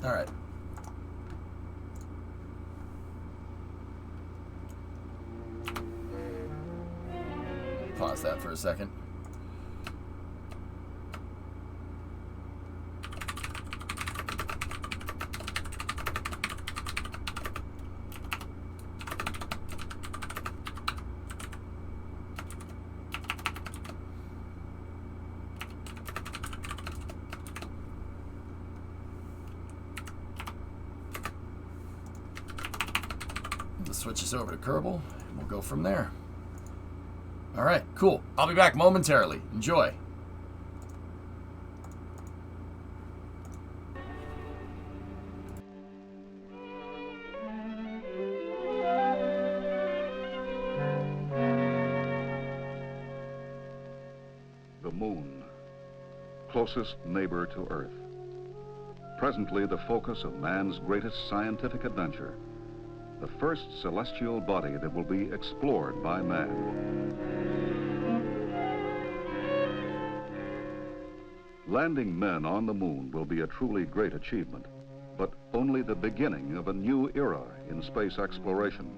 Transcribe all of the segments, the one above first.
All right. Pause that for a second. Let's switch this over to Kerbal, and we'll go from there. All right, cool. I'll be back momentarily. Enjoy. The moon, closest neighbor to Earth. Presently the focus of man's greatest scientific adventure. The first celestial body that will be explored by man. Landing men on the moon will be a truly great achievement, but only the beginning of a new era in space exploration.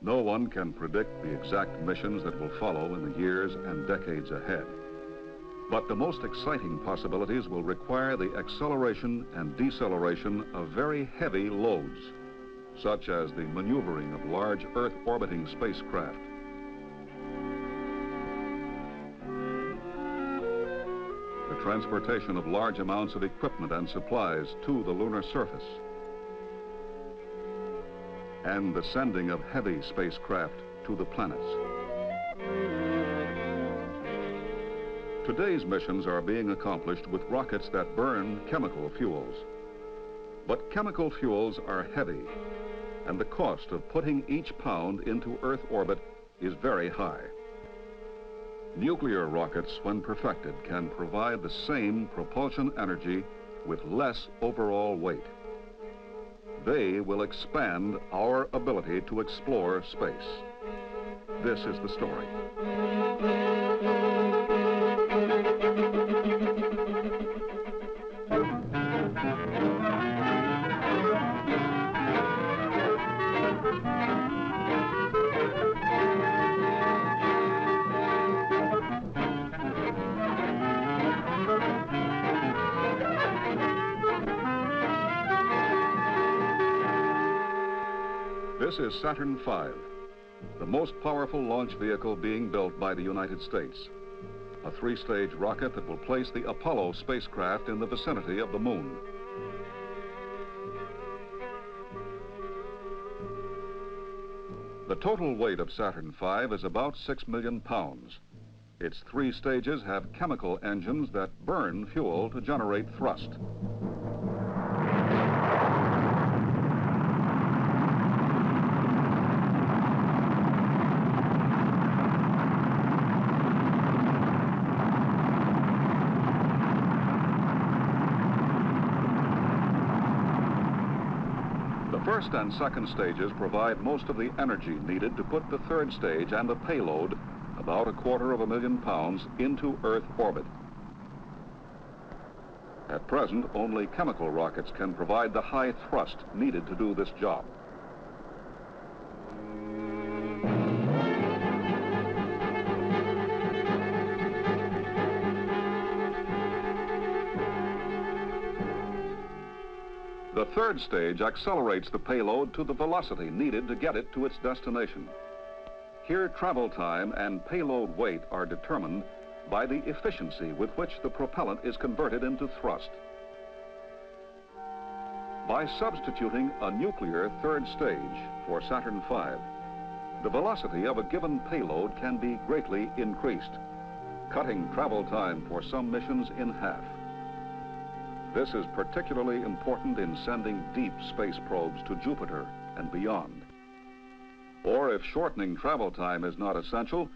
No one can predict the exact missions that will follow in the years and decades ahead. But the most exciting possibilities will require the acceleration and deceleration of very heavy loads, such as the maneuvering of large Earth-orbiting spacecraft. The transportation of large amounts of equipment and supplies to the lunar surface, and the sending of heavy spacecraft to the planets. Today's missions are being accomplished with rockets that burn chemical fuels. But chemical fuels are heavy, and the cost of putting each pound into Earth orbit is very high. Nuclear rockets, when perfected, can provide the same propulsion energy with less overall weight. They will expand our ability to explore space. This is the story. This is Saturn V, the most powerful launch vehicle being built by the United States. A three-stage rocket that will place the Apollo spacecraft in the vicinity of the moon. The total weight of Saturn V is about 6 million pounds. Its three stages have chemical engines that burn fuel to generate thrust. The first and second stages provide most of the energy needed to put the third stage and the payload, about 250,000 pounds, into Earth orbit. At present, only chemical rockets can provide the high thrust needed to do this job. The third stage accelerates the payload to the velocity needed to get it to its destination. Here, travel time and payload weight are determined by the efficiency with which the propellant is converted into thrust. By substituting a nuclear third stage for Saturn V, the velocity of a given payload can be greatly increased, cutting travel time for some missions in half. This is particularly important in sending deep space probes to Jupiter and beyond. Or if shortening travel time is not essential,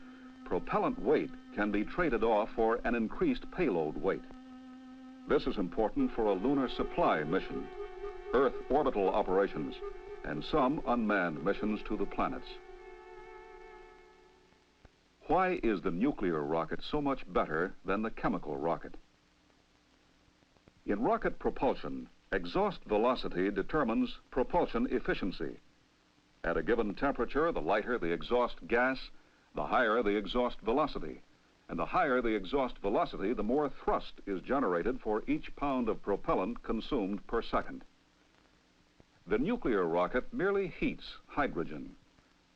propellant weight can be traded off for an increased payload weight. This is important for a lunar supply mission, Earth orbital operations, and some unmanned missions to the planets. Why is the nuclear rocket so much better than the chemical rocket? In rocket propulsion, Exhaust velocity determines propulsion efficiency. At a given temperature, the lighter the exhaust gas, the higher the exhaust velocity. And the higher the exhaust velocity, the more thrust is generated for each pound of propellant consumed per second. The nuclear rocket merely heats hydrogen,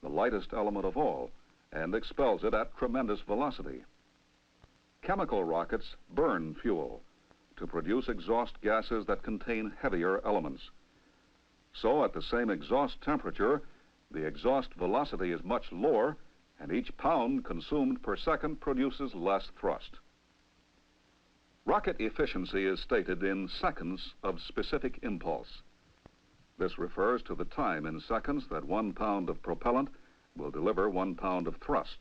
the lightest element of all, and expels it at tremendous velocity. Chemical rockets burn fuel to produce exhaust gases that contain heavier elements. So at the same exhaust temperature, the exhaust velocity is much lower, and each pound consumed per second produces less thrust. Rocket efficiency is stated in seconds of specific impulse. This refers to the time in seconds that 1 pound of propellant will deliver 1 pound of thrust.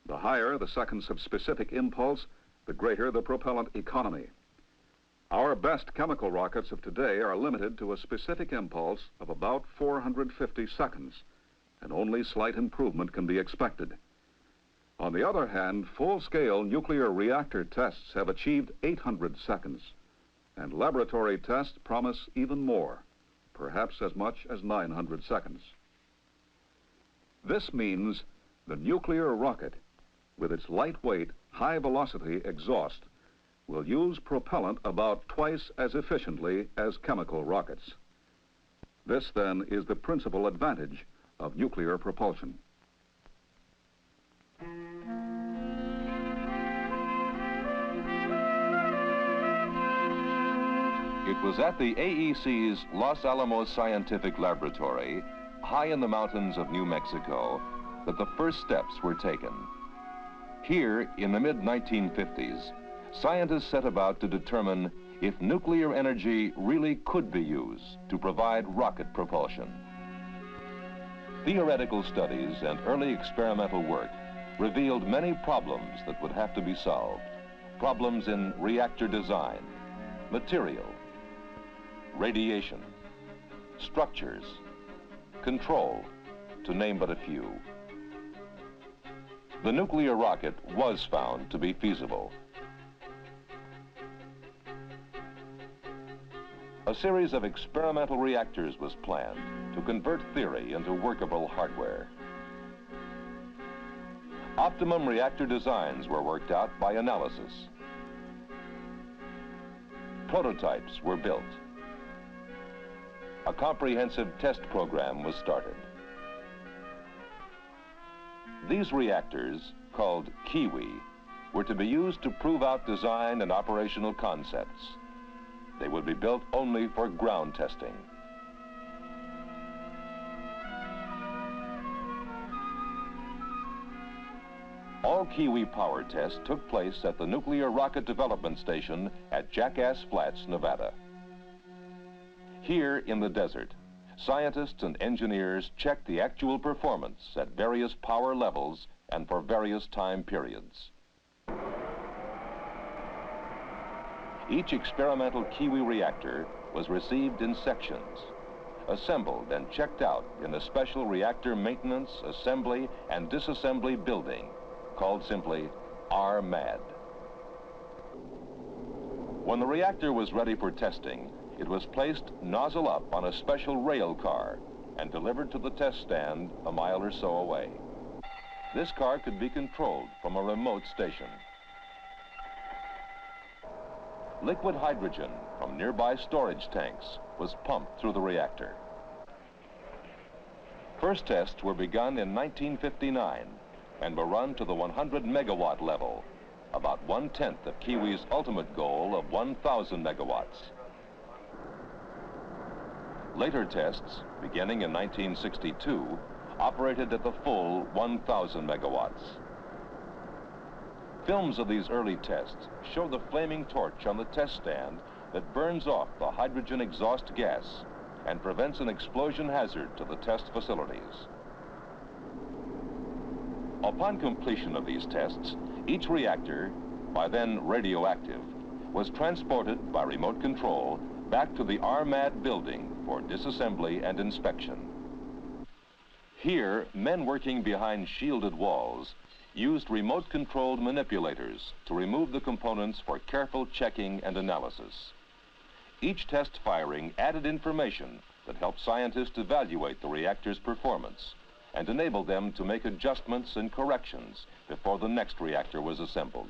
The higher the seconds of specific impulse, the greater the propellant economy. Our best chemical rockets of today are limited to a specific impulse of about 450 seconds, and only slight improvement can be expected. On the other hand, full-scale nuclear reactor tests have achieved 800 seconds, and laboratory tests promise even more, perhaps as much as 900 seconds. This means the nuclear rocket, with its lightweight, high-velocity exhaust, will use propellant about twice as efficiently as chemical rockets. This, then, is the principal advantage of nuclear propulsion. It was at the AEC's Los Alamos Scientific Laboratory, high in the mountains of New Mexico, that the first steps were taken. Here, in the mid-1950s, scientists set about to determine if nuclear energy really could be used to provide rocket propulsion. Theoretical studies and early experimental work revealed many problems that would have to be solved. Problems in reactor design, material, radiation, structures, control, to name but a few. The nuclear rocket was found to be feasible. A series of experimental reactors was planned to convert theory into workable hardware. Optimum reactor designs were worked out by analysis. Prototypes were built. A comprehensive test program was started. These reactors, called Kiwi, were to be used to prove out design and operational concepts. They would be built only for ground testing. All Kiwi power tests took place at the Nuclear Rocket Development Station at Jackass Flats, Nevada. Here in the desert, scientists and engineers checked the actual performance at various power levels and for various time periods. Each experimental Kiwi reactor was received in sections, assembled and checked out in the special reactor maintenance, assembly, and disassembly building, called simply RMAD. When the reactor was ready for testing, it was placed nozzle up on a special rail car and delivered to the test stand a mile or so away. This car could be controlled from a remote station. Liquid hydrogen from nearby storage tanks was pumped through the reactor. First tests were begun in 1959 and were run to the 100 megawatt level, about 1/10 of Kiwi's ultimate goal of 1,000 megawatts. Later tests, beginning in 1962, operated at the full 1,000 megawatts. Films of these early tests show the flaming torch on the test stand that burns off the hydrogen exhaust gas and prevents an explosion hazard to the test facilities. Upon completion of these tests, each reactor, by then radioactive, was transported by remote control back to the RMAD building for disassembly and inspection. Here, men working behind shielded walls used remote-controlled manipulators to remove the components for careful checking and analysis. Each test firing added information that helped scientists evaluate the reactor's performance and enabled them to make adjustments and corrections before the next reactor was assembled.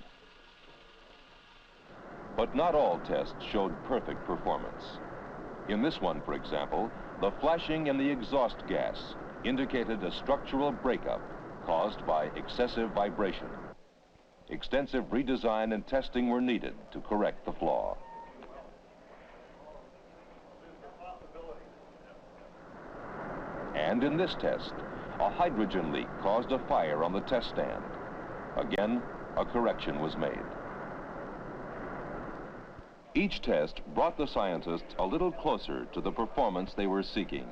But not all tests showed perfect performance. In this one, for example, the flashing in the exhaust gas indicated a structural breakup caused by excessive vibration. Extensive redesign and testing were needed to correct the flaw. And in this test, a hydrogen leak caused a fire on the test stand. Again, a correction was made. Each test brought the scientists a little closer to the performance they were seeking.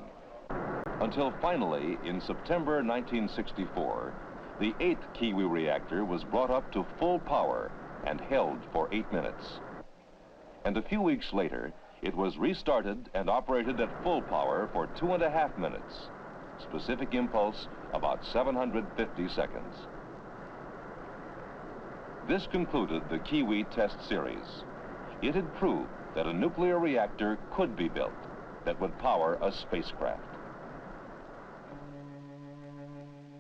Until finally, in September 1964, the 8th Kiwi reactor was brought up to full power and held for 8 minutes. And a few weeks later, it was restarted and operated at full power for 2.5 minutes. Specific impulse, about 750 seconds. This concluded the Kiwi test series. It had proved that a nuclear reactor could be built that would power a spacecraft.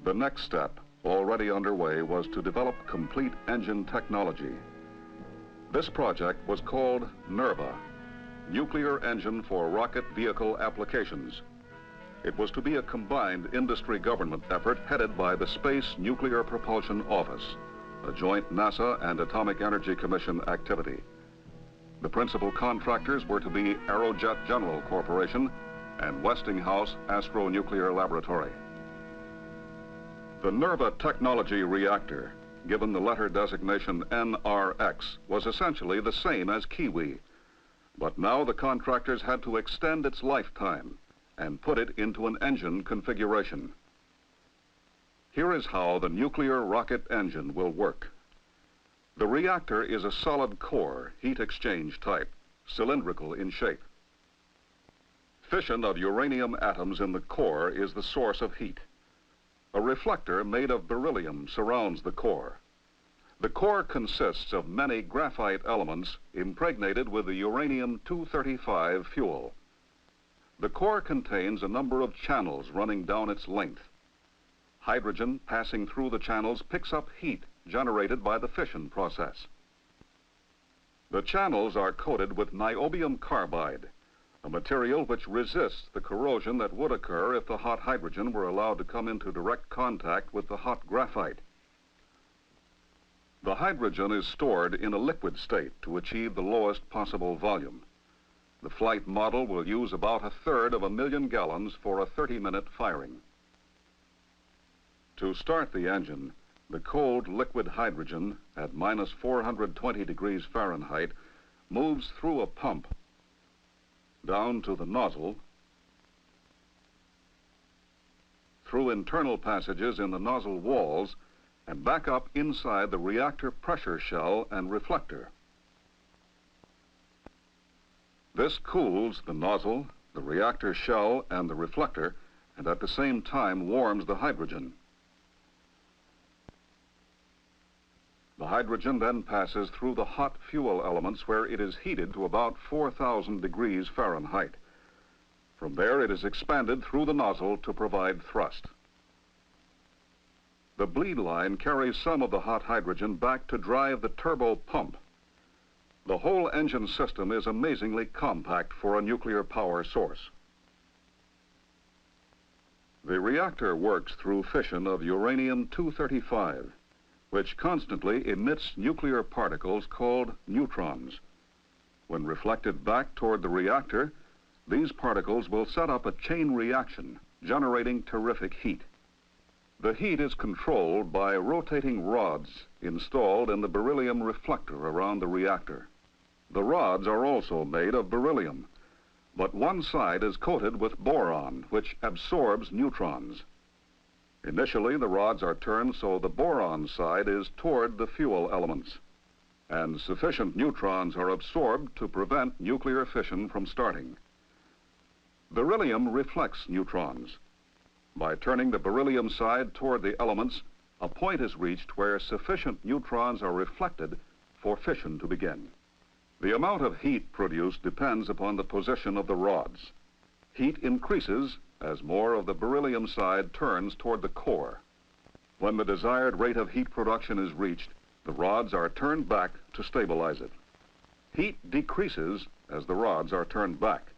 The next step, already underway, was to develop complete engine technology. This project was called NERVA, Nuclear Engine for Rocket Vehicle Applications. It was to be a combined industry-government effort headed by the Space Nuclear Propulsion Office, a joint NASA and Atomic Energy Commission activity. The principal contractors were to be Aerojet General Corporation and Westinghouse Astro-Nuclear Laboratory. The NERVA technology reactor, given the letter designation NRX, was essentially the same as Kiwi. But now the contractors had to extend its lifetime and put it into an engine configuration. Here is how the nuclear rocket engine will work. The reactor is a solid core, heat exchange type, cylindrical in shape. Fission of uranium atoms in the core is the source of heat. A reflector made of beryllium surrounds the core. The core consists of many graphite elements impregnated with the uranium-235 fuel. The core contains a number of channels running down its length. Hydrogen passing through the channels picks up heat generated by the fission process. The channels are coated with niobium carbide, a material which resists the corrosion that would occur if the hot hydrogen were allowed to come into direct contact with the hot graphite. The hydrogen is stored in a liquid state to achieve the lowest possible volume. The flight model will use about 1/3 of a million gallons for a 30-minute firing. To start the engine, the cold liquid hydrogen at minus 420 degrees Fahrenheit moves through a pump down to the nozzle, through internal passages in the nozzle walls, and back up inside the reactor pressure shell and reflector. This cools the nozzle, the reactor shell, and the reflector, and at the same time warms the hydrogen. The hydrogen then passes through the hot fuel elements where it is heated to about 4,000 degrees Fahrenheit. From there it is expanded through the nozzle to provide thrust. The bleed line carries some of the hot hydrogen back to drive the turbo pump. The whole engine system is amazingly compact for a nuclear power source. The reactor works through fission of uranium-235, which constantly emits nuclear particles called neutrons. When reflected back toward the reactor, these particles will set up a chain reaction, generating terrific heat. The heat is controlled by rotating rods installed in the beryllium reflector around the reactor. The rods are also made of beryllium, but one side is coated with boron, which absorbs neutrons. Initially, the rods are turned so the boron side is toward the fuel elements, and sufficient neutrons are absorbed to prevent nuclear fission from starting. Beryllium reflects neutrons. By turning the beryllium side toward the elements, a point is reached where sufficient neutrons are reflected for fission to begin. The amount of heat produced depends upon the position of the rods. Heat increases as more of the beryllium side turns toward the core. When the desired rate of heat production is reached, the rods are turned back to stabilize it. Heat decreases as the rods are turned back.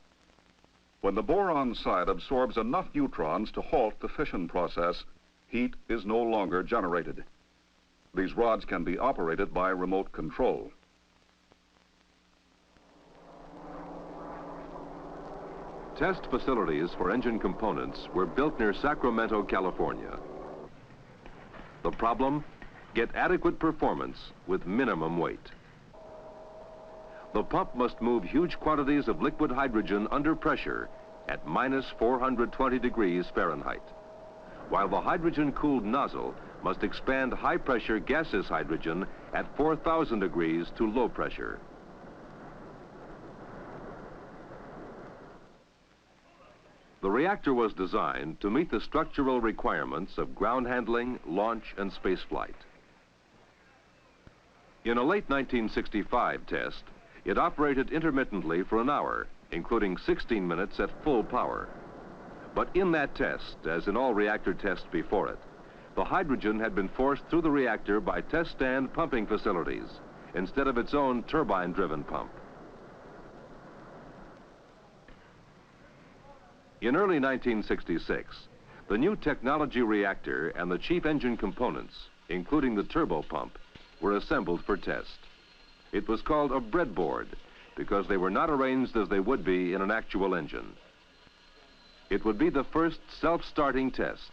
When the boron side absorbs enough neutrons to halt the fission process, heat is no longer generated. These rods can be operated by remote control. Test facilities for engine components were built near Sacramento, California. The problem? Get adequate performance with minimum weight. The pump must move huge quantities of liquid hydrogen under pressure at minus 420 degrees Fahrenheit, while the hydrogen-cooled nozzle must expand high-pressure gaseous hydrogen at 4,000 degrees to low pressure. The reactor was designed to meet the structural requirements of ground handling, launch, and spaceflight. In a late 1965 test, it operated intermittently for an hour, including 16 minutes at full power. But in that test, as in all reactor tests before it, the hydrogen had been forced through the reactor by test stand pumping facilities instead of its own turbine-driven pump. In early 1966, the new technology reactor and the chief engine components, including the turbo pump, were assembled for test. It was called a breadboard because they were not arranged as they would be in an actual engine. It would be the first self-starting test,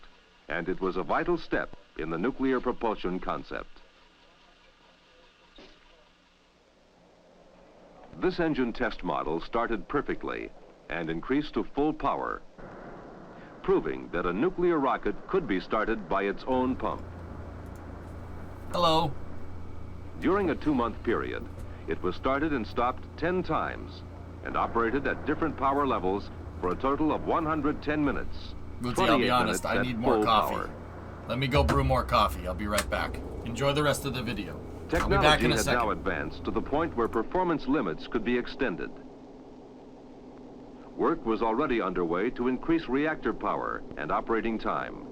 and it was a vital step in the nuclear propulsion concept. This engine test model started perfectly and increased to full power, proving that a nuclear rocket could be started by its own pump. Hello. During a 2-month period, it was started and stopped 10 times and operated at different power levels for a total of 110 minutes. Lucy, I'll be honest, I need more coffee. Power. Let me go brew more coffee. I'll be right back. Enjoy the rest of the video. I'll be back Technology in a had second. now advanced to the point where performance limits could be extended. Work was already underway to increase reactor power and operating time.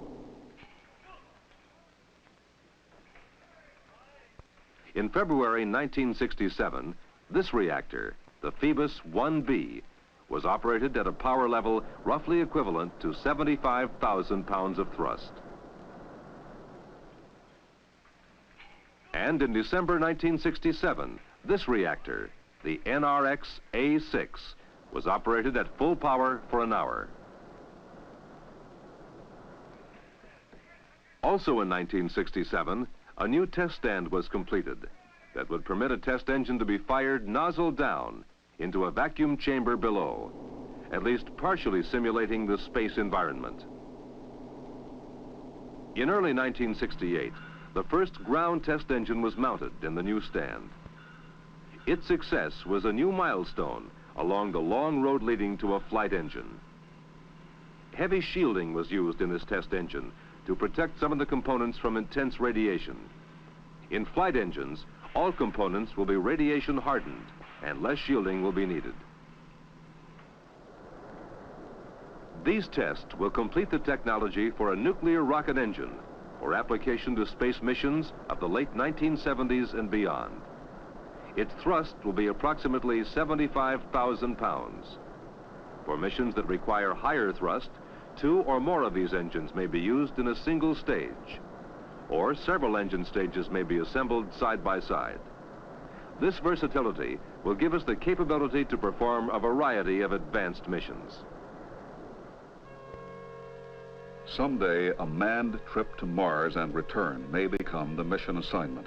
In February 1967, this reactor, the Phoebus 1B, was operated at a power level roughly equivalent to 75,000 pounds of thrust. And in December 1967, this reactor, the NRX A6, was operated at full power for an hour. Also in 1967, a new test stand was completed that would permit a test engine to be fired nozzle down into a vacuum chamber below, at least partially simulating the space environment. In early 1968, the first ground test engine was mounted in the new stand. Its success was a new milestone along the long road leading to a flight engine. Heavy shielding was used in this test engine to protect some of the components from intense radiation. In flight engines, all components will be radiation hardened and less shielding will be needed. These tests will complete the technology for a nuclear rocket engine for application to space missions of the late 1970s and beyond. Its thrust will be approximately 75,000 pounds. For missions that require higher thrust, 2 or more of these engines may be used in a single stage, or several engine stages may be assembled side by side. This versatility will give us the capability to perform a variety of advanced missions. Someday, a manned trip to Mars and return may become the mission assignment.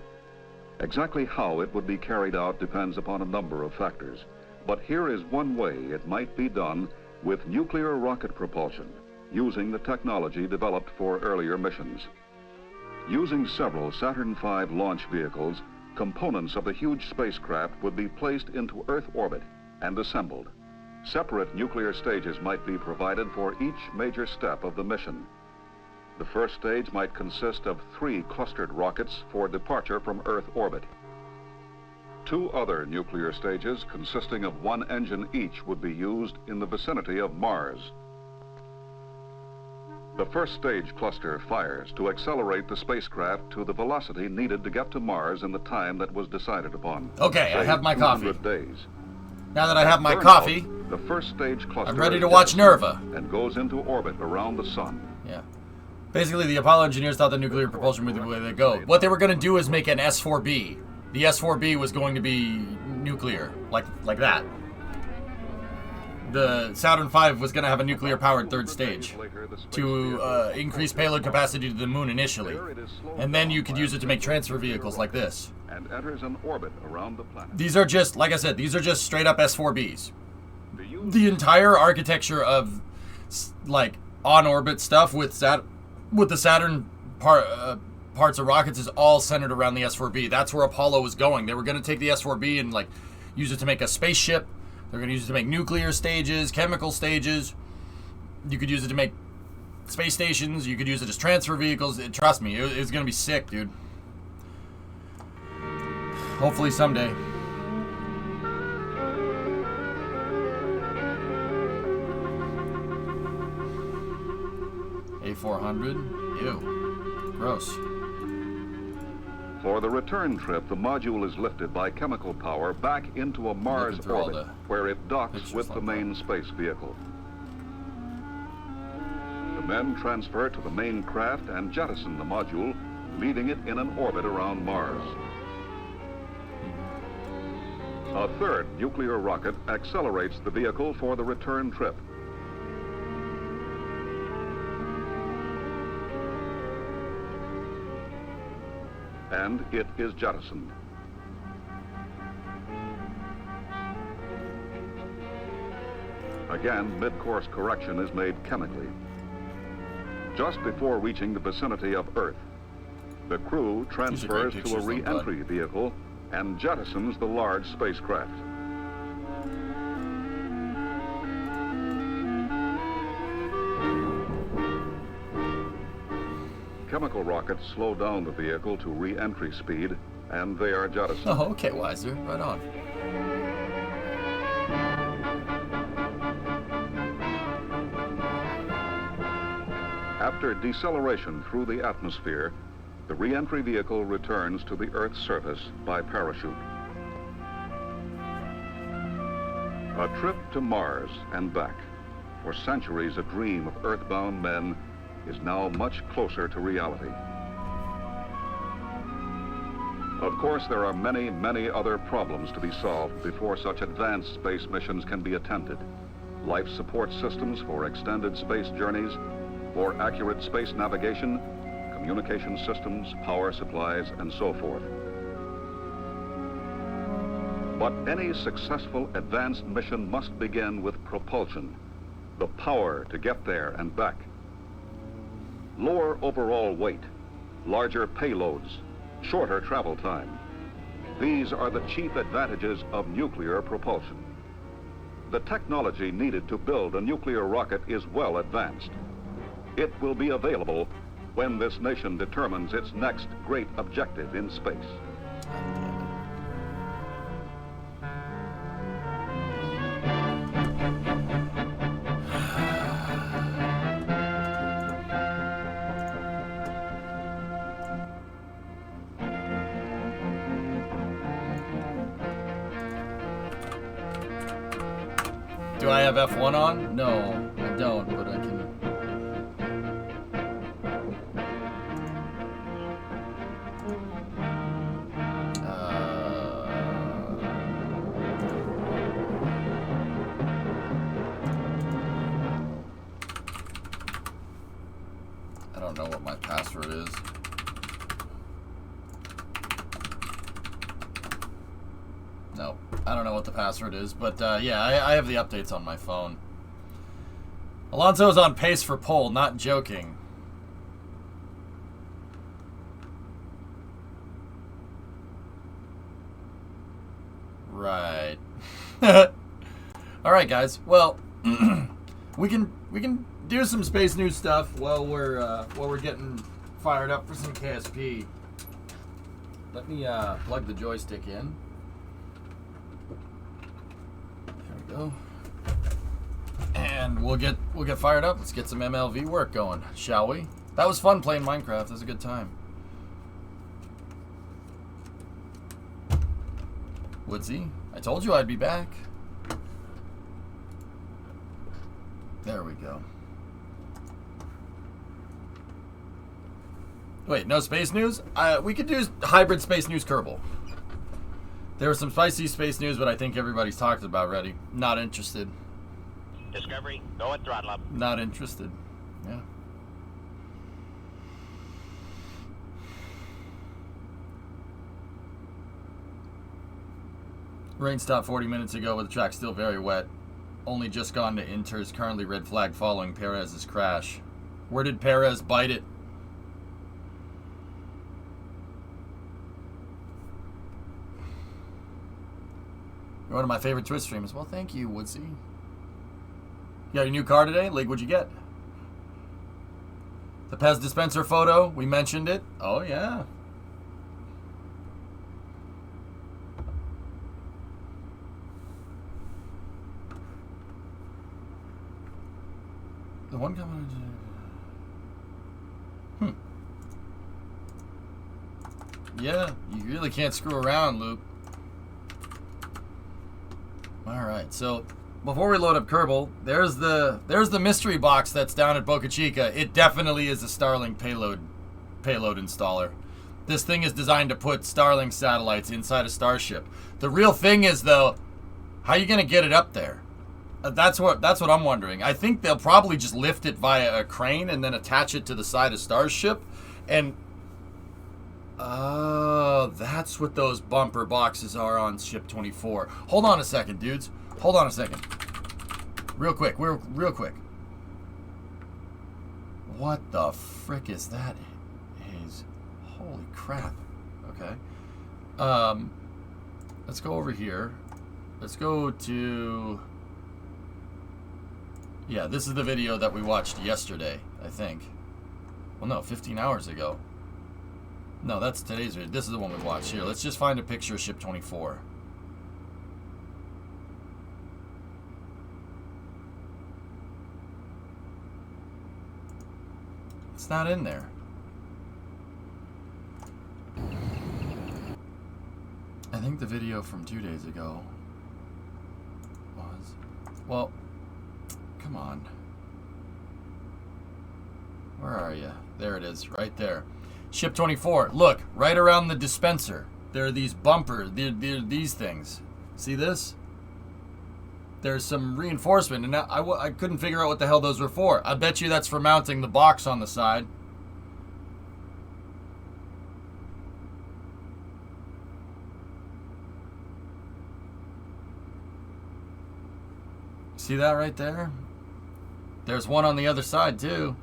Exactly how it would be carried out depends upon a number of factors, but here is one way it might be done with nuclear rocket propulsion, using the technology developed for earlier missions. Using several Saturn V launch vehicles, components of the huge spacecraft would be placed into Earth orbit and assembled. Separate nuclear stages might be provided for each major step of the mission. The first stage might consist of 3 clustered rockets for departure from Earth orbit. 2 other nuclear stages consisting of 1 engine each would be used in the vicinity of Mars. The first stage cluster fires to accelerate the spacecraft to the velocity needed to get to Mars in the time that was decided upon. Okay, I have my coffee. 200 days. Now that I have my Burnout, coffee, the first stage cluster I'm ready to is watch jettisoned Nerva. and goes into orbit around the sun. Yeah. Basically, the Apollo engineers thought the nuclear propulsion would be the way they go. What they were going to do is make an S4B. The S4B was going to be nuclear, like that. The Saturn V was going to have a nuclear-powered 3rd stage to increase payload capacity to the moon initially. And then you could use it to make transfer vehicles like this. And enters an orbit around the planet. These are just, like I said, these are just straight-up S4Bs. The entire architecture of, like, on-orbit stuff with the Saturn parts of rockets is all centered around the S4B. That's where Apollo was going. They were going to take the S4B and, like, use it to make a spaceship. They're going to use it to make nuclear stages, chemical stages. You could use it to make space stations. You could use it as transfer vehicles. Trust me, it's going to be sick, dude. Hopefully someday. A400. Ew. Gross. For the return trip, the module is lifted by chemical power back into a Mars through all orbit, the where it docks pictures with like the main space vehicle. The men transfer to the main craft and jettison the module, leaving it in an orbit around Mars. A 3rd nuclear rocket accelerates the vehicle for the return trip. And it is jettisoned. Again, mid-course correction is made chemically. Just before reaching the vicinity of Earth, the crew transfers to a re-entry vehicle and jettisons the large spacecraft. Chemical rockets slow down the vehicle to re-entry speed, and they are jettisoned. Oh, okay, Weiser. Right on. After deceleration through the atmosphere, the re-entry vehicle returns to the Earth's surface by parachute. A trip to Mars and back, for centuries a dream of earthbound men, is now much closer to reality. Of course, there are many, many other problems to be solved before such advanced space missions can be attempted. Life support systems for extended space journeys, for accurate space navigation, communication systems, power supplies, and so forth. But any successful advanced mission must begin with propulsion, the power to get there and back. Lower overall weight, larger payloads, shorter travel time. These are the chief advantages of nuclear propulsion. The technology needed to build a nuclear rocket is well advanced. It will be available when this nation determines its next great objective in space. Do I have F1 on? No, I don't, but I can. I don't know what my password is. No, I don't know what the password is, but yeah, I have the updates on my phone. Alonso is on pace for pole, not joking. Right. All right, guys. Well, we can do some space news stuff while we're getting fired up for some KSP. Let me plug the joystick in. go. And we'll get fired up. Let's get some MLV work going, shall we? That was fun playing Minecraft. It was a good time. Woodsy, I told you I'd be back. There we go. Wait, no space news? We could do hybrid space news Kerbal. There was some spicy space news, but I think everybody's talked about already. Not interested. Discovery, go and throttle up. Not interested. Yeah. Rain stopped 40 minutes ago, but the track's still very wet. Only just gone to Inters, currently red flag following Perez's crash. Where did Perez bite it? You're one of my favorite Twitch streamers. Well, thank you, Woodsy. You got your new car today? Lig, what'd you get? The Pez dispenser photo, we mentioned it. Oh, yeah. The one coming. Yeah, you really can't screw around, Luke. Alright, so before we load up Kerbal, there's the mystery box that's down at Boca Chica. It definitely is a Starlink payload installer. This thing is designed to put Starlink satellites inside a Starship. The real thing is, though, how are you going to get it up there? That's what I'm wondering. I think they'll probably just lift it via a crane and then attach it to the side of Starship. And that's what those bumper boxes are on Ship 24. Hold on a second, dudes. Hold on a second. Real quick. Real quick. What the frick is that? Holy crap. Okay. Let's go over here. Let's go to... Yeah, this is the video that we watched yesterday, I think. Well, no, 15 hours ago. No, that's today's video. This is the one we watched. Here, let's just find a picture of Ship 24. It's not in there. I think the video from 2 days ago was... Well... Come on. Where are you? There it is, right there. Ship 24. Look, right around the dispenser. There are these bumpers. There are these things. See this? There's some reinforcement, and now I couldn't figure out what the hell those were for. I bet you that's for mounting the box on the side. See that right there? There's one on the other side, too.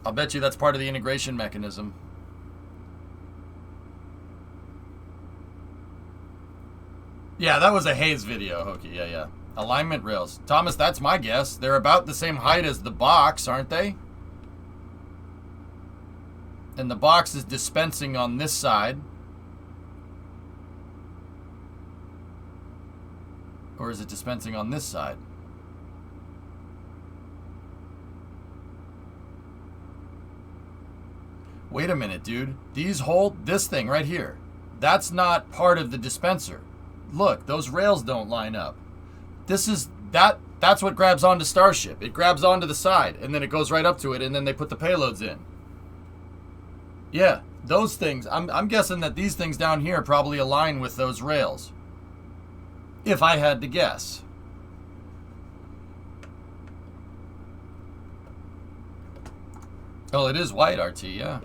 I'll bet you that's part of the integration mechanism. Yeah, that was a Hayes video, Hokey. Yeah. Alignment rails. Thomas, that's my guess. They're about the same height as the box, aren't they? And the box is dispensing on this side. Or is it dispensing on this side? Wait a minute, dude. These hold this thing right here. That's not part of the dispenser. Look, those rails don't line up. This is that's what grabs onto Starship. It grabs onto the side and then it goes right up to it and then they put the payloads in. Yeah, those things. I'm guessing that these things down here probably align with those rails. If I had to guess. Oh, it is white, RT, yeah.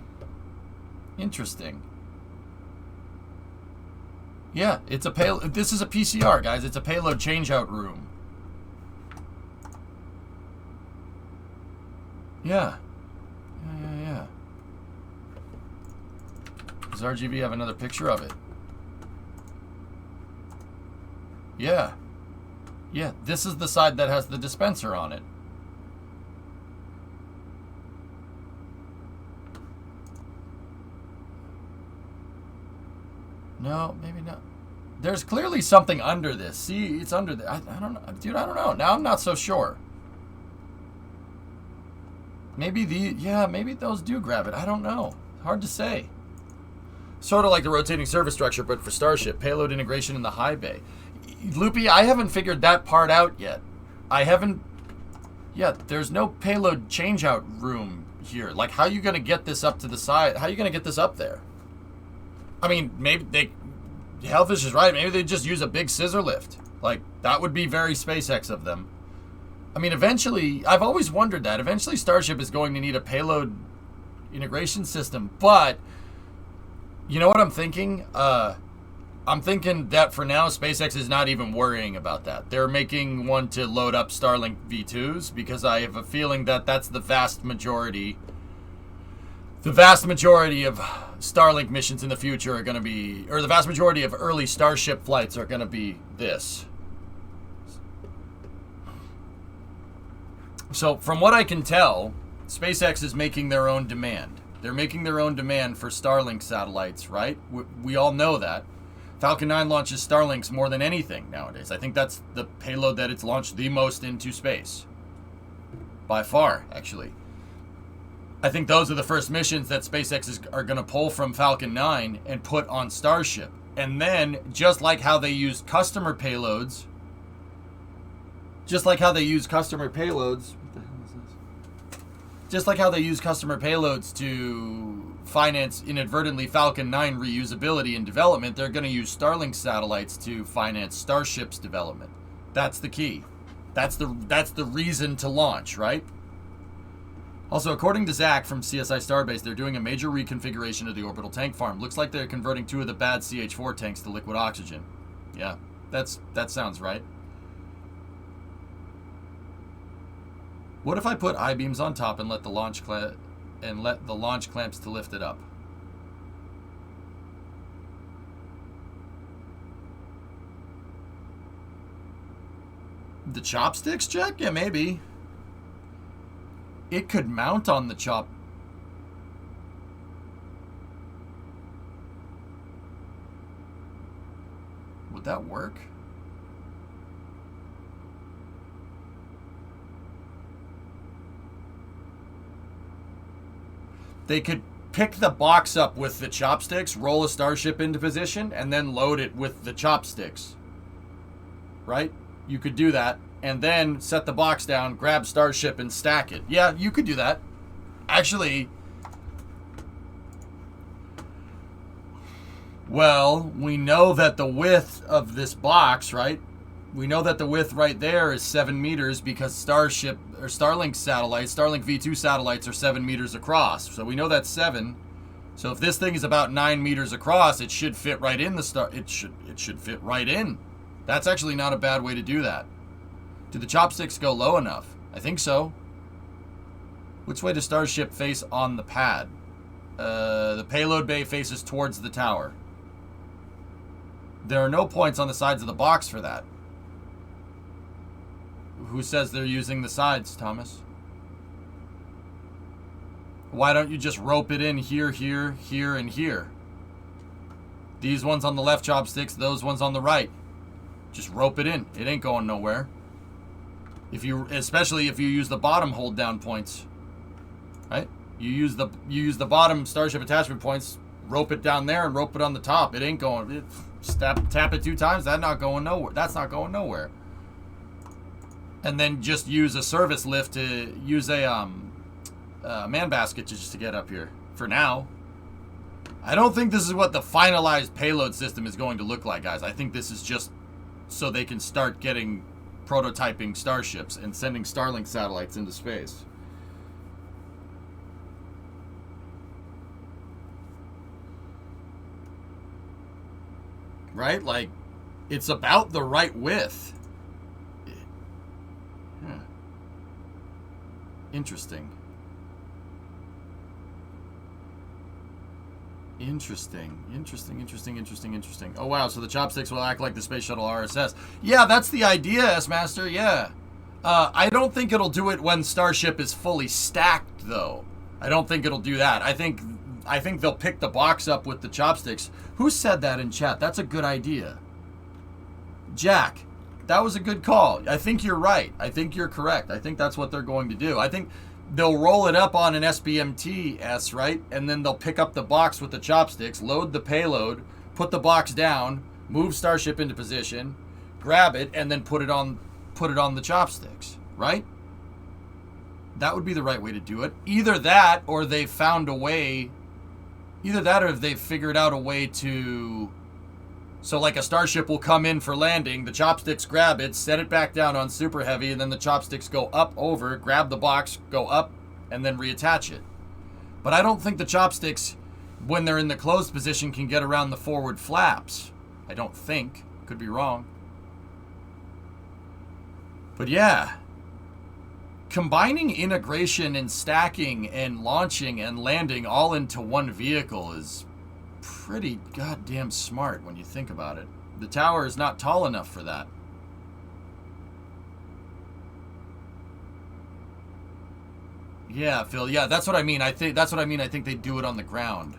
Interesting. Yeah, it's a payload. This is a PCR, guys. It's a payload changeout room. Yeah. Yeah. Does RGB have another picture of it? Yeah. Yeah, this is the side that has the dispenser on it. No, maybe not. There's clearly something under this. See, it's under there. I don't know. Dude, I don't know. Now I'm not so sure. Maybe maybe those do grab it. I don't know. Hard to say. Sort of like the rotating service structure, but for Starship. Payload integration in the high bay. Loopy, I haven't figured that part out yet. I haven't... Yeah, there's no payload change-out room here. Like, how are you going to get this up to the side? How are you going to get this up there? I mean, maybe they... Hellfish is right. Maybe they just use a big scissor lift. Like, that would be very SpaceX of them. I mean, eventually... I've always wondered that. Eventually, Starship is going to need a payload integration system. But, you know what I'm thinking? I'm thinking that for now, SpaceX is not even worrying about that. They're making one to load up Starlink V2s because I have a feeling that that's the vast majority. The vast majority of Starlink missions in the future are going to be, or the vast majority of early Starship flights are going to be this. So from what I can tell, SpaceX is making their own demand. They're making their own demand for Starlink satellites, right? We all know that. Falcon 9 launches Starlinks more than anything nowadays. I think that's the payload that it's launched the most into space. By far, actually. I think those are the first missions that SpaceX are going to pull from Falcon 9 and put on Starship. And then, just like how they used customer payloads... Just like how they use customer payloads... What the hell is this? Just like how they use customer payloads to finance inadvertently Falcon 9 reusability and development, they're going to use Starlink satellites to finance Starship's development. That's the key. That's the reason to launch, right? Also, according to Zach from CSI Starbase, they're doing a major reconfiguration of the orbital tank farm. Looks like they're converting 2 of the bad CH4 tanks to liquid oxygen. Yeah, that sounds right. What if I put I-beams on top and let the launch clamps to lift it up? The chopsticks, Jack? Yeah, maybe. It could mount on the chop. Would that work? They could pick the box up with the chopsticks, roll a Starship into position, and then load it with the chopsticks. Right? You could do that, and then set the box down, grab Starship, and stack it. Yeah, you could do that. Actually, well, we know that the width of this box, right? We know that the width right there is 7 meters because Starlink satellites, Starlink V2 satellites are 7 meters across. So we know that's 7. So if this thing is about 9 meters across, it should fit right in the it should fit right in. That's actually not a bad way to do that. Do the chopsticks go low enough? I think so. Which way does Starship face on the pad? The payload bay faces towards the tower. There are no points on the sides of the box for that. Who says they're using the sides, Thomas? Why don't you just rope it in here, here, here, and here? These ones on the left chopsticks, those ones on the right. Just rope it in. It ain't going nowhere. Especially if you use the bottom hold down points. Right? You use the bottom Starship attachment points, rope it down there and rope it on the top. It ain't going. Tap it 2 times, that's not going nowhere. That's not going nowhere. And then just use a service lift to use a man basket just to get up here. For now. I don't think this is what the finalized payload system is going to look like, guys. I think this is just so they can start getting prototyping Starships and sending Starlink satellites into space. Right? Like, it's about the right width. Huh. Interesting. Interesting. Oh, wow. So the chopsticks will act like the Space Shuttle RSS. Yeah, that's the idea, S-Master. Yeah. I don't think it'll do it when Starship is fully stacked, though. I don't think it'll do that. I think they'll pick the box up with the chopsticks. Who said that in chat? That's a good idea. Jack, that was a good call. I think you're right. I think you're correct. I think that's what they're going to do. I think they'll roll it up on an SBMT-S, right? And then they'll pick up the box with the chopsticks, load the payload, put the box down, move Starship into position, grab it, and then put it on the chopsticks, right? That would be the right way to do it. Either that, or they've found a way. Either that, or they've figured out a way to. So, like, a Starship will come in for landing, the chopsticks grab it, set it back down on Super Heavy, and then the chopsticks go up over, grab the box, go up, and then reattach it. But I don't think the chopsticks, when they're in the closed position, can get around the forward flaps. I don't think. Could be wrong. But yeah. Combining integration and stacking and launching and landing all into one vehicle is pretty goddamn smart when you think about it. The tower is not tall enough for that. Yeah, Phil. Yeah, that's what I mean. I think they do it on the ground.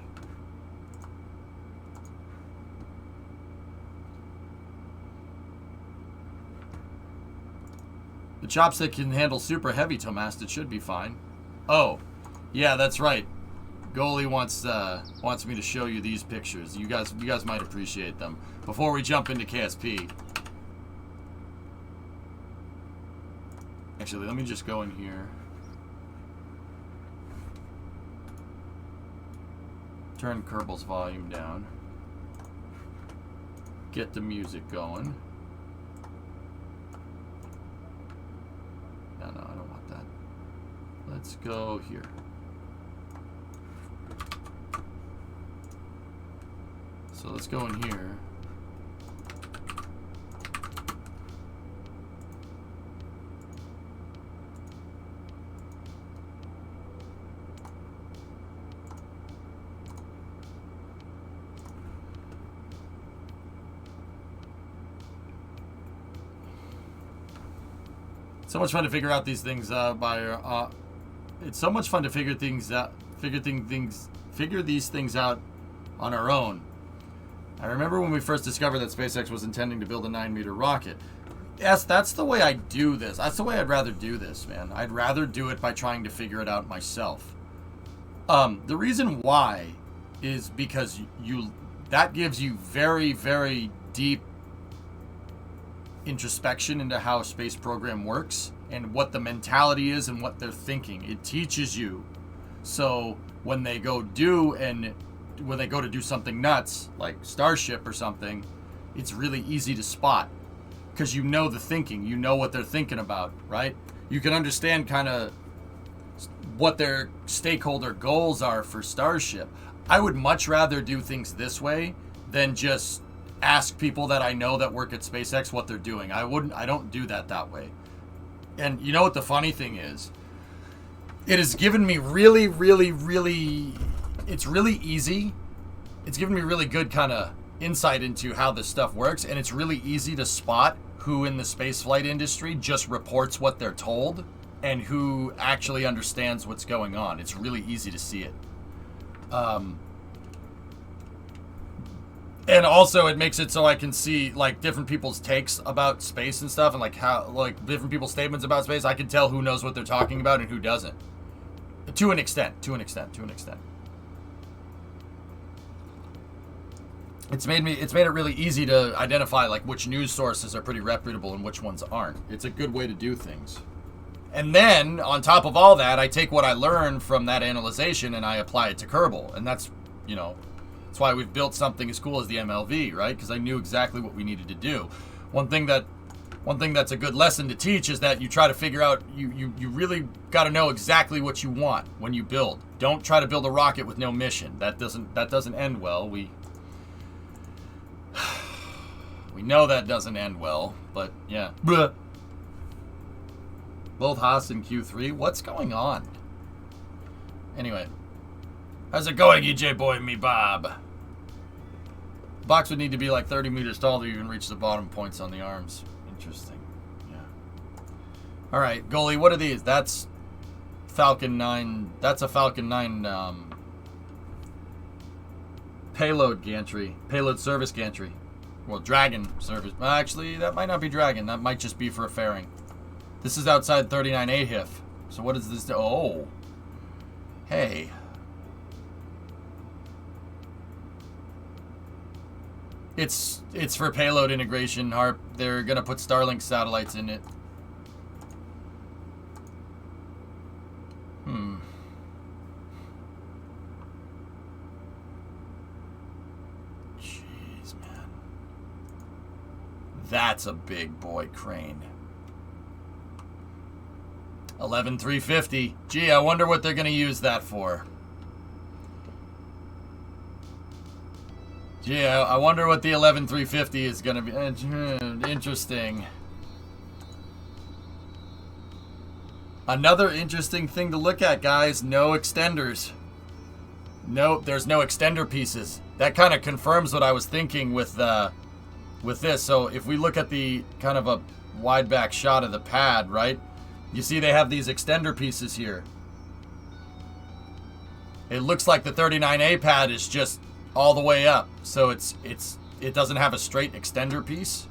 The chopstick can handle super heavy, Tomast. It should be fine. Oh, yeah, that's right. Goalie wants me to show you these pictures. You guys might appreciate them. Before we jump into KSP. Actually, let me just go in here. Turn Kerbal's volume down. Get the music going. No, I don't want that. Let's go here. So let's go in here. So much fun to figure out these things it's so much fun to figure these things out on our own. I remember when we first discovered that SpaceX was intending to build a 9-meter rocket. Yes, that's the way I do this. That's the way I'd rather do this, man. I'd rather do it by trying to figure it out myself. The reason why is because that gives you very, very deep introspection into how a space program works and what the mentality is and what they're thinking. It teaches you. So when they go to do something nuts like Starship or something, it's really easy to spot because you know the thinking, you know what they're thinking about, right? You can understand kind of what their stakeholder goals are for Starship. I would much rather do things this way than just ask people that I know that work at SpaceX what they're doing. I don't do that way. And you know what the funny thing is? It has given me really, really, really, it's really easy. It's given me really good kind of insight into how this stuff works. And it's really easy to spot who in the spaceflight industry just reports what they're told and who actually understands what's going on. It's really easy to see it. And also it makes it so I can see like different people's takes about space and stuff and like how like different people's statements about space. I can tell who knows what they're talking about and who doesn't. To an extent. It's made it really easy to identify like which news sources are pretty reputable and which ones aren't. It's a good way to do things. And then on top of all that, I take what I learned from that analyzation and I apply it to Kerbal. And that's, that's why we've built something as cool as the MLV, right? Because I knew exactly what we needed to do. One thing that's a good lesson to teach is that you try to figure out, you really got to know exactly what you want when you build. Don't try to build a rocket with no mission. That doesn't end well. We know that doesn't end well, but yeah. Both Haas and Q3. What's going on? Anyway. How's it going, EJ boy and me Bob? The box would need to be like 30 meters tall to even reach the bottom points on the arms. Interesting. Yeah. Alright, goalie, what are these? That's Falcon 9. That's a Falcon 9 payload gantry. Payload service gantry. Well, Dragon service. Well, actually, that might not be Dragon. That might just be for a fairing. This is outside 39A HIF. So what does this do? Oh. Hey. It's for payload integration, Harp. They're going to put Starlink satellites in it. Jeez, man. That's a big boy crane. 11,350. Gee, I wonder what they're going to use that for. Gee, I wonder what the 11,350 is going to be. Interesting. Another interesting thing to look at, guys. No extenders. Nope, there's no extender pieces. That kind of confirms what I was thinking with this. So if we look at the kind of a wide back shot of the pad, right? You see they have these extender pieces here. It looks like the 39A pad is just all the way up. So it doesn't have a straight extender piece.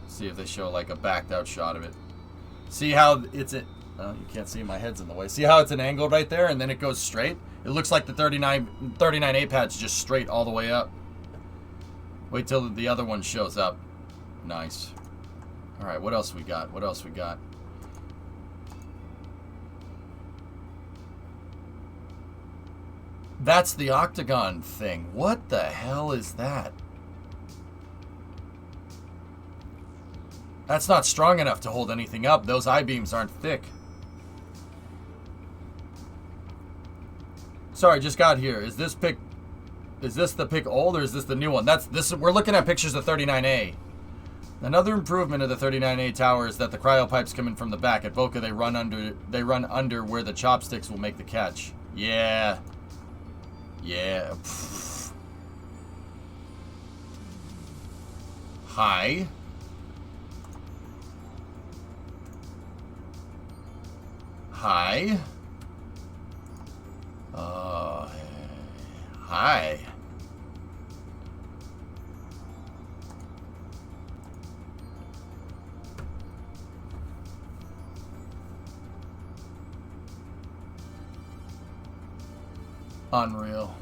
See if they show like a backed out shot of it. See how it's you can't see, my head's in the way. See how it's an angle right there and then it goes straight? It looks like the 39A pad's just straight all the way up. Wait till the other one shows up. Nice. All right, what else we got? What else we got? That's the octagon thing. What the hell is that? That's not strong enough to hold anything up. Those I-beams aren't thick. Sorry, just got here. Is this the pic old or is this the new one? We're looking at pictures of 39A. Another improvement of the 39A tower is that the cryo pipes come in from the back. At Boca, they run under where the chopsticks will make the catch. Yeah. Yeah. Pfft. Hi. Hi. Hi. Unreal.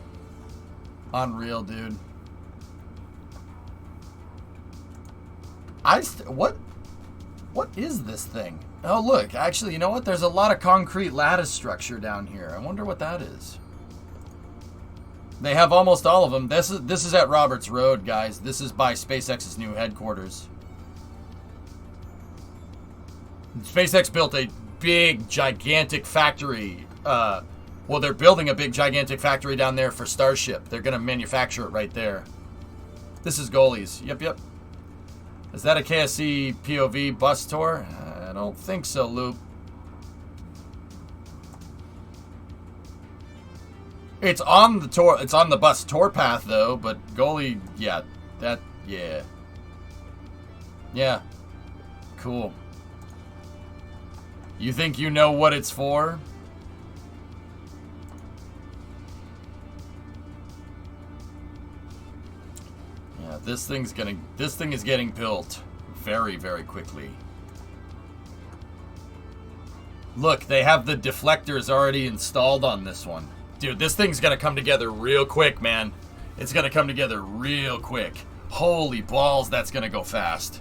Unreal, dude. What is this thing? Oh, look. Actually, you know what? There's a lot of concrete lattice structure down here. I wonder what that is. They have almost all of them. This is at Roberts Road, guys. This is by SpaceX's new headquarters. SpaceX built a big, gigantic factory. Well, they're building a big, gigantic factory down there for Starship. They're going to manufacture it right there. This is Goalies. Yep. Is that a KSC POV bus tour? I don't think so, Loop. It's on the tour. It's on the bus tour path, though. But Goalie, yeah. Yeah. Cool. You think you know what it's for? Yeah, this thing is getting built very, very quickly. Look, they have the deflectors already installed on this one. Dude, this thing's gonna come together real quick, man. It's gonna come together real quick. Holy balls, that's gonna go fast.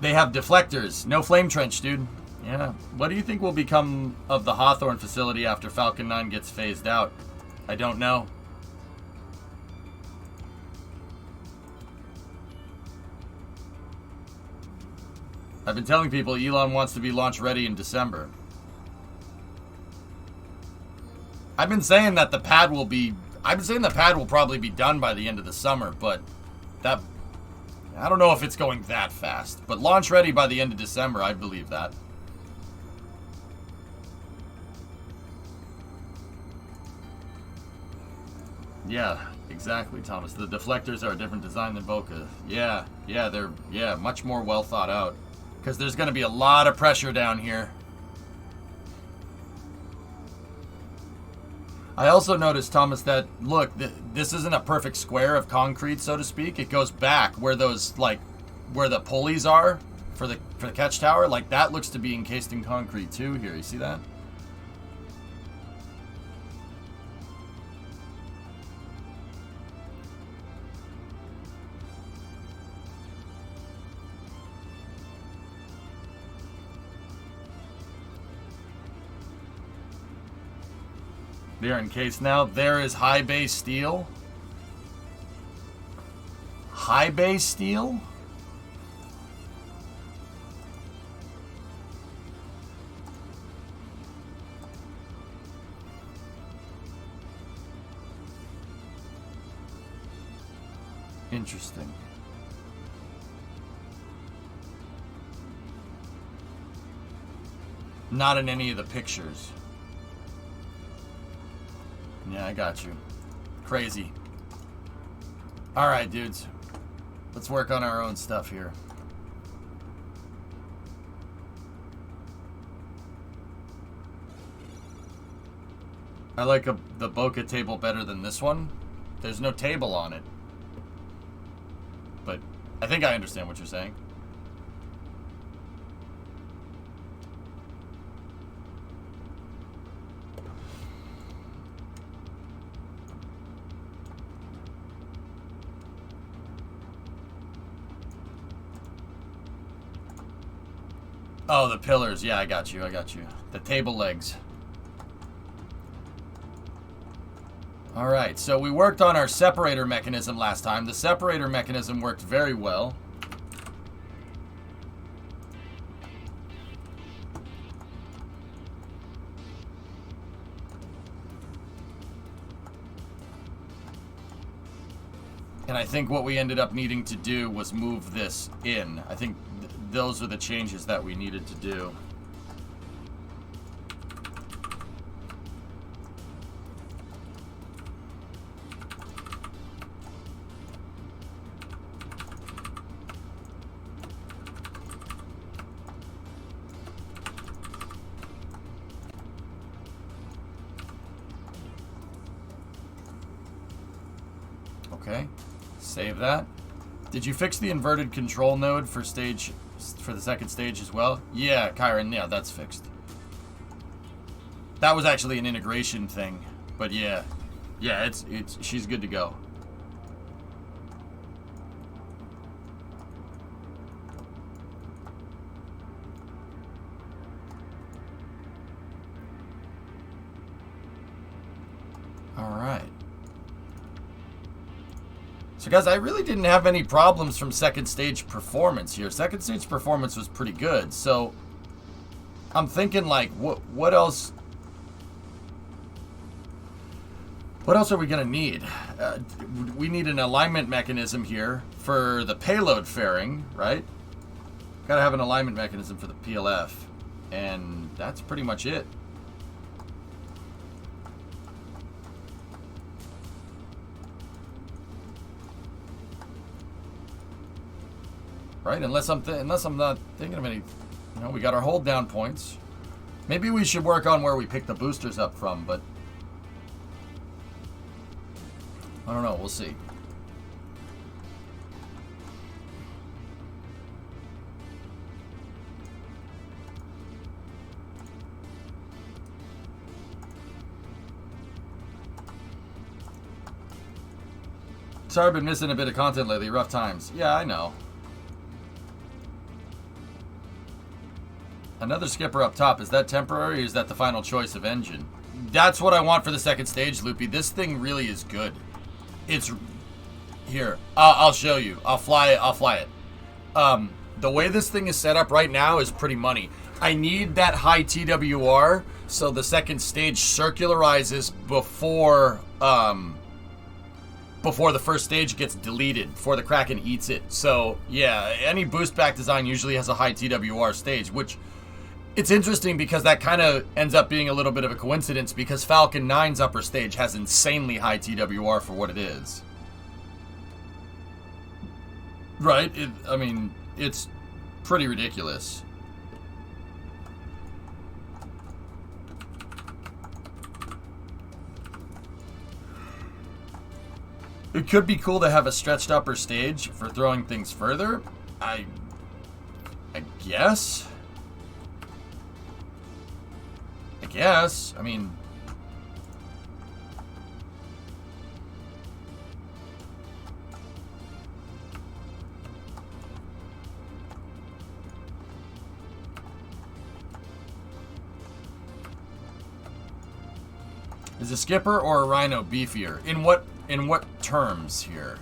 They have deflectors. No flame trench, dude. Yeah. What do you think will become of the Hawthorne facility after Falcon 9 gets phased out? I don't know. I've been telling people Elon wants to be launch ready in December. I've been saying that the pad will probably be done by the end of the summer, but I don't know if it's going that fast. But launch ready by the end of December, I believe that. Yeah, exactly, Thomas. The deflectors are a different design than Boca. Yeah, they're much more well thought out. Because there's going to be a lot of pressure down here. I also noticed, Thomas, that look, this isn't a perfect square of concrete, so to speak. It goes back where those where the pulleys are for the catch tower. Like that looks to be encased in concrete too. Here, you see that? They're encased now. There is high bay steel. High bay steel? Interesting. Not in any of the pictures. Yeah, I got you. Crazy. Alright, dudes. Let's work on our own stuff here. I like the bokeh table better than this one. There's no table on it. But I think I understand what you're saying. Oh, the pillars. Yeah, I got you. I got you. The table legs. All right, so we worked on our separator mechanism last time. The separator mechanism worked very well. And I think what we ended up needing to do was move this in. I think those are the changes that we needed to do. Okay, save that. Did you fix the inverted control node for the second stage as well? Yeah, Kyron, yeah, that's fixed. That was actually an integration thing, but yeah, she's good to go. All right. So guys, I really didn't have any problems from second stage performance here. Second stage performance was pretty good. So I'm thinking like, what else? What else are we gonna need? We need an alignment mechanism here for the payload fairing, right? Gotta have an alignment mechanism for the PLF, and that's pretty much it. Right, unless I'm not thinking of any, you know, we got our hold down points. Maybe we should work on where we pick the boosters up from, but I don't know, we'll see. Sorry, I've been missing a bit of content lately, rough times. Yeah, I know. Another skipper up top. Is that temporary or is that the final choice of engine? That's what I want for the second stage, Loopy. This thing really is good. It's... Here. I'll show you. I'll fly it. The way this thing is set up right now is pretty money. I need that high TWR so the second stage circularizes before the first stage gets deleted, before the Kraken eats it. So, yeah, any boost back design usually has a high TWR stage, which... It's interesting because that kind of ends up being a little bit of a coincidence because Falcon 9's upper stage has insanely high TWR for what it is. Right? I mean, it's pretty ridiculous. It could be cool to have a stretched upper stage for throwing things further. I guess. I mean, is a skipper or a rhino beefier? In what terms here?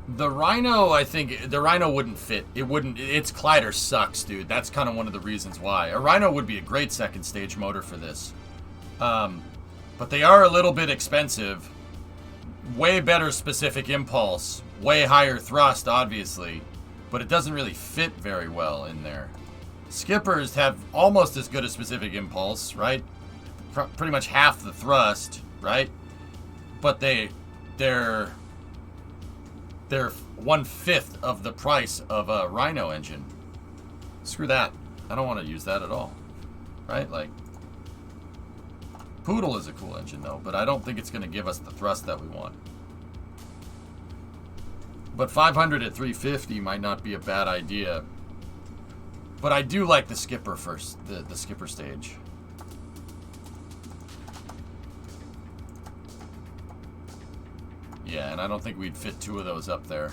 The rhino, I think, the rhino wouldn't fit. It wouldn't, its collider sucks, dude. That's kind of one of the reasons why. A rhino would be a great second stage motor for this. But they are a little bit expensive. Way better specific impulse. Way higher thrust, obviously. But it doesn't really fit very well in there. Skippers have almost as good a specific impulse, right? Pretty much half the thrust, right? But they're 1/5 of the price of a Rhino engine. Screw that. I don't want to use that at all. Right? Like, Poodle is a cool engine though, but I don't think it's going to give us the thrust that we want. But 500 at 350 might not be a bad idea. But I do like the skipper first, the skipper stage. Yeah, and I don't think we'd fit 2 of those up there.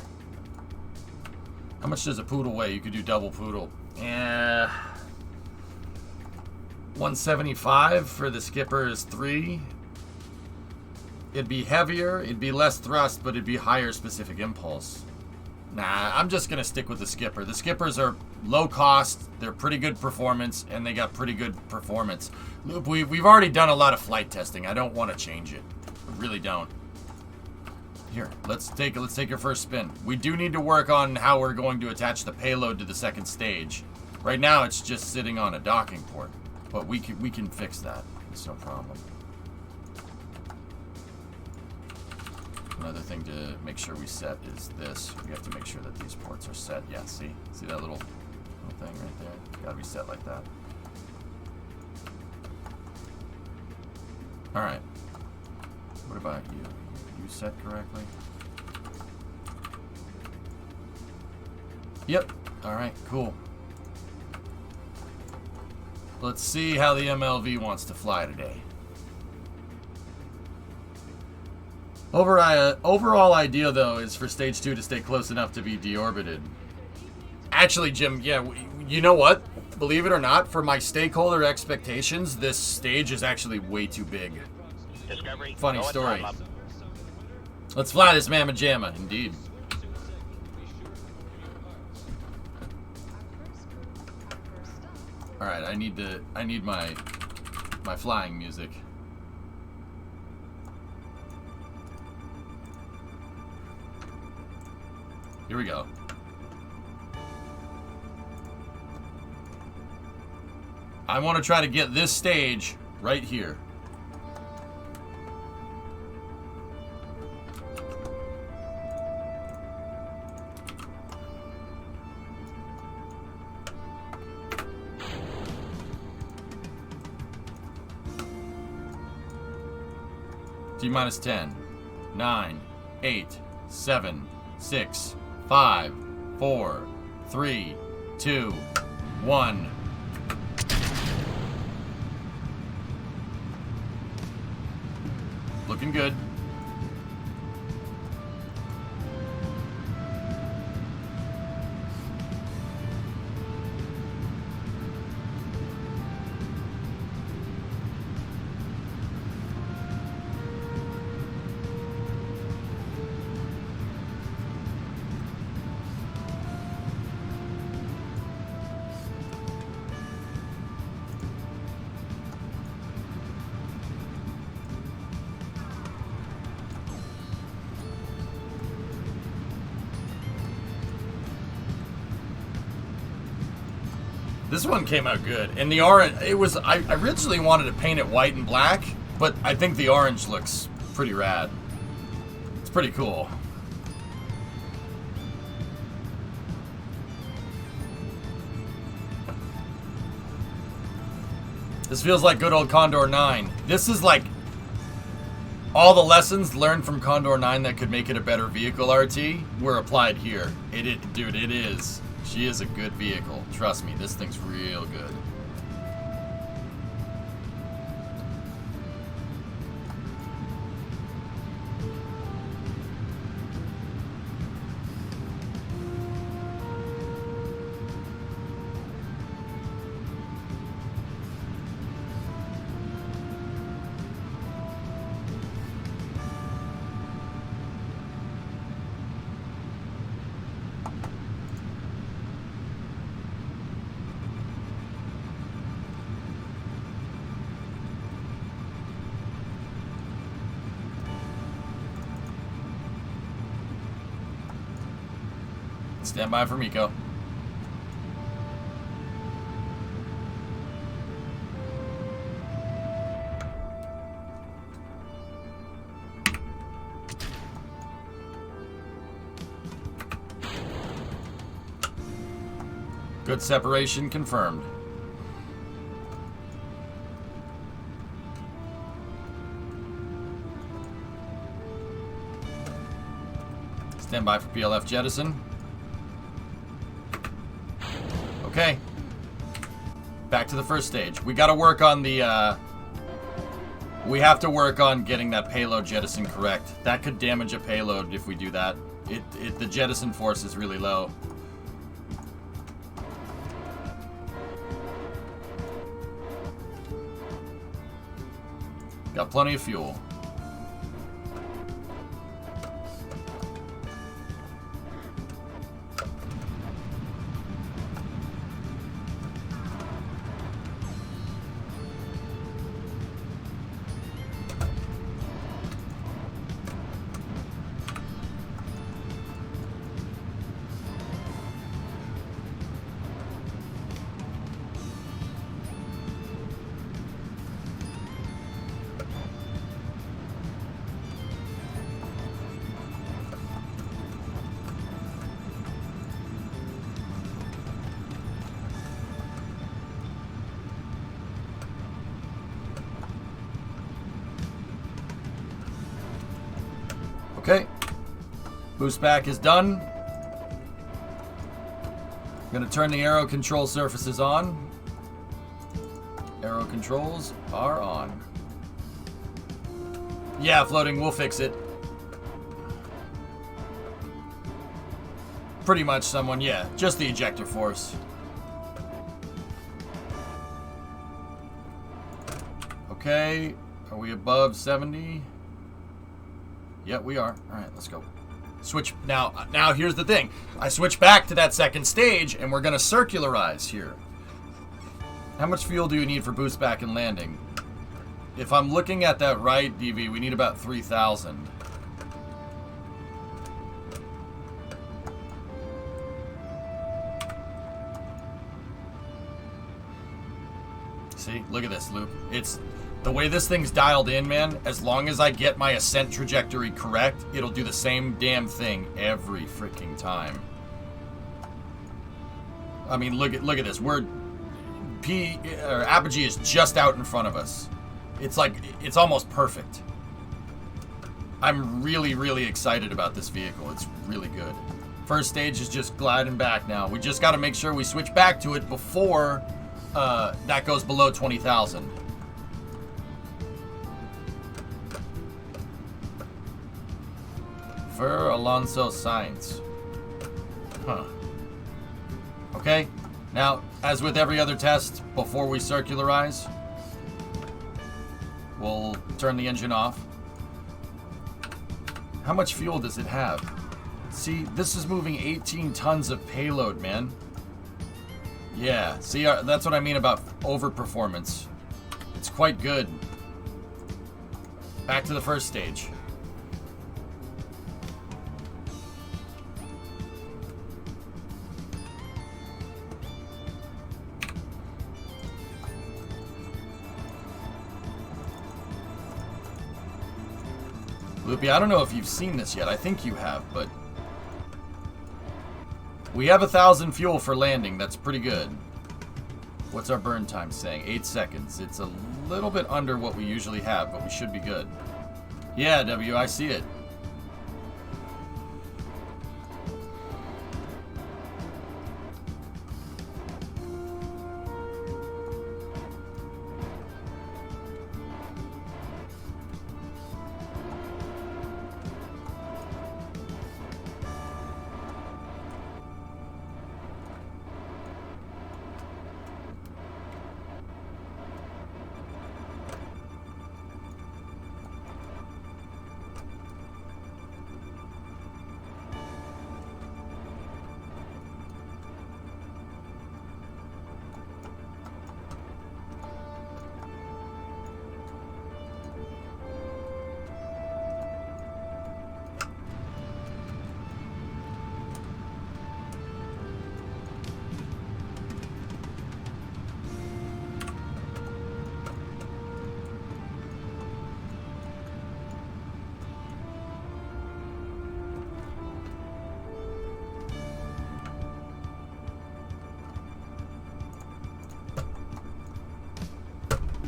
How much does a Poodle weigh? You could do double Poodle. Yeah. 175 for the skipper is 3. It'd be heavier, it'd be less thrust, but it'd be higher specific impulse. Nah, I'm just gonna stick with the skipper. The skippers are low cost, they're pretty good performance, and they got pretty good performance. Look, we've already done a lot of flight testing. I don't want to change it. I really don't. Here, let's take your first spin. We do need to work on how we're going to attach the payload to the second stage. Right now, it's just sitting on a docking port, but we can fix that. It's no problem. Another thing to make sure we set is this. We have to make sure that these ports are set. Yeah, see that little thing right there? Gotta be set like that. All right. What about you? You set correctly? Yep. All right, cool. Let's see how the MLV wants to fly today. Overall idea, though, is for Stage 2 to stay close enough to be deorbited. Actually, Jim, yeah, you know what? Believe it or not, for my stakeholder expectations, this stage is actually way too big. Discovery. Funny story. Let's fly this mamma jamma, indeed. All right, I need my flying music. Here we go. I want to try to get this stage right here. T-minus 10, 9, 8, 7, 6, 5, 4, 3, 2, 1. Looking good. This one came out good, and the orange, I originally wanted to paint it white and black, but I think the orange looks pretty rad. It's pretty cool. This feels like good old Condor 9. This is like All the lessons learned from Condor 9 that could make it a better vehicle, RT, were applied here. Dude, it is. She is a good vehicle. Trust me, this thing's real good. Stand by for Miko. Good separation confirmed. Stand by for PLF jettison. Okay. Back to the first stage. We gotta work on the, we have to work on getting that payload jettison correct. That could damage a payload if we do that. The jettison force is really low. Got plenty of fuel. Okay. Boost back is done. I'm gonna turn the aero control surfaces on. Aero controls are on. Yeah, floating, we'll fix it. Pretty much someone, yeah. Just the ejector force. Okay. Are we above 70? Yep, we are. All right, let's go. Switch. Now here's the thing. I switch back to that second stage, and we're going to circularize here. How much fuel do you need for boost back and landing? If I'm looking at that right, DV, we need about 3,000. See? Look at this, Loop. It's... The way this thing's dialed in, man, as long as I get my ascent trajectory correct, it'll do the same damn thing every freaking time. I mean, look at this. Apogee is just out in front of us. It's like, it's almost perfect. I'm really, really excited about this vehicle. It's really good. First stage is just gliding back now. We just got to make sure we switch back to it before that goes below 20,000. For Alonso Sainz. Huh. Okay. Now, as with every other test, before we circularize, we'll turn the engine off. How much fuel does it have? See, this is moving 18 tons of payload, man. Yeah, see, that's what I mean about overperformance. It's quite good. Back to the first stage. Loopy, I don't know if you've seen this yet. I think you have, but... We have 1,000 fuel for landing. That's pretty good. What's our burn time saying? 8 seconds. It's a little bit under what we usually have, but we should be good. Yeah, W, I see it.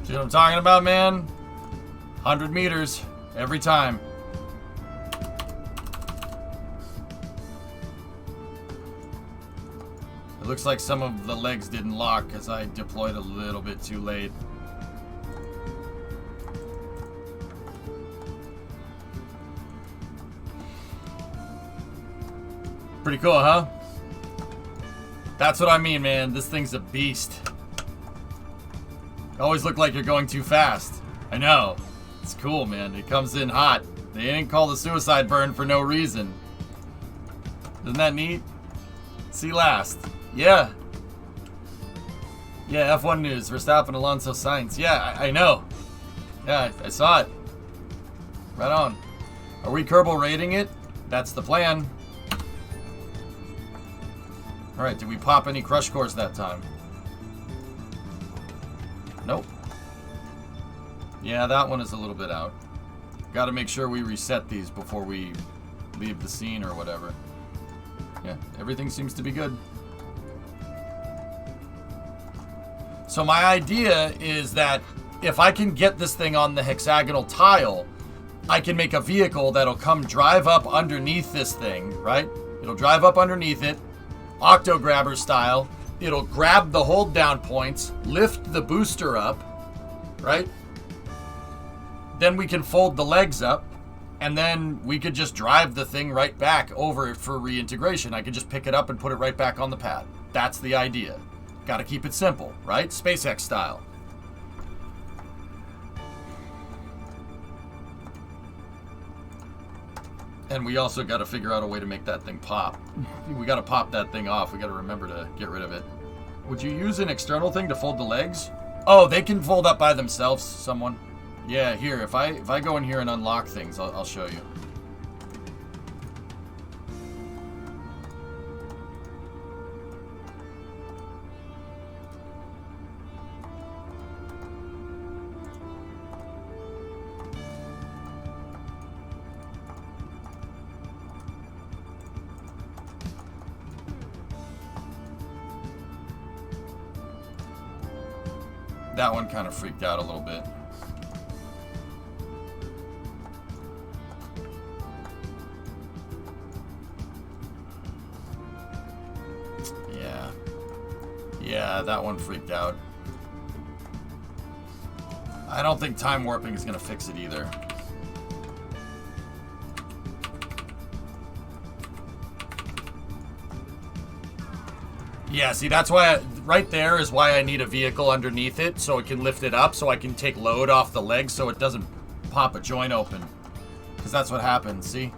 See what I'm talking about, man? 100 meters every time. It looks like some of the legs didn't lock because I deployed a little bit too late. Pretty cool, huh? That's what I mean, man. This thing's a beast. Always look like you're going too fast. I know. It's cool, man. It comes in hot. They didn't call the suicide burn for no reason. Isn't that neat? See last. Yeah. Yeah, F1 News. Verstappen, Alonso, Sainz. Yeah, I know. Yeah, I saw it. Right on. Are we Kerbal rating it? That's the plan. Alright, did we pop any crush cores that time? Nope. Yeah, that one is a little bit out. Got to make sure we reset these before we leave the scene or whatever. Yeah, everything seems to be good. So my idea is that if I can get this thing on the hexagonal tile, I can make a vehicle that'll come drive up underneath this thing, right? It'll drive up underneath it, octo grabber style. It'll grab the hold down points, lift the booster up, right? Then we can fold the legs up, and then we could just drive the thing right back over for reintegration. I could just pick it up and put it right back on the pad. That's the idea. Got to keep it simple, right? SpaceX style. And we also got to figure out a way to make that thing pop. We got to pop that thing off. We got to remember to get rid of it. Would you use an external thing to fold the legs? Oh, they can fold up by themselves, someone. Yeah, here, if I go in here and unlock things, I'll show you. That one kind of freaked out a little bit. Yeah, that one freaked out. I don't think time warping is going to fix it either. Yeah, see, that's why, right there is why I need a vehicle underneath it, so it can lift it up, so I can take load off the legs so it doesn't pop a joint open. Because that's what happens, see?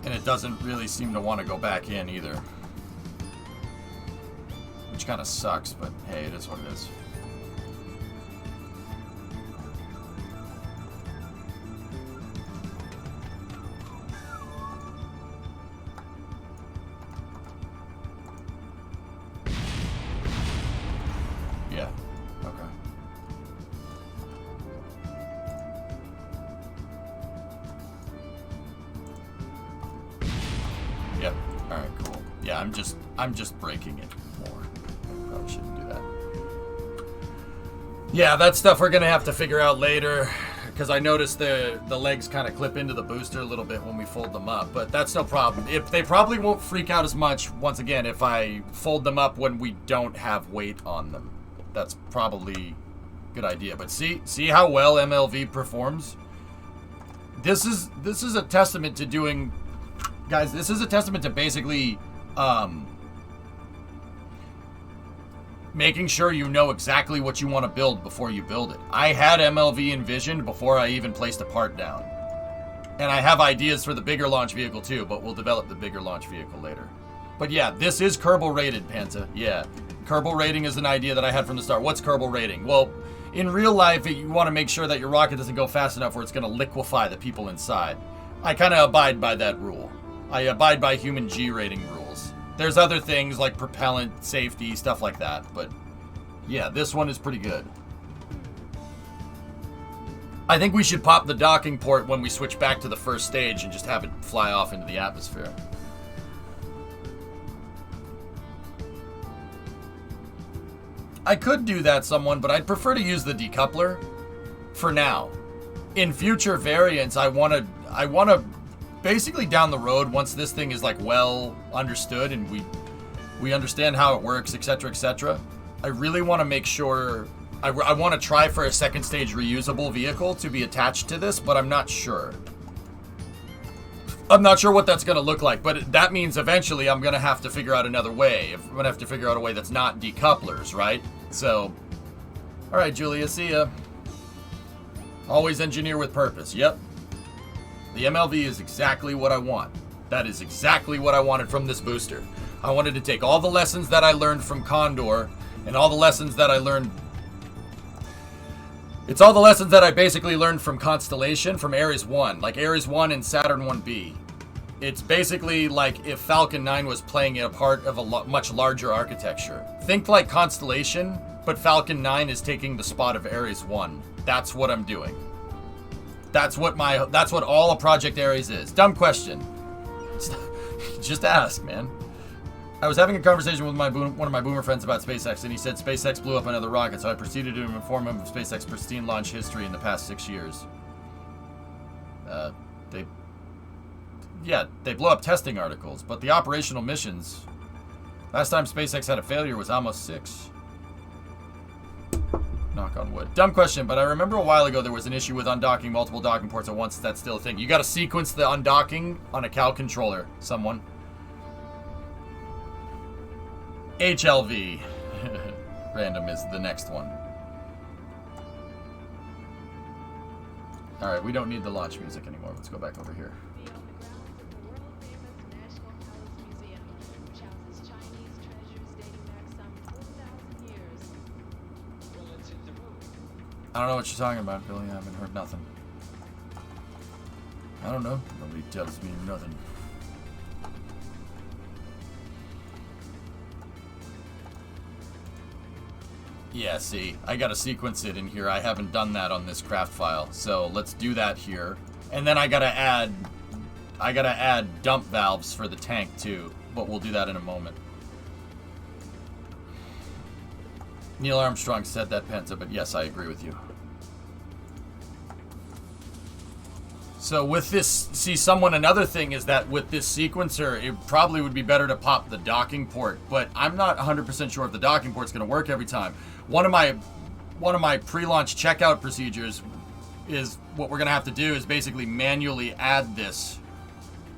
And it doesn't really seem to want to go back in either. Which kind of sucks, but hey, it is what it is. Yeah, okay. Yep, alright, cool. Yeah, I'm just breaking it more. I probably shouldn't do that. Yeah, that stuff we're gonna have to figure out later, because I noticed the legs kind of clip into the booster a little bit when we fold them up, but that's no problem. If they probably won't freak out as much, once again, if I fold them up when we don't have weight on them. That's probably a good idea. But see how well MLV performs? This is a testament to doing, guys, this is a testament to basically making sure you know exactly what you want to build before you build it. I had MLV envisioned before I even placed a part down. And I have ideas for the bigger launch vehicle too, but we'll develop the bigger launch vehicle later. But yeah, this is Kerbal rated, Panta. Yeah, Kerbal rating is an idea that I had from the start. What's Kerbal rating? Well, in real life, you want to make sure that your rocket doesn't go fast enough where it's going to liquefy the people inside. I kind of abide by that rule. I abide by human G rating rules. There's other things like propellant, safety, stuff like that. But yeah, this one is pretty good. I think we should pop the docking port when we switch back to the first stage and just have it fly off into the atmosphere. I could do that, someone, but I'd prefer to use the decoupler for now. In future variants, I want to basically down the road, once this thing is like well understood and we understand how it works, etc., etc., I really want to make sure I want to try for a second stage reusable vehicle to be attached to this, but I'm not sure. I'm not sure what that's going to look like, but that means eventually I'm going to have to figure out another way. I'm going to have to figure out a way that's not decouplers, right? So, all right, Julia, see ya. Always engineer with purpose. Yep. The MLV is exactly what I want. That is exactly what I wanted from this booster. I wanted to take all the lessons that I learned from Condor and all the lessons that I learned. It's all the lessons that I basically learned from Constellation, from Ares 1, like Ares 1 and Saturn 1B. It's basically like if Falcon 9 was playing a part of a much larger architecture. Think like Constellation, but Falcon 9 is taking the spot of Ares 1. That's what I'm doing. That's what all a Project Ares is. Dumb question. Just ask, man. I was having a conversation with one of my boomer friends about SpaceX, and he said SpaceX blew up another rocket, so I proceeded to inform him of SpaceX's pristine launch history in the past 6 years. They blow up testing articles, but the operational missions... Last time SpaceX had a failure was almost 6. Knock on wood. Dumb question, but I remember a while ago there was an issue with undocking multiple docking ports at once. That's still a thing. You gotta sequence the undocking on a Cal controller, someone. HLV. Random is the next one. Alright, we don't need the launch music anymore. Let's go back over here. I don't know what you're talking about, Billy. I haven't heard nothing. I don't know. Nobody tells me nothing. Yeah, see, I gotta sequence it in here. I haven't done that on this craft file, so let's do that here. And then I gotta add dump valves for the tank too, but we'll do that in a moment. Neil Armstrong said that, Penta, but yes, I agree with you. So with this, see, another thing is that with this sequencer, it probably would be better to pop the docking port, but I'm not 100% sure if the docking port's going to work every time. One of my pre-launch checkout procedures is what we're going to have to do is basically manually add this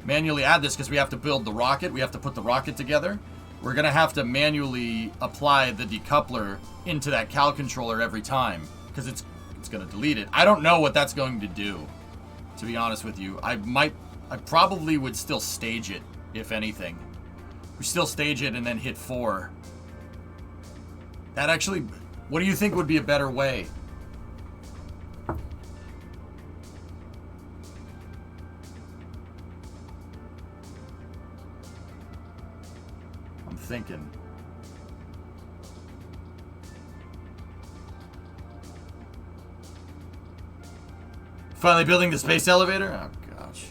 because we have to build the rocket. We have to put the rocket together. We're going to have to manually apply the decoupler into that Cal controller every time because it's going to delete it. I don't know what that's going to do, to be honest with you. I probably would still stage it, if anything. We still stage it and then hit 4. That actually, what do you think would be a better way? I'm thinking. Finally building the space elevator? Oh, gosh.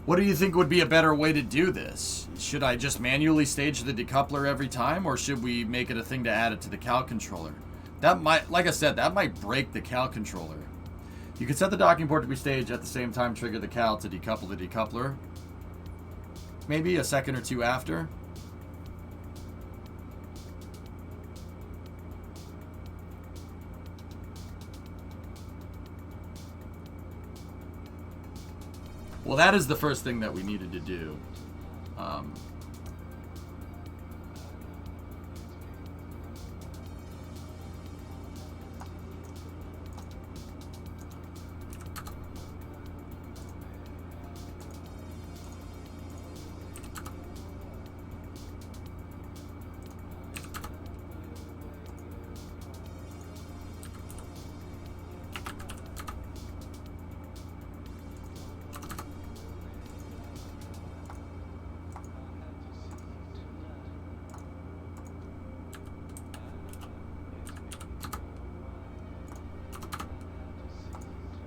What do you think would be a better way to do this? Should I just manually stage the decoupler every time, or should we make it a thing to add it to the cal controller? That might, like I said, that might break the cal controller. You could set the docking port to be staged at the same time, trigger the cal to decouple the decoupler. Maybe a second or two after. Well, that is the first thing that we needed to do.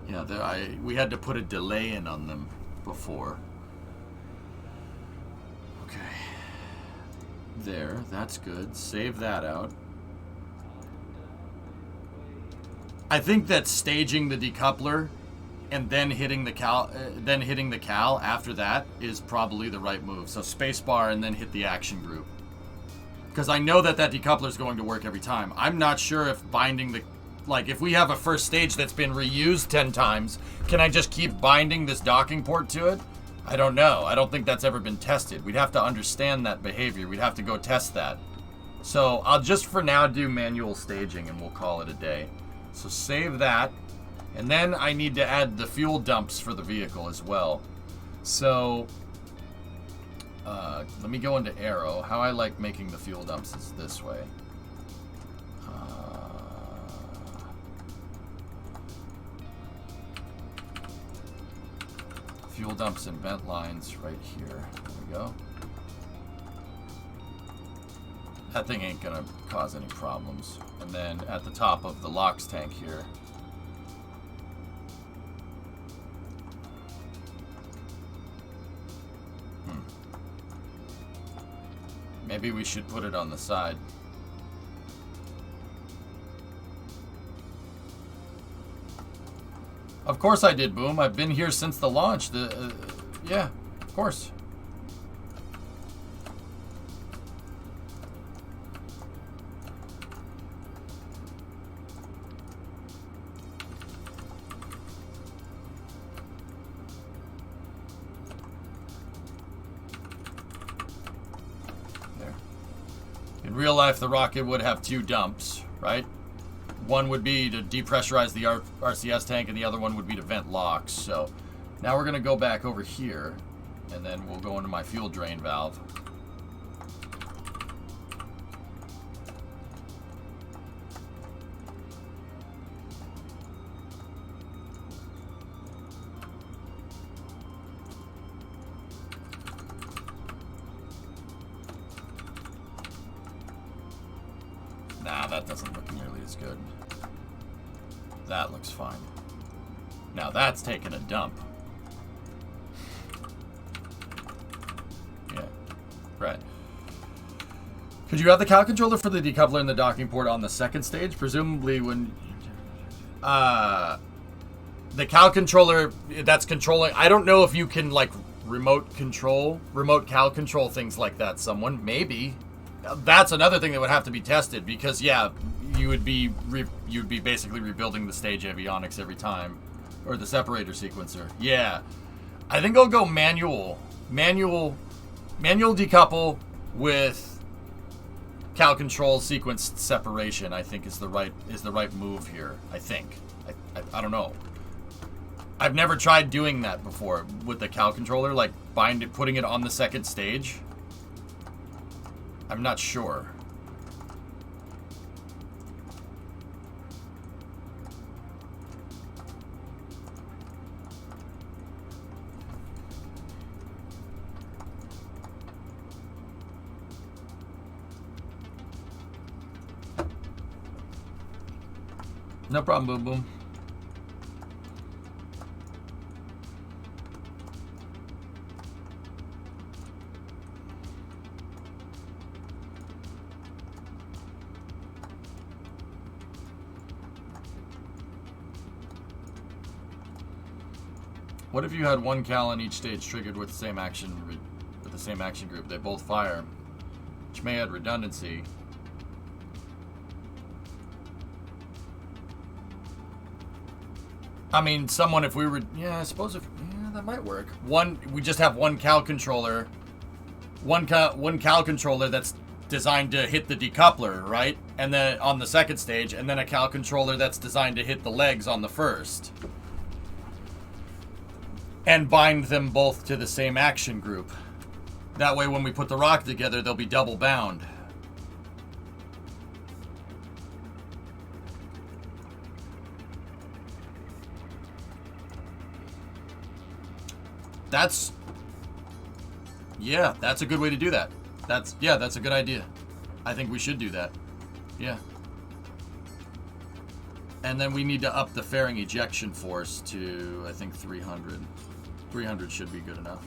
Yeah, we had to put a delay in on them before. Okay. There, that's good. Save that out. I think that staging the decoupler and then hitting the cal after that is probably the right move. So spacebar and then hit the action group. Because I know that decoupler is going to work every time. I'm not sure if binding the... Like, if we have a first stage that's been reused 10 times, can I just keep binding this docking port to it? I don't know. I don't think that's ever been tested. We'd have to understand that behavior. We'd have to go test that. So I'll just for now do manual staging and we'll call it a day. So save that. And then I need to add the fuel dumps for the vehicle as well. So let me go into Aero. How I like making the fuel dumps is this way. Fuel dumps and vent lines right here. There we go. That thing ain't gonna cause any problems. And then at the top of the LOX tank here. Maybe we should put it on the side. Of course I did, Boom. I've been here since the launch. Yeah, of course. There. In real life, the rocket would have two dumps, right? One would be to depressurize the RCS tank, and the other one would be to vent LOX. So now we're going to go back over here, and then we'll go into my fuel drain valve. Nah, that doesn't look nearly as good. That looks fine. Now that's taking a dump. Yeah, right. Could you have the cal controller for the decoupler and the docking port on the second stage? Presumably when... the cal controller that's controlling... I don't know if you can, like, remote cal control things like that. Someone, maybe. That's another thing that would have to be tested because, yeah, you would be basically rebuilding the stage avionics every time, or the separator sequencer. Yeah, I think I'll go manual decouple with cal control sequence separation. I think is the right move here. I think. I don't know. I've never tried doing that before with the cal controller, like putting it on the second stage. I'm not sure. No problem, Boom Boom. What if you had one cal on each stage triggered with the same action group? They both fire, which may add redundancy. I mean, someone, if we were, yeah, I suppose if, yeah, that might work. We just have one cal controller, one cal controller that's designed to hit the decoupler, right? And then on the second stage, and then a cal controller that's designed to hit the legs on the first. And bind them both to the same action group. That way, when we put the rocket together, they'll be double bound. That's a good way to do that. That's a good idea. I think we should do that. Yeah. And then we need to up the fairing ejection force to, I think, 300. 300 should be good enough.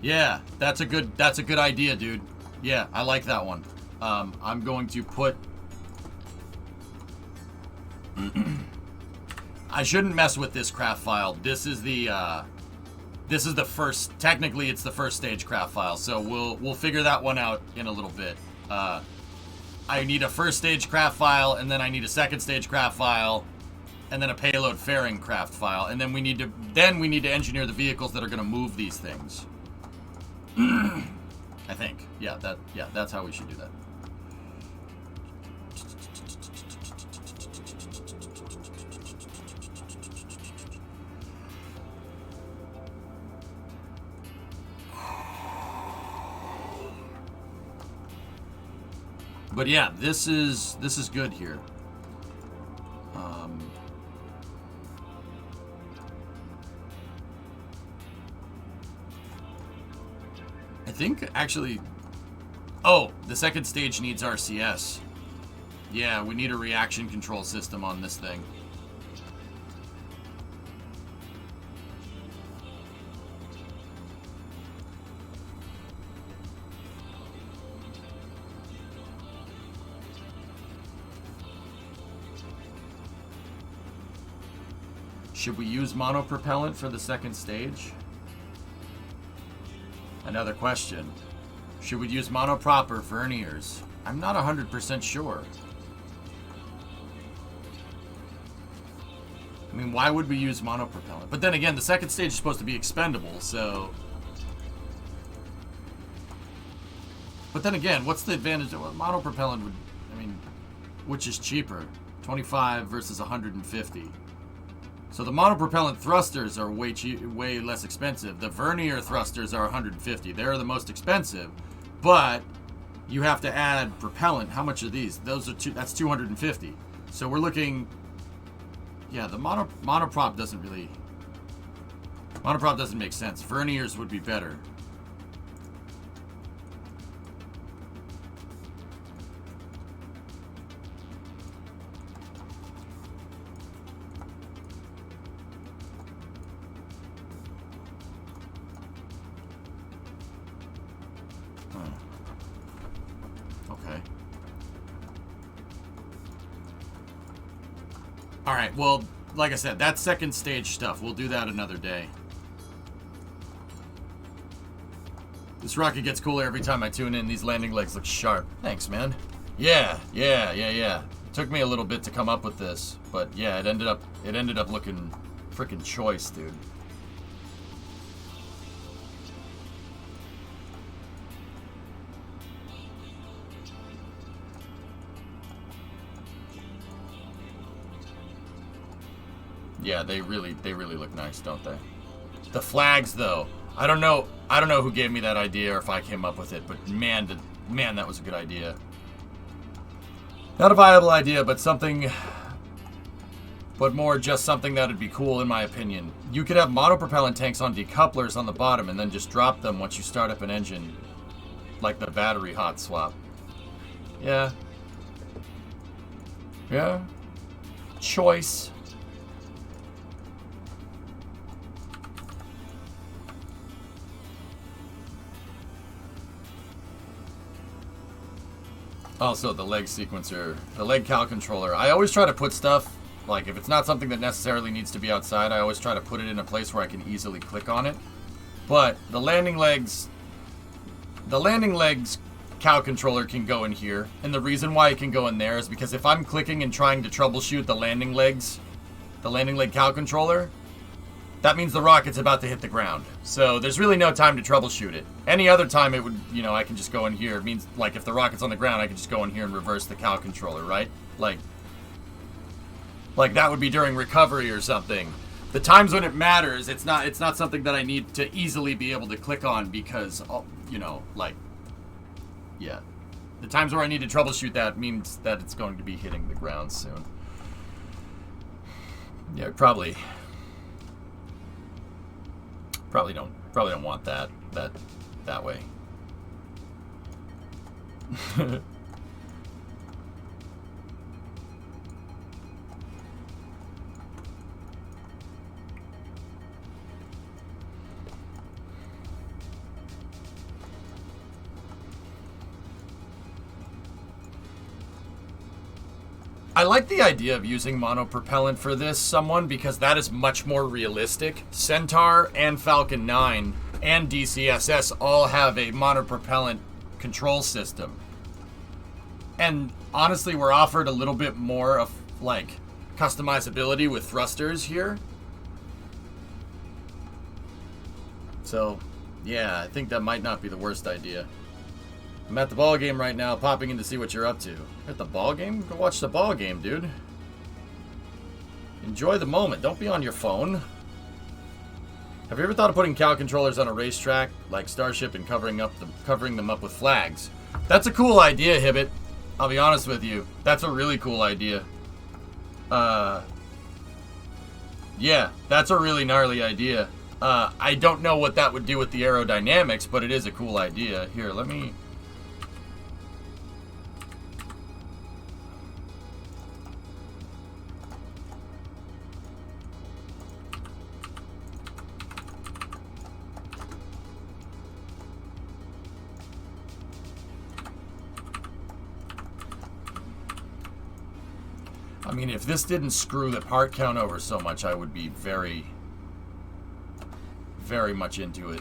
Yeah, that's a good idea, dude. Yeah, I like that one. I'm going to put I shouldn't mess with this craft file. This is the first, technically it's the first stage craft file, so we'll figure that one out in a little bit. I need a first stage craft file, and then I need a second stage craft file, and then a payload fairing craft file, and then we need to engineer the vehicles that are going to move these things. I think. Yeah, that's how we should do that. But yeah, this is good here. I think actually, the second stage needs RCS. Yeah, we need a reaction control system on this thing. Should we use monopropellant for the second stage? Another question. Should we use monoprop or verniers? I'm not 100% sure. I mean, why would we use monopropellant? But then again, the second stage is supposed to be expendable, so... But then again, what's the advantage of monopropellant would... I mean, which is cheaper? 25 versus 150. So the monopropellant thrusters are way less expensive. The vernier thrusters are 150. They're the most expensive, but you have to add propellant. How much are these? Those are that's 250. So we're looking. Yeah, the monoprop doesn't make sense. Verniers would be better. Alright, well, like I said, that's second stage stuff. We'll do that another day. This rocket gets cooler every time I tune in. These landing legs look sharp. Thanks, man. Yeah. It took me a little bit to come up with this, but yeah, it ended up looking freaking choice, dude. Yeah, they really look nice, don't they? The flags, though, I don't know who gave me that idea or if I came up with it, but man, that was a good idea. Not a viable idea, but more just something that'd be cool in my opinion. You could have monopropellant tanks on decouplers on the bottom and then just drop them once you start up an engine, like the battery hot swap. Yeah. Choice. Also, the leg sequencer, the leg cal controller. I always try to put stuff Like, if it's not something that necessarily needs to be outside, I always try to put it in a place where I can easily click on it. But the landing legs cow controller can go in here. And the reason why it can go in there is because if I'm clicking and trying to troubleshoot the landing leg cow controller, that means the rocket's about to hit the ground. So there's really no time to troubleshoot it. Any other time it would, you know, I can just go in here. It means, like, if the rocket's on the ground, I can just go in here and reverse the cow controller, right? Like that would be during recovery or something. The times when it matters, it's not something that I need to easily be able to click on because, you know, like, yeah. The times where I need to troubleshoot that means that it's going to be hitting the ground soon. Yeah, probably don't want that way. I like the idea of using monopropellant for this, because that is much more realistic. Centaur and Falcon 9 and DCSS all have a monopropellant control system. And honestly, we're offered a little bit more of, like, customizability with thrusters here. So, yeah, I think that might not be the worst idea. I'm at the ball game right now, popping in to see what you're up to. You're at the ball game? Go watch the ball game, dude. Enjoy the moment. Don't be on your phone. Have you ever thought of putting cow controllers on a racetrack, like Starship, and covering them up with flags? That's a cool idea, Hibbit. I'll be honest with you. That's a really cool idea. Yeah, that's a really gnarly idea. I don't know what that would do with the aerodynamics, but it is a cool idea. Here, let me... I mean, if this didn't screw the part count over so much, I would be very, very much into it.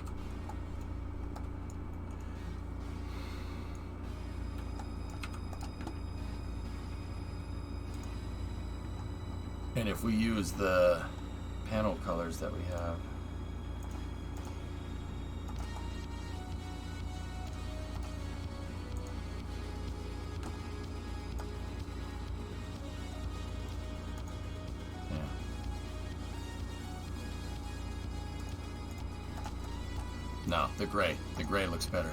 And if we use the panel colors that we have. No, the gray. The gray looks better.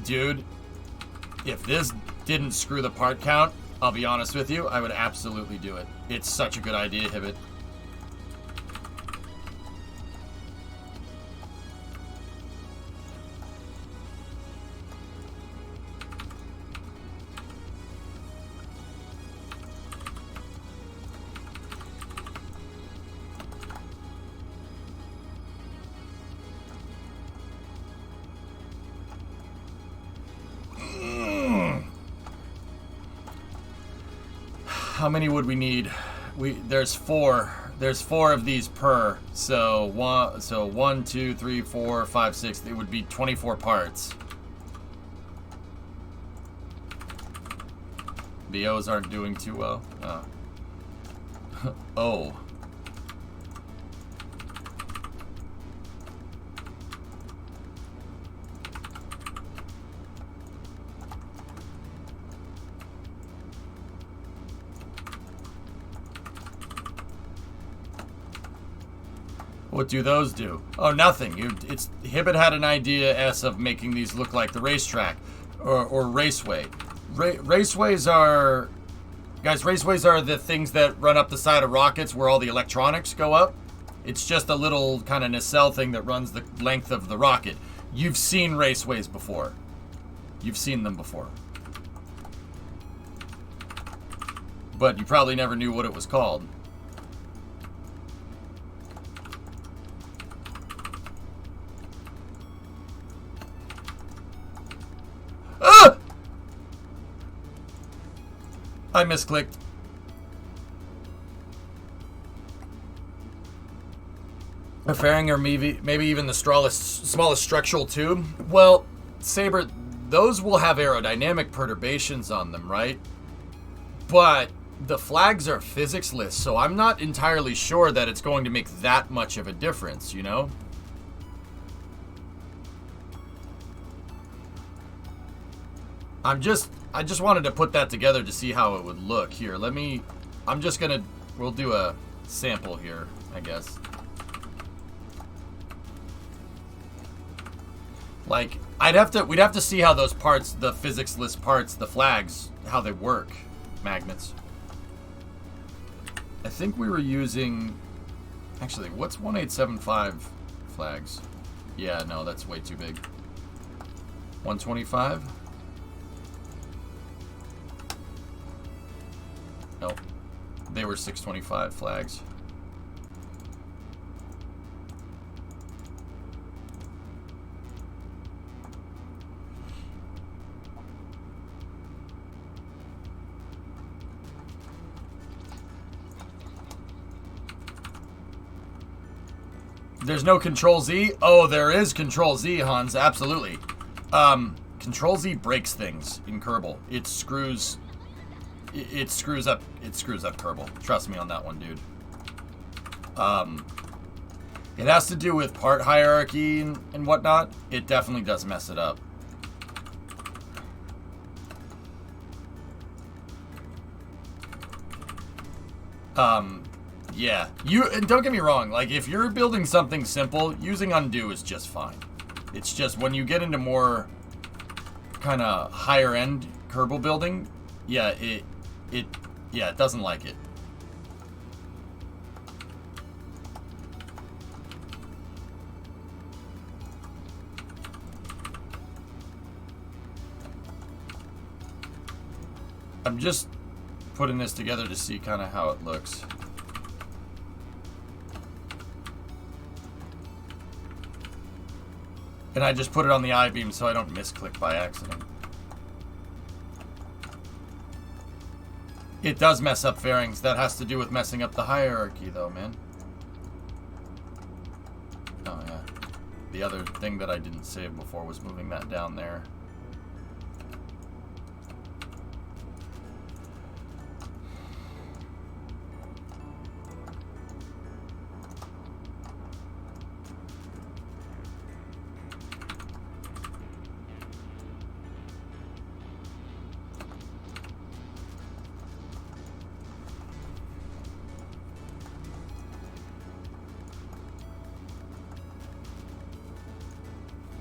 Dude, if this didn't screw the part count, I'll be honest with you, I would absolutely do it. It's such a good idea, Hibbit. How many would we need? There's four of these per. So 1, 2, 3, 4, 5, 6. It would be 24 parts. BOs aren't doing too well. Oh. What do those do? Oh, nothing. Hibbit had an idea of making these look like the racetrack or raceway. Raceways are, guys. Raceways are the things that run up the side of rockets where all the electronics go up. It's just a little kind of nacelle thing that runs the length of the rocket. You've seen raceways before. You've seen them before. But you probably never knew what it was called. Ah! I misclicked. A fairing or maybe even the smallest structural tube? Well, Saber, those will have aerodynamic perturbations on them, right? But the flags are physicsless, so I'm not entirely sure that it's going to make that much of a difference, you know? I just wanted to put that together to see how it would look. Here, we'll do a sample here, I guess. Like, we'd have to see how those parts, the physicsless parts, the flags, how they work. Magnets. I think we were using, actually, what's 1875 flags? Yeah, no, that's way too big. 125? Nope. They were 625 flags. There's no Control Z? Oh, there is Control Z, Hans. Absolutely. Control Z breaks things in Kerbal. It screws up Kerbal. Trust me on that one, dude. It has to do with part hierarchy and whatnot. It definitely does mess it up. Yeah, and don't get me wrong, like, if you're building something simple, using undo is just fine. It's just when you get into more kind of higher end Kerbal building, yeah, it doesn't like it. I'm just putting this together to see kind of how it looks. And I just put it on the I-beam so I don't misclick by accident. It does mess up fairings. That has to do with messing up the hierarchy, though, man. Oh, yeah. The other thing that I didn't save before was moving that down there.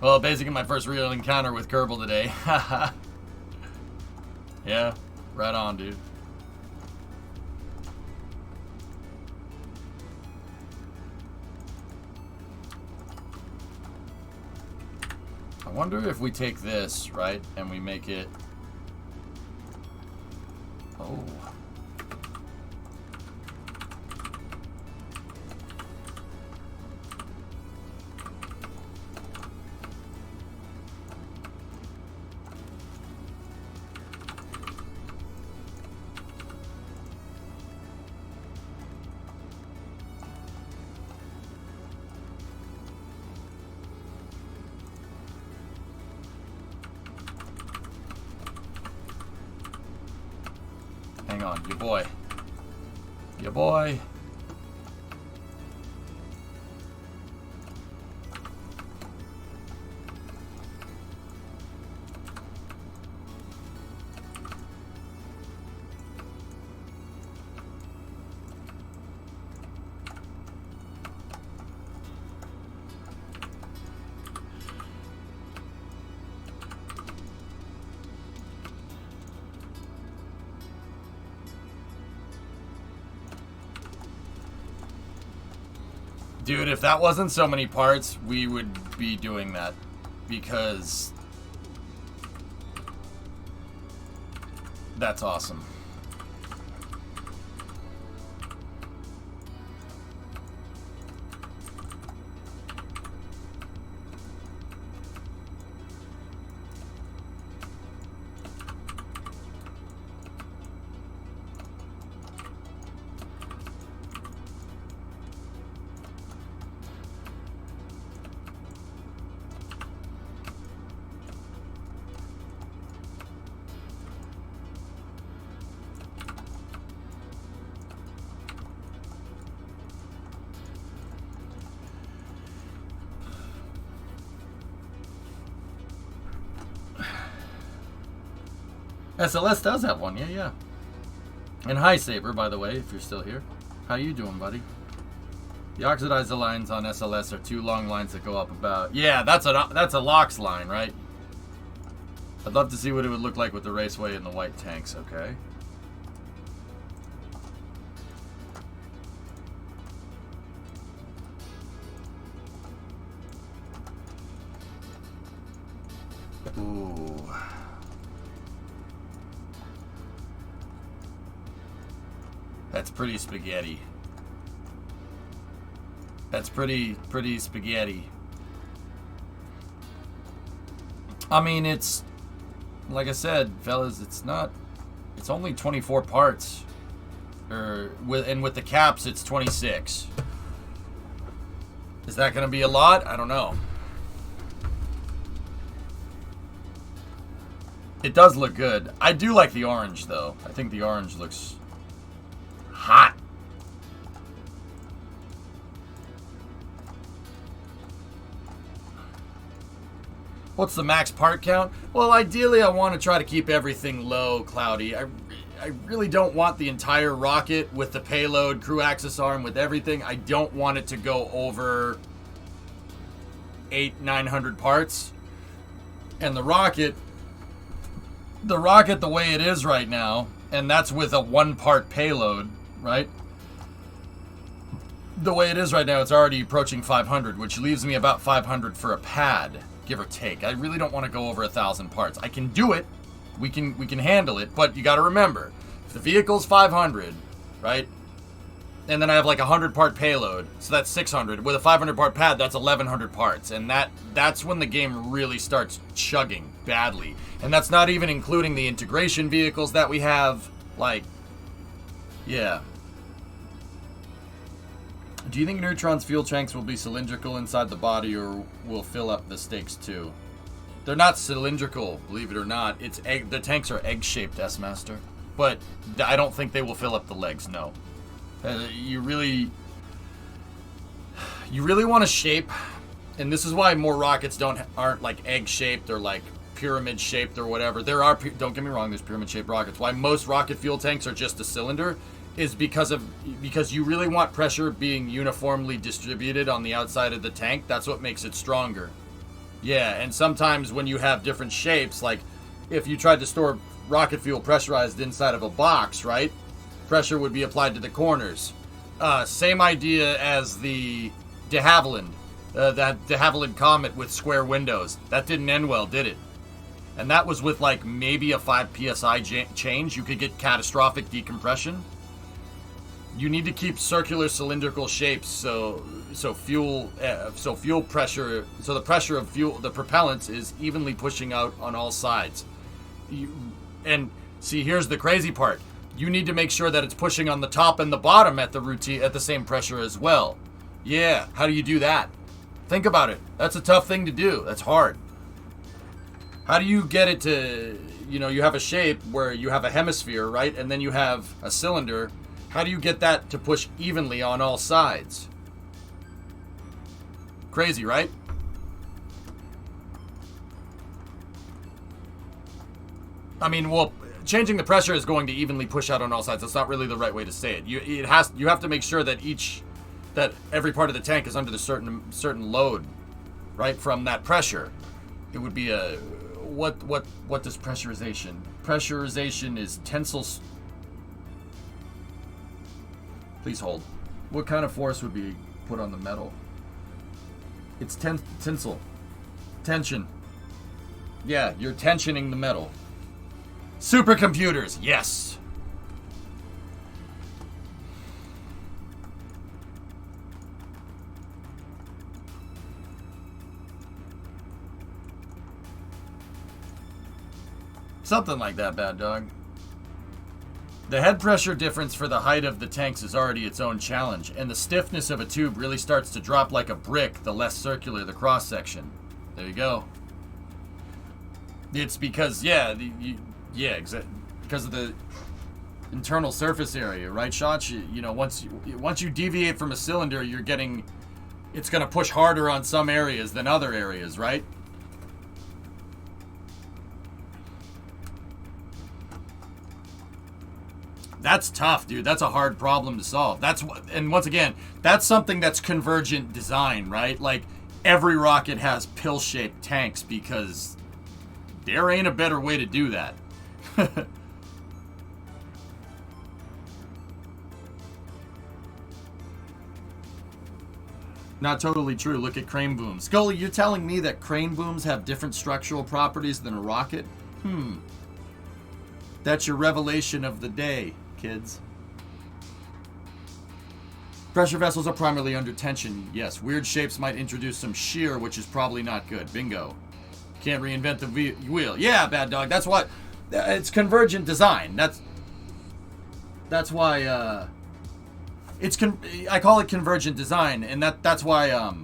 Well, basically my first real encounter with Kerbal today. Yeah, right on, dude. I wonder if we take this, right, and we make it... Oh. Hang on, your boy. Your boy. Dude, if that wasn't so many parts, we would be doing that. Because That's awesome. SLS does have one, yeah. And hi, Saber, by the way, if you're still here. How you doing, buddy? The oxidized lines on SLS are 2 long lines that go up about... Yeah, that's a LOX line, right? I'd love to see what it would look like with the Raceway and the white tanks, okay? Ooh. That's pretty spaghetti. That's pretty spaghetti. I mean, it's... Like I said, fellas, it's only 24 parts. And with the caps, it's 26. Is that going to be a lot? I don't know. It does look good. I do like the orange, though. I think the orange looks hot. What's the max part count? Well, ideally, I want to try to keep everything low, Cloudy. I really don't want the entire rocket with the payload, crew access arm, with everything. I don't want it to go over 800-900 parts. And the rocket, the way it is right now, and that's with a 1-part payload, right? The way it is right now, it's already approaching 500, which leaves me about 500 for a pad, give or take. I really don't want to go over 1,000 parts. I can do it. We can handle it, but you got to remember, if the vehicle's 500, right? And then I have like a 100-part payload, so that's 600. With a 500-part pad, that's 1,100 parts, and that's when the game really starts chugging badly. And that's not even including the integration vehicles that we have. Like, yeah. Do you think Neutron's fuel tanks will be cylindrical inside the body, or will fill up the stakes too? They're not cylindrical, believe it or not. It's egg. The tanks are egg-shaped, S-Master. But I don't think they will fill up the legs, no. You really want to shape, and this is why more rockets aren't like egg-shaped or like pyramid-shaped or whatever. There are, don't get me wrong, there's pyramid-shaped rockets. Why most rocket fuel tanks are just a cylinder is because you really want pressure being uniformly distributed on the outside of the tank. That's what makes it stronger. Yeah, and sometimes when you have different shapes, like if you tried to store rocket fuel pressurized inside of a box, right? Pressure would be applied to the corners. Same idea as the de Havilland, that de Havilland Comet with square windows. That didn't end well, did it? And that was with like maybe a 5 psi change. You could get catastrophic decompression. You need to keep circular cylindrical shapes so fuel pressure, so the pressure of fuel, the propellants, is evenly pushing out on all sides. And see, here's the crazy part. You need to make sure that it's pushing on the top and the bottom at the same pressure as well. Yeah, how do you do that? Think about it. That's a tough thing to do. That's hard. How do you get it to, you have a shape where you have a hemisphere, right? And then you have a cylinder. How do you get that to push evenly on all sides? Crazy, right? I mean, well, changing the pressure is going to evenly push out on all sides. That's not really the right way to say it. You have to make sure that every part of the tank is under the certain load, right, from that pressure. It would be a what does pressurization? Pressurization is tensile. Please hold. What kind of force would be put on the metal? It's tensile. Tension. Yeah, you're tensioning the metal. Supercomputers, yes. Something like that, Bad Dog. The head pressure difference for the height of the tanks is already its own challenge, and the stiffness of a tube really starts to drop like a brick the less circular the cross-section. There you go. It's because, because of the internal surface area, right, Shotch? You know, once you deviate from a cylinder, it's going to push harder on some areas than other areas, right? That's tough, dude. That's a hard problem to solve. And once again, that's something that's convergent design, right? Like, every rocket has pill-shaped tanks because there ain't a better way to do that. Not totally true. Look at crane booms. Scully, you're telling me that crane booms have different structural properties than a rocket? That's your revelation of the day, kids. Pressure vessels are primarily under tension. Yes, weird shapes might introduce some shear, which is probably not good. Bingo. Can't reinvent the wheel. Yeah, Bad Dog. That's why it's convergent design. That's why I call it convergent design, and that's why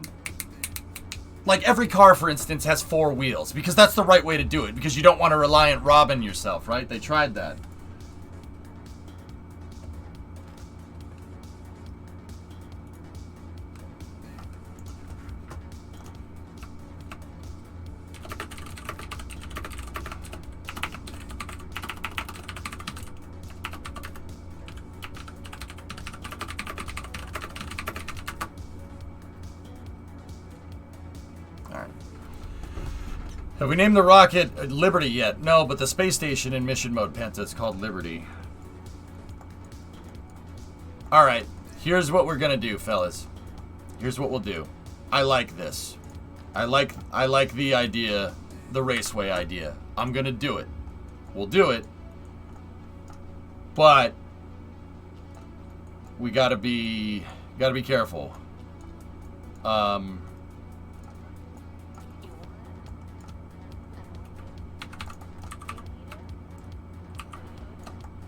like every car, for instance, has 4 wheels because that's the right way to do it because you don't want to reliant Robin yourself, right? They tried that. Have we named the rocket Liberty yet? No, but the space station in mission mode, Penta, is called Liberty. Alright, here's what we're gonna do, fellas. Here's what we'll do. I like this. I like the idea, the raceway idea. I'm gonna do it. We'll do it. But we gotta be careful.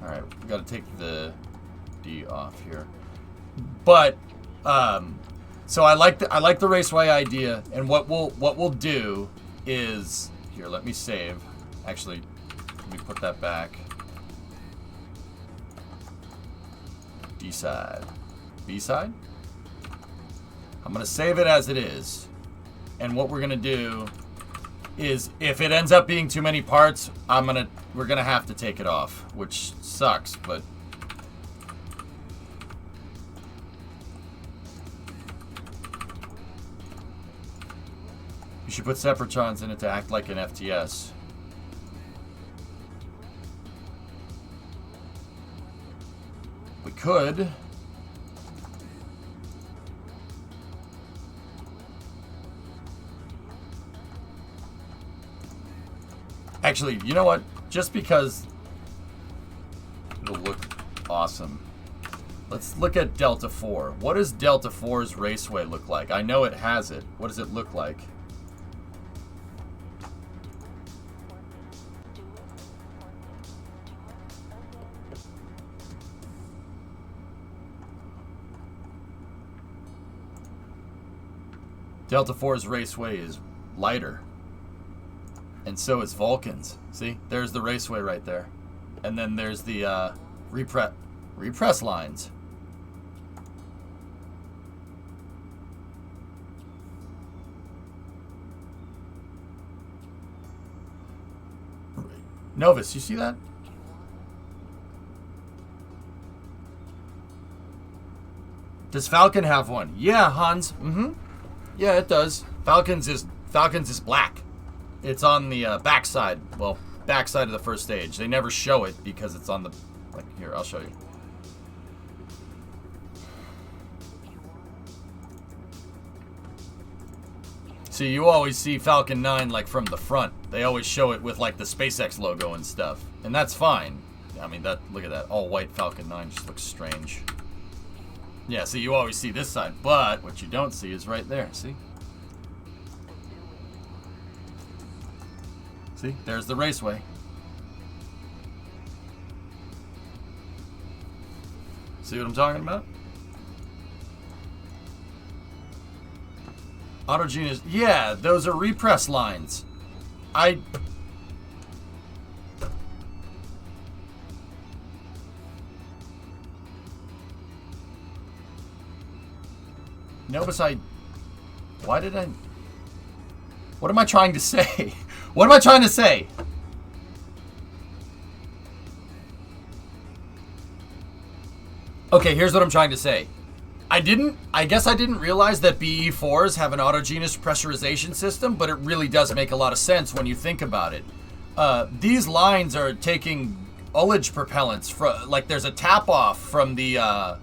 Alright, we gotta take the D off here. But so I like the raceway idea, and what we'll do is here, let me save. Actually, let me put that back. D side. B side? I'm gonna save it as it is. And what we're gonna do is if it ends up being too many parts, we're gonna have to take it off, which sucks, but you should put separatrons in it to act like an FTS. We could. Actually, you know what? Just because it'll look awesome. Let's look at Delta 4. What does Delta 4's raceway look like? I know it has it. What does it look like? Delta 4's raceway is lighter. And so is Vulcan's. See? There's the raceway right there. And then there's the repress lines. Novus, you see that? Does Falcon have one? Yeah, Hans. Yeah, it does. Falcon's is black. It's on the backside. Well, backside of the first stage. They never show it because it's on the... Like, here, I'll show you. See, you always see Falcon 9 like from the front. They always show it with like the SpaceX logo and stuff. And that's fine. I mean, look at that. All white Falcon 9 just looks strange. Yeah, see, you always see this side. But what you don't see is right there. See? See? There's the raceway. See what I'm talking about? Autogenous. Yeah, those are repress lines. Notice why did I... What am I trying to say? What am I trying to say? Okay, here's what I'm trying to say. I guess I didn't realize that BE4s have an autogenous pressurization system, but it really does make a lot of sense when you think about it. These lines are taking ullage propellants from, like, there's a tap off from the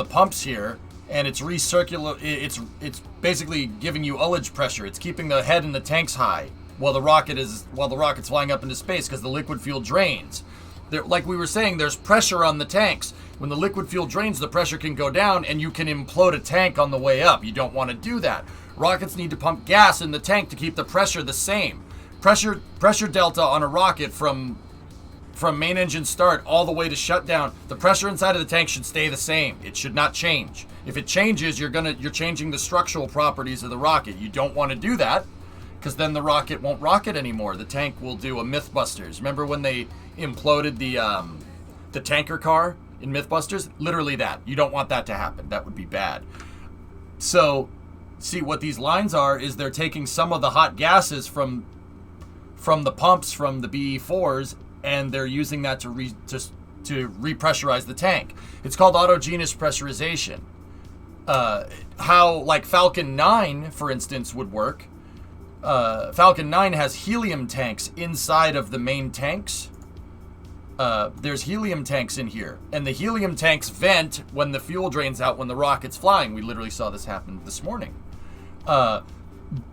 pumps here, and it's it's basically giving you ullage pressure. It's keeping the head in the tanks high while the rocket's flying up into space because the liquid fuel drains. Like we were saying, there's pressure on the tanks. When the liquid fuel drains, the pressure can go down and you can implode a tank on the way up. You don't want to do that. Rockets need to pump gas in the tank to keep the pressure the same. Pressure delta on a rocket from main engine start all the way to shutdown, the pressure inside of the tank should stay the same. It should not change. If it changes, you're changing the structural properties of the rocket. You don't want to do that, because then the rocket won't rocket anymore. The tank will do a Mythbusters. Remember when they imploded the tanker car in Mythbusters? Literally that. You don't want that to happen. That would be bad. So, see, what these lines are is they're taking some of the hot gases from the pumps from the BE4s, and they're using that to repressurize the tank. It's called autogenous pressurization. How, like, Falcon 9, for instance, would work. Falcon 9 has helium tanks inside of the main tanks. There's helium tanks in here, and the helium tanks vent when the fuel drains out when the rocket's flying. We literally saw this happen this morning. The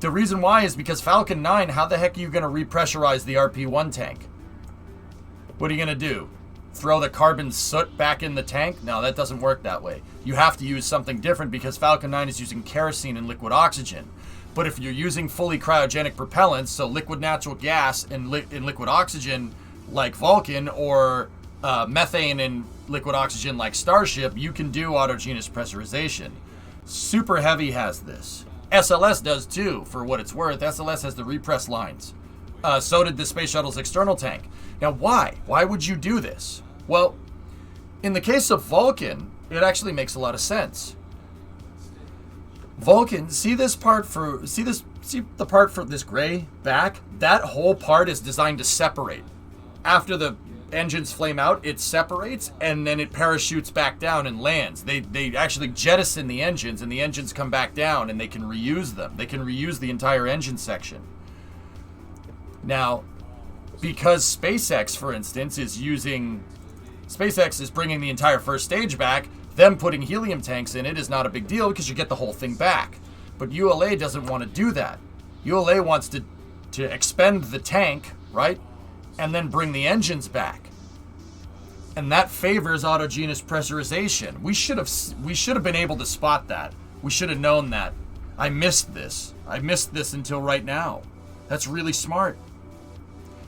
reason why is because Falcon 9, how the heck are you going to repressurize the RP-1 tank? What are you going to do? Throw the carbon soot back in the tank? No, that doesn't work that way. You have to use something different because Falcon 9 is using kerosene and liquid oxygen. But if you're using fully cryogenic propellants, so liquid natural gas and liquid oxygen like Vulcan, or methane and liquid oxygen like Starship, you can do autogenous pressurization. Super Heavy has this. SLS does too, for what it's worth. SLS has the repress lines. So did the Space Shuttle's external tank. Now, why? Why would you do this? Well, in the case of Vulcan, it actually makes a lot of sense. Vulcan, see the part for this gray back? That whole part is designed to separate. After the engines flame out, it separates, and then it parachutes back down and lands. They actually jettison the engines, and the engines come back down, and they can reuse them. They can reuse the entire engine section. Now, because SpaceX, for instance, SpaceX is bringing the entire first stage back, them putting helium tanks in it is not a big deal because you get the whole thing back. But ULA doesn't want to do that. ULA wants to expend the tank, right? And then bring the engines back. And that favors autogenous pressurization. We should have been able to spot that. We should have known that. I missed this until right now. That's really smart.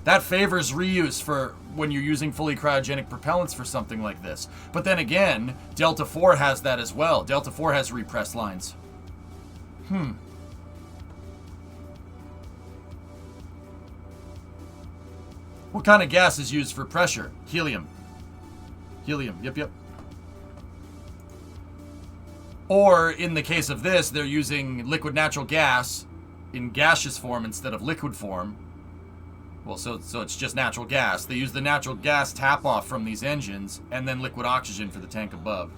That favors reuse for when you're using fully cryogenic propellants for something like this. But then again, Delta 4 has that as well. Delta 4 has repress lines. What kind of gas is used for pressure? Helium. Helium, yep. Or, in the case of this, they're using liquid natural gas in gaseous form instead of liquid form. Well, so it's just natural gas. They use the natural gas tap-off from these engines, and then liquid oxygen for the tank above.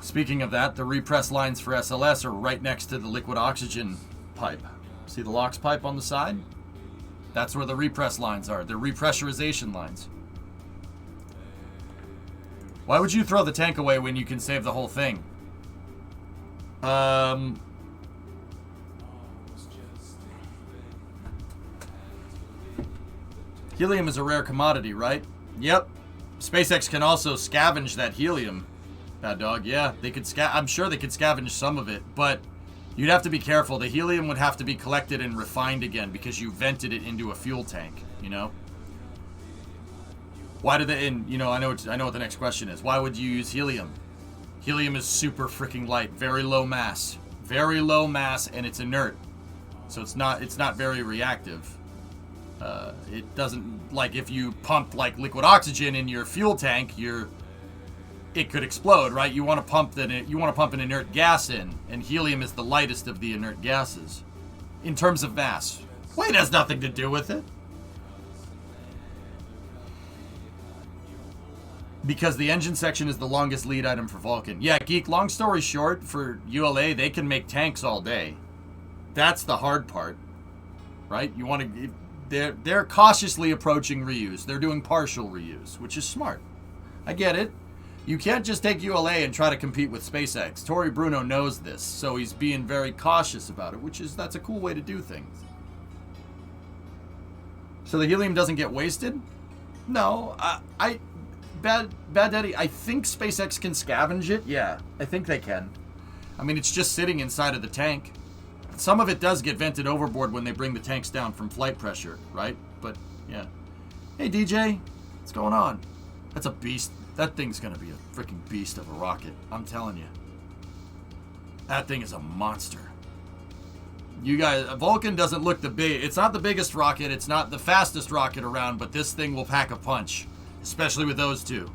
Speaking of that, the repress lines for SLS are right next to the liquid oxygen pipe. See the LOX pipe on the side? That's where the repress lines are. They're repressurization lines. Why would you throw the tank away when you can save the whole thing? Helium is a rare commodity, right? Yep. SpaceX can also scavenge that helium. Bad dog, yeah. They could I'm sure they could scavenge some of it, but you'd have to be careful. The helium would have to be collected and refined again because you vented it into a fuel tank, you know? Why do they, and you know, I know what the next question is. Why would you use helium? Helium is super freaking light, very low mass. Very low mass, and it's inert. So it's not very reactive. It doesn't, like, if you pumped like liquid oxygen in your fuel tank, it could explode, right? You want to pump an inert gas in, and helium is the lightest of the inert gases in terms of mass. Weight has nothing to do with it. Because the engine section is the longest lead item for Vulcan. Yeah, Geek, long story short, for ULA, they can make tanks all day. That's the hard part, right? You want to... They're cautiously approaching reuse. They're doing partial reuse, which is smart. I get it. You can't just take ULA and try to compete with SpaceX. Tory Bruno knows this, so he's being very cautious about it, that's a cool way to do things. So the helium doesn't get wasted? No, Bad Daddy, I think SpaceX can scavenge it. Yeah, I think they can. I mean, it's just sitting inside of the tank. Some of it does get vented overboard when they bring the tanks down from flight pressure, right? But, yeah. Hey, DJ. What's going on? That's a beast. That thing's going to be a freaking beast of a rocket. I'm telling you. That thing is a monster. You guys, Vulcan doesn't look it's not the biggest rocket. It's not the fastest rocket around, but this thing will pack a punch. Especially with those two.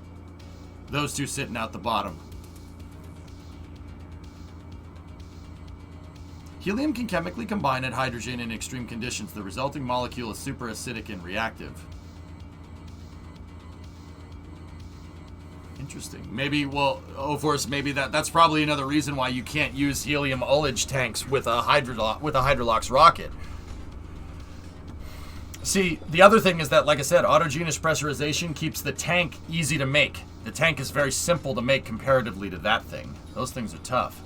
Those two sitting out the bottom. Helium can chemically combine at hydrogen in extreme conditions. The resulting molecule is super acidic and reactive. Interesting. Maybe, well, of course, maybe that's probably another reason why you can't use helium ullage tanks with a Hydrolox rocket. See, the other thing is that, like I said, autogenous pressurization keeps the tank easy to make. The tank is very simple to make comparatively to that thing. Those things are tough.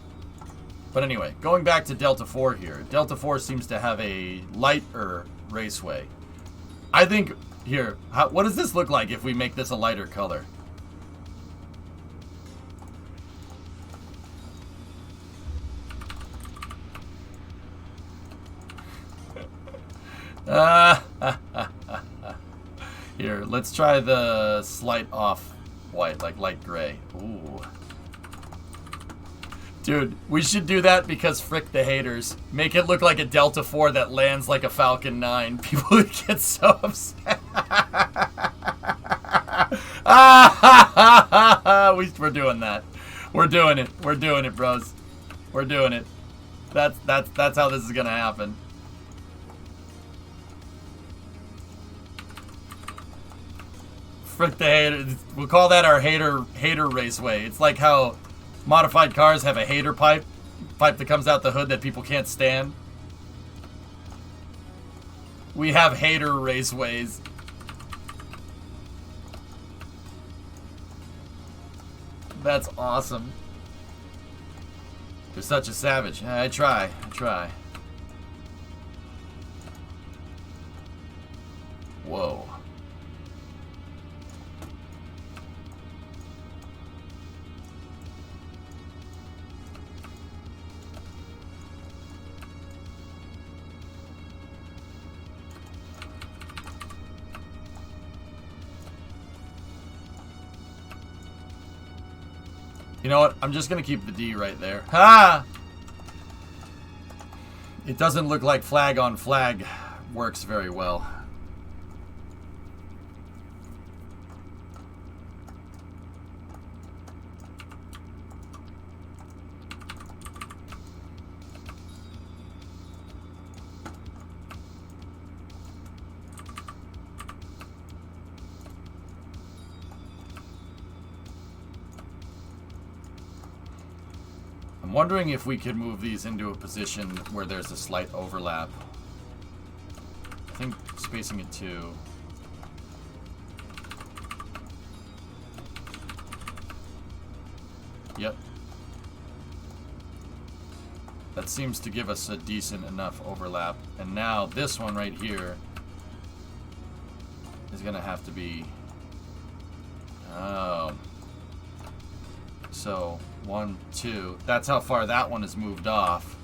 But anyway, going back to Delta 4 here. Delta 4 seems to have a lighter raceway. I think, here, what does this look like if we make this a lighter color? Here, let's try the slight off white, like light gray. Ooh. Dude, we should do that because frick the haters. Make it look like a Delta 4 that lands like a Falcon 9. People would get so upset. We're doing that. We're doing it. We're doing it, bros. We're doing it. That's how this is gonna happen. Frick the haters. We'll call that our hater raceway. It's like how modified cars have a hater pipe that comes out the hood that people can't stand. We have hater raceways. That's awesome. You're such a savage. I try. Whoa. You know what? I'm just going to keep the D right there. Ha! It doesn't look like flag on flag works very well. I'm wondering if we could move these into a position where there's a slight overlap. I think spacing it 2. Yep. That seems to give us a decent enough overlap. And now this one right here is going to have to be... Oh. So, 1, 2. That's how far that one has moved off.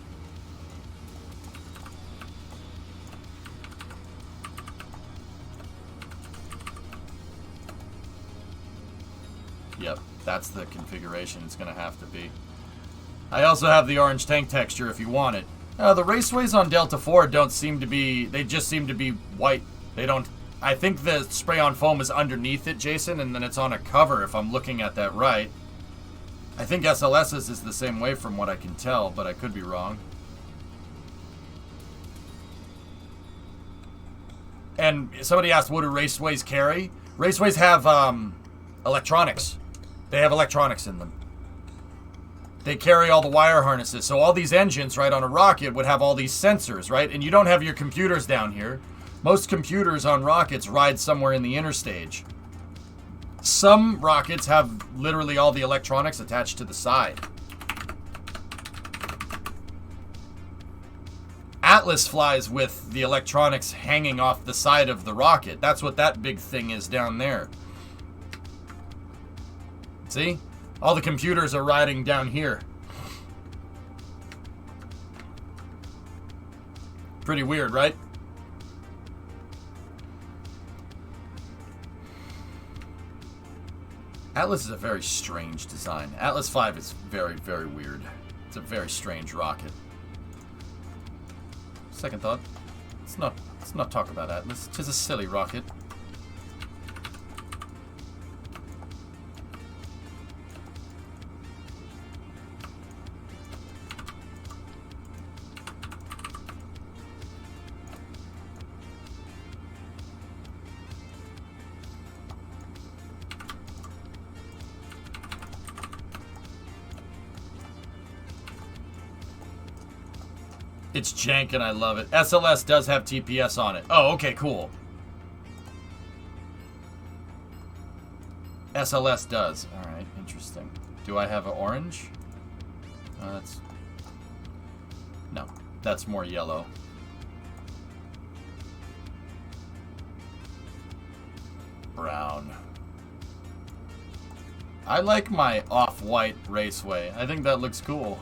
Yep, that's the configuration it's going to have to be. I also have the orange tank texture if you want it. The raceways on Delta 4 don't seem to be... They just seem to be white. They don't... I think the spray-on foam is underneath it, Jason, and then it's on a cover if I'm looking at that right. I think SLS's is the same way from what I can tell, but I could be wrong. And somebody asked, what do raceways carry? Raceways have electronics. They have electronics in them. They carry all the wire harnesses. So all these engines, right, on a rocket would have all these sensors, right? And you don't have your computers down here. Most computers on rockets ride somewhere in the interstage. Some rockets have literally all the electronics attached to the side. Atlas flies with the electronics hanging off the side of the rocket. That's what that big thing is down there. See? All the computers are riding down here. Pretty weird, right? Atlas is a very strange design. Atlas V is very, very weird. It's a very strange rocket. Second thought, let's not talk about Atlas. It's a silly rocket. It's jank and I love it. SLS does have TPS on it. Oh, okay, cool. SLS does. Alright, interesting. Do I have an orange? That's... No, that's more yellow. Brown. I like my off-white raceway. I think that looks cool.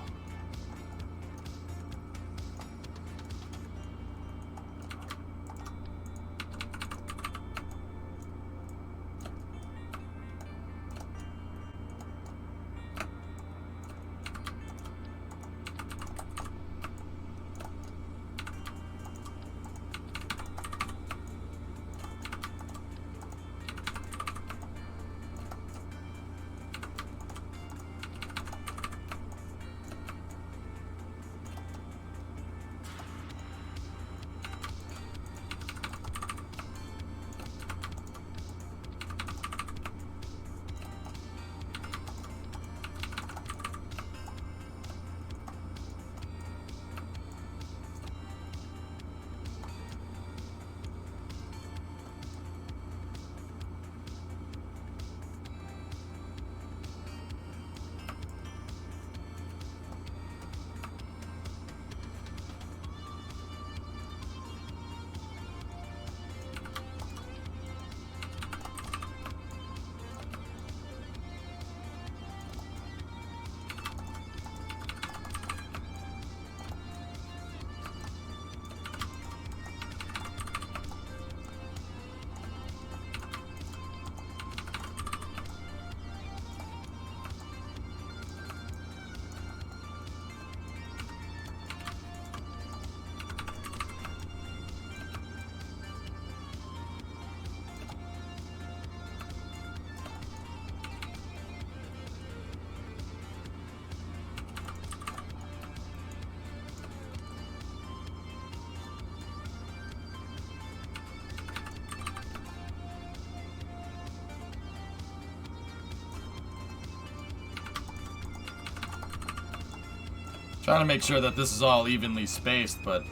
Trying to make sure that this is all evenly spaced, but...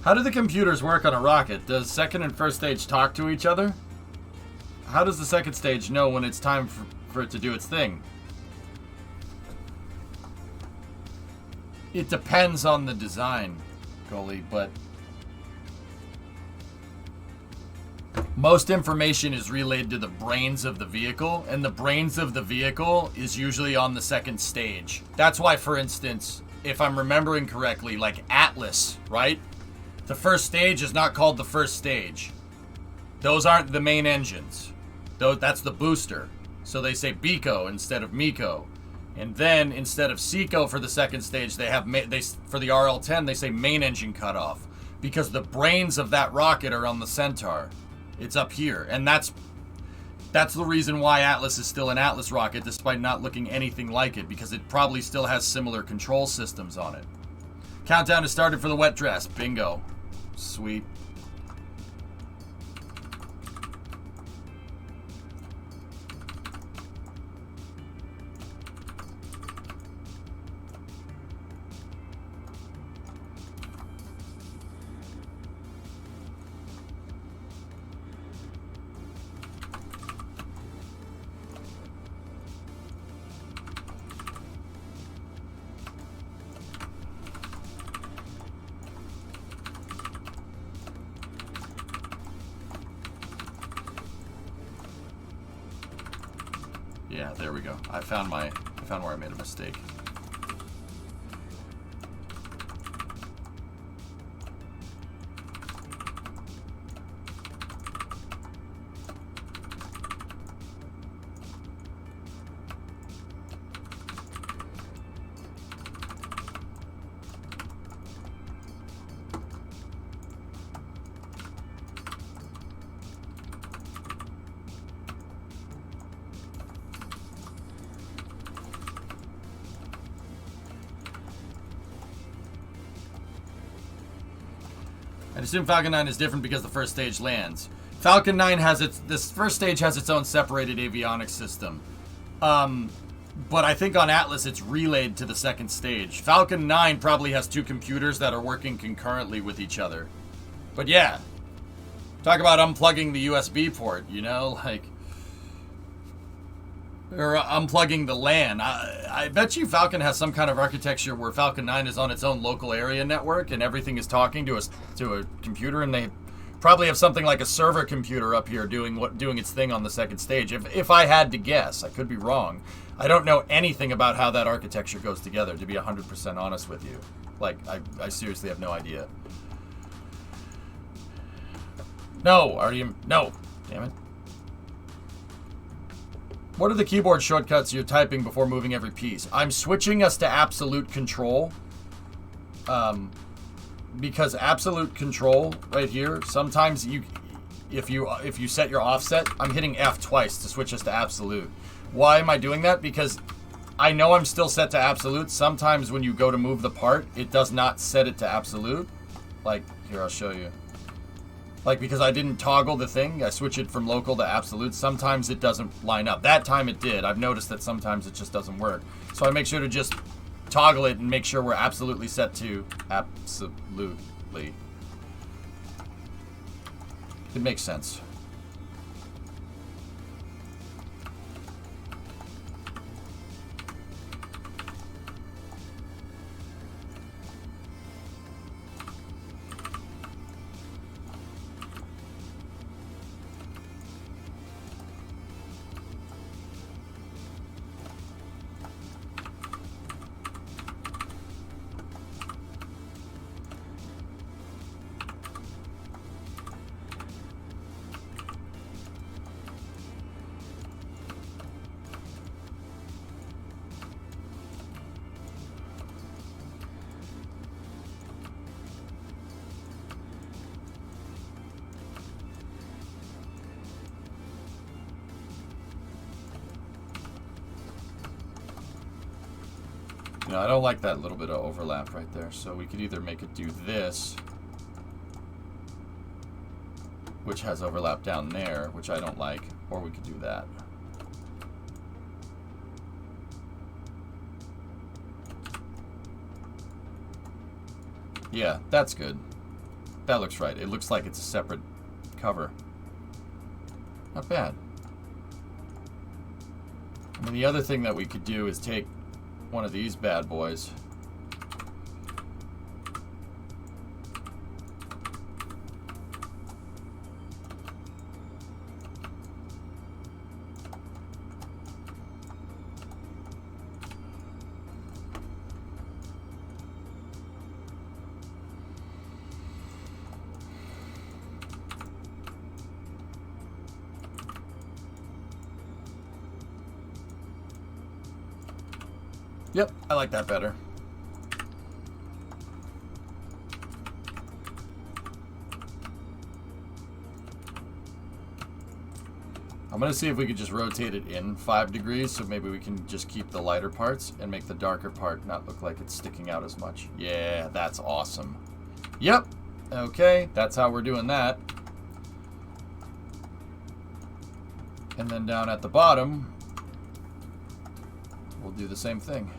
How do the computers work on a rocket? Does second and first stage talk to each other? How does the second stage know when it's time for it to do its thing? It depends on the design, Goalie, but most information is relayed to the brains of the vehicle, and the brains of the vehicle is usually on the second stage. That's why, for instance, if I'm remembering correctly, like Atlas, right? The first stage is not called the first stage. Those aren't the main engines. That's the booster. So they say Bico instead of Miko. And then instead of Seco for the second stage, they have for the RL-10 they say main engine cutoff, because the brains of that rocket are on the Centaur. It's up here, and that's the reason why Atlas is still an Atlas rocket despite not looking anything like it, because it probably still has similar control systems on it. Countdown has started for the wet dress. Bingo. Sweet. Yeah, there we go. I found where I made a mistake. I assume Falcon 9 is different because the first stage lands. Falcon 9 has this first stage has its own separated avionics system. But I think on Atlas it's relayed to the second stage. Falcon 9 probably has two computers that are working concurrently with each other. But yeah, talk about unplugging the USB port, you know, like, or unplugging the LAN. I bet you Falcon has some kind of architecture where Falcon 9 is on its own local area network and everything is talking to a computer, and they probably have something like a server computer up here doing its thing on the second stage. If I had to guess, I could be wrong. I don't know anything about how that architecture goes together, to be 100% honest with you. Like, I seriously have no idea. No, no, damn it. What are the keyboard shortcuts you're typing before moving every piece? I'm switching us to absolute control. Because absolute control right here, sometimes if you set your offset, I'm hitting F twice to switch us to absolute. Why am I doing that? Because I know I'm still set to absolute. Sometimes when you go to move the part, it does not set it to absolute. Like, here, I'll show you. Like, because I didn't toggle the thing, I switch it from local to absolute. Sometimes it doesn't line up. That time it did. I've noticed that sometimes it just doesn't work. So I make sure to just toggle it and make sure we're absolutely set to absolutely. It makes sense. You know, I don't like that little bit of overlap right there, so we could either make it do this, which has overlap down there, which I don't like, or we could do that. Yeah, that's good. That looks right. It looks like it's a separate cover. Not bad. I mean, the other thing that we could do is take one of these bad boys. Yep, I like that better. I'm going to see if we could just rotate it in 5 degrees, so maybe we can just keep the lighter parts and make the darker part not look like it's sticking out as much. Yeah, that's awesome. Yep. Okay, that's how we're doing that. And then down at the bottom, we'll do the same thing.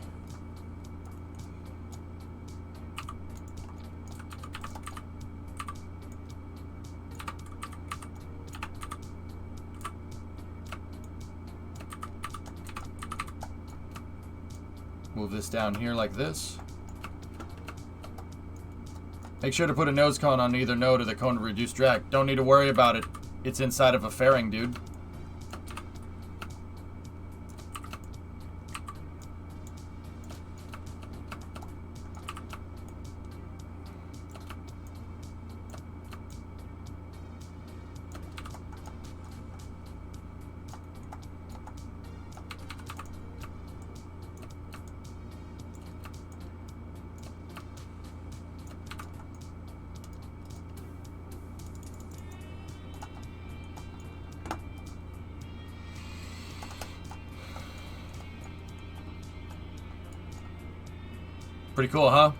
Move this down here like this. Make sure to put a nose cone on either node of the cone to reduce drag. Don't need to worry about it. It's inside of a fairing, dude. Pretty cool, huh?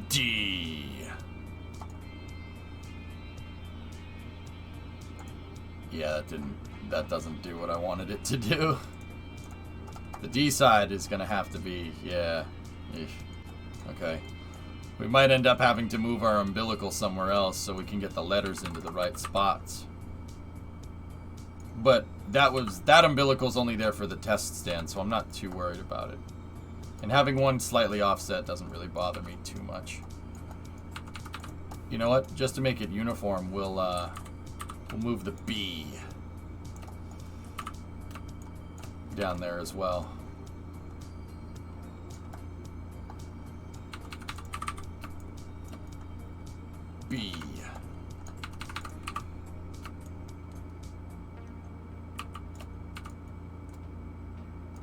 D. Yeah, that doesn't do what I wanted it to do. The D side is gonna have to be, yeah. Eesh. Okay. We might end up having to move our umbilical somewhere else so we can get the letters into the right spots. But that umbilical's only there for the test stand, so I'm not too worried about it. And having one slightly offset doesn't really bother me too much. You know what? Just to make it uniform, we'll move the B down there as well. B.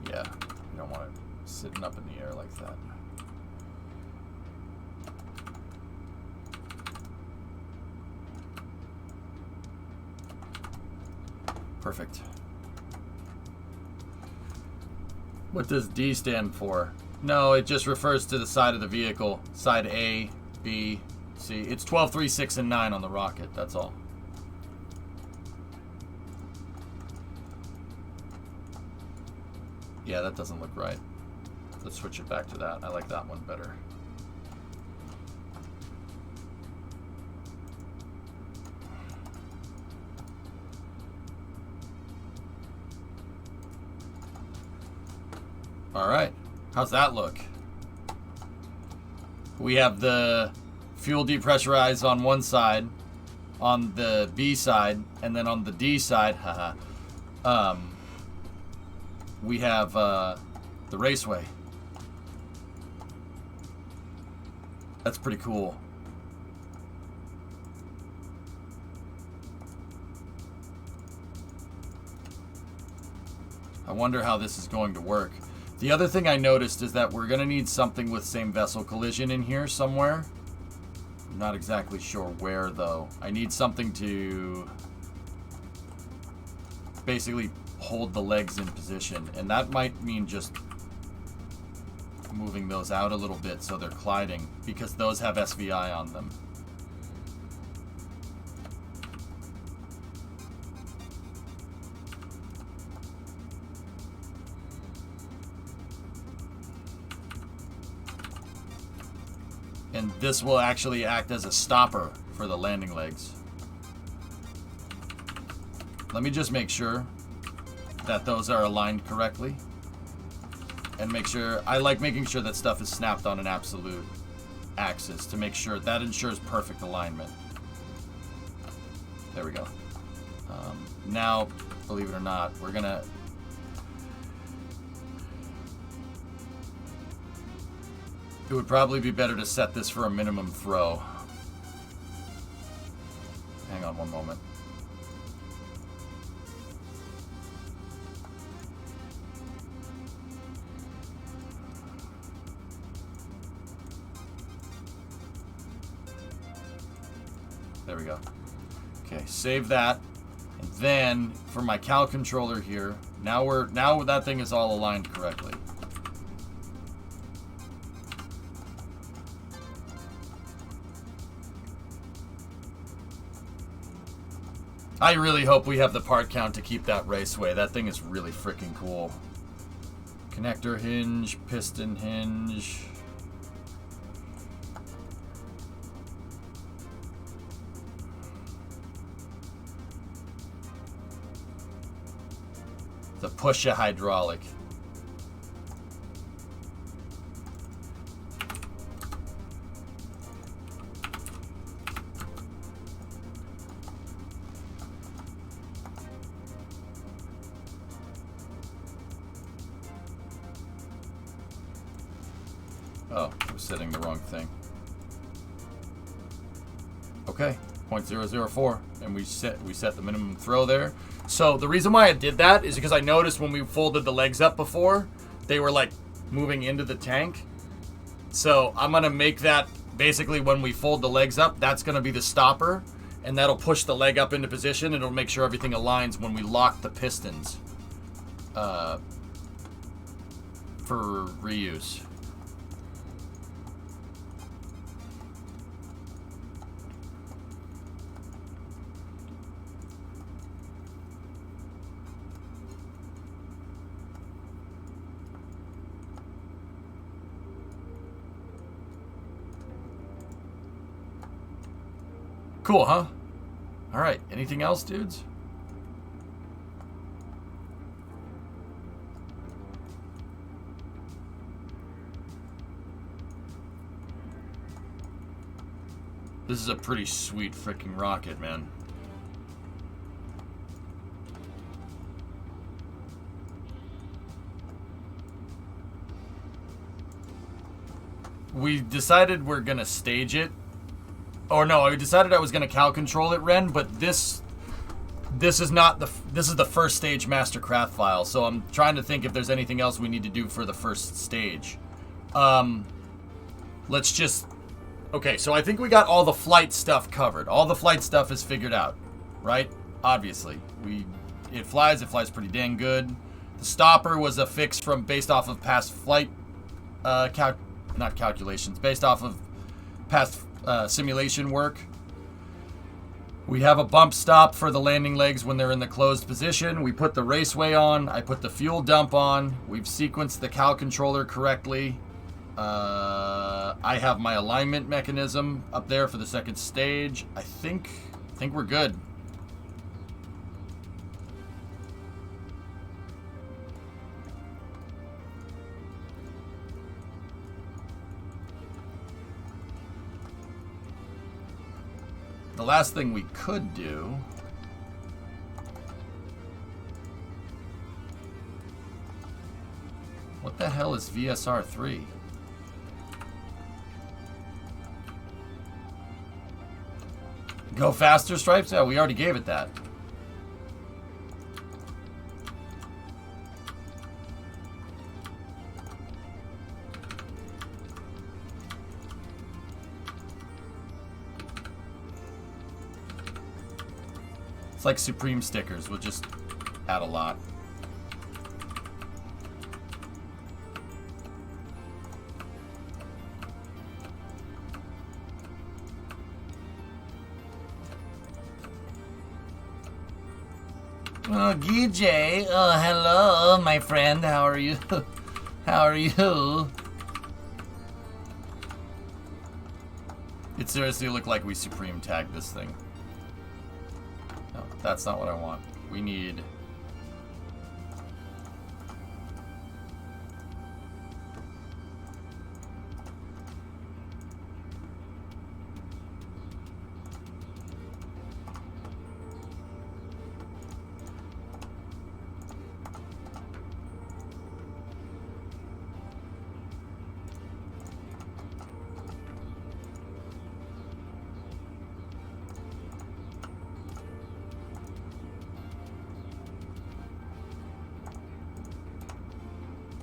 Yeah, you don't want it sitting up in the air like that. Perfect. What does D stand for? No, it just refers to the side of the vehicle. Side A, B, C. It's 12, 3, 6, and 9 on the rocket, that's all. Yeah, that doesn't look right. Let's switch it back to that. I like that one better. All right, how's that look? We have the fuel depressurize on one side, on the B side, and then on the D side, haha. We have the raceway. That's pretty cool. I wonder how this is going to work. The other thing I noticed is that we're going to need something with same vessel collision in here somewhere. I'm not exactly sure where, though. I need something to basically hold the legs in position, and that might mean just moving those out a little bit so they're colliding, because those have SVI on them. And this will actually act as a stopper for the landing legs. Let me just make sure that those are aligned correctly. And make sure, I like making sure that stuff is snapped on an absolute axis to make sure that ensures perfect alignment. There we go. Now, believe it or not, we're gonna it would probably be better to set this for a minimum throw. Hang on one moment. There we go. Okay, save that. And then for my cal controller here, now that thing is all aligned correctly. I really hope we have the part count to keep that raceway. That thing is really freaking cool. Connector hinge, piston hinge. The push-a hydraulic. Oh, I was setting the wrong thing. Okay, 0.004, and we set the minimum throw there. So the reason why I did that is because I noticed when we folded the legs up before, they were like moving into the tank. So I'm gonna make that basically when we fold the legs up, that's gonna be the stopper, and that'll push the leg up into position, and it'll make sure everything aligns when we lock the pistons for reuse. Cool, huh? All right. Anything else, dudes? This is a pretty sweet freaking rocket, man. We decided we're gonna stage it. Or no, I decided I was gonna cal control it, Ren, but this is not this is the first stage master craft file, so I'm trying to think if there's anything else we need to do for the first stage. Let's just okay, so I think we got all the flight stuff covered. All the flight stuff is figured out, right? Obviously. It flies pretty dang good. The stopper was a fix based off of past flight not calculations, based off of past simulation work. We have a bump stop for the landing legs when they're in the closed position. We put the raceway on. I put the fuel dump on. We've sequenced the cal controller correctly. I have my alignment mechanism up there for the second stage. I think we're good. The last thing we could do what the hell is VSR 3? Go faster, Stripes? Yeah, we already gave it that. It's like Supreme stickers. We'll just add a lot. Oh, GJ. Oh, hello, my friend. How are you? How are you? It seriously looked like we supreme tagged this thing. No, that's not what I want. We need...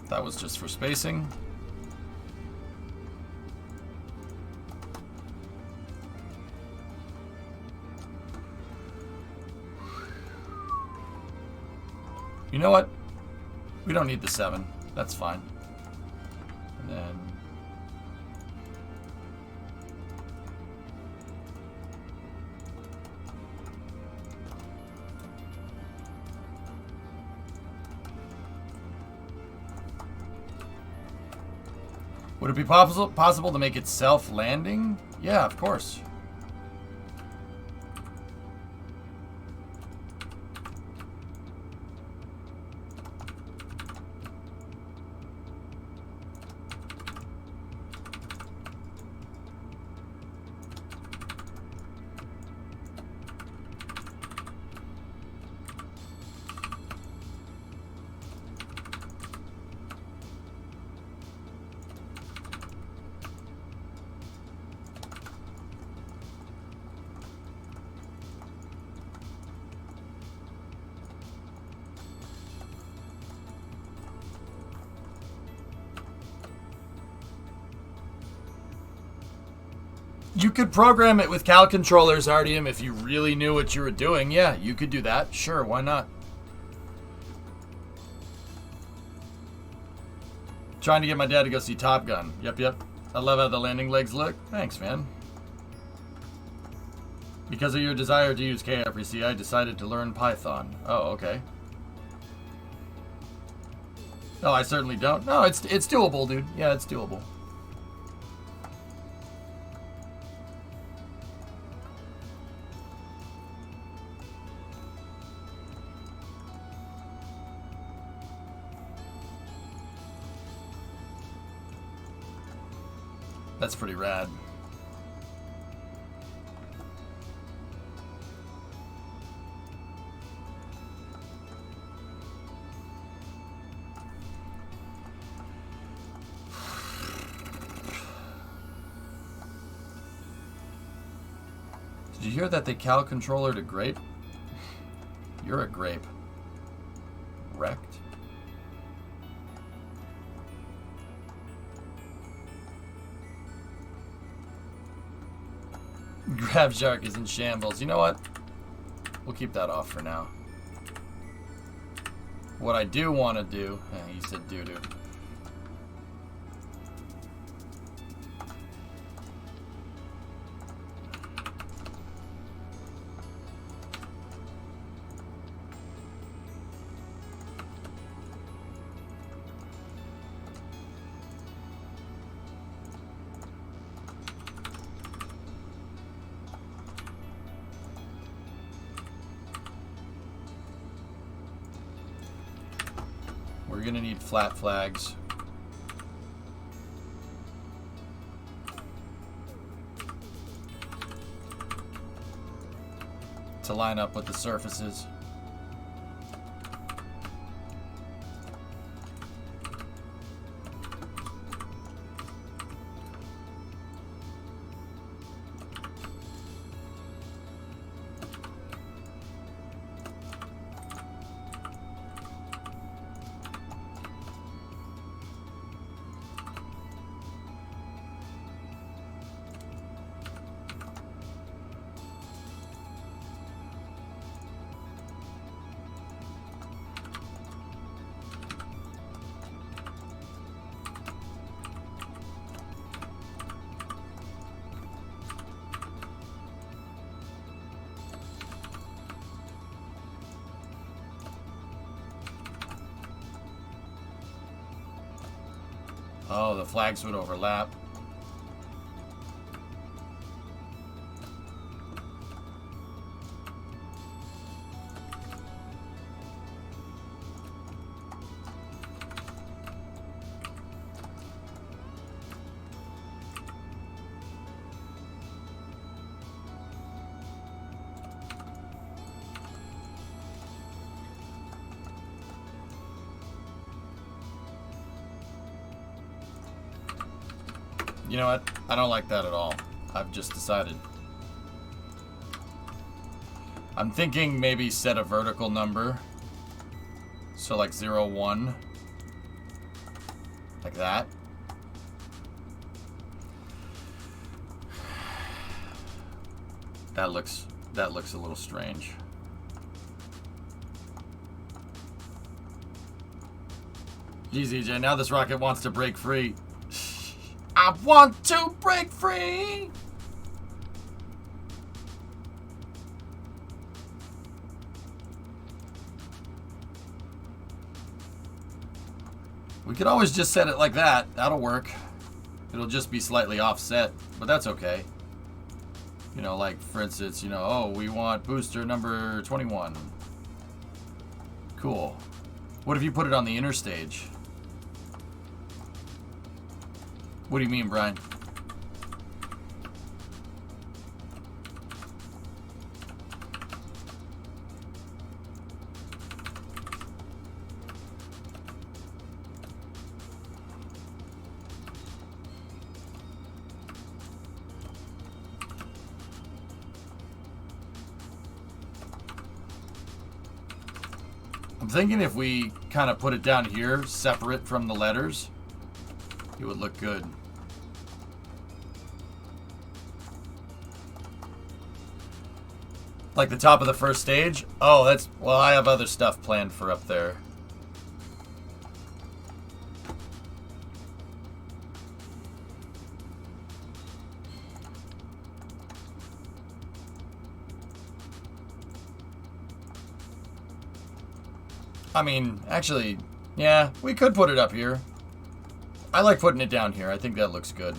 That was just for spacing. You know what? We don't need the 7. That's fine. And then... Would it be possible to make it self-landing? Yeah, of course. You could program it with Cal controllers, Artyom, if you really knew what you were doing. Yeah, you could do that. Sure, why not? Trying to get my dad to go see Top Gun. Yep. I love how the landing legs look. Thanks, man. Because of your desire to use KFRC, I decided to learn Python. Oh, okay. No, I certainly don't. No, it's doable, dude. Yeah, it's doable. That's pretty rad. Did you hear that they Cal controller to grape? You're a grape. Wrecked. Grab Shark is in shambles. You know what? We'll keep that off for now. What I do want to do... he said doo-doo. We're gonna need flat flags. To line up with the surfaces. Oh, the flags would overlap. You know what? I don't like that at all. I've just decided. I'm thinking maybe set a vertical number. So like 0, 1. Like that. That looks a little strange. Geez, EJ, now this rocket wants to break free. I want to break free! We could always just set it like that. That'll work. It'll just be slightly offset, but that's okay. You know, like, for instance, you know, oh, we want booster number 21. Cool. What if you put it on the inner stage? What do you mean, Brian? I'm thinking if we kind of put it down here, separate from the letters, it would look good. Like the top of the first stage? Oh, that's... Well, I have other stuff planned for up there. I mean, actually, yeah, we could put it up here. I like putting it down here. I think that looks good.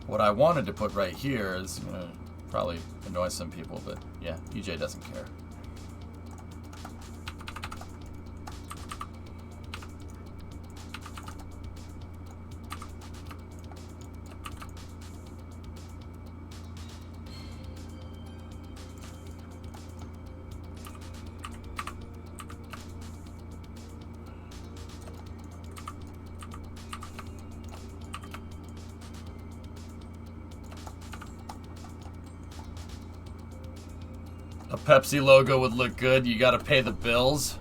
What I wanted to put right here is gonna probably annoy some people, but yeah, EJ doesn't care. A Pepsi logo would look good. You gotta pay the bills.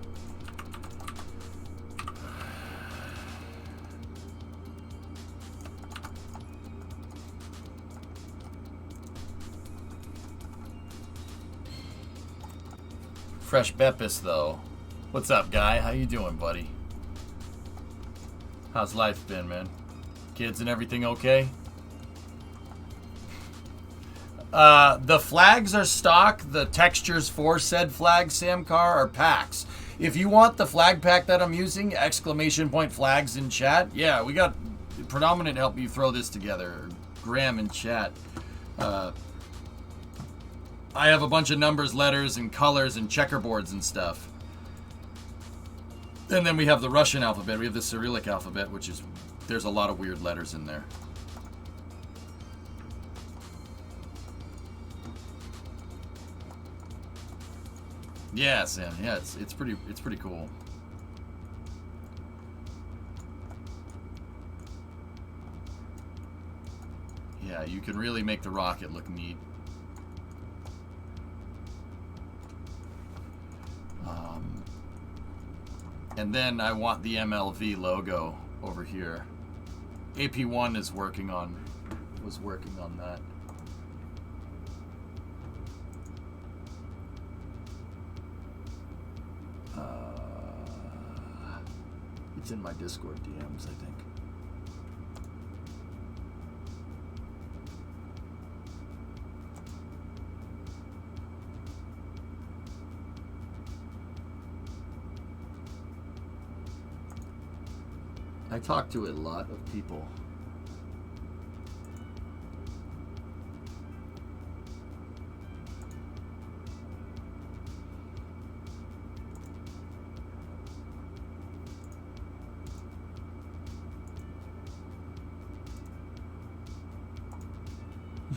Fresh Beppis, though. What's up, guy? How you doing, buddy? How's life been, man? Kids and everything okay? The flags are stock. The textures for said flags, Samcar, are packs. If you want the flag pack that I'm using, !flags in chat. Yeah, we got Predominant help you throw this together. Graham in chat. I have a bunch of numbers, letters, and colors, and checkerboards and stuff. And then we have the Russian alphabet. We have the Cyrillic alphabet, which is... There's a lot of weird letters in there. Yeah, Sam. Yeah, it's pretty cool. Yeah, you can really make the rocket look neat. And then I want the MLV logo over here. AP1 was working on that. It's in my Discord DMs, I think. I talk to a lot of people.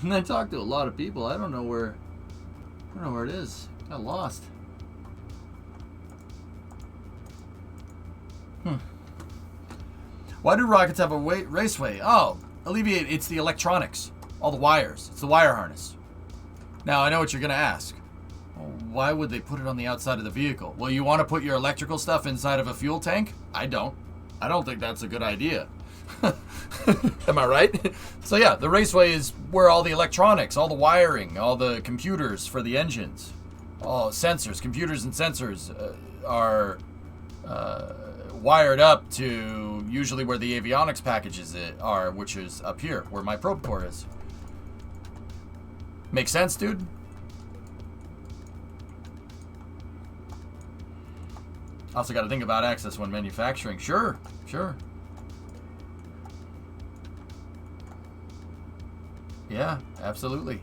And I talk to a lot of people. I don't know where it is. Got lost. Why do rockets have a raceway? Oh, alleviate. It's the electronics, all the wires. It's the wire harness. Now I know what you're gonna ask. Well, why would they put it on the outside of the vehicle? Well, you want to put your electrical stuff inside of a fuel tank? I don't. I don't think that's a good idea. Am I right? So yeah, the raceway is where all the electronics, all the wiring, all the computers for the engines, all sensors, computers and sensors are wired up to usually where the avionics packages are, which is up here, where my probe core is. Make sense, dude? Also got to think about access when manufacturing. Sure, sure. Yeah, absolutely.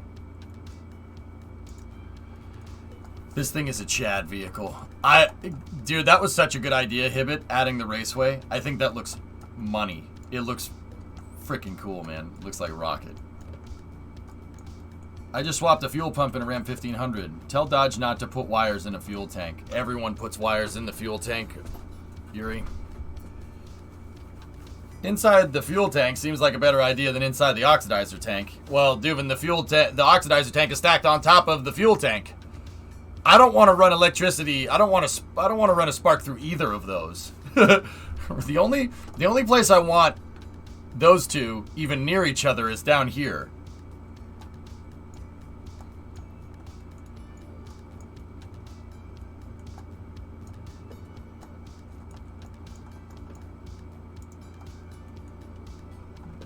This thing is a Chad vehicle. Dude, that was such a good idea, Hibbit, adding the raceway. I think that looks money. It looks freaking cool, man. It looks like a rocket. I just swapped a fuel pump in a Ram 1500. Tell Dodge not to put wires in a fuel tank. Everyone puts wires in the fuel tank, Yuri. Inside the fuel tank seems like a better idea than inside the oxidizer tank. Well, dude, the oxidizer tank is stacked on top of the fuel tank. I don't want to run electricity. I don't want to run a spark through either of those. The only place I want those two even near each other is down here.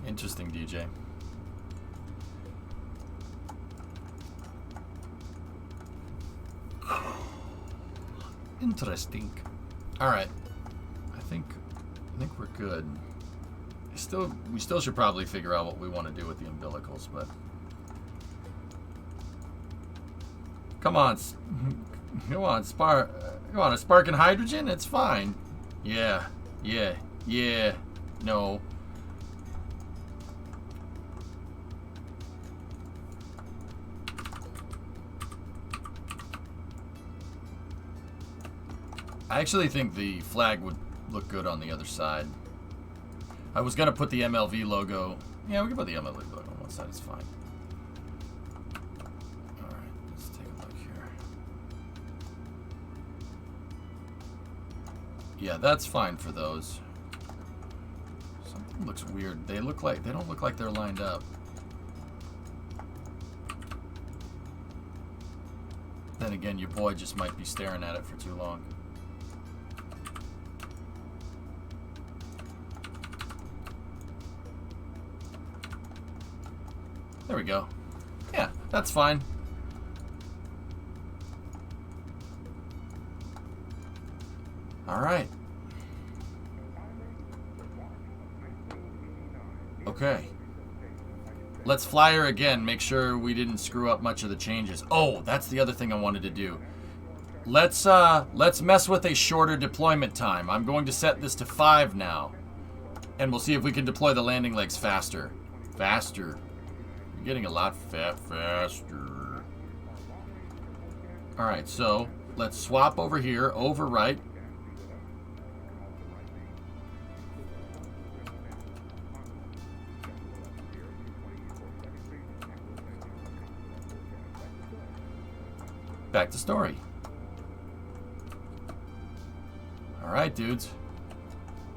Interesting, DJ. Interesting. All right. I think we're good. We still should probably figure out what we want to do with the umbilicals, but come on, spark. Come on, a spark and hydrogen. It's fine. Yeah. No. I actually think the flag would look good on the other side. I was going to put the MLV logo. Yeah, we can put the MLV logo on one side. It's fine. Alright, let's take a look here. Yeah, that's fine for those. Something looks weird. They don't look like they're lined up. Then again, your boy just might be staring at it for too long. There we go. Yeah, that's fine. All right. Okay. Let's fly her again. Make sure we didn't screw up much of the changes. Oh, that's the other thing I wanted to do. Let's mess with a shorter deployment time. I'm going to set this to 5 now. And we'll see if we can deploy the landing legs faster. Faster. Getting a lot faster. Alright, so let's swap over here, overwrite. Back to story. Alright, dudes.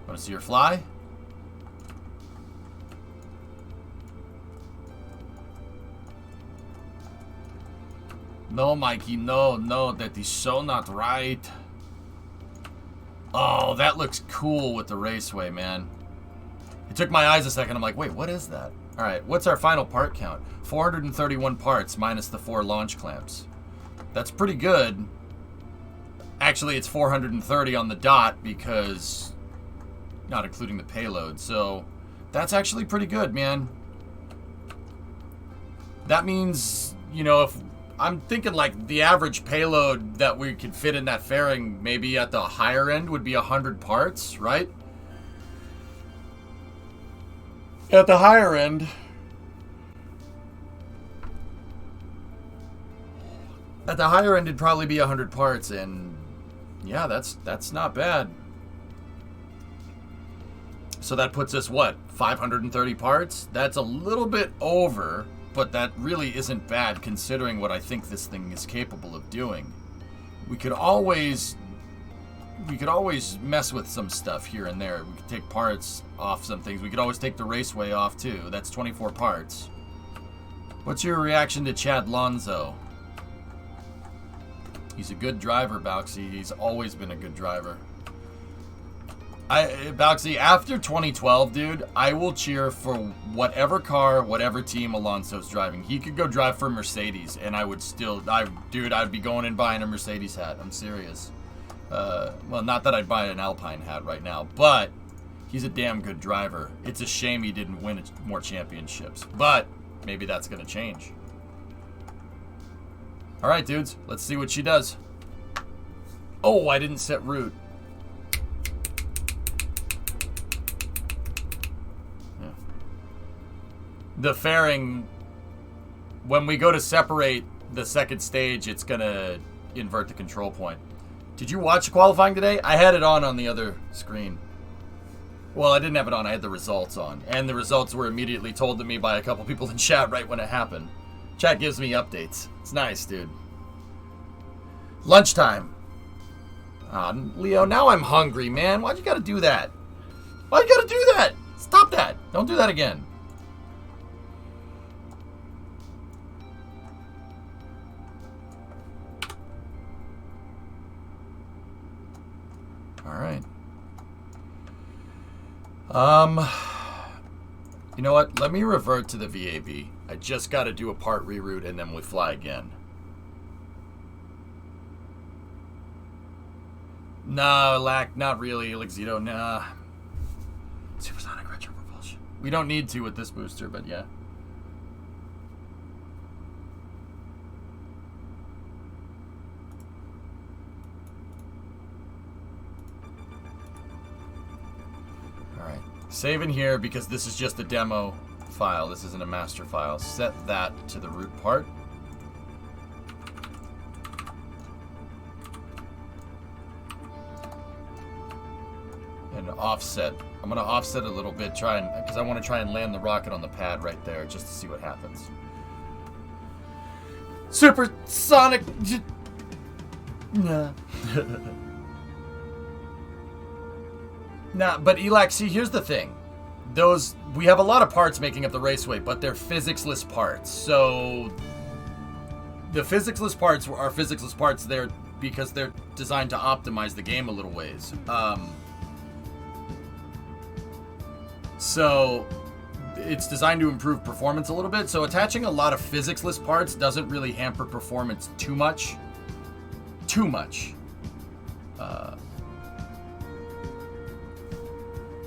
Want to see her fly? No, Mikey, no, that is so not right. Oh, that looks cool with the raceway, man. It took my eyes a second. I'm like, wait, what is that? All right, what's our final part count? 431 parts minus the 4 launch clamps. That's pretty good. Actually, it's 430 on the dot because not including the payload. So that's actually pretty good, man. That means, you know, if I'm thinking like the average payload that we could fit in that fairing maybe at the higher end would be 100 parts, right? At the higher end. At the higher end it'd probably be 100 parts, and yeah, that's not bad. So that puts us, what, 530 parts? That's a little bit over, but that really isn't bad considering what I think this thing is capable of doing. We could always mess with some stuff here and there. We could take parts off some things. We could always take the raceway off too. That's 24 parts. What's your reaction to Chad Lonzo? He's a good driver, Bauxy. He's always been a good driver. Bauxy, after 2012, dude, I will cheer for whatever car, whatever team Alonso's driving. He could go drive for Mercedes, and I would still, dude, I'd be going and buying a Mercedes hat. I'm serious. Well, not that I'd buy an Alpine hat right now, but he's a damn good driver. It's a shame he didn't win more championships, but maybe that's going to change. All right, dudes, let's see what she does. Oh, I didn't set route. Yeah. The fairing, when we go to separate the second stage, it's going to invert the control point. Did you watch the qualifying today? I had it on the other screen. Well, I didn't have it on. I had the results on. And the results were immediately told to me by a couple people in chat right when it happened. Chat gives me updates. It's nice, dude. Lunchtime. Leo, now I'm hungry, man. Why'd you gotta do that? Why'd you gotta do that? Stop that. Don't do that again. All right. You know what? Let me revert to the VAB. I just got to do a part reroute and then we fly again. No, not really, Elixito. Nah. Supersonic retro propulsion. We don't need to with this booster, but yeah. Save in here because this is just a demo file. This isn't a master file. Set that to the root part. And offset. I'm going to offset a little bit because I want to try and land the rocket on the pad right there just to see what happens. Supersonic. Nah. Nah, but Elax, see, here's the thing. We have a lot of parts making up the raceway, but they're physics-less parts. So the physics-less parts are physics-less parts there because they're designed to optimize the game a little ways. So it's designed to improve performance a little bit. So attaching a lot of physics-less parts doesn't really hamper performance too much.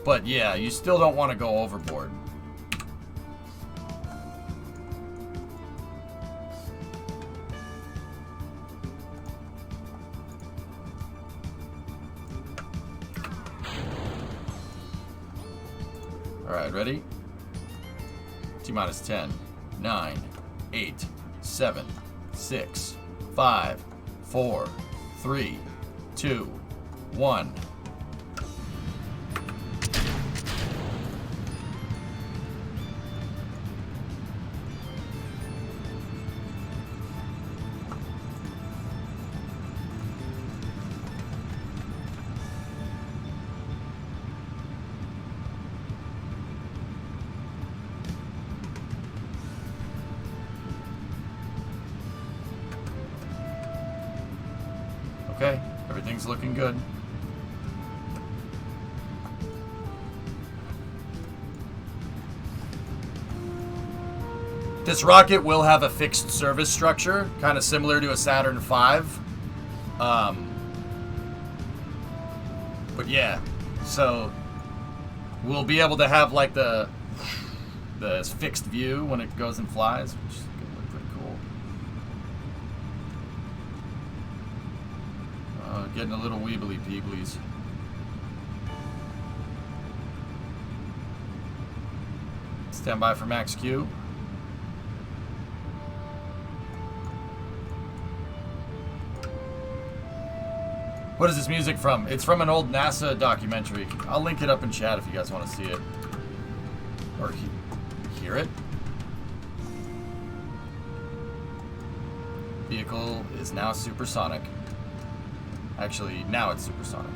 But yeah, you still don't want to go overboard. All right, ready? T-minus 10, 9, 8, 7, 6, 5, 4, 3, 2, 1. Okay, everything's looking good. This rocket will have a fixed service structure, kind of similar to a Saturn V. But yeah, so we'll be able to have like the fixed view when it goes and flies, which is gonna look pretty cool. Getting a little weebly peeblies. Stand by for max Q. What is this music from? It's from an old NASA documentary. I'll link it up in chat if you guys want to see it. Or hear it. Vehicle is now supersonic. Actually, now it's supersonic.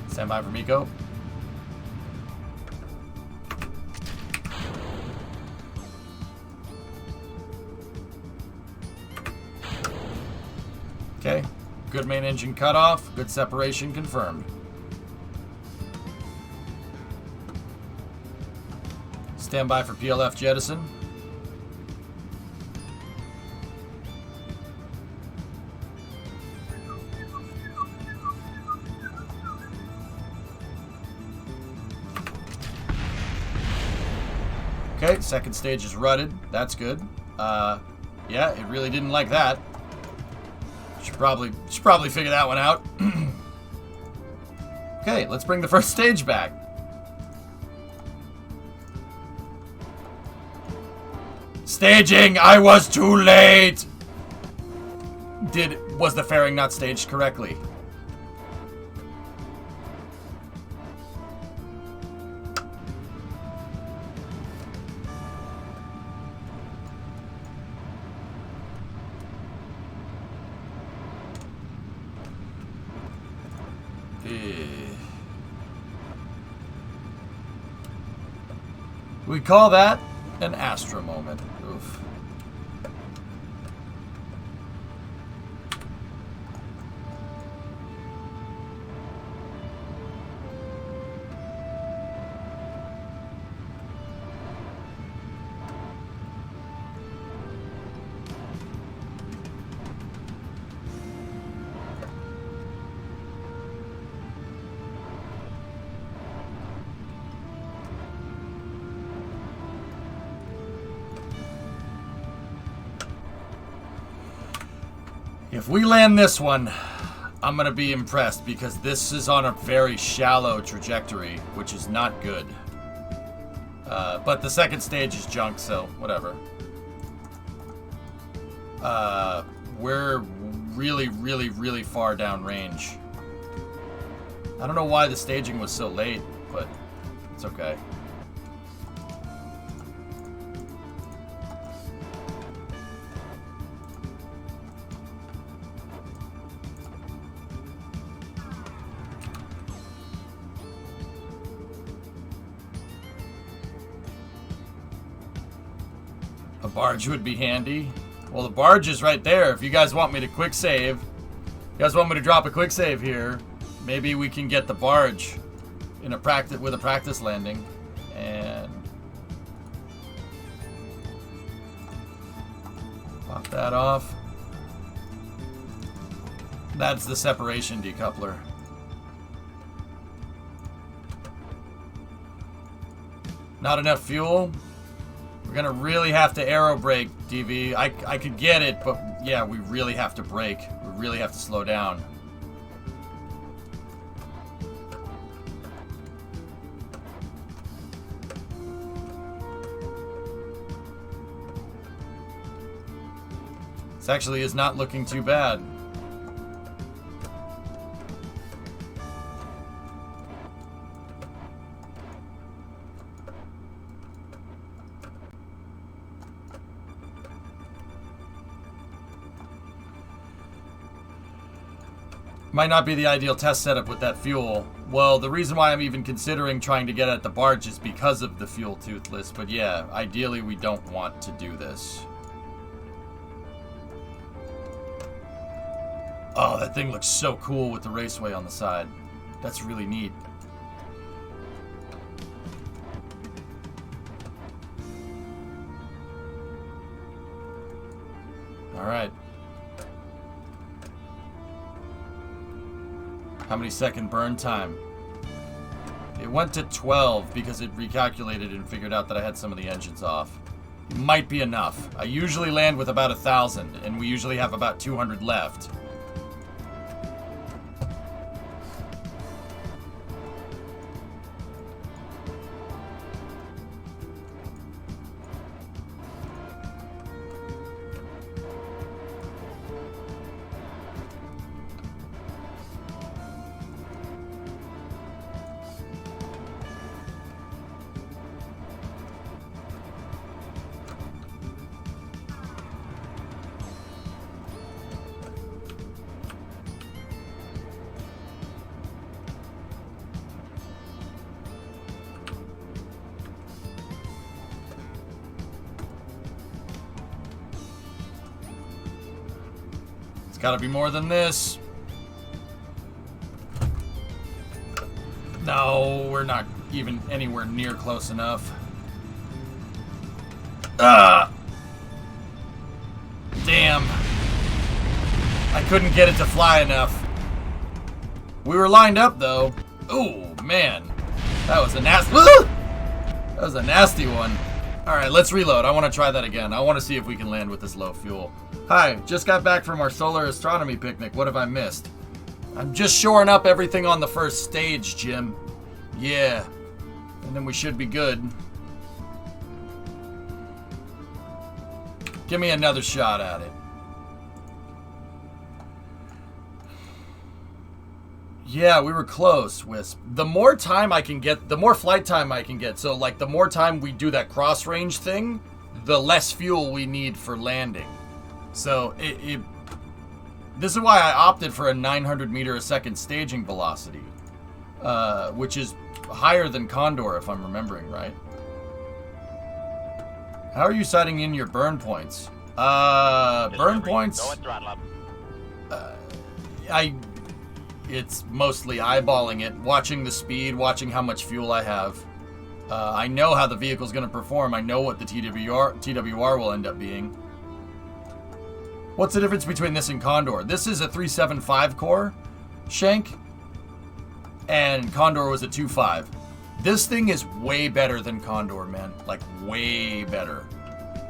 Stand by for Miko. Okay. Good main engine cutoff. Good separation confirmed. Stand by for PLF jettison. Okay, second stage is rutted. That's good. Yeah, it really didn't like that. Should probably figure that one out. Okay, let's bring the first stage back. Staging! I was too late! Was the fairing not staged correctly? We call that an Astra moment. Oof. If we land this one, I'm going to be impressed because this is on a very shallow trajectory, which is not good. But the second stage is junk, so whatever. We're really, really, really far downrange. I don't know why the staging was so late, but it's okay. A barge would be handy. Well, the barge is right there. If you guys want me to quick save, you guys want me to drop a quick save here, maybe we can get the barge in a practice landing. And pop that off. That's the separation decoupler. Not enough fuel. We're gonna really have to aero brake, DV. I could get it, but yeah, we really have to brake. We really have to slow down. This actually is not looking too bad. Might not be the ideal test setup with that fuel. Well, the reason why I'm even considering trying to get at the barge is because of the fuel toothless. But yeah, ideally we don't want to do this. Oh, that thing looks so cool with the raceway on the side. That's really neat. Alright. How many second burn time? It went to 12 because it recalculated and figured out that I had some of the engines off. It might be enough. I usually land with about 1,000, and we usually have about 200 left. Gotta be more than this. No, we're not even anywhere near close enough. Ah! Damn. I couldn't get it to fly enough. We were lined up though. Ooh, man. That was a nasty. That was a nasty one. Alright, let's reload. I want to try that again. I want to see if we can land with this low fuel. Hi, just got back from our solar astronomy picnic. What have I missed? I'm just shoring up everything on the first stage, Jim. Yeah. And then we should be good. Give me another shot at it. Yeah, we were close, Wisp. The more time I can get, the more flight time I can get. So, like, the more time we do that cross-range thing, the less fuel we need for landing. So, this is why I opted for a 900 meter a second staging velocity, which is higher than Condor, if I'm remembering right. How are you sighting in your burn points? Burn points. Go and throttle up. It's mostly eyeballing it, watching the speed, watching how much fuel I have. I know how the vehicle's going to perform. I know what the TWR will end up being. What's the difference between this and Condor? This is a 375 core shank, and Condor was a 2.5. This thing is way better than Condor, man. Like, way better.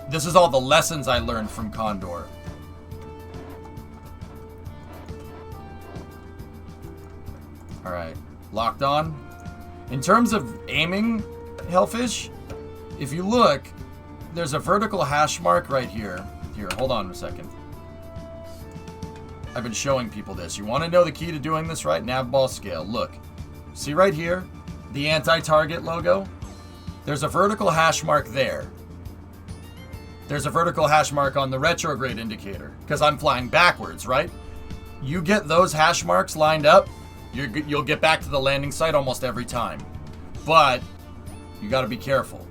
This is all the lessons I learned from Condor. Alright, locked on. In terms of aiming, Hellfish, if you look, there's a vertical hash mark right here. Here, hold on a second. I've been showing people this. You want to know the key to doing this right? Nav ball scale. Look. See right here? The anti-target logo? There's a vertical hash mark there. There's a vertical hash mark on the retrograde indicator, because I'm flying backwards, right? You get those hash marks lined up, you'll get back to the landing site almost every time. But you got to be careful.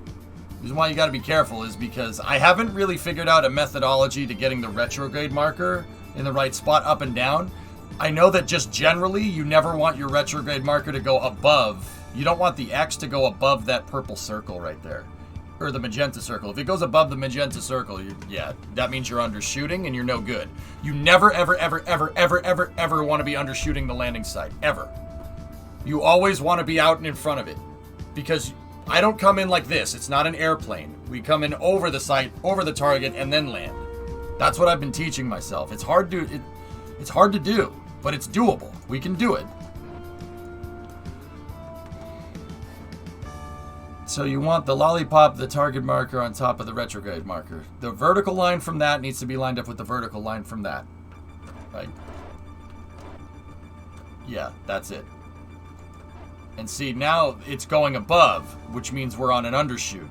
The reason why you got to be careful is because I haven't really figured out a methodology to getting the retrograde marker in the right spot up and down. I know that just generally you never want your retrograde marker to go above. You don't want the X to go above that purple circle right there. Or the magenta circle. If it goes above the magenta circle, yeah, that means you're undershooting and you're no good. You never, ever, ever, ever, ever, ever, ever want to be undershooting the landing site. Ever. You always want to be out and in front of it. Because I don't come in like this. It's not an airplane. We come in over the site, over the target, and then land. That's what I've been teaching myself. It's hard to do, but it's doable. We can do it. So you want the lollipop, the target marker on top of the retrograde marker. The vertical line from that needs to be lined up with the vertical line from that. Right? Yeah, that's it. And see, now it's going above, which means we're on an undershoot.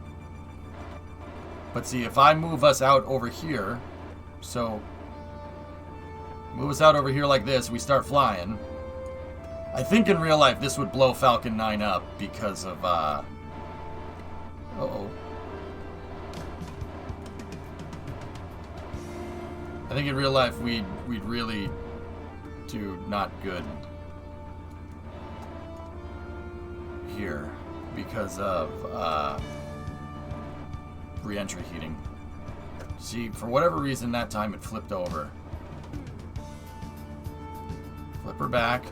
But see, if I move us out over here, so move us out over here like this, we start flying. I think in real life this would blow Falcon 9 up because of, uh-oh. I think in real life we'd really do not good here because of re-entry heating. See, for whatever reason, that time it flipped over. Flip her back.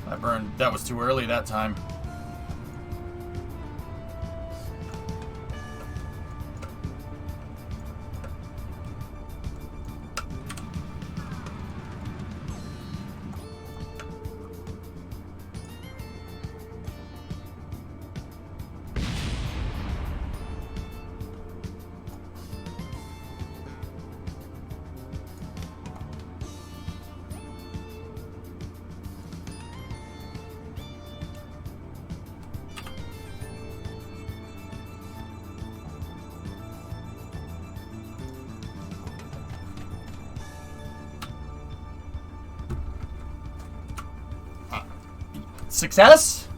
I burned. That was too early that time. Success?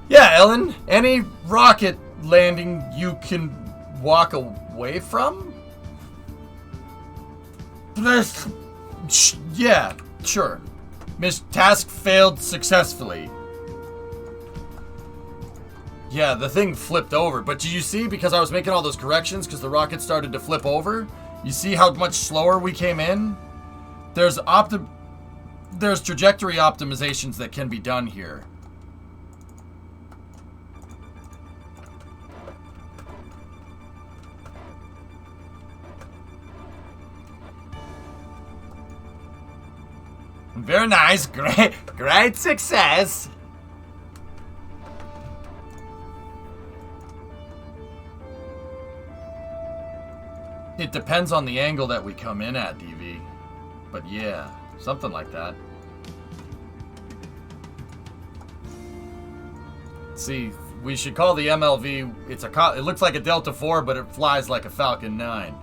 Yeah, Ellen. Any rocket landing you can walk away from? Yeah, sure. Task failed successfully. Yeah, the thing flipped over. But did you see, because I was making all those corrections, because the rocket started to flip over, you see how much slower we came in? There's trajectory optimizations that can be done here. Very nice. Great success. It depends on the angle that we come in at, DV. But yeah. Something like that. See, we should call the MLV. It looks like a Delta 4, but it flies like a Falcon 9.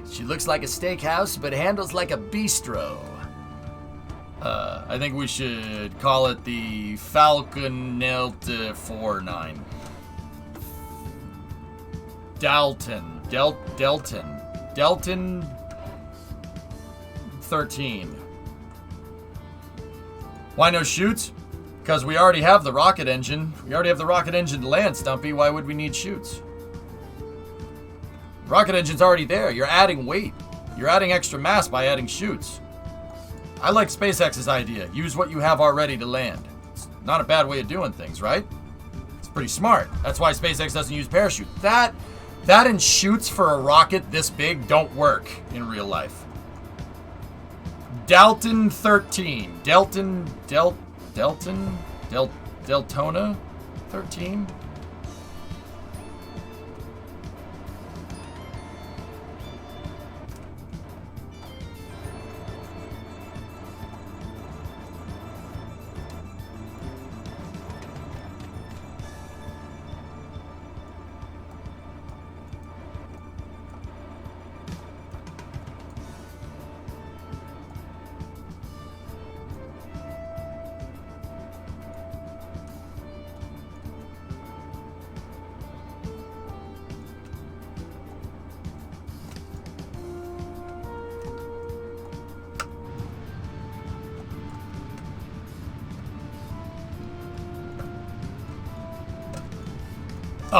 She looks like a steakhouse, but handles like a bistro. I think we should call it the Falcon Delta 49. Dalton 13. Why no chutes? Because we already have the rocket engine. We already have the rocket engine to land, Stumpy. Why would we need chutes? Rocket engine's already there. You're adding weight. You're adding extra mass by adding chutes. I like SpaceX's idea. Use what you have already to land. It's not a bad way of doing things, right? It's pretty smart. That's why SpaceX doesn't use parachute. That and chutes for a rocket this big don't work in real life. Dalton 13. Deltona 13.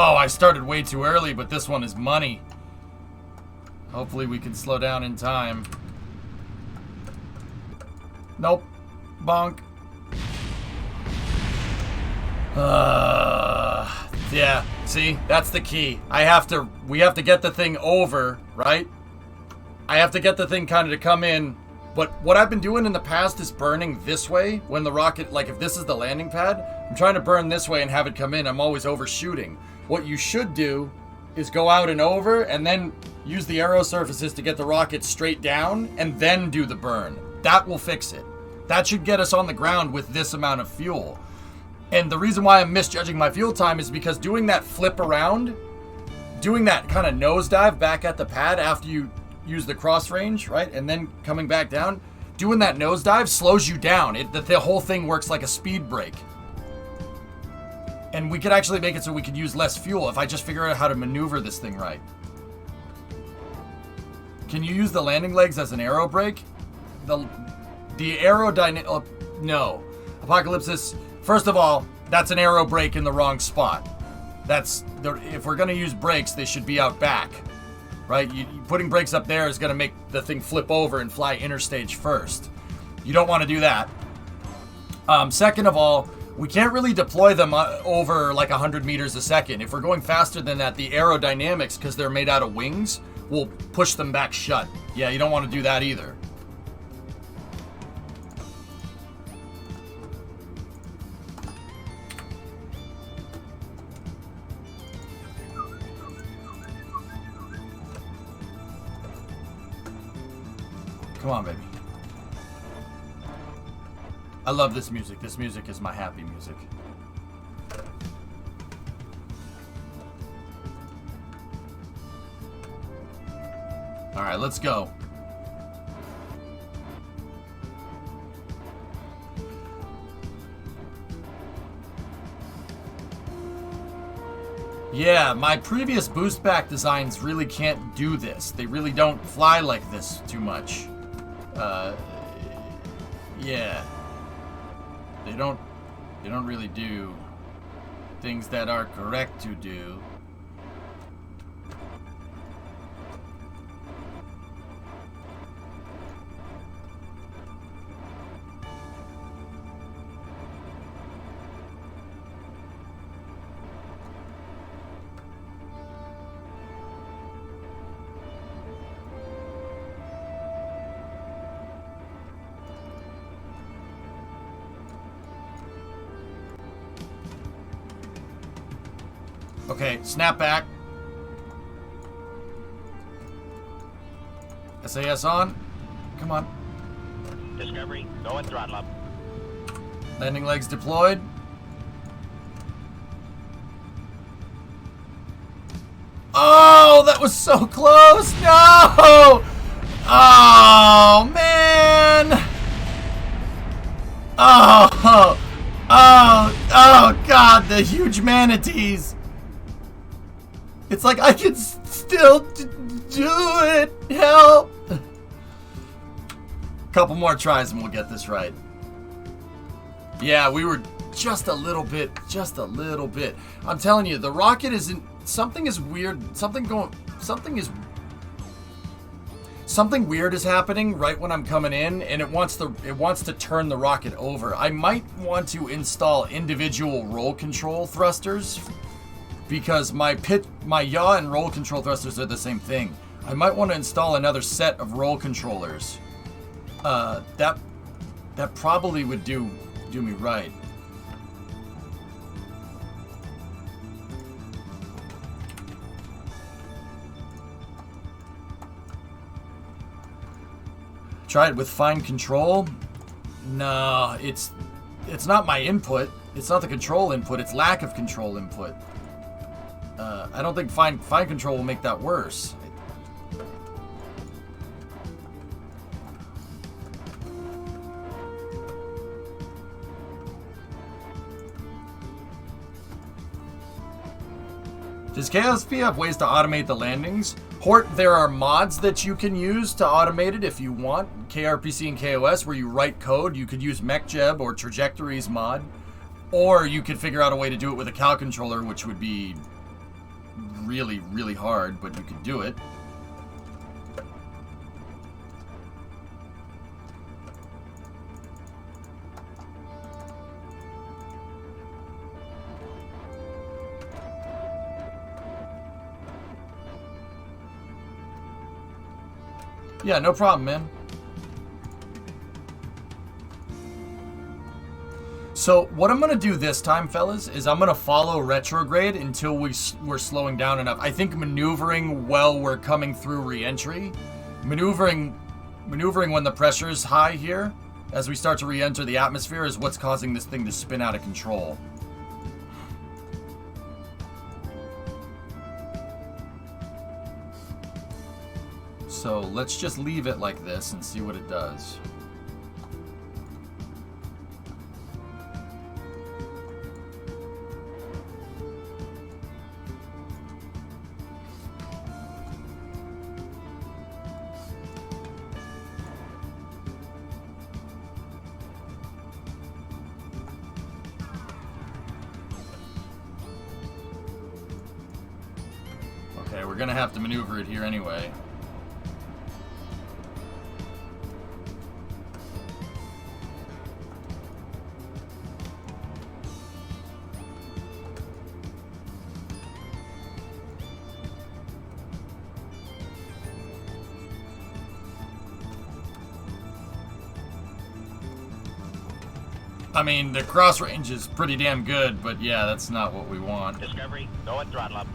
Oh, I started way too early, but this one is money. Hopefully we can slow down in time. Nope. Bonk. Yeah, see? That's the key. We have to get the thing over, right? I have to get the thing kind of to come in. But what I've been doing in the past is burning this way when the rocket, like if this is the landing pad, I'm trying to burn this way and have it come in. I'm always overshooting. What you should do is go out and over and then use the aero surfaces to get the rocket straight down and then do the burn. That will fix it. That should get us on the ground with this amount of fuel. And the reason why I'm misjudging my fuel time is because doing that flip around, doing that kind of nosedive back at the pad after you use the cross range, right? And then coming back down, doing that nosedive slows you down. The whole thing works like a speed brake. And we could actually make it so we could use less fuel if I just figure out how to maneuver this thing right. Can you use the landing legs as an aero brake? The aerodynamic... Oh, no. Apocalypsis, first of all, that's an aero brake in the wrong spot. If we're going to use brakes, they should be out back. Right? Putting brakes up there is going to make the thing flip over and fly interstage first. You don't want to do that. Second of all, we can't really deploy them over like 100 meters a second. If we're going faster than that, the aerodynamics, because they're made out of wings, will push them back shut. Yeah, you don't want to do that either. Come on, baby. I love this music. This music is my happy music. All right, let's go. Yeah, my previous boost pack designs really can't do this. They really don't fly like this too much. Yeah. They don't really do things that are correct to do. Okay, snap back. SAS on. Come on. Discovery, go and throttle up. Landing legs deployed. Oh, that was so close. No! Oh, man. Oh, God, the huge manatees. It's like I can still do it. Help. Couple more tries and we'll get this right. Yeah, we were just a little bit. I'm telling you, the rocket isn't... Something is weird. Something weird is happening right when I'm coming in, and it wants to turn the rocket over. I might want to install individual roll control thrusters, because my yaw and roll control thrusters are the same thing. I might want to install another set of roll controllers. That probably would do me right. Try it with fine control. No, it's not my input. It's not the control input. It's lack of control input. I don't think fine control will make that worse. Does KSP have ways to automate the landings? Hort, there are mods that you can use to automate it if you want. KRPC and KOS, where you write code. You could use MechJeb or Trajectories mod. Or you could figure out a way to do it with a Cal controller, which would be really, really hard, but you could do it. Yeah, no problem, man. So what I'm going to do this time, fellas, is I'm going to follow retrograde until we're slowing down enough. I think maneuvering while we're coming through re-entry, maneuvering when the pressure is high here, as we start to re-enter the atmosphere, is what's causing this thing to spin out of control. So let's just leave it like this and see what it does. gonna have to maneuver it here anyway. I mean, the cross range is pretty damn good, but yeah, that's not what we want. Discovery, go and throttle up.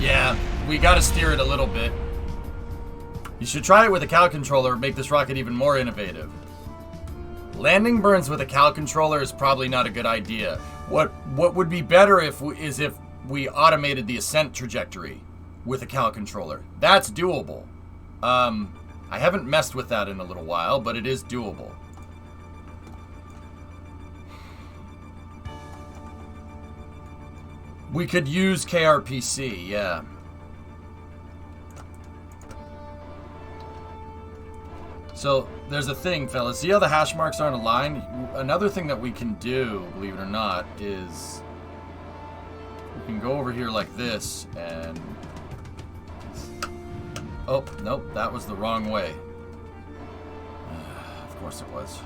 Yeah, we gotta steer it a little bit. You should try it with a cow controller, make this rocket even more innovative. Landing burns with a cow controller is probably not a good idea. What would be better if we automated the ascent trajectory with a cow controller. That's doable. I haven't messed with that in a little while, but it is doable. We could use KRPC, yeah. So, there's a thing, fellas. See how the hash marks aren't aligned? Another thing that we can do, believe it or not, is we can go over here like this and... Oh, nope, that was the wrong way. Of course it was.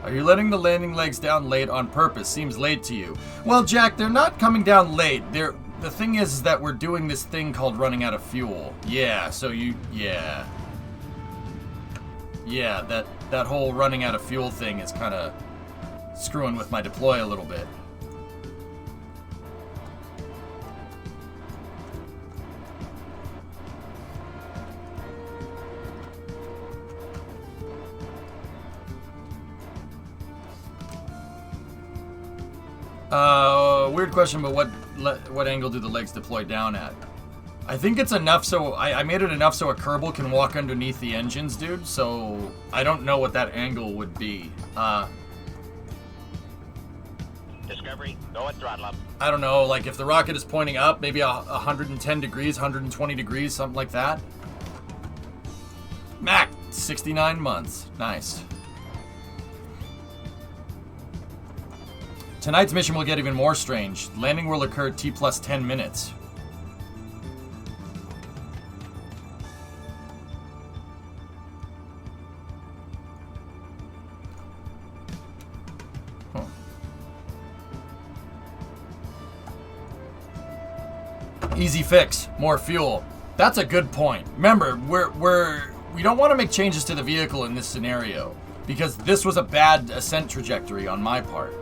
Are you letting the landing legs down late on purpose? Seems late to you. Well, Jack, they're not coming down late. The thing is that we're doing this thing called running out of fuel. Yeah, so yeah. Yeah, that whole running out of fuel thing is kind of screwing with my deploy a little bit. Weird question, but what angle do the legs deploy down at? I think it's enough so I made it enough so a Kerbal can walk underneath the engines, dude. So I don't know what that angle would be. Discovery, go and throttle up. I don't know, like if the rocket is pointing up, maybe 110 degrees, 120 degrees, something like that. Mac, 69 months. Nice. Tonight's mission will get even more strange. Landing will occur T plus 10 minutes. Huh. Easy fix. More fuel. That's a good point. Remember, we don't want to make changes to the vehicle in this scenario because this was a bad ascent trajectory on my part.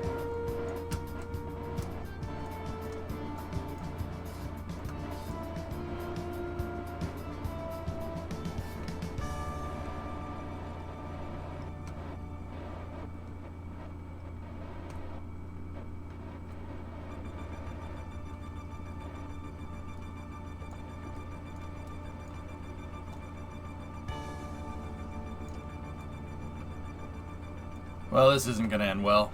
Well, this isn't going to end well.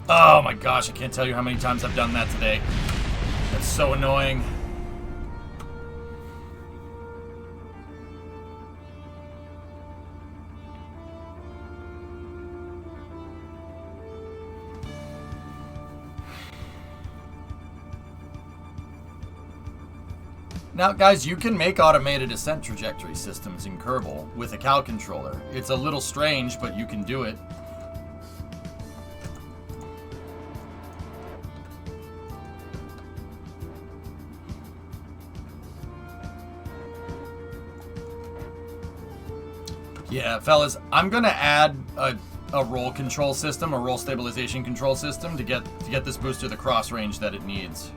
Oh my gosh, I can't tell you how many times I've done that today. That's so annoying. Now, guys, you can make automated ascent trajectory systems in Kerbal with a cow controller. It's a little strange, but you can do it. Yeah, fellas, I'm gonna add a roll control system, a roll stabilization control system to get this booster the cross range that it needs.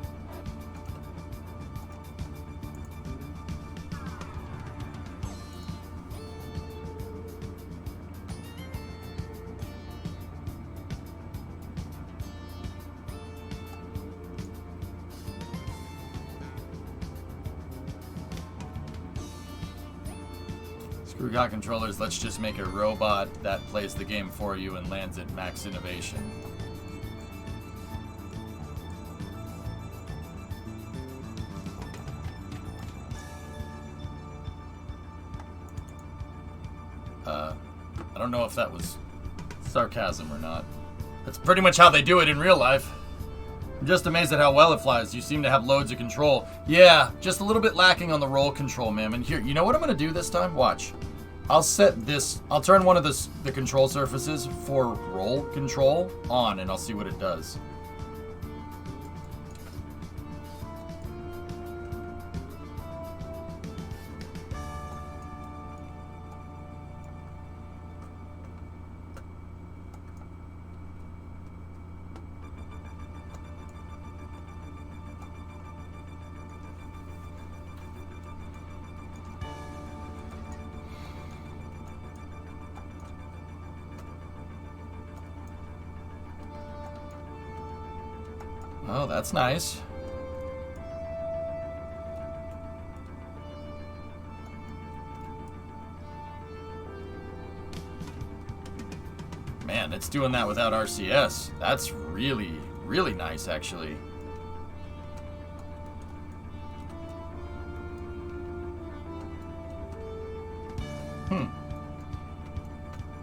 Screw got controllers, let's just make a robot that plays the game for you and lands at max innovation. I don't know if that was sarcasm or not. That's pretty much how they do it in real life. I'm just amazed at how well it flies. You seem to have loads of control. Yeah, just a little bit lacking on the roll control, man. And here, you know what I'm going to do this time? Watch. I'll set this, I'll turn one of the control surfaces for roll control on, and I'll see what it does. Oh, that's nice. Man, it's doing that without RCS. That's really, really nice, actually.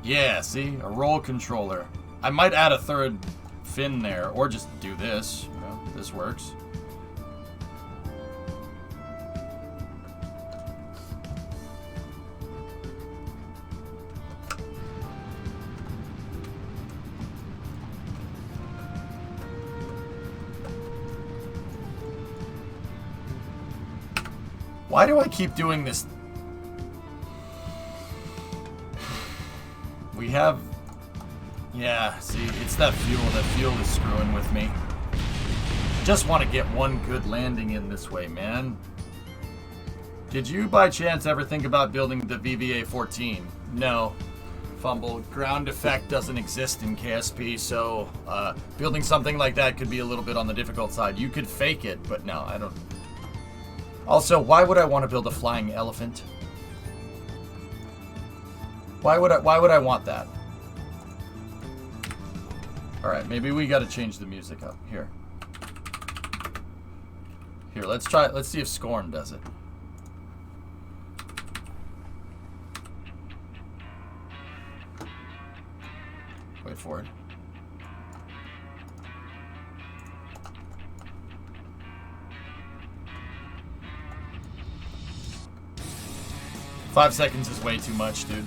Yeah, see? A roll controller. I might add a third fin there, or just do this. You know, this works. Why do I keep doing this? We have... Yeah, see, it's that fuel. That fuel is screwing with me. Just want to get one good landing in this way, man. Did you, by chance, ever think about building the VVA-14? No. Fumble. Ground effect doesn't exist in KSP, so building something like that could be a little bit on the difficult side. You could fake it, but no, I don't... Also, why would I want to build a flying elephant? Why would I want that? Alright, maybe we gotta change the music up. Here. Here, let's see if Scorn does it. Wait for it. Five seconds is way too much, dude.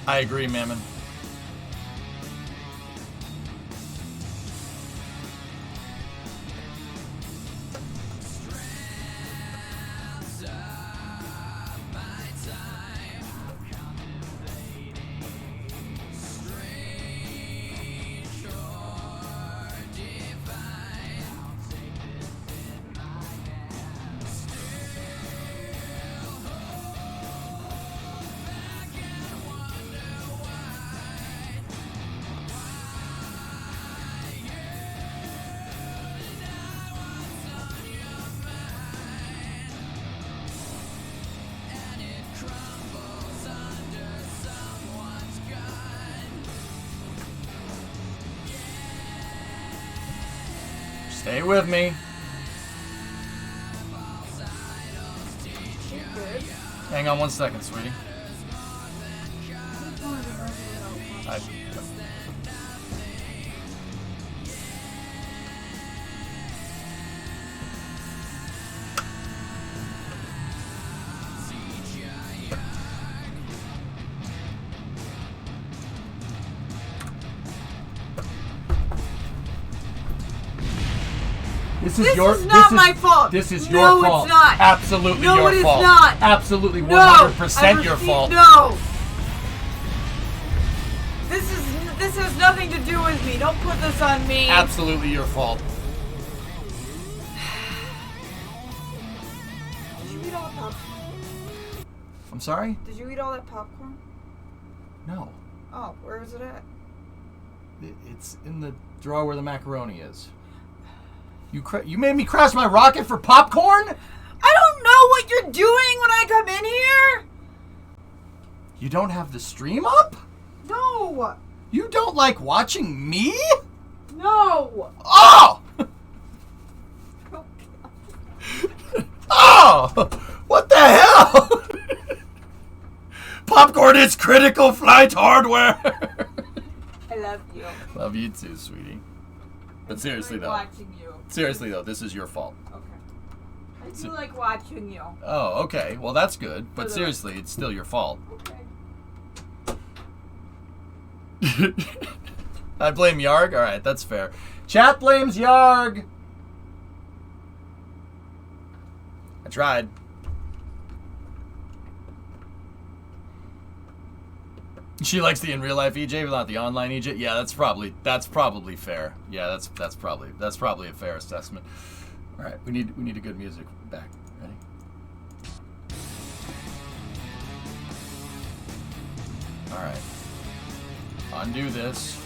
I agree, Mammon. Stay with me. Hang on 1 second, sweetie. This is your. This is not my fault. This is No, your fault. it's not. Absolutely No, your it is fault. not. Absolutely No, 100% your fault. No. This has nothing to do with me. Don't put this on me. Absolutely your fault. Did you eat all the popcorn? I'm sorry? Did you eat all that popcorn? No. Oh, where is it at? It's in the drawer where the macaroni is. You made me crash my rocket for popcorn? I don't know what you're doing when I come in here. You don't have the stream up? No. You don't like watching me? No. Oh! Oh! What the hell? Popcorn is critical flight hardware. I love you. Love you too, sweetie. But seriously though. Watching you. Seriously though, this is your fault. Okay. I do like watching you. Oh, okay. Well, that's good. But For the- seriously, it's still your fault. Okay. I blame Yarg? Alright, that's fair. Chat blames Yarg! I tried. She likes the in real life EJ, but not the online EJ. Yeah, that's probably fair. Yeah, that's probably a fair assessment. Alright, we need a good music back. Ready? Alright. Undo this.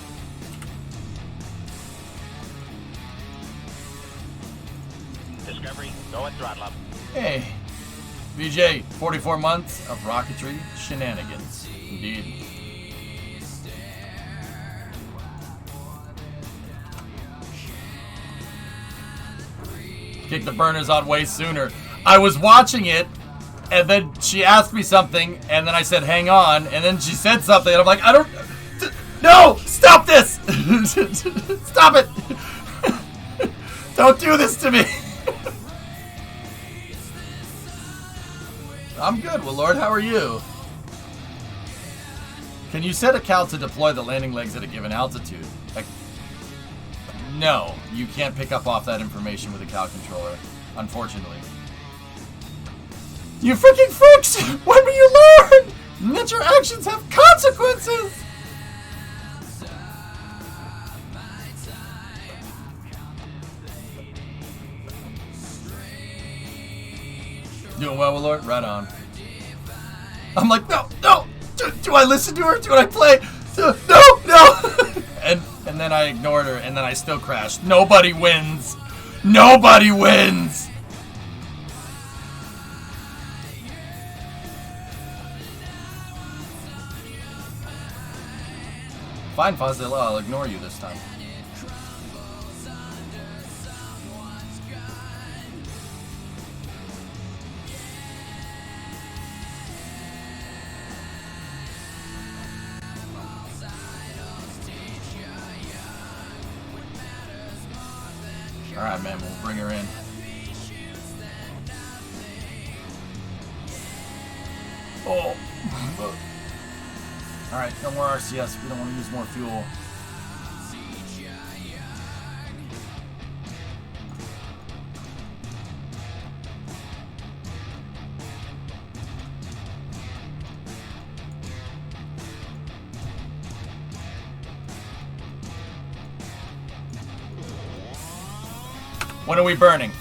Discovery, go and throttle up. Hey, VJ, 44 months of rocketry shenanigans. Indeed. Kick the burners on way sooner. I was watching it, and then she asked me something, and then I said, hang on, and then she said something, and I'm like, I don't... No! Stop this! Stop it! Don't do this to me! I'm good, well, Lord, how are you? Can you set a cal to deploy the landing legs at a given altitude? No, you can't pick up off that information with a cal controller, unfortunately. You freaking freaks! When will you learn that your actions have consequences? Doing well, Lord? Right on. I'm like, no! Do I listen to her? Do I play? No! And then I ignored her, and then I still crashed. Nobody wins! Nobody wins! Fine, Fazilla, I'll ignore you this time. Alright, man, we'll bring her in. Oh! Alright, no more RCS. We don't want to use more fuel. When are we burning?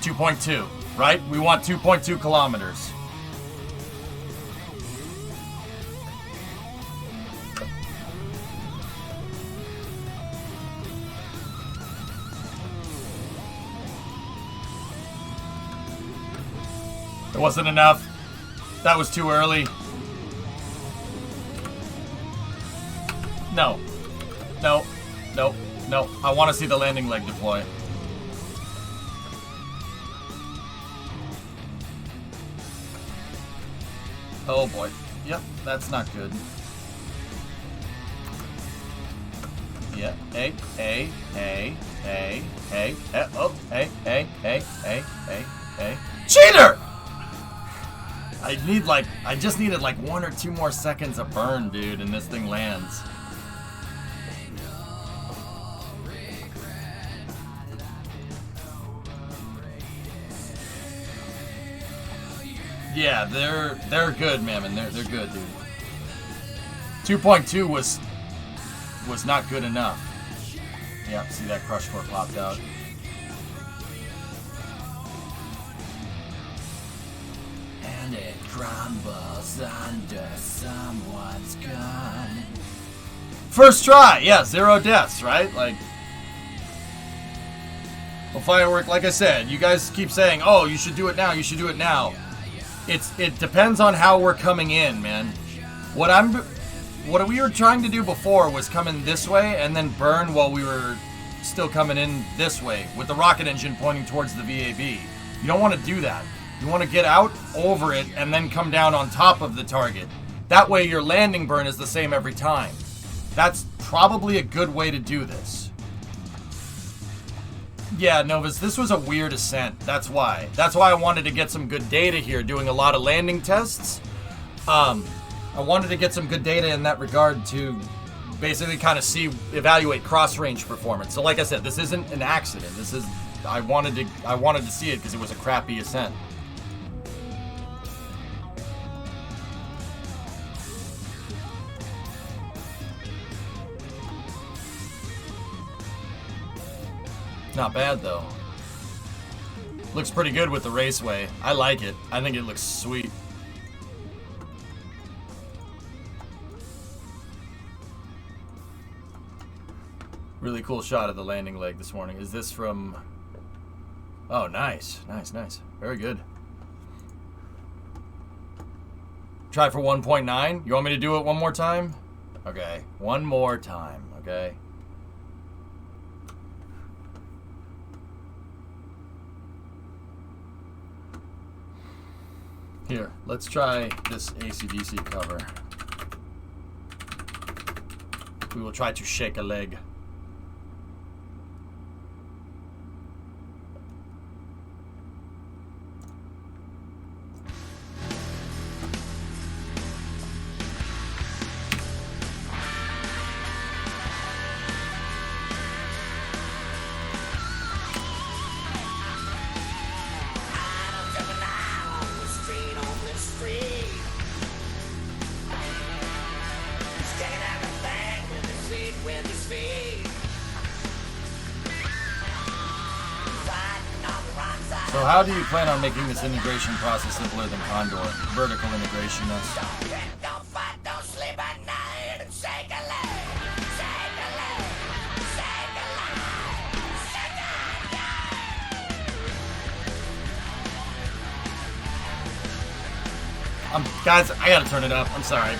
2.2, right? We want 2.2 kilometers. It wasn't enough. That was too early. No. No. No. No. I want to see the landing leg deploy. Oh boy. Yep, that's not good. Yeah. Hey. Oh, hey. Cheater! I just needed like 1 or 2 more seconds of burn, dude, and this thing lands. Yeah, they're good, Mammon. They're good, dude. 2.2 was not good enough. Yeah, see that crush core popped out. And it crumbles under someone's gun. First try, yeah, 0 deaths, right? Like, well, Firework, like I said, you guys keep saying, oh, you should do it now, you should do it now. It depends on how we're coming in, man. What we were trying to do before was come in this way and then burn while we were still coming in this way with the rocket engine pointing towards the VAB. You don't want to do that. You want to get out over it and then come down on top of the target. That way your landing burn is the same every time. That's probably a good way to do this. Yeah, Novus, this was a weird ascent. That's why. That's why I wanted to get some good data here, doing a lot of landing tests. I wanted to get some good data in that regard to basically kind of evaluate cross-range performance. So like I said, this isn't an accident. This is, I wanted to see it because it was a crappy ascent. Not bad though. Looks pretty good with the raceway. I like it. I think it looks sweet. Really cool shot of the landing leg this morning. Is this from... Oh, nice. Nice, nice. Very good. Try for 1.9. You want me to do it one more time? Okay. One more time, okay? Here, let's try this AC/DC cover. We will try to shake a leg. So how do you plan on making this integration process simpler than Condor? Vertical integration, that's... Guys, I gotta turn it up. I'm sorry.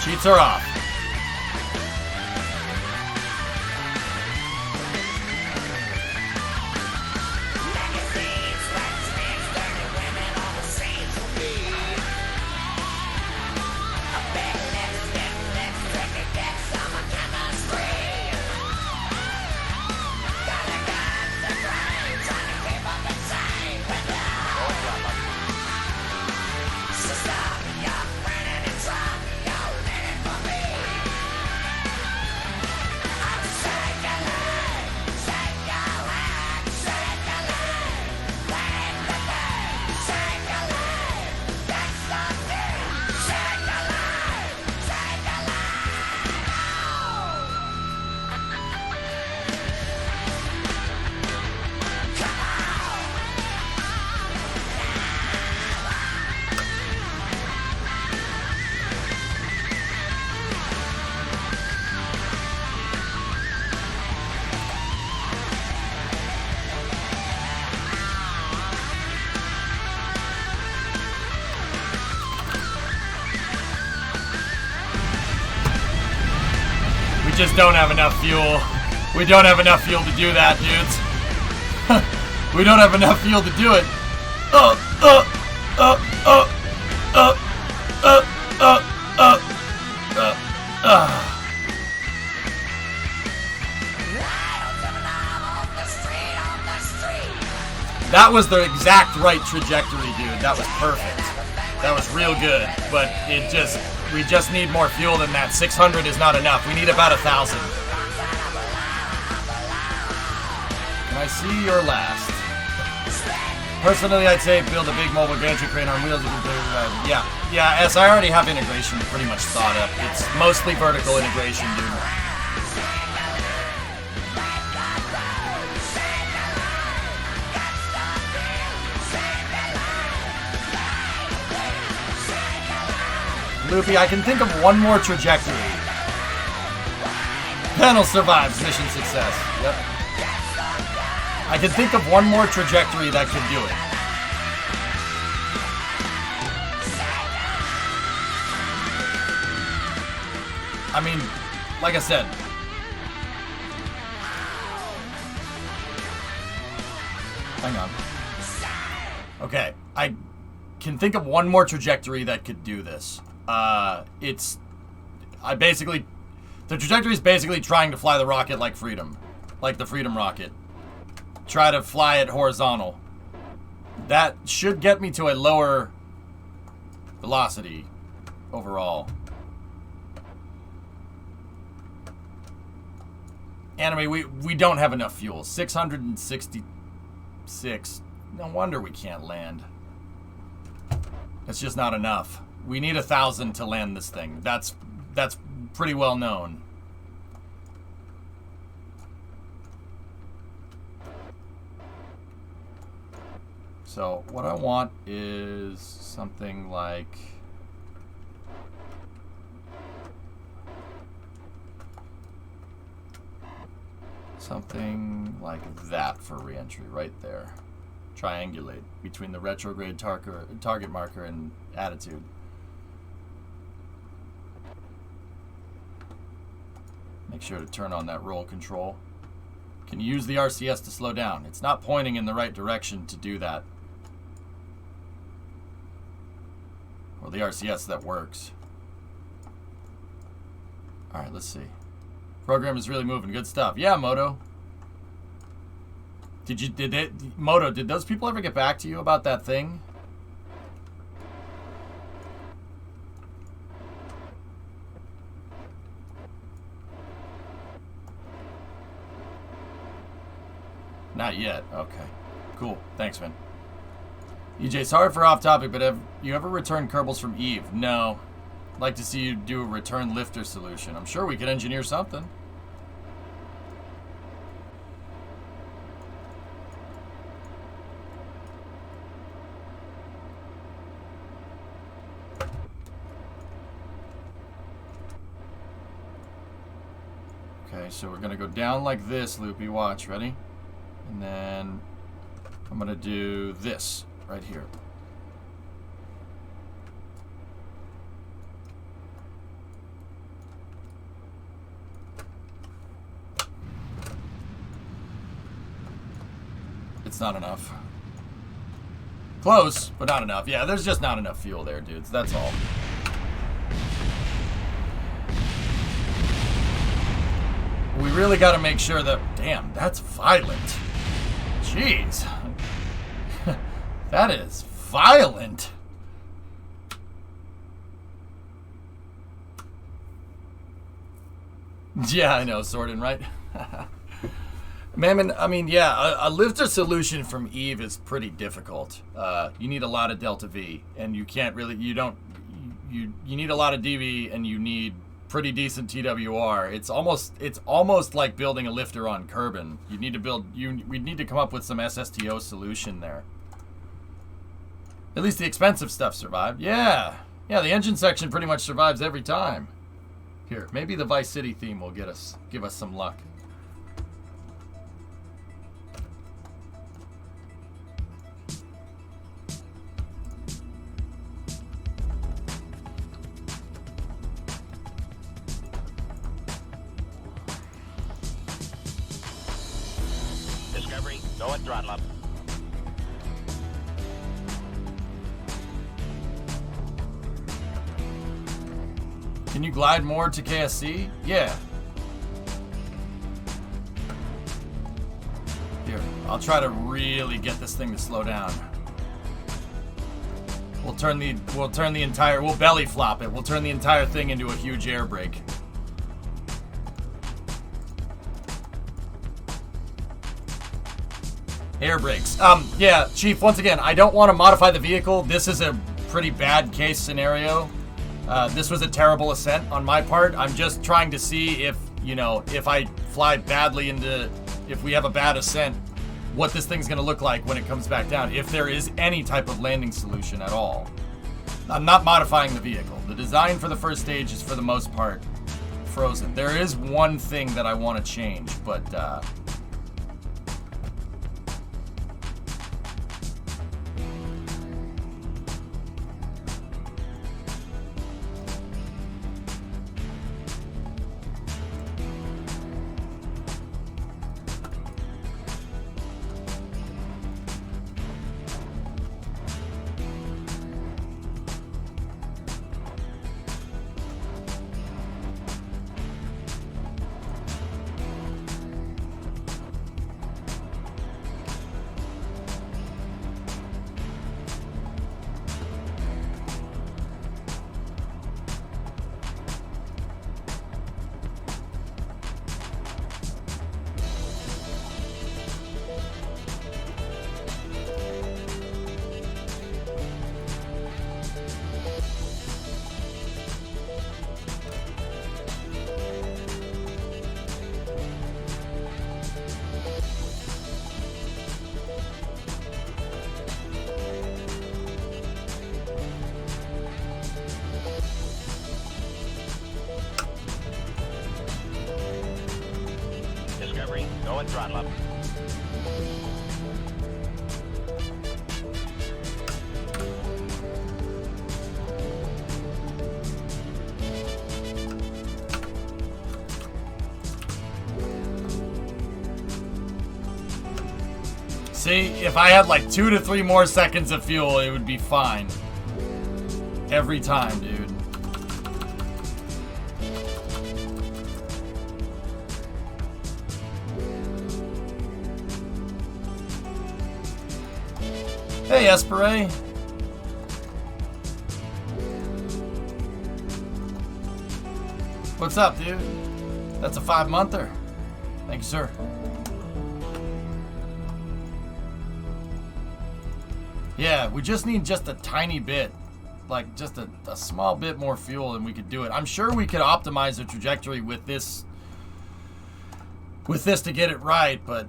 Cheats are off. We just don't have enough fuel. We don't have enough fuel to do that, dudes. We don't have enough fuel to do it. That was the exact right trajectory, dude. That was perfect. That was real good. But we just need more fuel than that. 600 is not enough. We need about 1,000. Can I see your last? Personally, I'd say build a big mobile gantry crane on wheels. Yeah, as I already have integration pretty much thought up. It's mostly vertical integration, dude. Loopy, I can think of one more trajectory. Panel survives. Mission success. Yep. I can think of one more trajectory that could do it. I mean, like I said. Hang on. Okay, I can think of one more trajectory that could do this. The trajectory is basically trying to fly the rocket like Freedom. Like the Freedom rocket. Try to fly it horizontal. That should get me to a lower velocity overall. Anime, we don't have enough fuel. 666. No wonder we can't land. It's just not enough. We need 1,000 to land this thing. That's pretty well known. So what I want is something like that for re-entry right there. Triangulate between the retrograde target marker and attitude. Make sure to turn on that roll control. Can you use the RCS to slow down? It's not pointing in the right direction to do that. Or the RCS that works. Alright, let's see. Program is really moving. Good stuff. Yeah, Moto. Moto, did those people ever get back to you about that thing? Not yet. Okay. Cool. Thanks, man. EJ, sorry for off topic, but have you ever returned Kerbals from Eve? No. I'd like to see you do a return lifter solution. I'm sure we could engineer something. Okay, so we're gonna go down like this, Loopy. Watch, ready? And then I'm gonna do this right here. It's not enough. Close, but not enough. Yeah, there's just not enough fuel there, dudes. That's all. We really got to make sure that... Damn, that's violent. Jeez. That is violent. Yeah, I know, Sordin, right? Mammon, I mean, yeah, a lifter solution from Eve is pretty difficult. You need a lot of delta V, and you can't really... You need a lot of DV, and you need pretty decent TWR. It's almost like building a lifter on Kerbin. We need to come up with some SSTO solution there. At least the expensive stuff survived. Yeah, the engine section pretty much survives every time. Here, maybe the Vice City theme will give us some luck. Go at throttle up. Can you glide more to KSC? Yeah. Here, I'll try to really get this thing to slow down. We'll belly flop it. We'll turn the entire thing into a huge air brake. Air brakes. Yeah, Chief, once again, I don't want to modify the vehicle. This is a pretty bad case scenario. This was a terrible ascent on my part. I'm just trying to see if, you know, if I fly badly if we have a bad ascent, what this thing's going to look like when it comes back down, if there is any type of landing solution at all. I'm not modifying the vehicle. The design for the first stage is, for the most part, frozen. There is one thing that I want to change, but Discovery, go at throttle up. see, if I had like 2 to 3 more seconds of fuel, it would be fine. Every time, dude. Hey, Esperay. What's up, dude? That's a 5-monther. Thank you, sir. Yeah, we just need just a tiny bit. Like, just a small bit more fuel and we could do it. I'm sure we could optimize the trajectory with this to get it right, but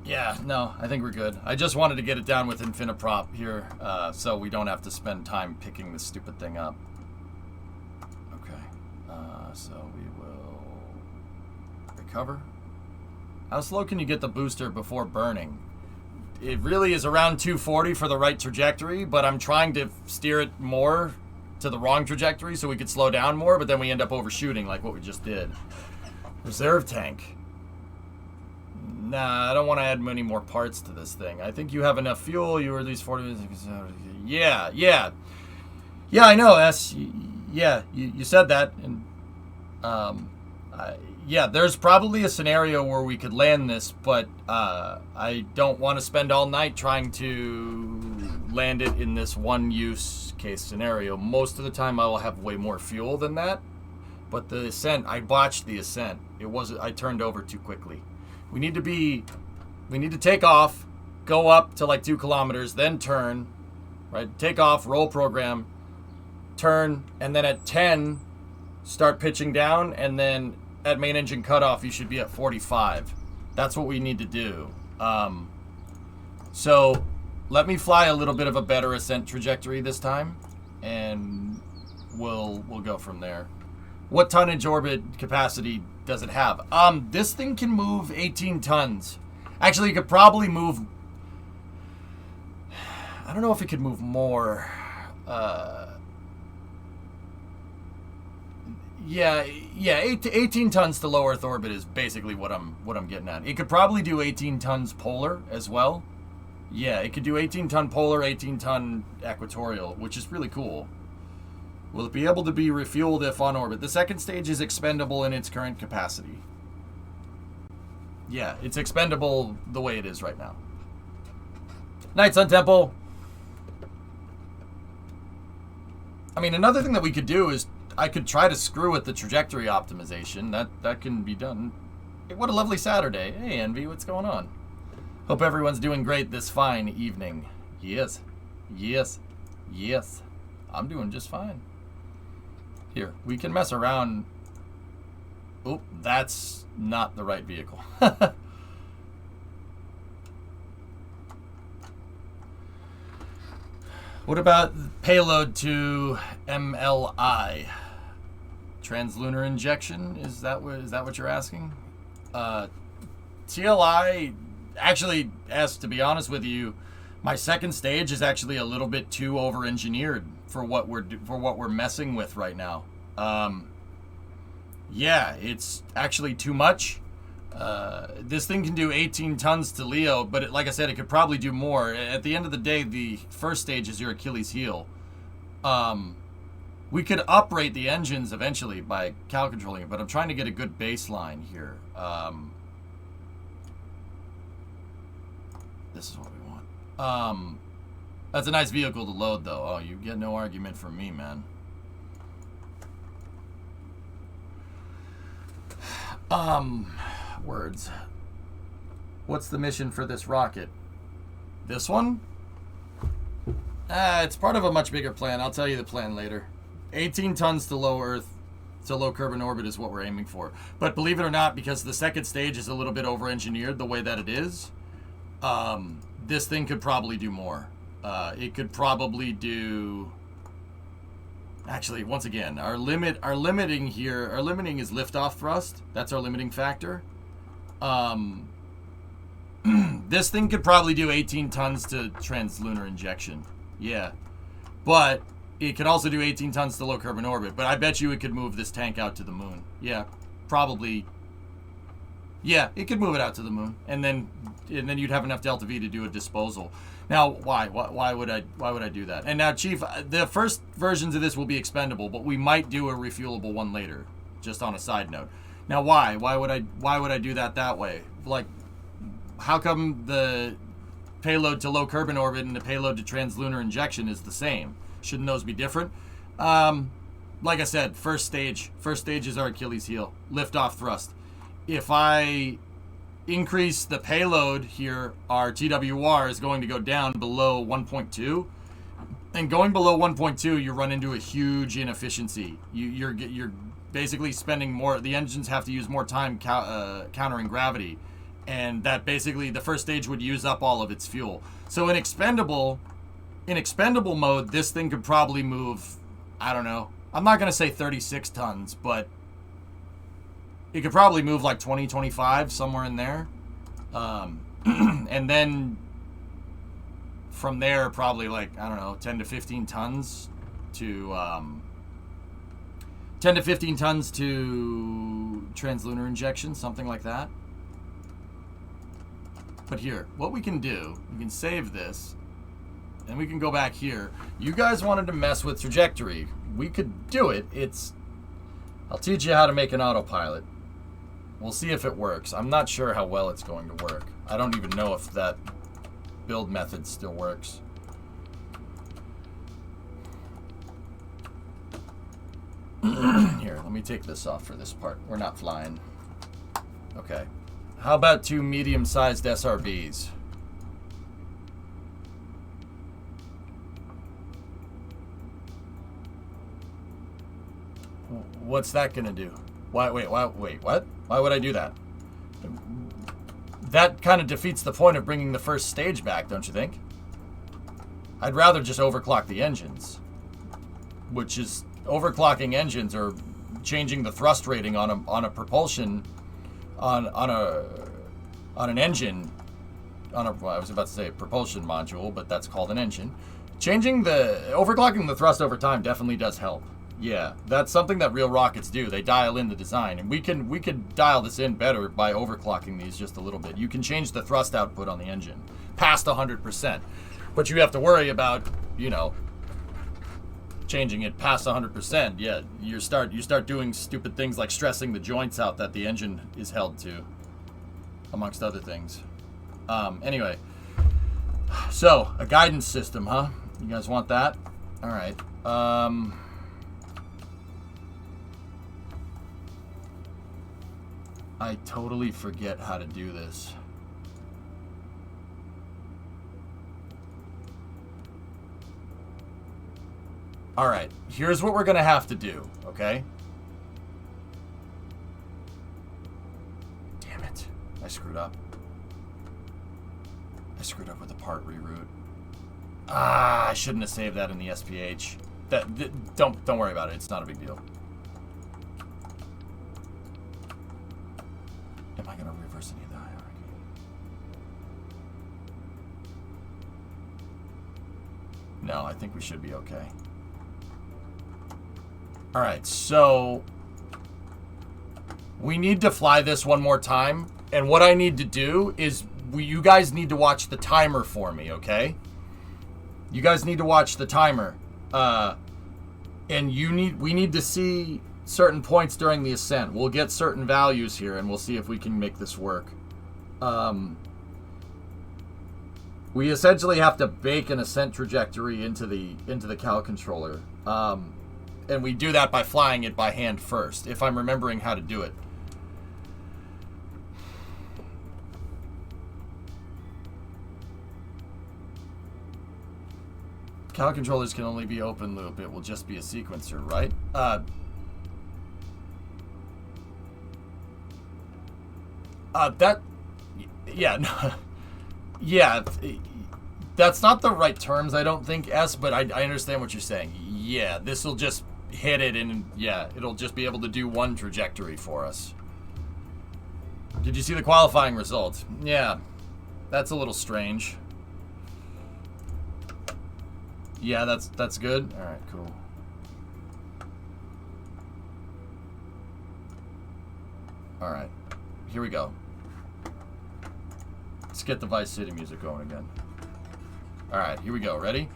yeah, no, I think we're good. I just wanted to get it down with Infiniprop here, so we don't have to spend time picking this stupid thing up. Okay, so we will recover. How slow can you get the booster before burning? It really is around 240 for the right trajectory, but I'm trying to steer it more to the wrong trajectory so we could slow down more, but then we end up overshooting like what we just did. Reserve tank. Nah, I don't want to add many more parts to this thing. I think you have enough fuel. You were at least 40 minutes. Yeah, I know, S. Yeah, you said that. And yeah, there's probably a scenario where we could land this, but I don't want to spend all night trying to land it in this one use case scenario. Most of the time I will have way more fuel than that, but the ascent, I botched the ascent. I turned over too quickly. We need to take off, go up to like 2 kilometers, then turn, right? Take off, roll program, turn, and then at 10, start pitching down, and then at main engine cutoff, you should be at 45. That's what we need to do. So let me fly a little bit of a better ascent trajectory this time, and we'll go from there. What tonnage orbit capacity does it have? This thing can move 18 tons. Actually, it could probably move... I don't know if it could move more. Yeah, 18 tons to low Earth orbit is basically what I'm getting at. It could probably do 18 tons polar as well. Yeah, it could do 18 ton polar, 18 ton equatorial, which is really cool. Will it be able to be refueled if on orbit? The second stage is expendable in its current capacity. Yeah, it's expendable the way it is right now. Night, Sun Temple. I mean, another thing that we could do is I could try to screw with the trajectory optimization. That can be done. Hey, what a lovely Saturday. Hey, Envy, what's going on? Hope everyone's doing great this fine evening. Yes. Yes. Yes. I'm doing just fine. Here, we can mess around. Oh, that's not the right vehicle. What about payload to MLI? Translunar injection? Is that what you're asking? TLI, actually, to be honest with you, my second stage is actually a little bit too over-engineered for what we're messing with right now. Yeah, it's actually too much. This thing can do 18 tons to Leo, but like I said, it could probably do more. At the end of the day, the first stage is your Achilles heel. We could uprate the engines eventually by cal controlling it, but I'm trying to get a good baseline here. This is what we want. That's a nice vehicle to load, though. Oh, you get no argument from me, man. Words. What's the mission for this rocket? This one? It's part of a much bigger plan. I'll tell you the plan later. 18 tons to low Earth, to low Kerbin orbit is what we're aiming for. But believe it or not, because the second stage is a little bit over-engineered the way that it is, this thing could probably do more. It could probably do... Actually, once again, our limiting is liftoff thrust. That's our limiting factor. This thing could probably do 18 tons to translunar injection. Yeah. But it could also do 18 tons to low Kerbin orbit. But I bet you it could move this tank out to the moon. Yeah, probably. Yeah, it could move it out to the moon, and then you'd have enough delta V to do a disposal. Now, why would I do that? And now, Chief, the first versions of this will be expendable, but we might do a refuelable one later. Just on a side note. Now, why? Why would I do that way? Like, how come the payload to low Kerbin orbit and the payload to translunar injection is the same? Shouldn't those be different? Like I said, first stage is our Achilles heel, liftoff thrust. If I increase the payload here, our TWR is going to go down below 1.2. And going below 1.2, you run into a huge inefficiency. You're basically spending more. The engines have to use more time countering gravity, and that basically the first stage would use up all of its fuel. So in expendable mode, this thing could probably move, I don't know. I'm not going to say 36 tons, but it could probably move like 20, 25, somewhere in there. And then from there, probably like, I don't know, 10 to 15 tons to 10 to 15 tons to translunar injection, something like that. But here, what we can do, we can save this, and we can go back here. You guys wanted to mess with trajectory. We could do it. I'll teach you how to make an autopilot. We'll see if it works. I'm not sure how well it's going to work. I don't even know if that build method still works. Here, let me take this off for this part. We're not flying. Okay. How about 2 medium-sized SRBs? What's that gonna do? Wait, what? Why would I do that? That kind of defeats the point of bringing the first stage back, don't you think? I'd rather just overclock the engines. Which is, overclocking engines or changing the thrust rating on a propulsion, on an engine, well, I was about to say propulsion module, but that's called an engine. Overclocking the thrust over time definitely does help. Yeah, that's something that real rockets do. They dial in the design, and we can dial this in better by overclocking these just a little bit. You can change the thrust output on the engine past 100%, but you have to worry about, you know, changing it past 100%. Yeah, you start doing stupid things like stressing the joints out that the engine is held to, amongst other things. Anyway, so a guidance system, huh? You guys want that? All right. I totally forget how to do this. All right, here's what we're gonna have to do, okay? Damn it, I screwed up. I screwed up with the part reroute. Ah, I shouldn't have saved that in the SPH. Don't worry about it, it's not a big deal. Am I gonna reverse any of the hierarchy? No, I think we should be okay. Alright, so we need to fly this one more time, and what I need to do is you guys need to watch the timer for me, okay? You guys need to watch the timer. And we need to see certain points during the ascent. We'll get certain values here, and we'll see if we can make this work. We essentially have to bake an ascent trajectory into the Cal controller. And we do that by flying it by hand first, if I'm remembering how to do it. Cal controllers can only be open loop. It will just be a sequencer, right? Yeah, no, yeah, that's not the right terms, I don't think, S, but I understand what you're saying. Yeah, this will just hit it, and yeah, it'll just be able to do one trajectory for us. Did you see the qualifying results? Yeah, that's a little strange. Yeah, that's good. All right, cool. All right, here we go. Let's get the Vice City music going again. All right, here we go. Ready?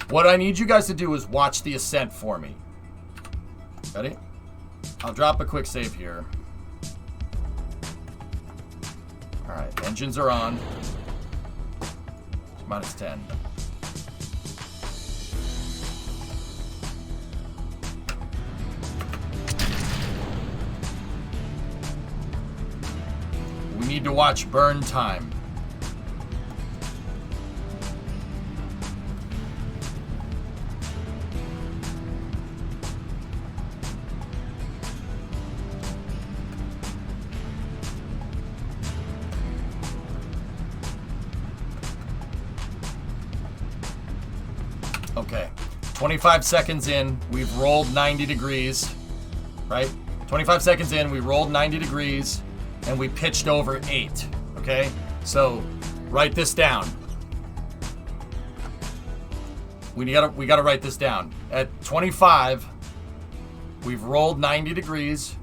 What I need you guys to do is watch the ascent for me. Ready? I'll drop a quick save here. All right, engines are on. Minus 10. We need to watch burn time. Okay, 25 seconds in, we've rolled 90 degrees, right? 25 seconds in, we rolled 90 degrees, and we pitched over 8, okay? So, write this down. We gotta write this down. At 25, we've rolled 90 degrees,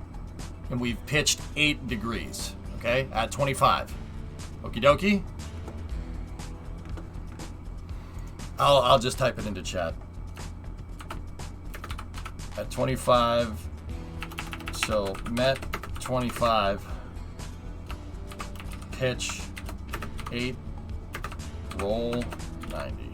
and we've pitched 8 degrees, okay? At 25. Okie dokie? I'll just type it into chat. At 25, so met 25, pitch 8, roll 90.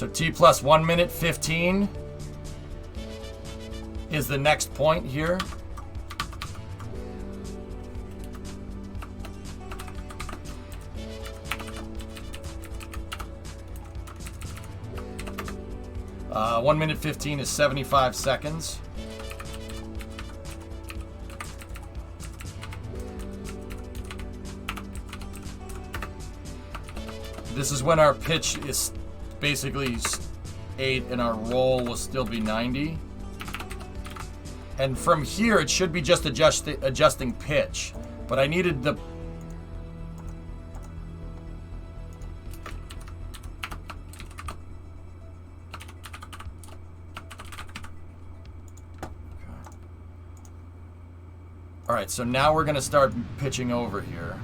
So T plus 1 minute 15 is the next point here. Uh, 1 minute 15 is 75 seconds. This is when our pitch is basically 8 and our roll will still be 90. And from here, it should be just adjusting pitch. But I needed the... All right, so now we're going to start pitching over here.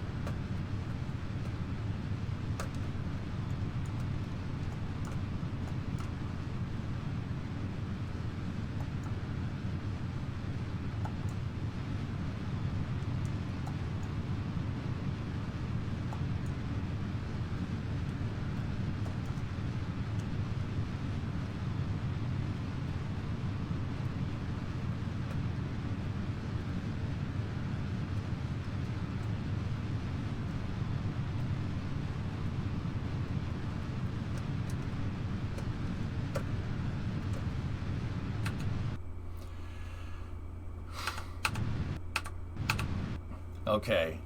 Okay,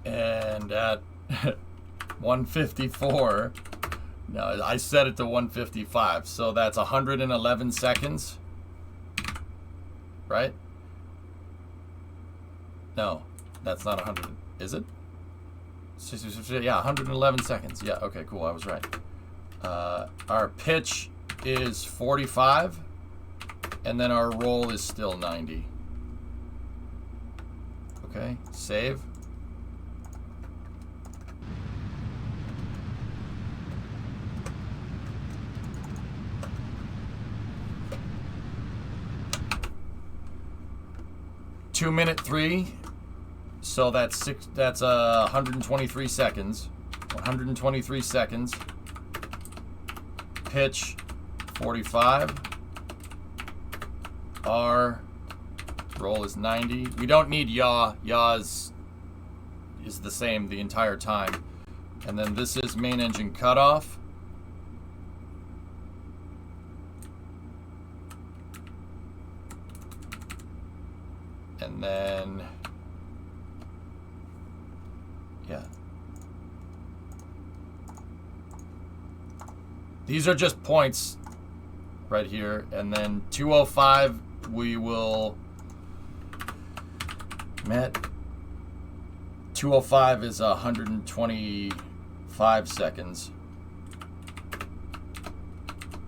and at 154, no, I set it to 155, so that's 111 seconds, right? No, that's not 100, is it? Yeah, 111 seconds. Yeah, okay, cool, I was right. Our pitch is 45, and then our roll is still 90. Okay, save. Two minute 3, so that's 123 seconds. 123 seconds. Pitch 45. R. Roll is 90. We don't need yaw. Yaw is the same the entire time. And then this is main engine cutoff. And then, yeah. These are just points right here. And then 205, we will... Met 205 is 125 seconds.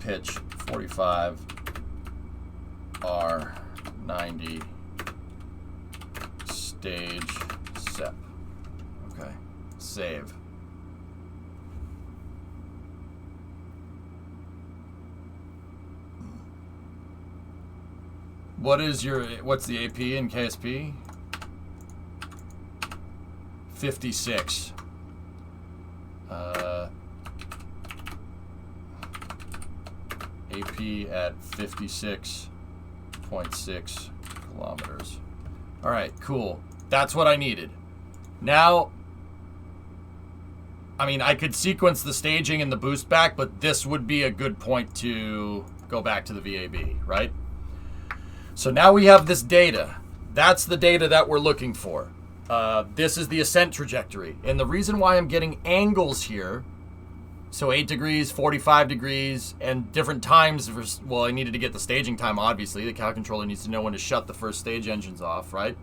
Pitch 45. R 90. Stage SEP. Okay. Save. What's the AP in KSP? 56. AP at 56.6 kilometers. All right, cool. That's what I needed. Now, I mean, I could sequence the staging and the boost back, but this would be a good point to go back to the VAB, right? So now we have this data. That's the data that we're looking for. This is the ascent trajectory. And the reason why I'm getting angles here, so 8 degrees, 45 degrees, and different times, well, I needed to get the staging time, obviously. The cow controller needs to know when to shut the first stage engines off, right?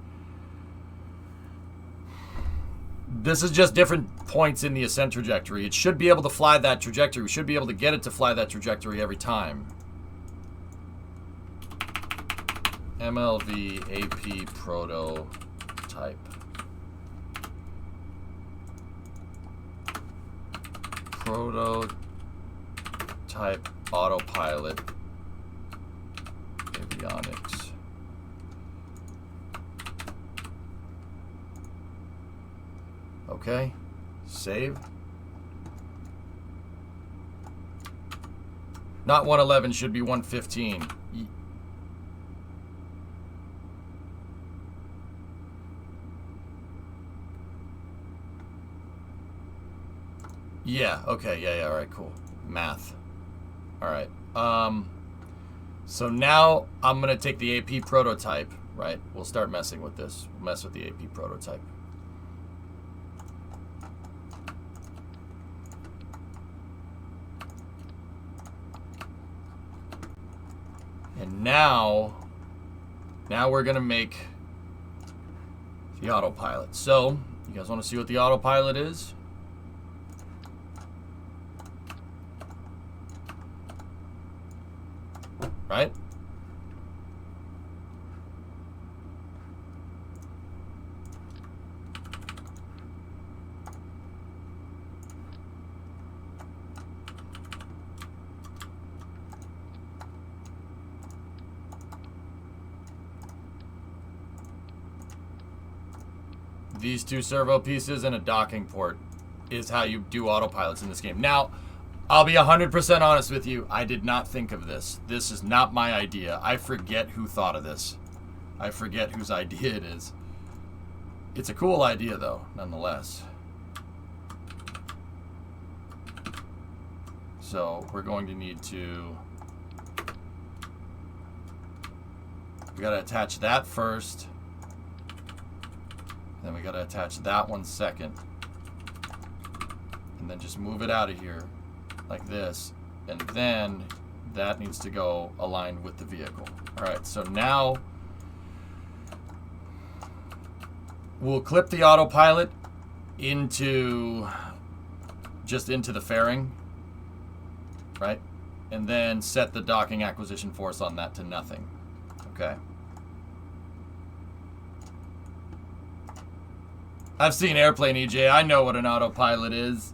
This is just different points in the ascent trajectory. It should be able to fly that trajectory. We should be able to get it to fly that trajectory every time. MLV AP prototype. Prototype autopilot avionics. Okay, save. Not 111, should be 115. Yeah, okay, yeah, alright, cool. Math. Alright. So now I'm gonna take the AP prototype, right? We'll start messing with this. We'll mess with the AP prototype. And now we're gonna make the autopilot. So, you guys wanna see what the autopilot is? Right? These two servo pieces and a docking port is how you do autopilots in this game. Now, I'll be 100% honest with you. I did not think of this. This is not my idea. I forget who thought of this. I forget whose idea it is. It's a cool idea, though, nonetheless. So, we're going to need to... We gotta attach that first. Then we gotta attach that one second. And then just move it out of here. Like this, and then that needs to go aligned with the vehicle. Alright, so now we'll clip the autopilot into the fairing, right? And then set the docking acquisition force on that to nothing. Okay. I've seen Airplane, EJ. I know what an autopilot is.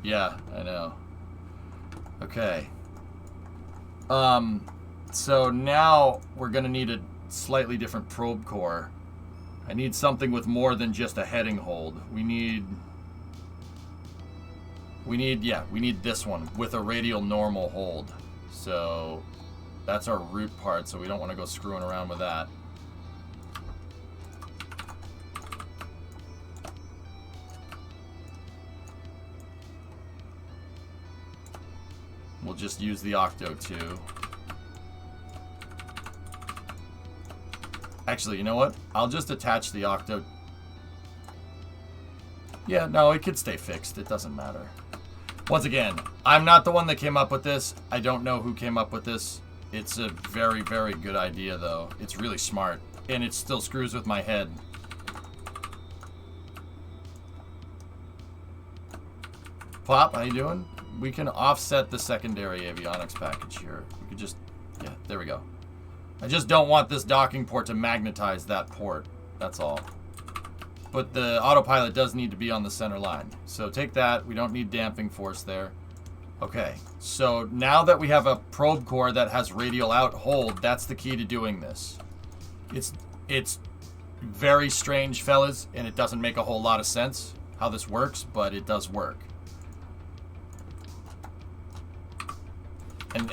Yeah, I know. Okay. So now we're gonna need a slightly different probe core. I need something with more than just a heading hold. We need this one with a radial normal hold. So that's our root part, so we don't want to go screwing around with that. We'll just use the Octo 2. Actually, you know what? I'll just attach the Octo. Yeah, no, it could stay fixed. It doesn't matter. Once again, I'm not the one that came up with this. I don't know who came up with this. It's a very, very good idea, though. It's really smart. And it still screws with my head. Pop, how you doing? We can offset the secondary avionics package here. We could just... Yeah, there we go. I just don't want this docking port to magnetize that port. That's all. But the autopilot does need to be on the center line. So take that. We don't need damping force there. Okay. So now that we have a probe core that has radial out hold, that's the key to doing this. It's very strange, fellas, and it doesn't make a whole lot of sense how this works, but it does work. And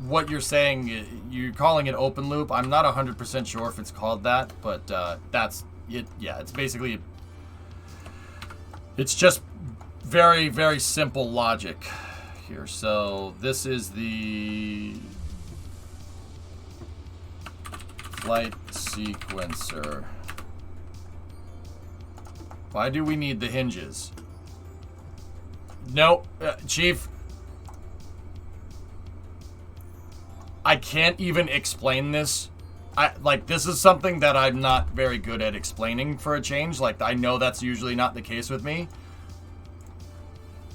what you're saying, you're calling it open loop. I'm not 100% sure if it's called that, but that's it. Yeah, it's basically, it's just very, very simple logic here. So this is the flight sequencer. Why do we need the hinges? No, Chief. I can't even explain this. This is something that I'm not very good at explaining for a change. Like, I know that's usually not the case with me.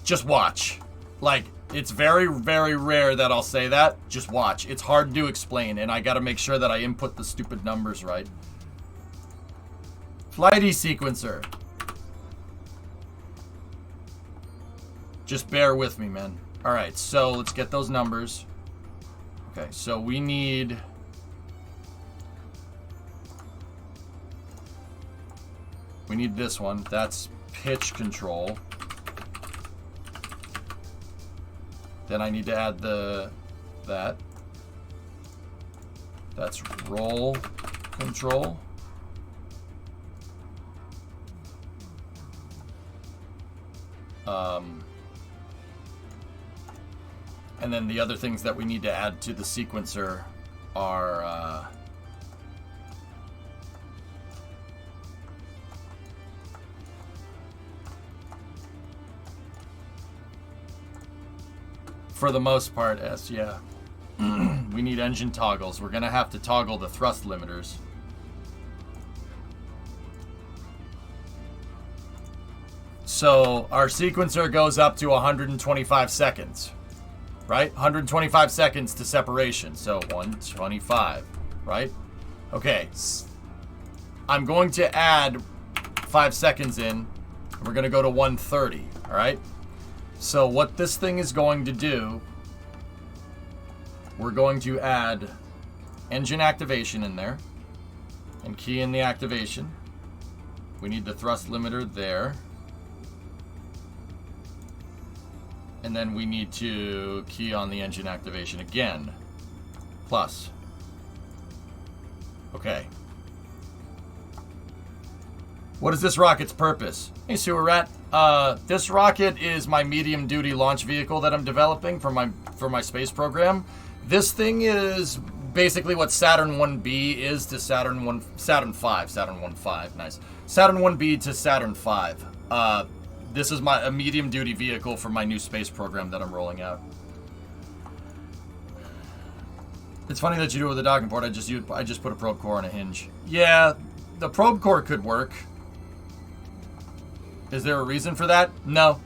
Just watch. Like, it's very, very rare that I'll say that. Just watch. It's hard to explain, and I gotta make sure that I input the stupid numbers right. Flighty sequencer. Just bear with me, man. Alright, so let's get those numbers. Okay, so we need... We need this one. That's pitch control. Then I need to add that. That's roll control. And then the other things that we need to add to the sequencer are for the most part, yeah. We need engine toggles. We're gonna have to toggle the thrust limiters. So our sequencer goes up to 125 seconds, right? 125 seconds to separation. So 125, right? Okay. I'm going to add 5 seconds in. And we're going to go to 130, all right? So what this thing is going to do, we're going to add engine activation in there and key in the activation. We need the thrust limiter there. And then we need to key on the engine activation again. Plus. Okay. What is this rocket's purpose? Hey, Sewer Rat. This rocket is my medium-duty launch vehicle that I'm developing for my space program. This thing is basically what Saturn 1B is to Saturn 1.5. Nice. Saturn 1B to Saturn 5. This is a medium-duty vehicle for my new space program that I'm rolling out. It's funny that you do it with a docking port. I just put a probe core on a hinge. Yeah, the probe core could work. Is there a reason for that? No.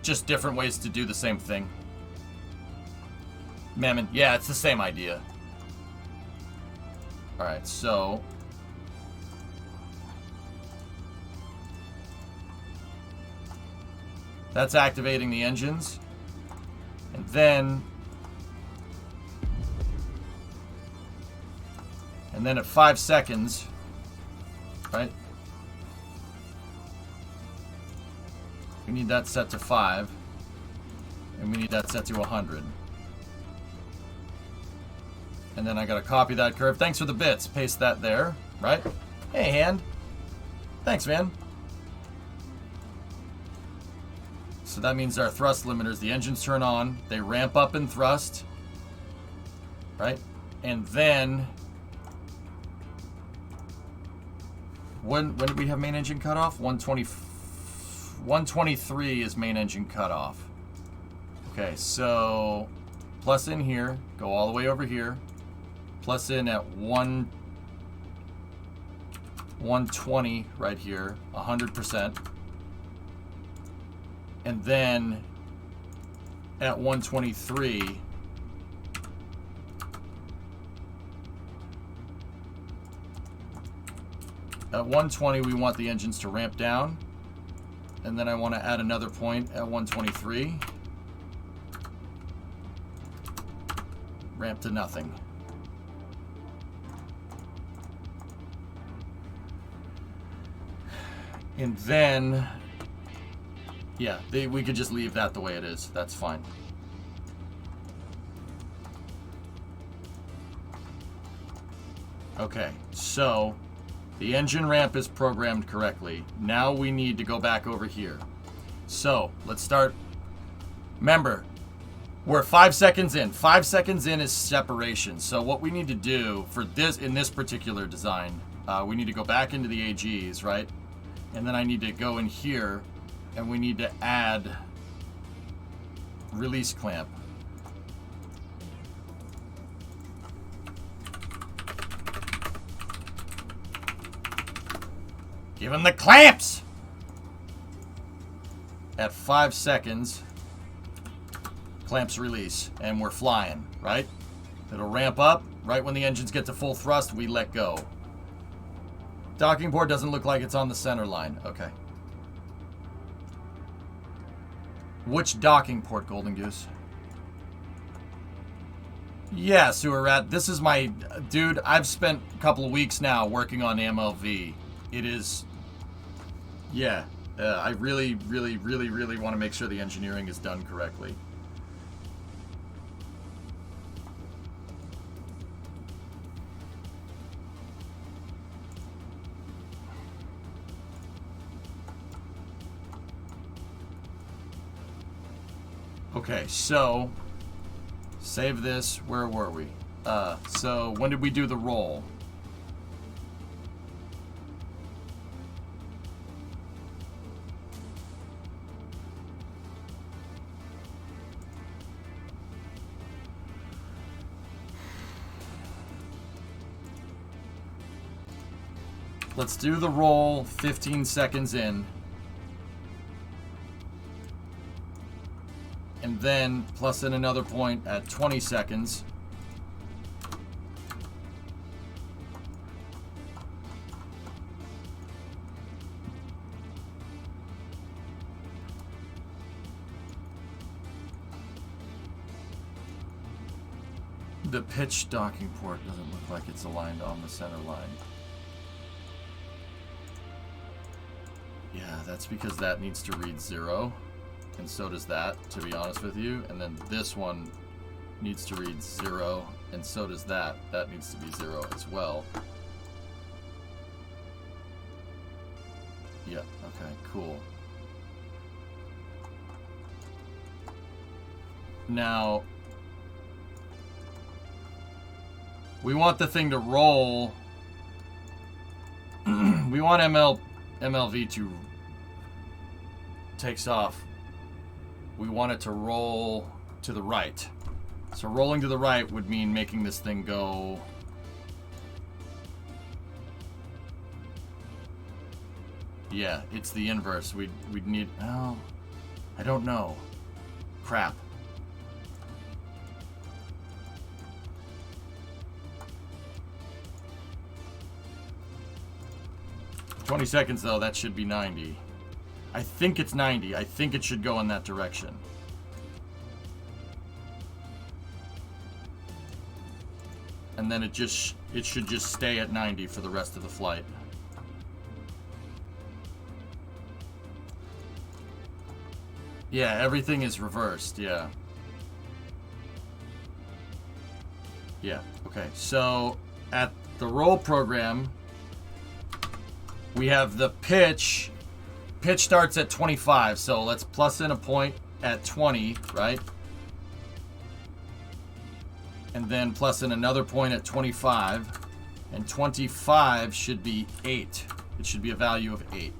Just different ways to do the same thing. Mammon. Yeah, it's the same idea. Alright, so... that's activating the engines. And then... and then at 5 seconds... right? We need that set to 5. And we need that set to 100. And then I gotta copy that curve. Thanks for the bits. Paste that there, right? Hey, hand. Thanks, man. So that means our thrust limiters, the engines turn on, they ramp up in thrust, right? And then, when did we have main engine cutoff? 123 is main engine cutoff. Okay, so plus in here, go all the way over here, plus in at 120 right here, 100%. And then at 123, at 120 we want the engines to ramp down. And then I want to add another point at 123. Ramp to nothing. And then... yeah, we could just leave that the way it is. That's fine. Okay, so the engine ramp is programmed correctly. Now we need to go back over here. So let's start. Remember, we're 5 seconds in. 5 seconds in is separation. So what we need to do for this, in this particular design, we need to go back into the AGs, right? And then I need to go in here. And we need to add release clamp. Give him the clamps! At 5 seconds, clamps release, and we're flying, right? It'll ramp up. Right when the engines get to full thrust, we let go. Docking port doesn't look like it's on the center line. Okay. Which docking port, Golden Goose? Yeah, Sewer Rat. This is my... dude, I've spent a couple of weeks now working on MLV. It is... yeah. I really want to make sure the engineering is done correctly. Okay, so save this. Where were we? So when did we do the roll? Let's do the roll 15 seconds in. And then plus in another point at 20 seconds. The pitch docking port doesn't look like it's aligned on the center line. Yeah, that's because that needs to read 0. And so does that, to be honest with you. And then this one needs to read 0. And so does that. That needs to be 0 as well. Yeah, okay, cool. Now, we want the thing to roll. We want MLV to takes off. We want it to roll to the right. So rolling to the right would mean making this thing go... Yeah, it's the inverse. We'd need... Oh, I don't know. Crap. "20 seconds, though, that should be 90. I think it's 90. I think it should go in that direction. And then it should just stay at 90 for the rest of the flight. Yeah, everything is reversed, yeah. Yeah, okay. So, at the roll program, we have the pitch. Pitch starts at 25, so let's plus in a point at 20, right? And then plus in another point at 25. And 25 should be 8. It should be a value of 8.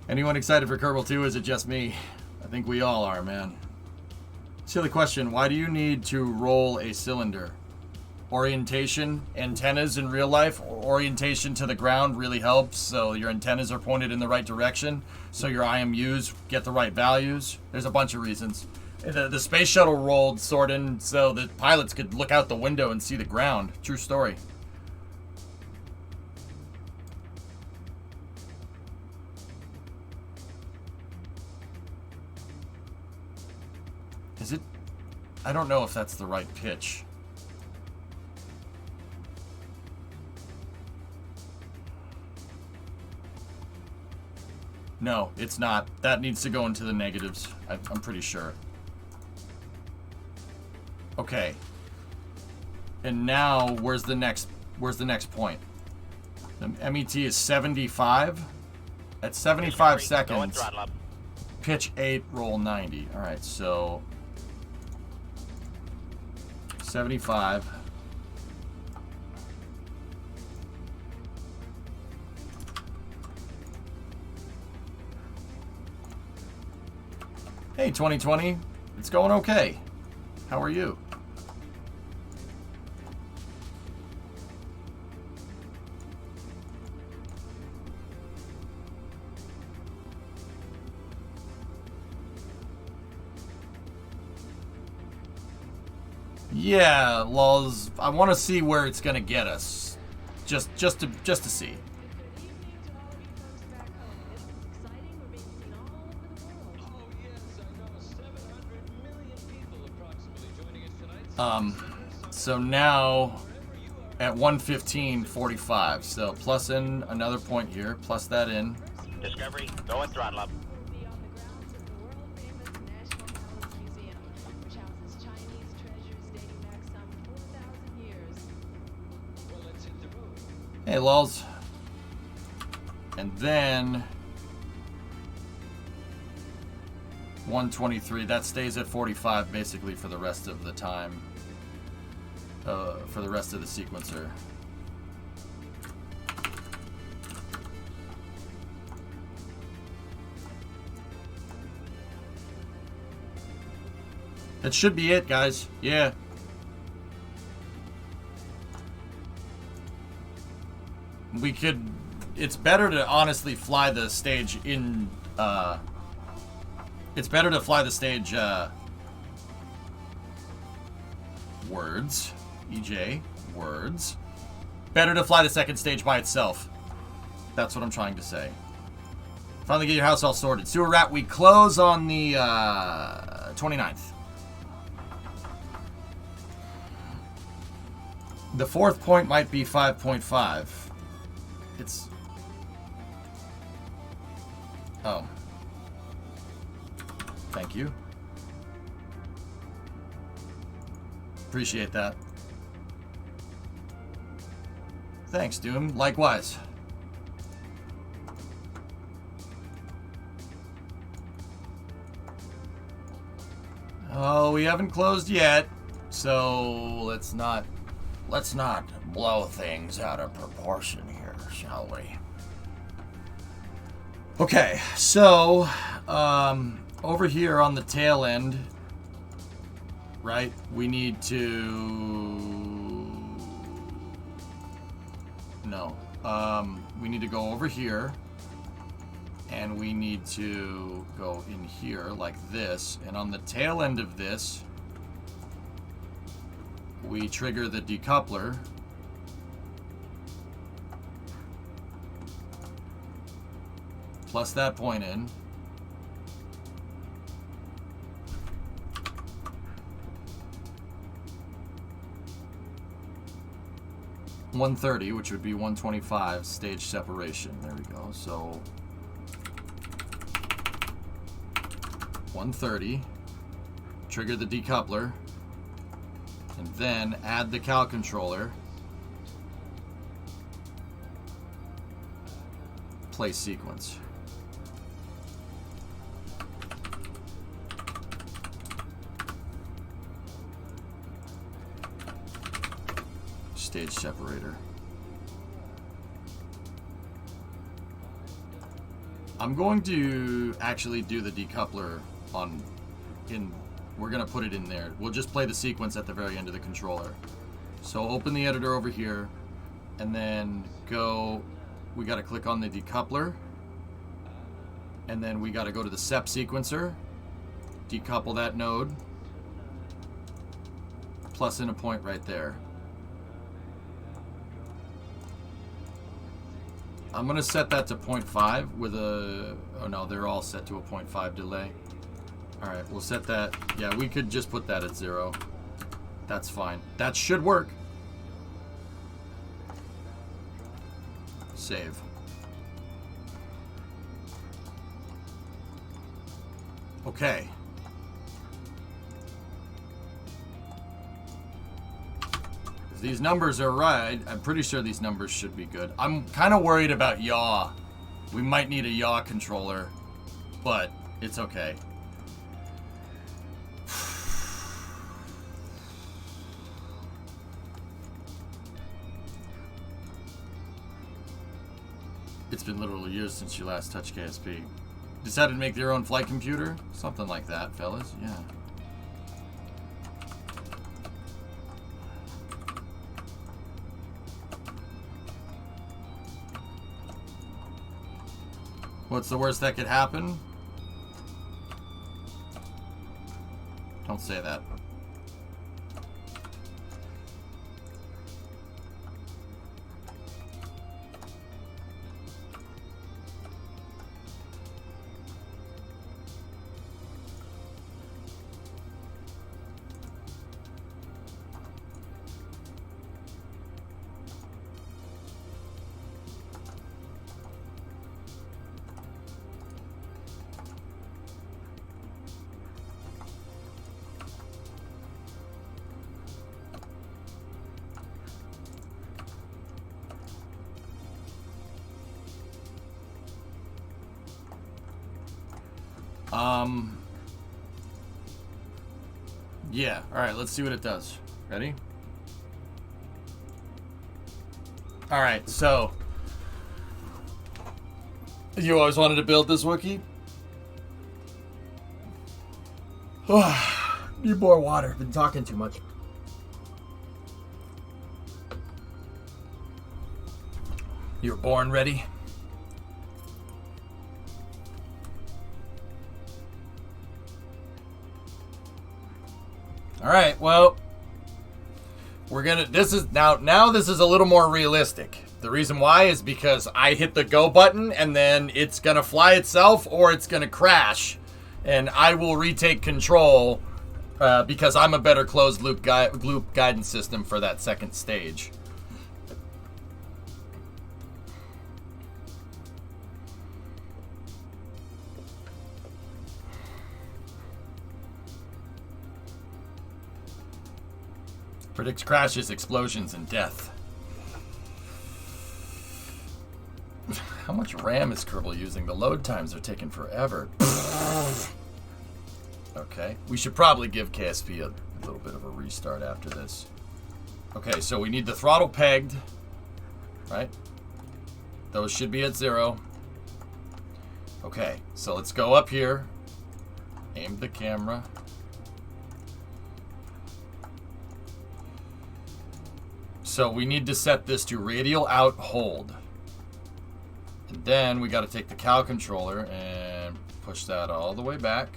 Anyone excited for Kerbal 2? Is it just me? I think we all are, man. Silly question. Why do you need to roll a cylinder? Orientation, antennas in real life, orientation to the ground really helps, so your antennas are pointed in the right direction, so your IMUs get the right values. There's a bunch of reasons. The space shuttle rolled sort in so that pilots could look out the window and see the ground. True story. Is it? I don't know if that's the right pitch. No, it's not. That needs to go into the negatives. I'm pretty sure. Okay. And now, where's the next point? The MET is 75. At 75 seconds, pitch 8, roll 90. All right, so 75. Hey, 2020. It's going okay. How are you? Yeah, lulz. I want to see where it's gonna get us. Just to see. So now at 1:15:45. So plus in another point here. Plus that in. Discovery, go and throttle up. Hey, lulz. And then 123. That stays at 45 basically for the rest of the time. For the rest of the sequencer. That should be it, guys. Yeah. We could... It's better to honestly fly the stage in... It's better to fly the stage... words. EJ. Words. Better to fly the second stage by itself. That's what I'm trying to say. Finally get your house all sorted. Sewer Rat, we close on the 29th. The fourth point might be 5.5. It's... Oh. Thank you. Appreciate that. Thanks, Doom. Likewise. Oh, we haven't closed yet, so let's not blow things out of proportion here, shall we? Okay, so over here on the tail end, right, we need to... No. We need to go over here. And we need to go in here like this. And on the tail end of this, we trigger the decoupler. Plus that point in. $130, which would be 125 stage separation. There we go. So 130, trigger the decoupler, and then add the cal controller, play sequence. Stage separator. I'm going to actually do the decoupler we're gonna put it in there. We'll just play the sequence at the very end of the controller. So open the editor over here, and then we gotta click on the decoupler, and then we gotta go to the SEP sequencer, decouple that node, plus in a point right there. I'm gonna set that to 0.5 with a, oh no, they're all set to a 0.5 delay. Alright, we'll set that. Yeah, we could just put that at 0. That's fine. That should work. Save. Okay. If these numbers are right, I'm pretty sure these numbers should be good. I'm kind of worried about yaw. We might need a yaw controller, but it's okay. It's been literally years since you last touched KSP. Decided to make their own flight computer? Something like that, fellas. Yeah. What's the worst that could happen? Don't say that. Yeah. All right, let's see what it does. Ready? All right, so you always wanted to build this Wookiee? Need more water. Been talking too much. You were born ready? All right, well, we're gonna, this is, now this is a little more realistic. The reason why is because I hit the go button and then it's gonna fly itself or it's gonna crash and I will retake control because I'm a better closed loop guidance system for that second stage. Predicts crashes, explosions, and death. How much RAM is Kerbal using? The load times are taking forever. Okay, we should probably give KSP a little bit of a restart after this. Okay, so we need the throttle pegged, right? Those should be at 0. Okay, so let's go up here. Aim the camera. So we need to set this to radial out hold. And then we got to take the cow controller and push that all the way back.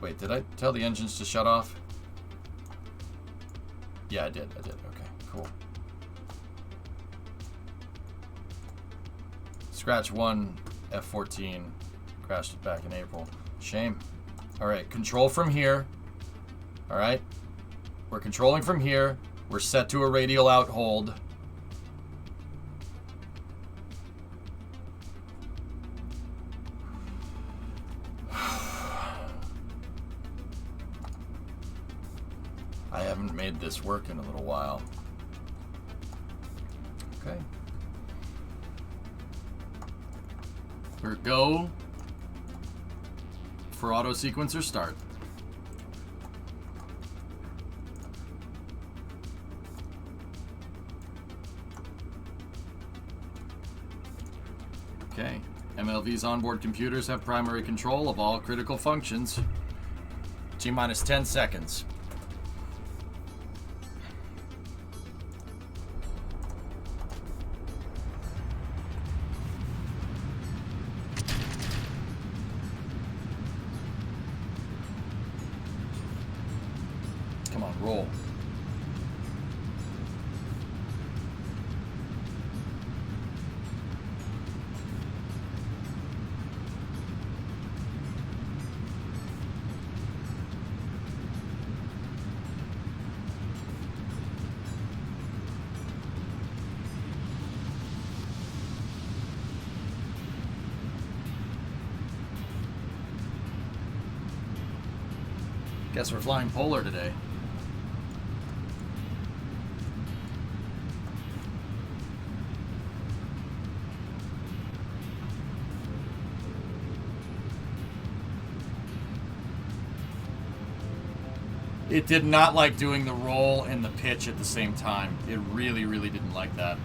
Wait, did I tell the engines to shut off? Yeah, I did. Okay, cool. Scratch 1, F14. Crashed it back in April. Shame. All right, control from here. All right. We're controlling from here. We're set to a radial out hold. I haven't made this work in a little while. Okay. We're go for auto sequencer start. Okay. MLV's onboard computers have primary control of all critical functions. T-minus 10 seconds. Come on, roll. Guess we're flying polar today. It did not like doing the roll and the pitch at the same time. It really, really didn't like that.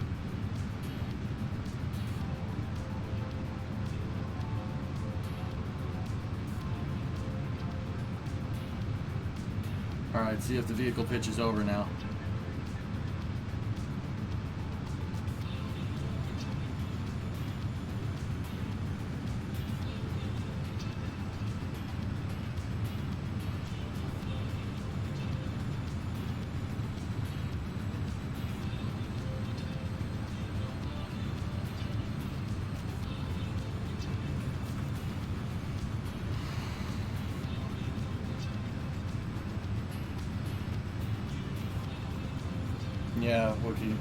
Alright, see if the vehicle pitch is over now. Yeah, Wookiee.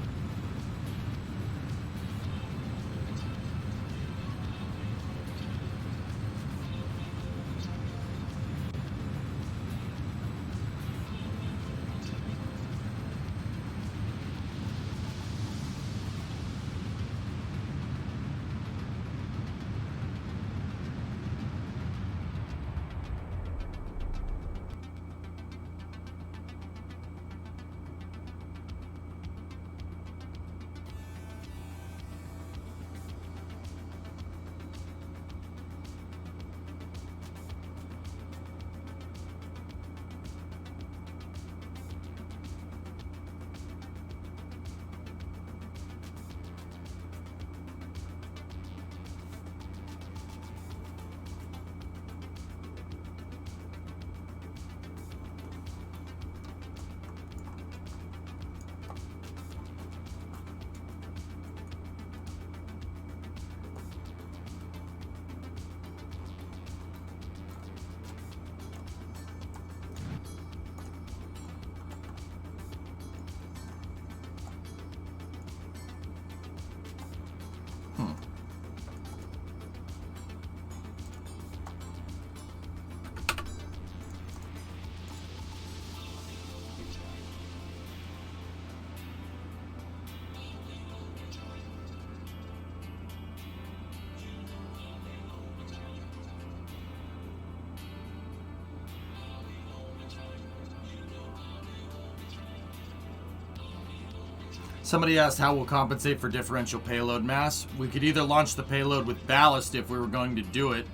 Somebody asked how we'll compensate for differential payload mass. We could either launch the payload with ballast if we were going to do it,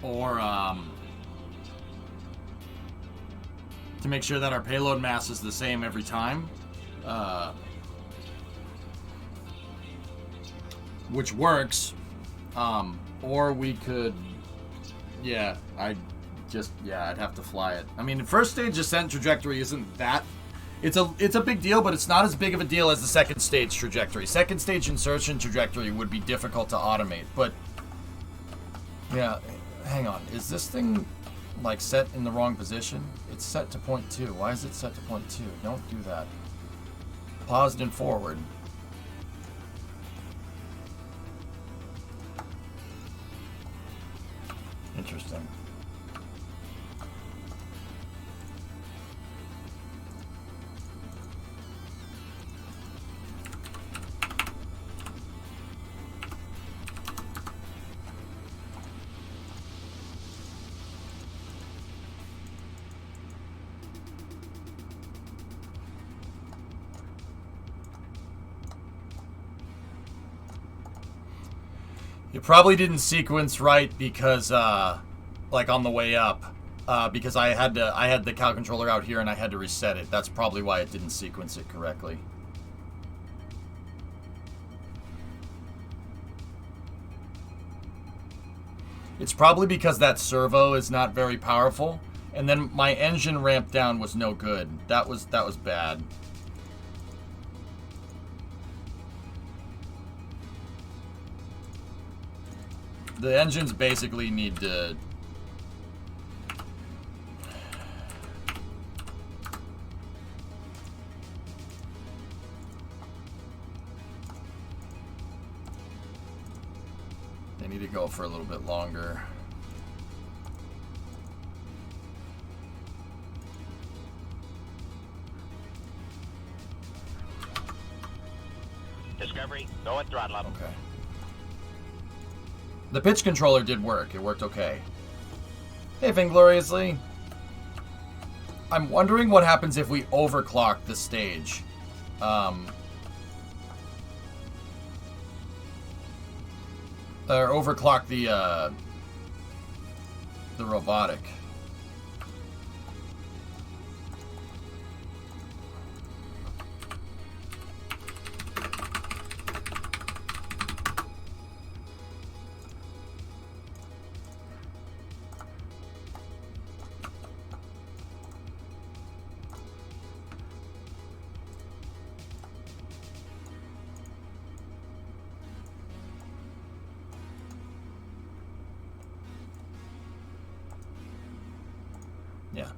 or to make sure that our payload mass is the same every time. Which works. Or we could... Yeah, I'd have to fly it. I mean, the first stage ascent trajectory isn't that... It's a big deal, but it's not as big of a deal as the second stage trajectory. Second stage insertion trajectory would be difficult to automate, but... Yeah, hang on. Is this thing, like, set in the wrong position? It's set to point 2. Why is it set to point 2? Don't do that. Paused and forward. Interesting. It probably didn't sequence right because, like on the way up, because I had the cow controller out here and I had to reset it. That's probably why it didn't sequence it correctly. It's probably because that servo is not very powerful, and then my engine ramp down was no good. That was bad. The engines basically need to... They need to go for a little bit longer. Discovery, go at throttle up. Okay. The pitch controller did work. It worked okay. Hey, Vaingloriously. I'm wondering what happens if we overclock the stage. Or overclock the robotic. Yeah,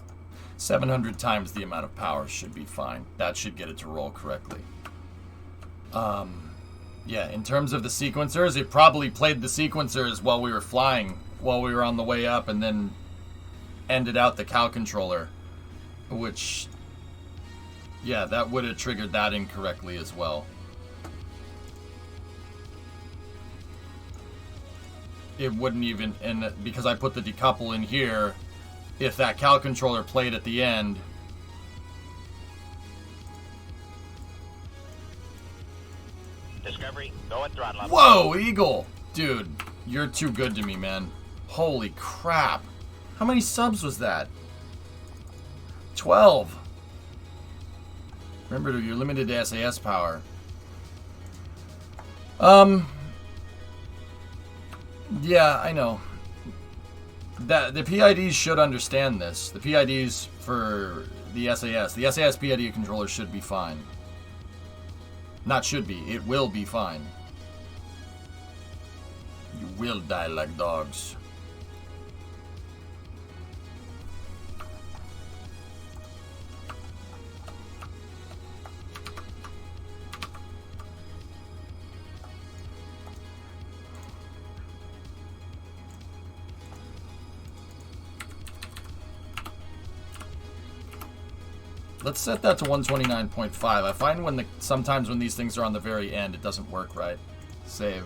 700 times the amount of power should be fine. That should get it to roll correctly. Yeah, in terms of the sequencers, it probably played the sequencers while we were flying, while we were on the way up, and then ended out the cow controller, which, yeah, that would have triggered that incorrectly as well. It wouldn't even, and because I put the decouple in here, if that cow controller played at the end. Discovery, go at throttle up. Whoa, Eagle! Dude, you're too good to me, man. Holy crap. How many subs was that? 12. Remember, you're limited to SAS power. Yeah, I know. The PIDs should understand this. The PIDs for the SAS PID controller should be fine. Not should be, it will be fine. You will die like dogs. Let's set that to 129.5. I find sometimes when these things are on the very end, it doesn't work right. Save.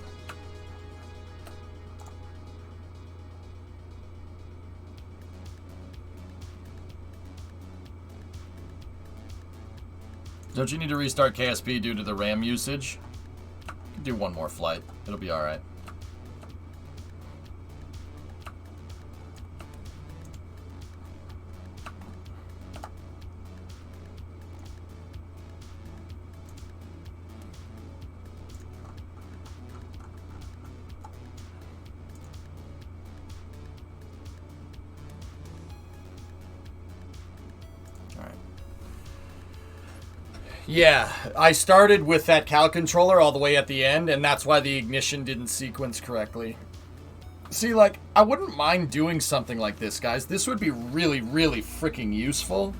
Don't you need to restart KSP due to the RAM usage? You can do one more flight. It'll be alright. Yeah, I started with that Cal controller all the way at the end, and that's why the ignition didn't sequence correctly. See, like, I wouldn't mind doing something like this, guys. This would be really, really freaking useful.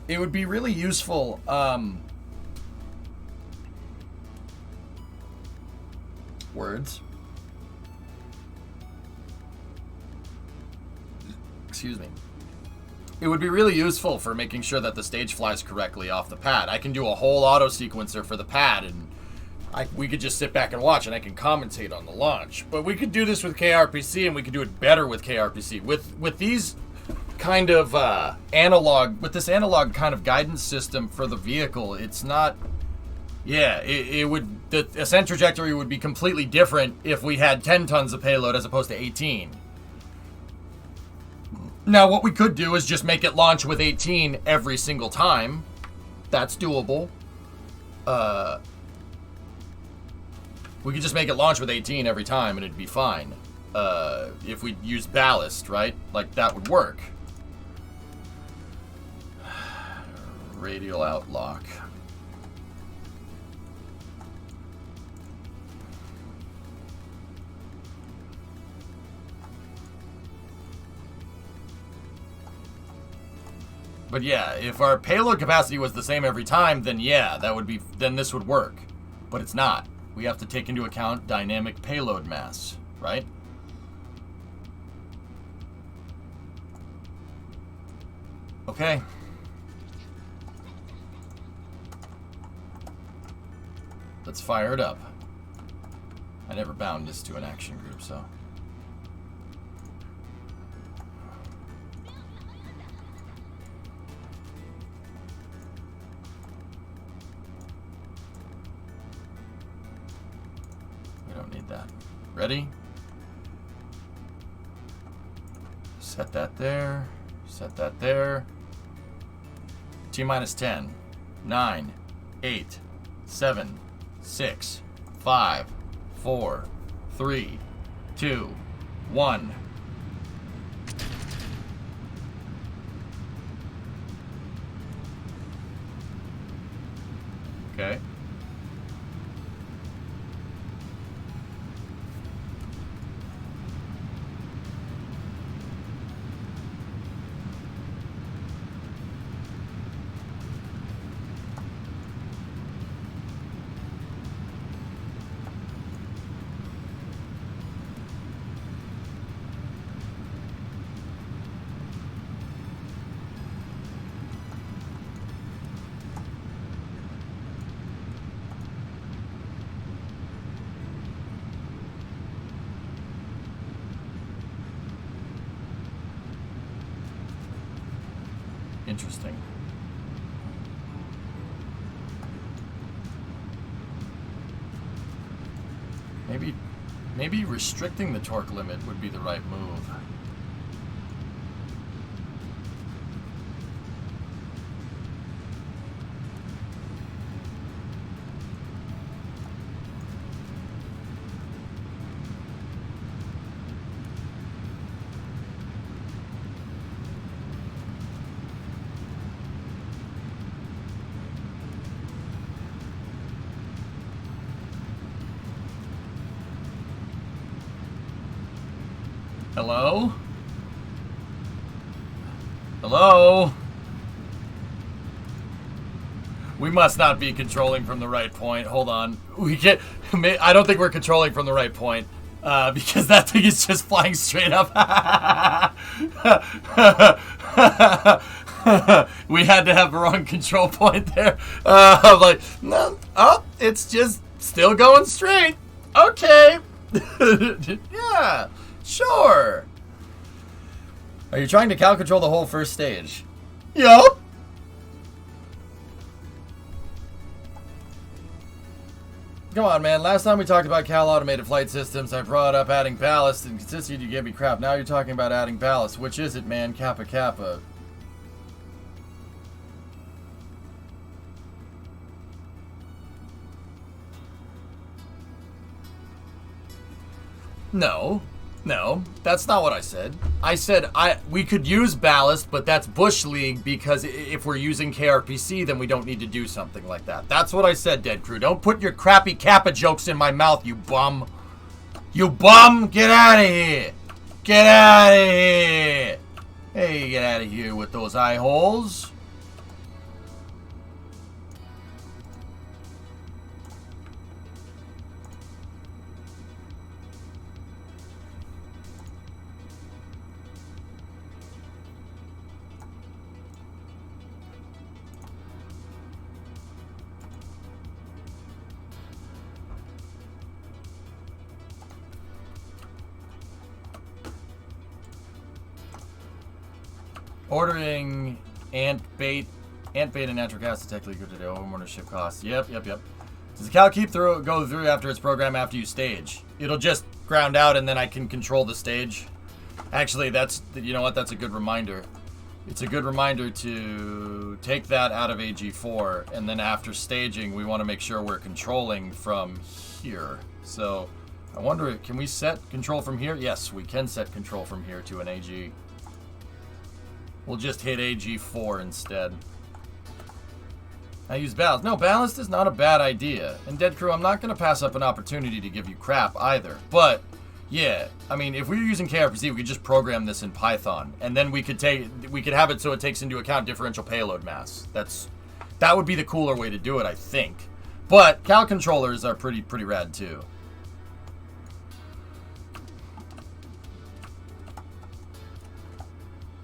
It would be really useful, words. Excuse me. It would be really useful for making sure that the stage flies correctly off the pad. I can do a whole auto sequencer for the pad, and we could just sit back and watch, and I can commentate on the launch. But we could do this with KRPC, and we could do it better with KRPC. With these kind of with this analog kind of guidance system for the vehicle, it's not. Yeah, the ascent trajectory would be completely different if we had 10 tons of payload as opposed to 18. Now, what we could do is just make it launch with 18 every single time. That's doable. We could just make it launch with 18 every time and it'd be fine. If we use ballast, right? Like, that would work. Radial outlock. But yeah, if our payload capacity was the same every time, then yeah, then this would work. But it's not. We have to take into account dynamic payload mass, right? Okay. Let's fire it up. I never bound this to an action group, so... need that. Ready? Set that there. Set that there. T-minus 10. 9. 8. 7. 6. 5. 4. 3. 2. 1. Okay. Interesting. Maybe restricting the torque limit would be the right move. Hello? Hello? We must not be controlling from the right point. Hold on. I don't think we're controlling from the right point. Because that thing is just flying straight up. We had to have the wrong control point there. I'm like, no, oh, it's just still going straight. Okay. Yeah. Sure. Are you trying to Cal control the whole first stage? Yup. Come on, man. Last time we talked about Cal Automated Flight Systems, I brought up adding ballast and insisted you gave me crap. Now you're talking about adding ballast. Which is it, man? Kappa Kappa. No, that's not what I said. I said we could use ballast, but that's Bush League because if we're using KRPC, then we don't need to do something like that. That's what I said, Dead Crew. Don't put your crappy Kappa jokes in my mouth, you bum. You bum! Get out of here! Get out of here! Hey, get out of here with those eye holes. Ordering ant bait and natural gas to tech liquid today. Homeowner ship costs. Yep. Does the Cal keep go through after its program after you stage? It'll just ground out and then I can control the stage. Actually, you know what? That's a good reminder. It's a good reminder to take that out of AG4 and then after staging, we want to make sure we're controlling from here. So I wonder, can we set control from here? Yes, we can set control from here to an AG. We'll just hit AG4 instead. I use ballast. No, ballast is not a bad idea. And Dead Crew, I'm not going to pass up an opportunity to give you crap either. But, yeah, I mean, if we were using KRPC, we could just program this in Python. And then we could have it so it takes into account differential payload mass. That would be the cooler way to do it, I think. But Cal controllers are pretty rad too.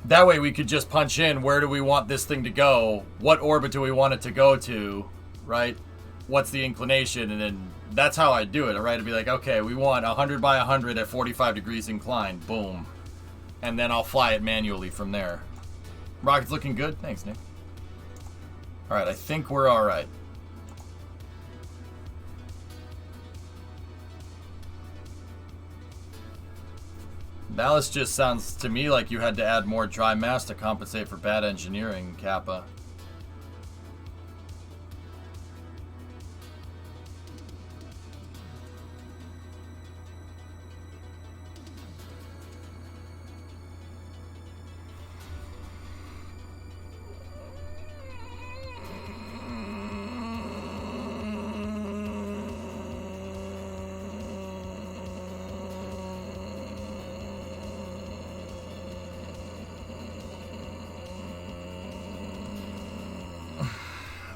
That way we could just punch in, where do we want this thing to go? What orbit do we want it to go to, right? What's the inclination? And then that's how I do it, all right? I'd be like, okay, we want 100 by 100 at 45 degrees inclined. Boom. And then I'll fly it manually from there. Rocket's looking good. Thanks, Nick. All right, I think we're all right. Ballast just sounds to me like you had to add more dry mass to compensate for bad engineering, Kappa.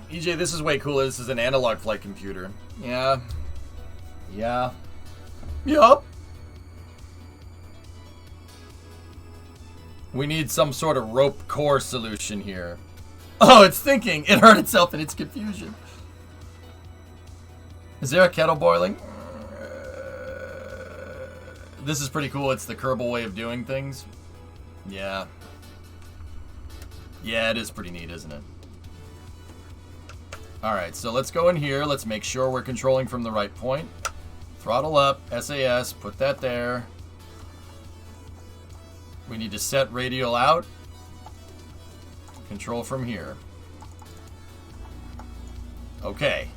EJ, this is way cooler. This is an analog flight computer. Yeah. Yup. We need some sort of rope core solution here. Oh, it's thinking. It hurt itself in its confusion. Is there a kettle boiling? This is pretty cool. It's the Kerbal way of doing things. Yeah. Yeah, it is pretty neat, isn't it? Alright, so let's go in here. Let's make sure we're controlling from the right point. Throttle up, SAS, put that there. We need to set radial out. Control from here. Okay.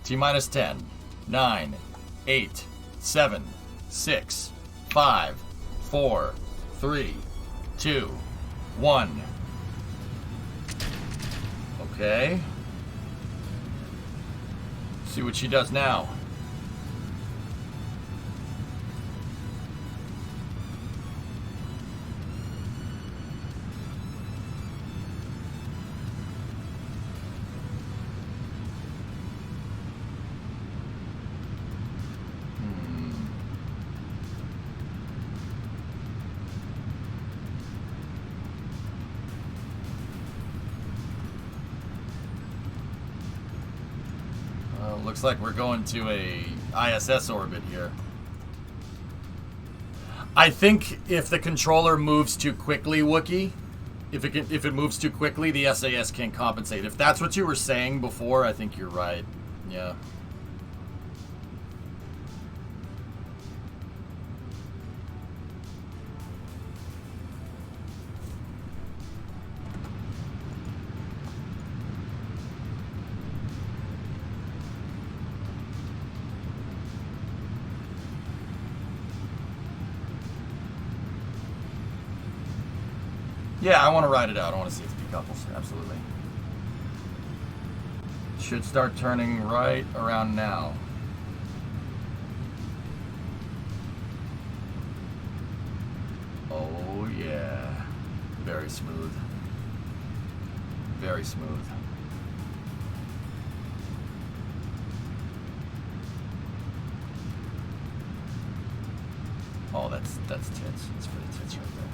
T-minus 10, 9, 8, 7, 6, 5, 4, 3, 2, 1. Okay. See what she does now. Looks like we're going to a ISS orbit here. I think if the controller moves too quickly, Wookie, if it moves too quickly, the SAS can't compensate. If that's what you were saying before, I think you're right. Yeah. Yeah, I want to ride it out. I want to see it decouples. Absolutely. Should start turning right around now. Oh, yeah. Very smooth. Very smooth. Oh, that's tits. That's pretty tits right there.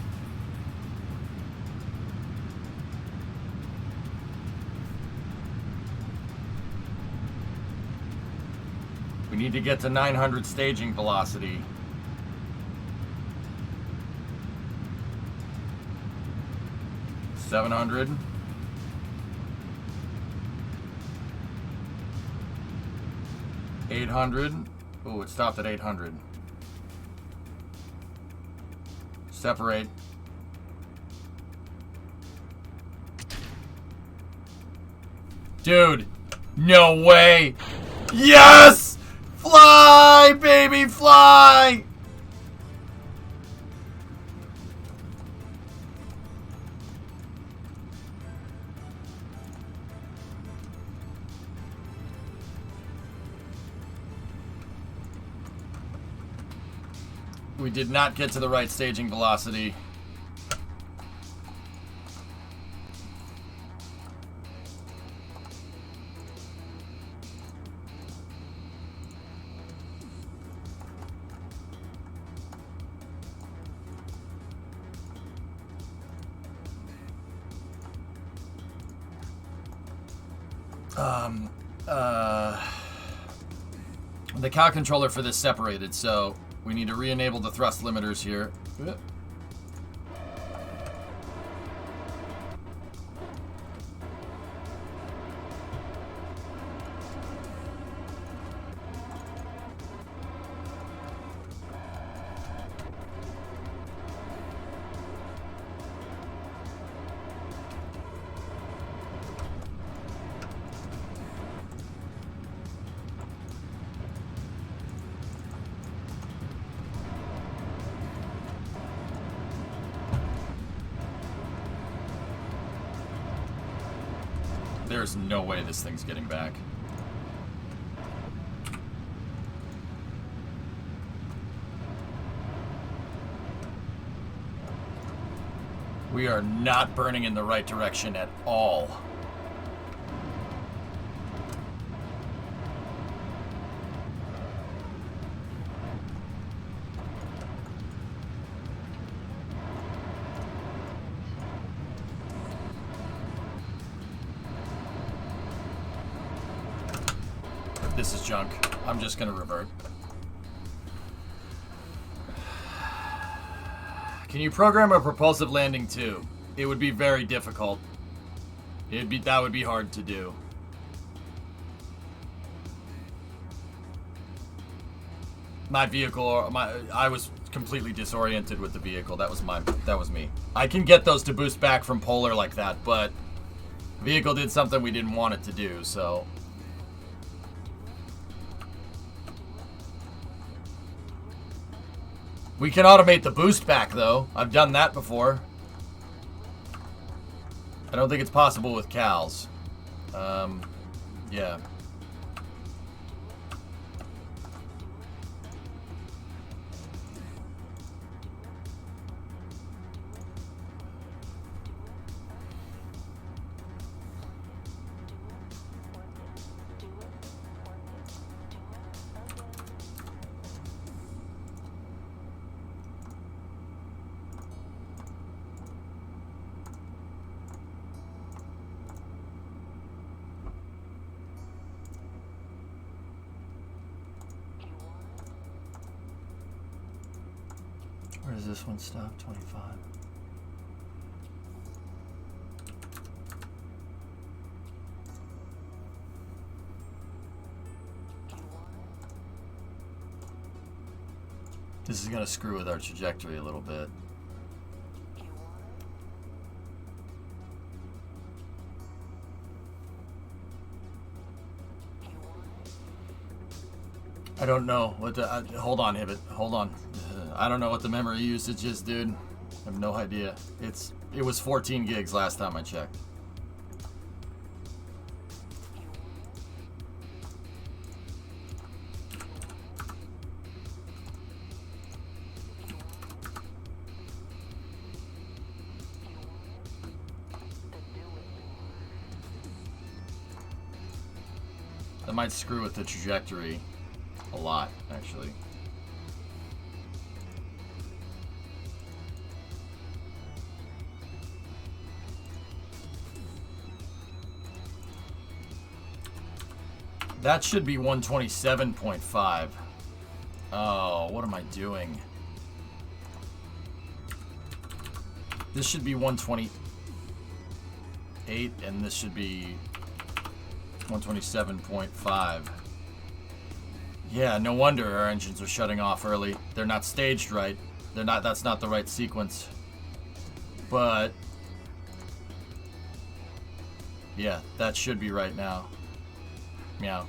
We need to get to 900 staging velocity. $700. $800. Oh, it stopped at 800. Separate. Dude, no way. Yes! Fly, baby, fly! We did not get to the right staging velocity. The cow controller for this separated, so we need to re-enable the thrust limiters here. There's no way this thing's getting back. We are not burning in the right direction at all. This is junk. I'm just gonna revert. Can you program a propulsive landing too? It would be very difficult. That would be hard to do. My vehicle, I was completely disoriented with the vehicle. That was me. I can get those to boost back from polar like that, but the vehicle did something we didn't want it to do, so. We can automate the boost back, though. I've done that before. I don't think it's possible with CALs. Yeah. Where does this one stop? 25. This is going to screw with our trajectory a little bit. I don't know what the... hold on, Hibbit. Hold on. I don't know what the memory usage is, dude. I have no idea. It was 14 gigs last time I checked. That might screw with the trajectory a lot, actually. That should be 127.5. Oh, what am I doing? This should be 128, and this should be 127.5. Yeah, no wonder our engines are shutting off early. They're not staged right. That's not the right sequence. But yeah, that should be right now. Meow.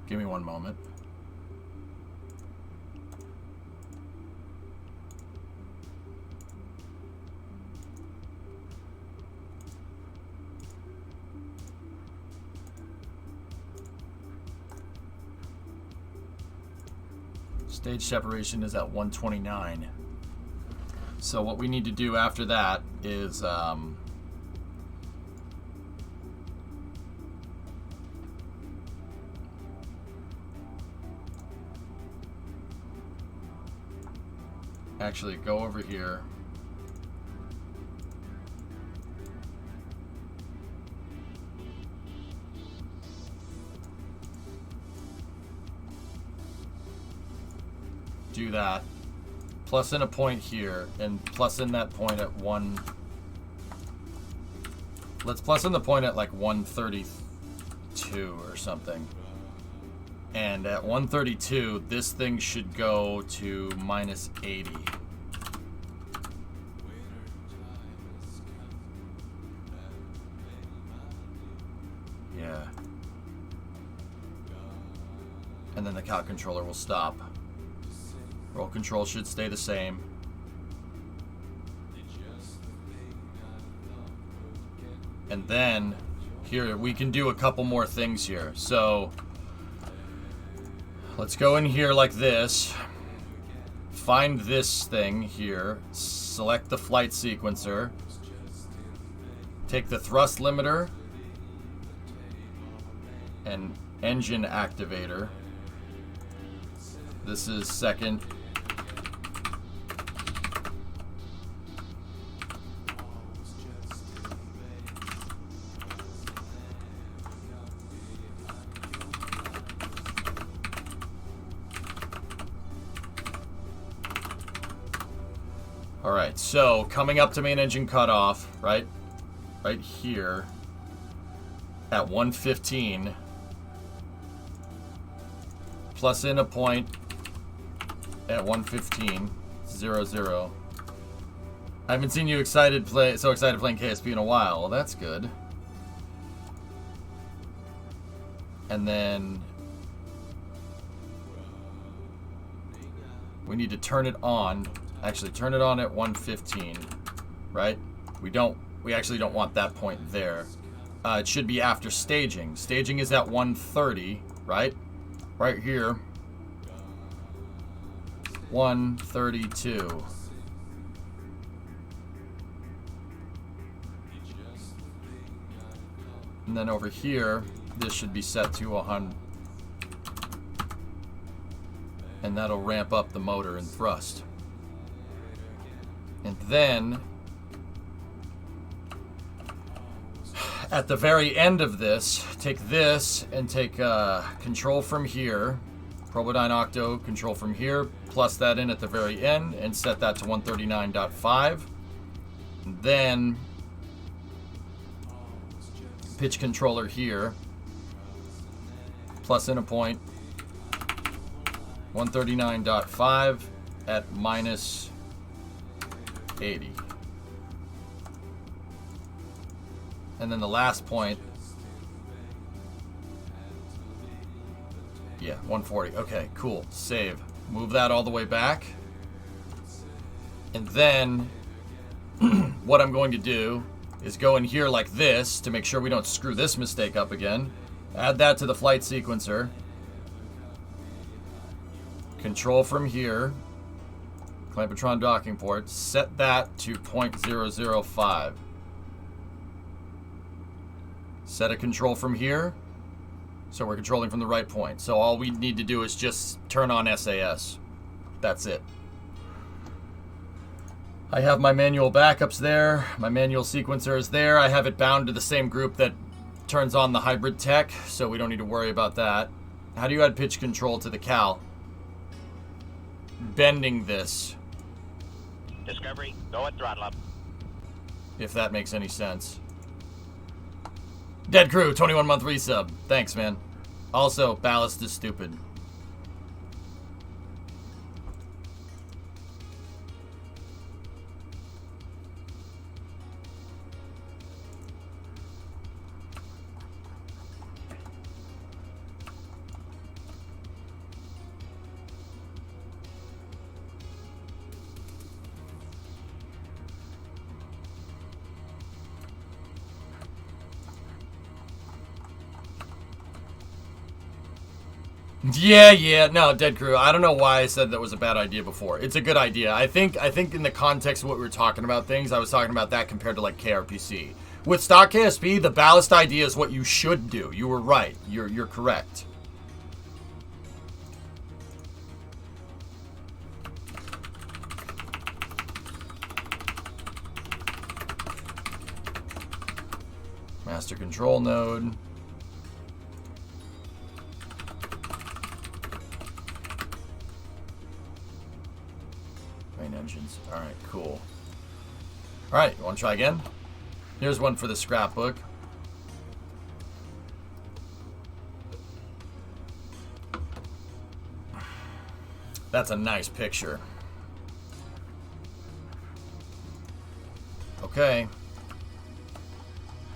Give me one moment. Stage separation is at 129. So what we need to do after that is actually go over here. Do that. Plus in a point here, and plus in that point at one. Let's plus in the point at like 132 or something. And at 132, this thing should go to minus 80. Yeah. And then the calc controller will stop. Roll control should stay the same. And then, here, we can do a couple more things here. So, let's go in here like this. Find this thing here. Select the flight sequencer. Take the thrust limiter and engine activator. This is second. Alright, so coming up to main engine cutoff, right here at 115, plus in a point at 115, 00. I haven't seen you so excited playing KSP in a while. Well, that's good. And then we need to turn it on. Actually, turn it on at 115, right? We actually don't want that point there. it should be after staging. Staging is at 130, right? Right here. 132. And then over here, this should be set to 100. And that'll ramp up the motor and thrust. And then, at the very end of this, take this and take control from here, Probodyne Octo, control from here, plus that in at the very end, and set that to 139.5. And then, pitch controller here, plus in a point, 139.5 at minus 80. And then the last point, yeah, 140. Okay, cool. Save. Move that all the way back. And then what I'm going to do is go in here like this to make sure we don't screw this mistake up again. Add that to the flight sequencer. Control from here. Clampetron docking port. Set that to 0.005. Set a control from here. So we're controlling from the right point. So all we need to do is just turn on SAS. That's it. I have my manual backups there. My manual sequencer is there. I have it bound to the same group that turns on the hybrid tech, so we don't need to worry about that. How do you add pitch control to the Cal? Bending this. Discovery, go at throttle up. If that makes any sense. Dead Crew, 21-month resub. Thanks, man. Also, ballast is stupid. Yeah, no, Dead Crew. I don't know why I said that was a bad idea before. It's a good idea. I think in the context of what we were talking about things, I was talking about that compared to like KRPC. With stock KSP, the ballast idea is what you should do. You were right. You're correct. Master control node. Engines. Alright, cool. Alright, you want to try again? Here's one for the scrapbook. That's a nice picture. Okay.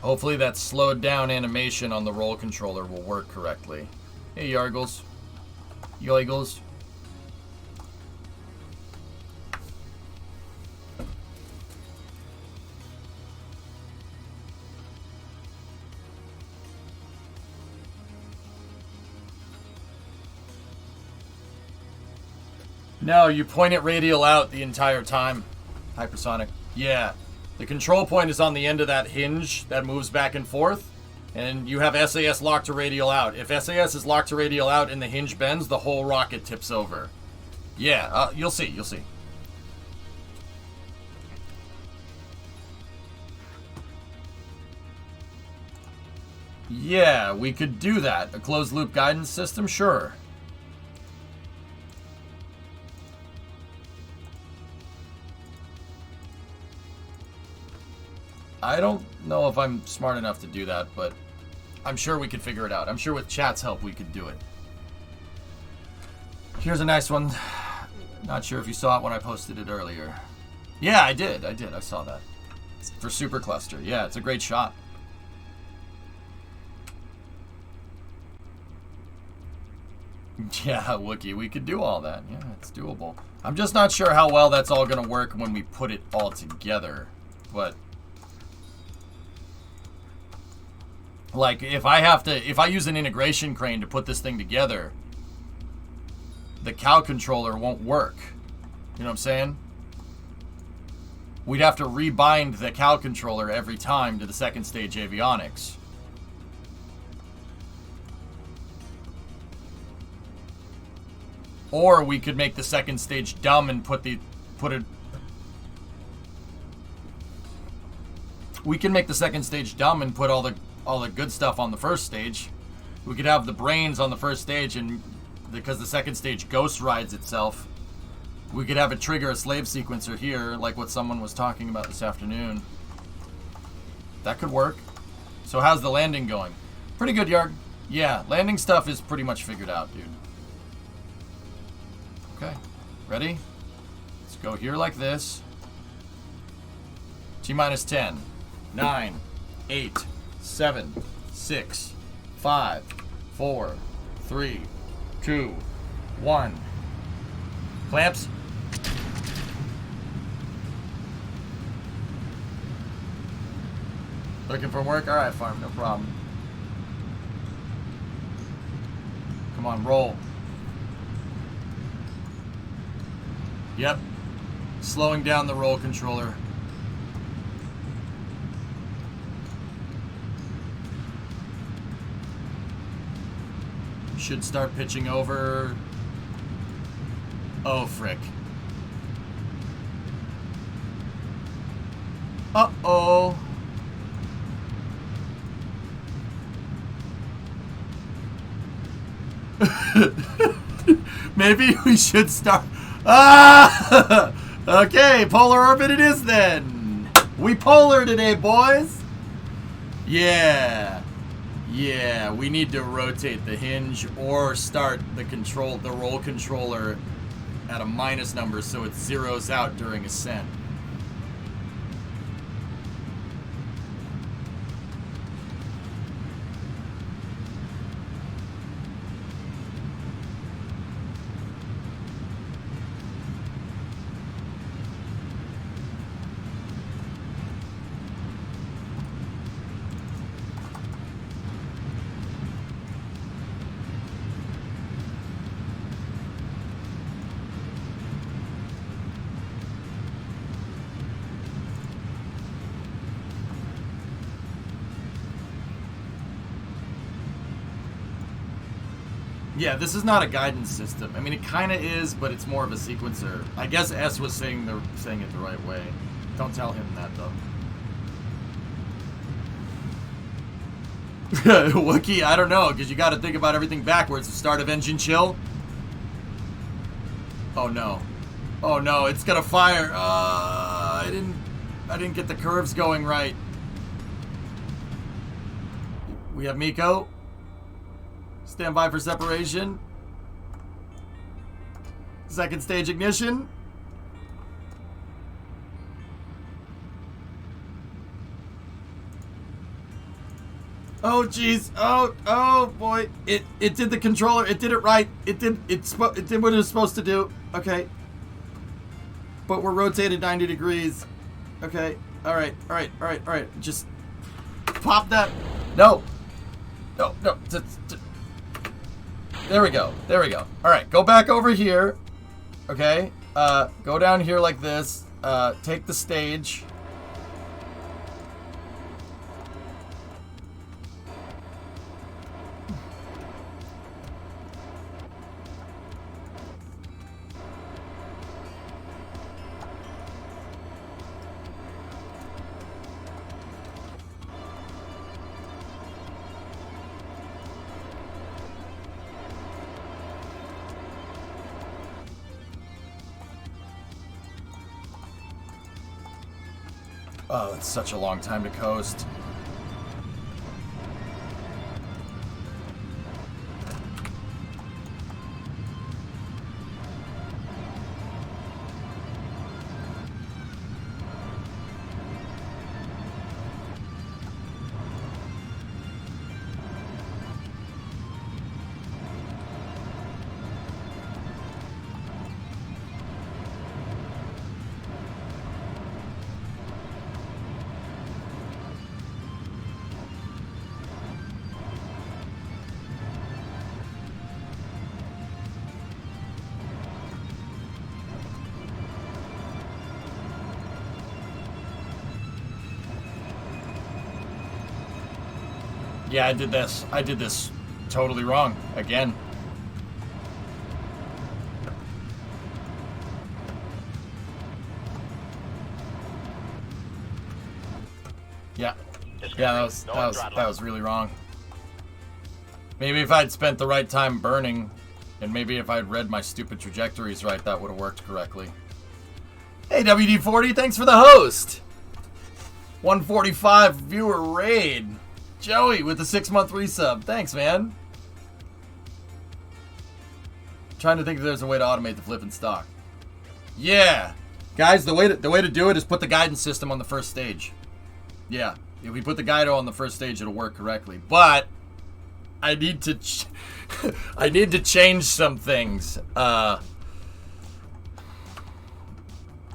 Hopefully that slowed down animation on the roll controller will work correctly. Hey, Yargles. Yoigles. No, you point it radial out the entire time. Hypersonic. Yeah. The control point is on the end of that hinge that moves back and forth. And you have SAS locked to radial out. If SAS is locked to radial out and the hinge bends, the whole rocket tips over. Yeah, you'll see, you'll see. Yeah, we could do that. A closed loop guidance system? Sure. I don't know if I'm smart enough to do that, but I'm sure we could figure it out. I'm sure with chat's help we could do it. Here's a nice one. Not sure if you saw it when I posted it earlier. Yeah, I did. I saw that. For Supercluster. Yeah, it's a great shot. Yeah, Wookie, we could do all that. Yeah, it's doable. I'm just not sure how well that's all going to work when we put it all together. But Like, if I use an integration crane to put this thing together, the cow controller won't work. You know what I'm saying? We'd have to rebind the cow controller every time to the second stage avionics. Or we could make the second stage dumb and we can make the second stage dumb and put all the good stuff on the first stage. We could have the brains on the first stage, and because the second stage ghost rides itself, we could have it trigger a slave sequencer here, like what someone was talking about this afternoon. That could work. So how's the landing going? Pretty good, Yarg. Yeah, landing stuff is pretty much figured out, dude. Okay, ready? Let's go here like this. T-minus 10, 9, 8, 7, 6, 5, 4, 3, 2, 1. Clamps. Looking for work? Alright, farm, no problem. Come on, roll. Yep. Slowing down the roll controller. Should start pitching over. Oh, frick. Uh-oh. Maybe we should start... Ah! Okay, polar orbit it is then. We polar today, boys. Yeah. Yeah, we need to rotate the hinge or start the roll controller at a minus number so it zeroes out during ascent. Yeah, this is not a guidance system. I mean, it kind of is, but it's more of a sequencer. I guess S was saying it the right way. Don't tell him that, though. Wookie, I don't know, because you got to think about everything backwards. The start of engine chill. Oh no. Oh no, it's gonna fire. I didn't get the curves going right. We have Miko. Stand by for separation. Second stage ignition. Oh jeez. Oh boy. It did the controller. It did it right. It did what it was supposed to do. Okay. But we're rotated 90 degrees. Okay. All right. Just pop that. No. There we go. All right, go back over here. Okay. Go down here like this. Take the stage. Oh, it's such a long time to coast. Yeah, I did this. I did this totally wrong again. Yeah. Yeah, that was really wrong. Maybe if I'd spent the right time burning, and maybe if I'd read my stupid trajectories right, that would have worked correctly. Hey, WD-40, thanks for the host. 145 viewer raid. Joey with the 6-month resub. Thanks, man. Trying to think if there's a way to automate the flip and stock. Yeah. Guys, the way to do it is put the guidance system on the first stage. Yeah. If we put the Guido on the first stage, it'll work correctly. But I need to I need to change some things.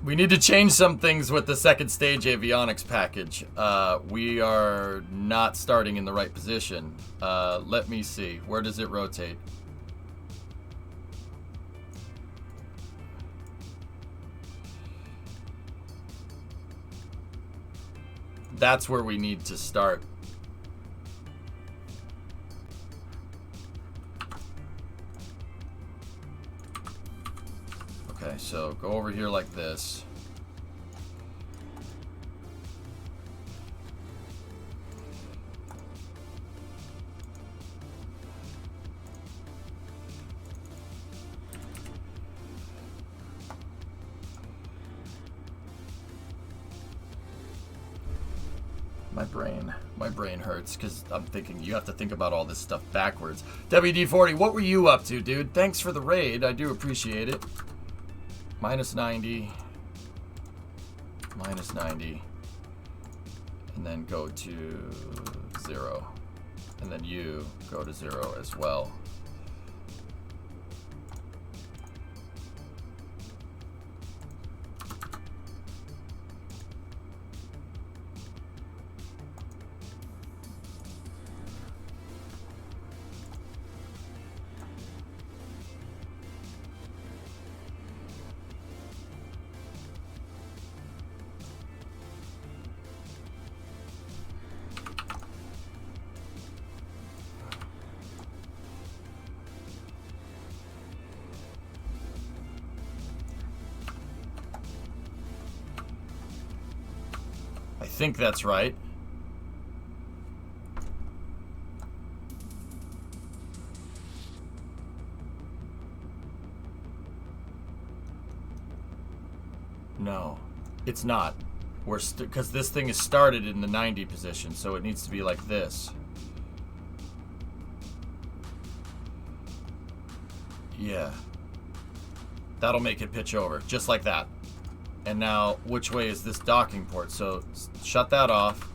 We need to change some things with the second stage avionics package. We are not starting in the right position. Let me see. Where does it rotate? That's where we need to start. Okay, so go over here like this. My brain hurts because I'm thinking you have to think about all this stuff backwards. WD-40, what were you up to, dude? Thanks for the raid. I do appreciate it. Minus 90. Minus 90. And then go to 0. And then you go to 0 as well. I think that's right. No, it's not. We're because this thing is started in the 90 position, so it needs to be like this. Yeah. That'll make it pitch over, just like that. And now, which way is this docking port? So, shut that off.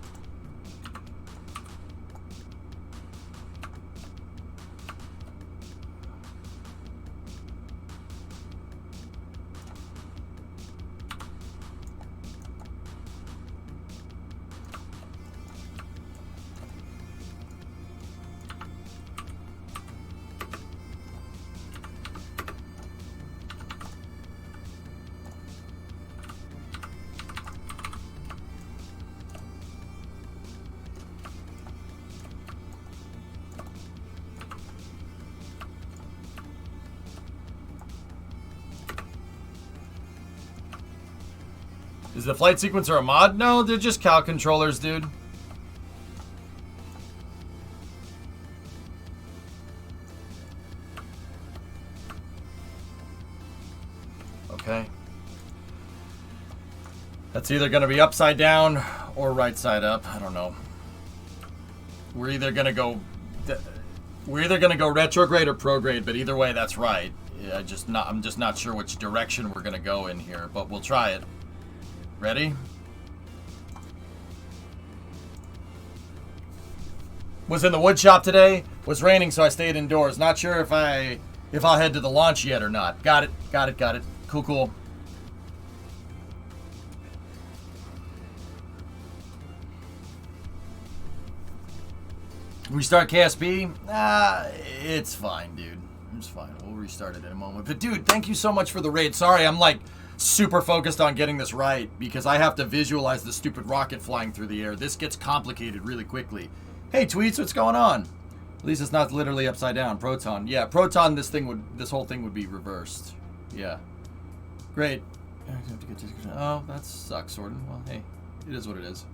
Is the flight sequencer a mod? No, they're just cal controllers, dude. Okay. That's either going to be upside down or right side up. I don't know. We're either going to go retrograde or prograde, but either way, that's right. Yeah, I'm just not sure which direction we're going to go in here, but we'll try it. Ready? Was in the wood shop today. Was raining, so I stayed indoors. Not sure if I'll head to the launch yet or not. Got it. Cool. Restart KSP? It's fine, dude. It's fine. We'll restart it in a moment. But dude, thank you so much for the raid. Sorry, I'm like super focused on getting this right because I have to visualize the stupid rocket flying through the air. This gets complicated really quickly. Hey, Tweets, what's going on? At least it's not literally upside down. Proton. Yeah, Proton, this whole thing would be reversed. Yeah. Great. Oh, that sucks, Sorden. Well, hey, it is what it is.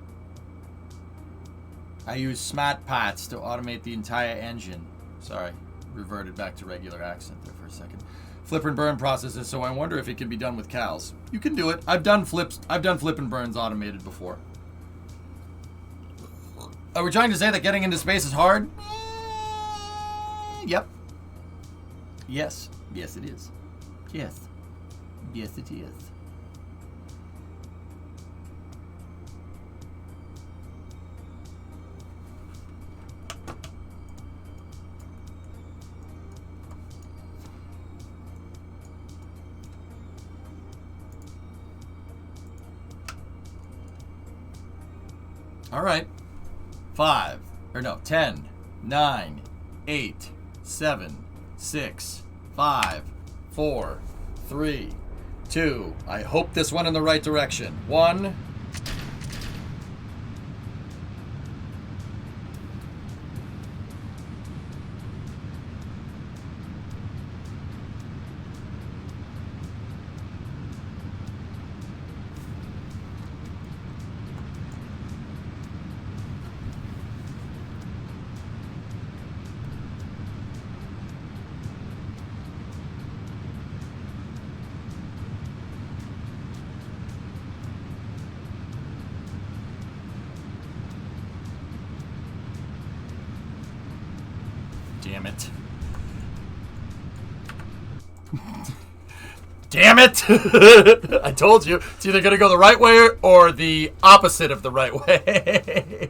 I use smart parts to automate the entire engine. Sorry, reverted back to regular accent there for a second. Flip and burn processes, so I wonder if it can be done with cows. You can do it. I've done flip and burns automated before. Are we trying to say that getting into space is hard? Yep. Yes. Yes, it is. Yes. Yes, it is. All right. 10, 9, 8, 7, 6, 5, 4, 3, 2. I hope this went in the right direction. 1. Damn it. Damn it! I told you. It's either going to go the right way or the opposite of the right way.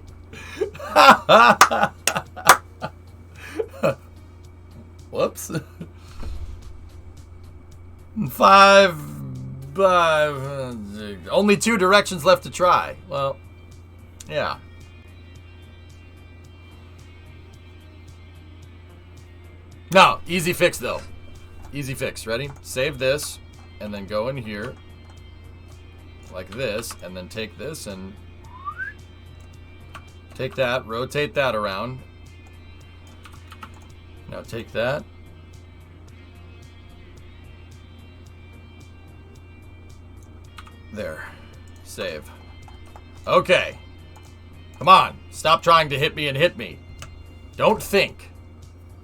Whoops. 5. Only 2 directions left to try. Well, yeah. No, easy fix though. Easy fix. Ready? Save this, and then go in here like this, and then take this and take that, rotate that around. Now take that. There. Save. Okay. Come on. Stop trying to hit me and hit me. Don't think.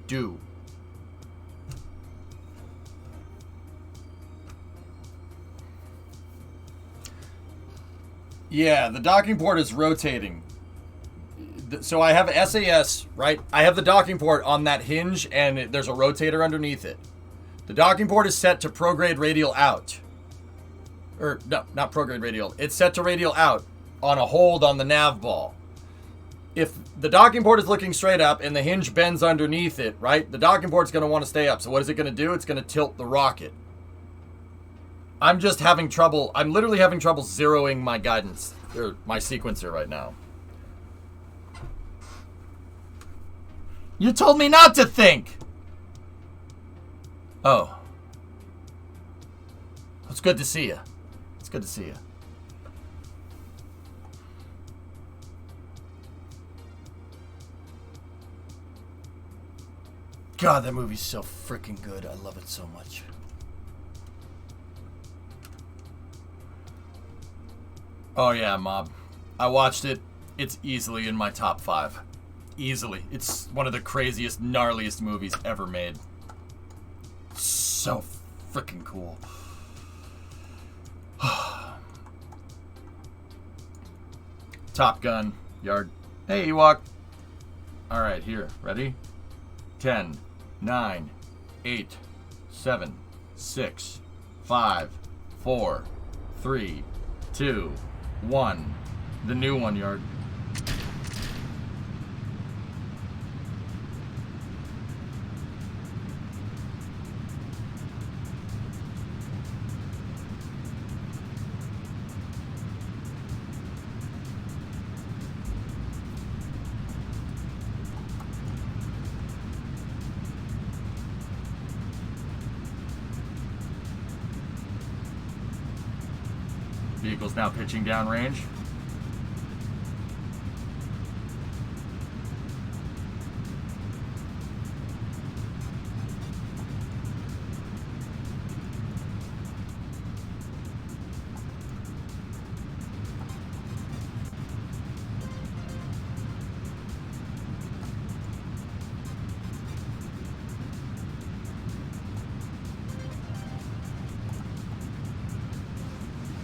Do. Yeah, the docking port is rotating. So I have SAS, right? I have the docking port on that hinge, and there's a rotator underneath it. The docking port is set to prograde radial out. Or, no, not prograde radial. It's set to radial out on a hold on the nav ball. If the docking port is looking straight up and the hinge bends underneath it, right? The docking port's going to want to stay up. So what is it going to do? It's going to tilt the rocket. I'm just having trouble. I'm literally having trouble zeroing my guidance, or my sequencer right now. You told me not to think! Oh. It's good to see you. It's good to see you. God, that movie's so freaking good. I love it so much. Oh yeah, Mob. I watched it. It's easily in my top 5. Easily. It's one of the craziest, gnarliest movies ever made. So freaking cool. Top Gun. Yard. Hey, Ewok. Alright, here. Ready? 10, 9, 8, 7, 6, 5, 4, 3, 2, 1. The new one, Yard. Vehicle's now pitching down range.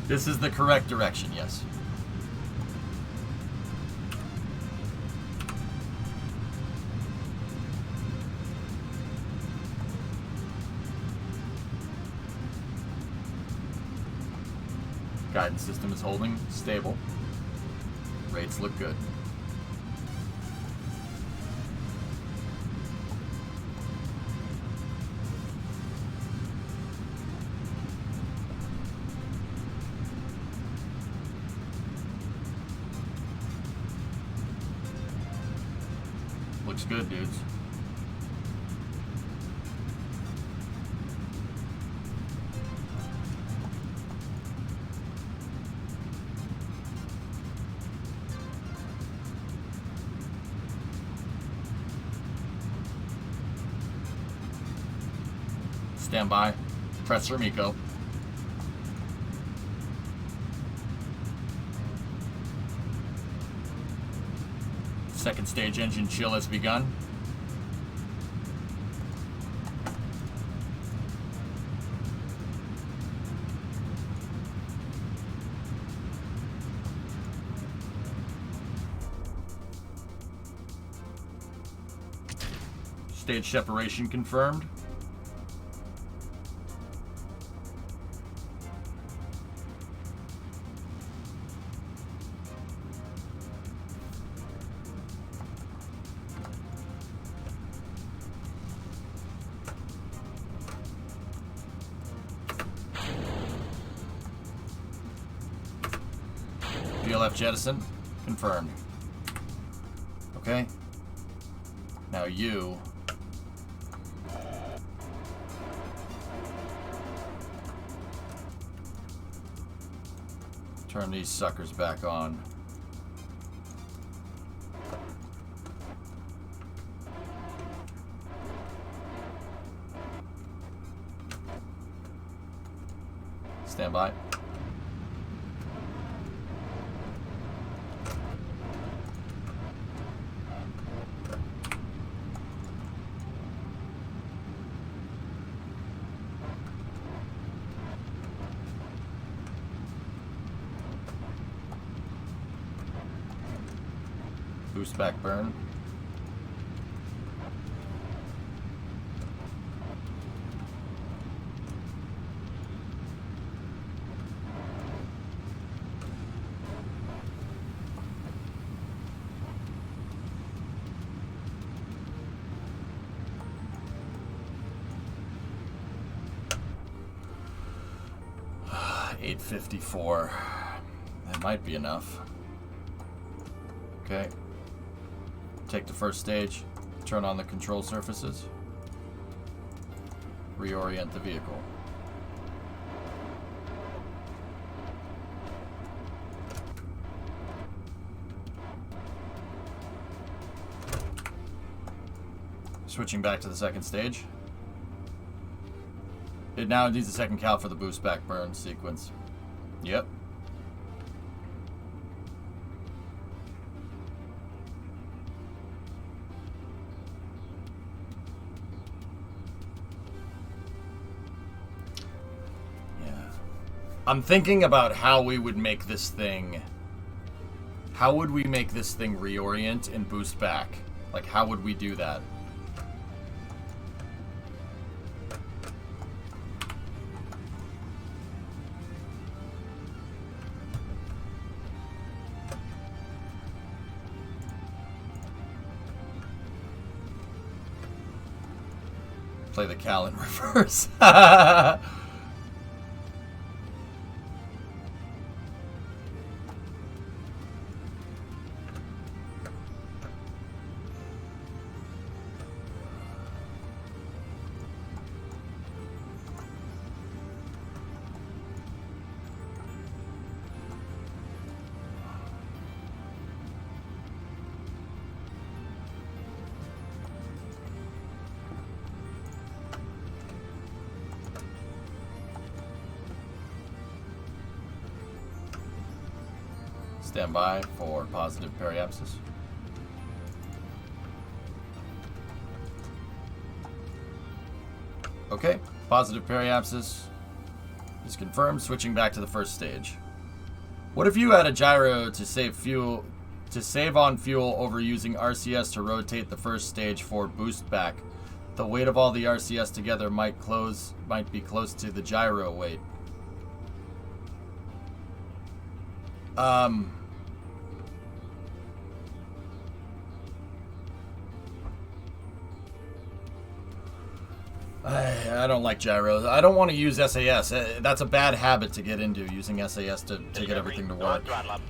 This is the correct direction, yes. Guidance system is holding stable. Rates look good. Looks good, dudes. Stand by. Press for Miko. Second stage engine chill has begun. Stage separation confirmed. VLF jettison confirmed. Okay. Now you turn these suckers back on. Stand by. Boost back burn. $854. That might be enough. Okay. Take the first stage, turn on the control surfaces, reorient the vehicle. Switching back to the second stage. It now needs a second cal for the boost back burn sequence. Yep. I'm thinking about how we would make this thing. How would we make this thing reorient and boost back? Like, how would we do that? Play the cal in reverse. Stand by for positive periapsis. Okay, positive periapsis Is confirmed. Switching back to the first stage. What if you had a gyro to save fuel, to save on fuel over using RCS to rotate the first stage for boost back? The weight of all the RCS together might be close to the gyro weight. I don't like gyros. I don't want to use SAS. That's a bad habit to get into, using SAS to get everything to work. Throttle up.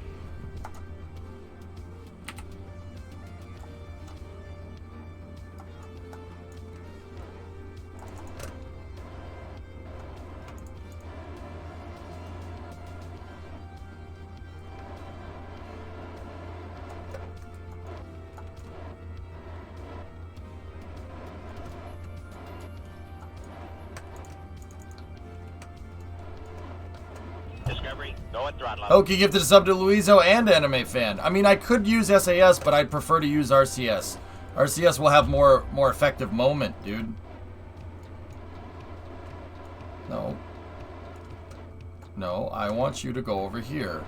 Discovery, go at throttle up. Okie gifted a sub to Luizo and Anime Fan. I mean, I could use SAS, but I'd prefer to use RCS. RCS will have more effective moment, dude. No. No, I want you to go over here.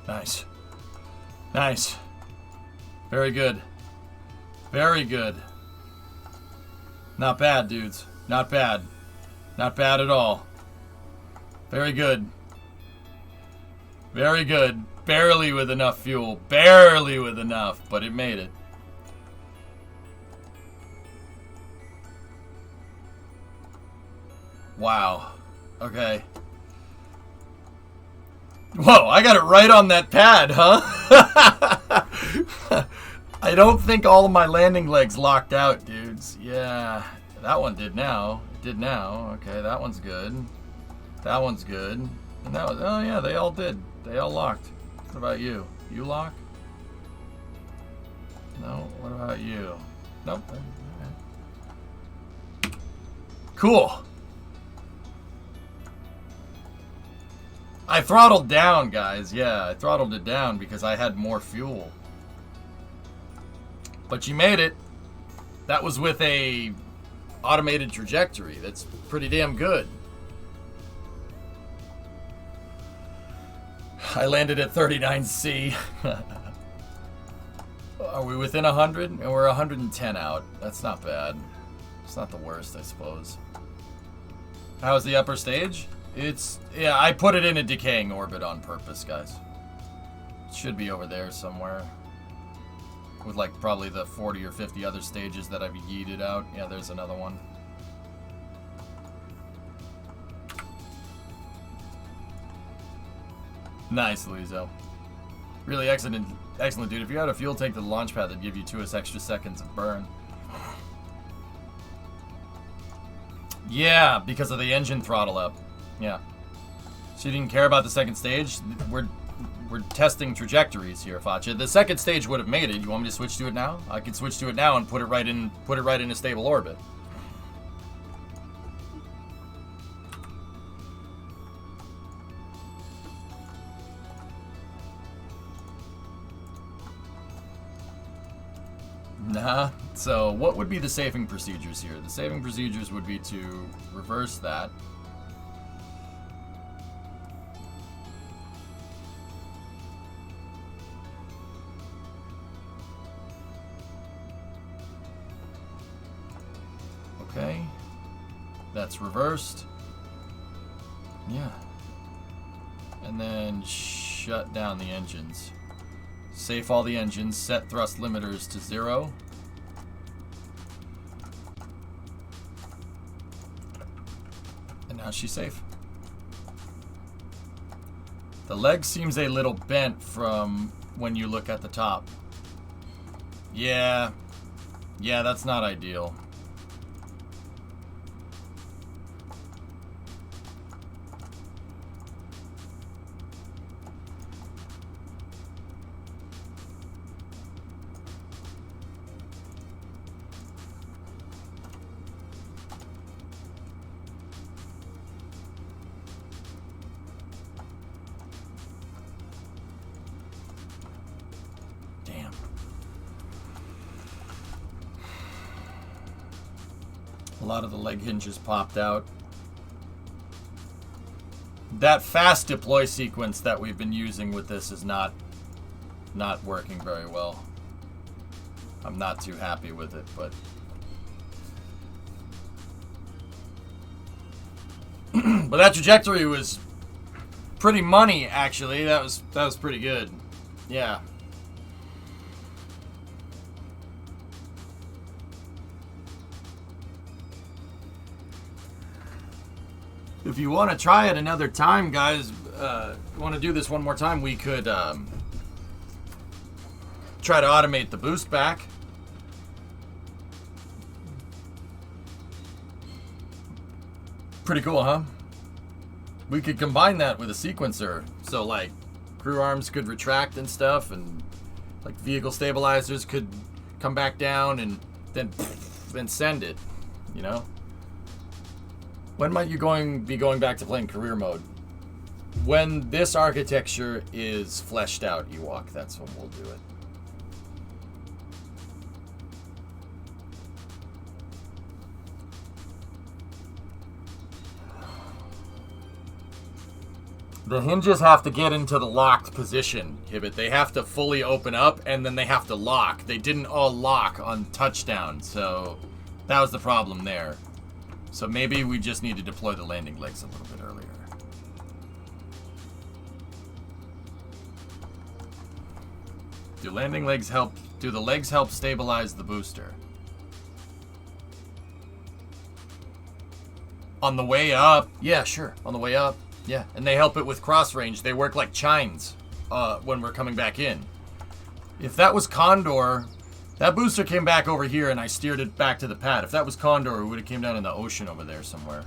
Nice. Nice. Very good. Very good. Not bad, dudes. Not bad. Not bad at all. Very good. Very good. Barely with enough fuel. Barely with enough, but it made it. Wow. Okay. Whoa, I got it right on that pad, huh? I don't think all of my landing legs locked out, dudes. Yeah, that one did now. It did now. Okay, that one's good. That one's good. And that was, oh yeah, they all did. They all locked. What about you? You lock? No? What about you? Nope. Cool. I throttled down, guys. Yeah, I throttled it down because I had more fuel. But you made it. That was with a automated trajectory. That's pretty damn good. I landed at 39C. Are we within 100? And we're 110 out. That's not bad. It's not the worst, I suppose. How's the upper stage? It's, yeah, I put it in a decaying orbit on purpose, guys. It should be over there somewhere. With like probably the 40 or 50 other stages that I've yeeted out. Yeah, there's another one. Nice, Luizo. Really excellent, dude. If you had a fuel tank to the launch pad, that'd give you 2 extra seconds of burn. Yeah, because of the engine throttle up. Yeah. So you didn't care about the second stage? We're testing trajectories here, Facha. The second stage would have made it. You want me to switch to it now? I could switch to it now and put it right in a stable orbit. Nah. So what would be the saving procedures here? The saving procedures would be to reverse that. Okay. That's reversed. Yeah. And then shut down the engines. Safe all the engines, set thrust limiters to 0. And now she's safe. The leg seems a little bent from when you look at the top. Yeah. Yeah, that's not ideal. A lot of the leg hinges popped out. That fast deploy sequence that we've been using with this is not working very well. I'm not too happy with it, but but that trajectory was pretty money, actually. That was pretty good. Yeah. If you want to try it another time, guys, want to do this one more time, we could try to automate the boost back. Pretty cool, huh? We could combine that with a sequencer. So, like, crew arms could retract and stuff, and, like, vehicle stabilizers could come back down and then send it, you know? When might you be going back to playing career mode? When this architecture is fleshed out, Ewok, that's when we'll do it. The hinges have to get into the locked position, Hibbit. They have to fully open up, and then they have to lock. They didn't all lock on touchdown, so that was the problem there. So maybe we just need to deploy the landing legs a little bit earlier. Do landing legs help? Do the legs help stabilize the booster? On the way up, yeah, sure. On the way up, yeah. And they help it with cross range. They work like chines when we're coming back in. If that was Condor, that booster came back over here and I steered it back to the pad. If that was Condor, it would have came down in the ocean over there somewhere.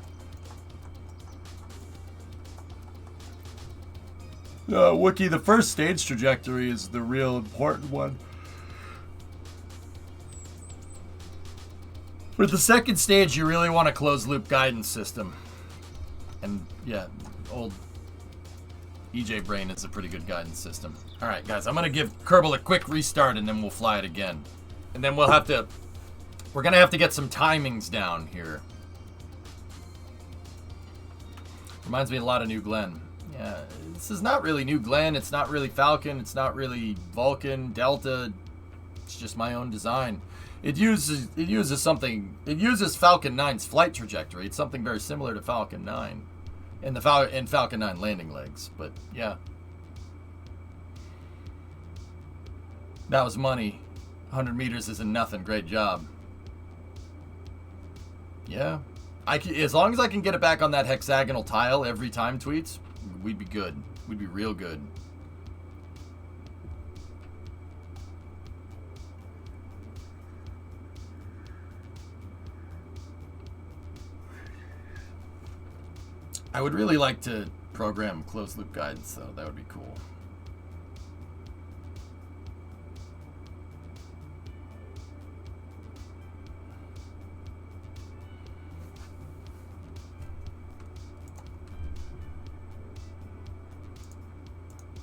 Wookie, the first stage trajectory is the real important one. For the second stage, you really want a closed loop guidance system. And yeah, old EJ Brain is a pretty good guidance system. All right, guys, I'm going to give Kerbal a quick restart and then we'll fly it again. And then we're going to have to get some timings down here. Reminds me a lot of New Glenn. Yeah, this is not really New Glenn. It's not really Falcon. It's not really Vulcan, Delta. It's just my own design. It uses Falcon 9's flight trajectory. It's something very similar to Falcon 9 and Falcon 9 landing legs. But yeah, that was money. 100 meters isn't nothing. Great job. Yeah, as long as I can get it back on that hexagonal tile every time, tweets, we'd be good. We'd be real good. I would really like to program closed loop guidance, though. That would be cool.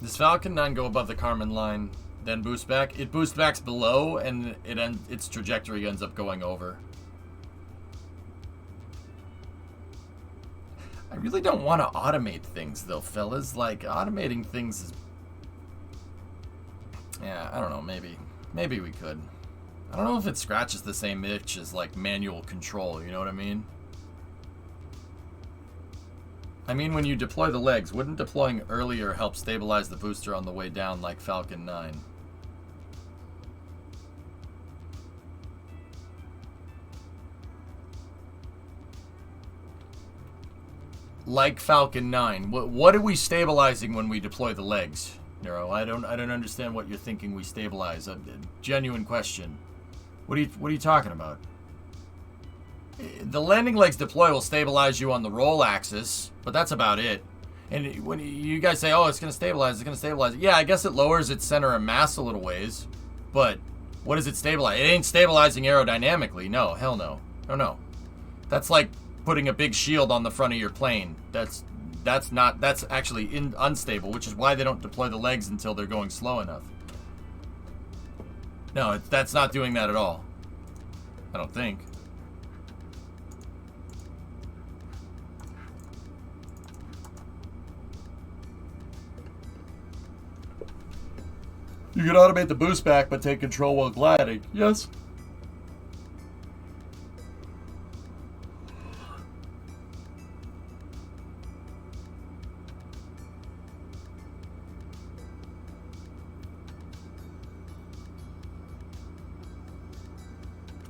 Does Falcon 9 go above the Kármán line? then boost back. It boosts back below, and its trajectory ends up going over. I really don't want to automate things, though, fellas. Like, automating things is... Yeah, I don't know, maybe. Maybe we could. I don't know if it scratches the same itch as, like, manual control, you know what I mean? I mean, when you deploy the legs, wouldn't deploying earlier help stabilize the booster on the way down like Falcon 9? Like Falcon 9. What are we stabilizing when we deploy the legs, Nero? I don't understand what you're thinking we stabilize. A genuine question. What are you talking about? The landing legs deploy will stabilize you on the roll axis, but that's about it. And when you guys say, oh, it's going to stabilize, yeah, I guess it lowers its center of mass a little ways, but what does it stabilize? It ain't stabilizing aerodynamically. No, hell no. No. That's like putting a big shield on the front of your plane. That's actually unstable, which is why they don't deploy the legs until they're going slow enough. No, that's not doing that at all. I don't think. You can automate the boost back, but take control while gliding. Yes.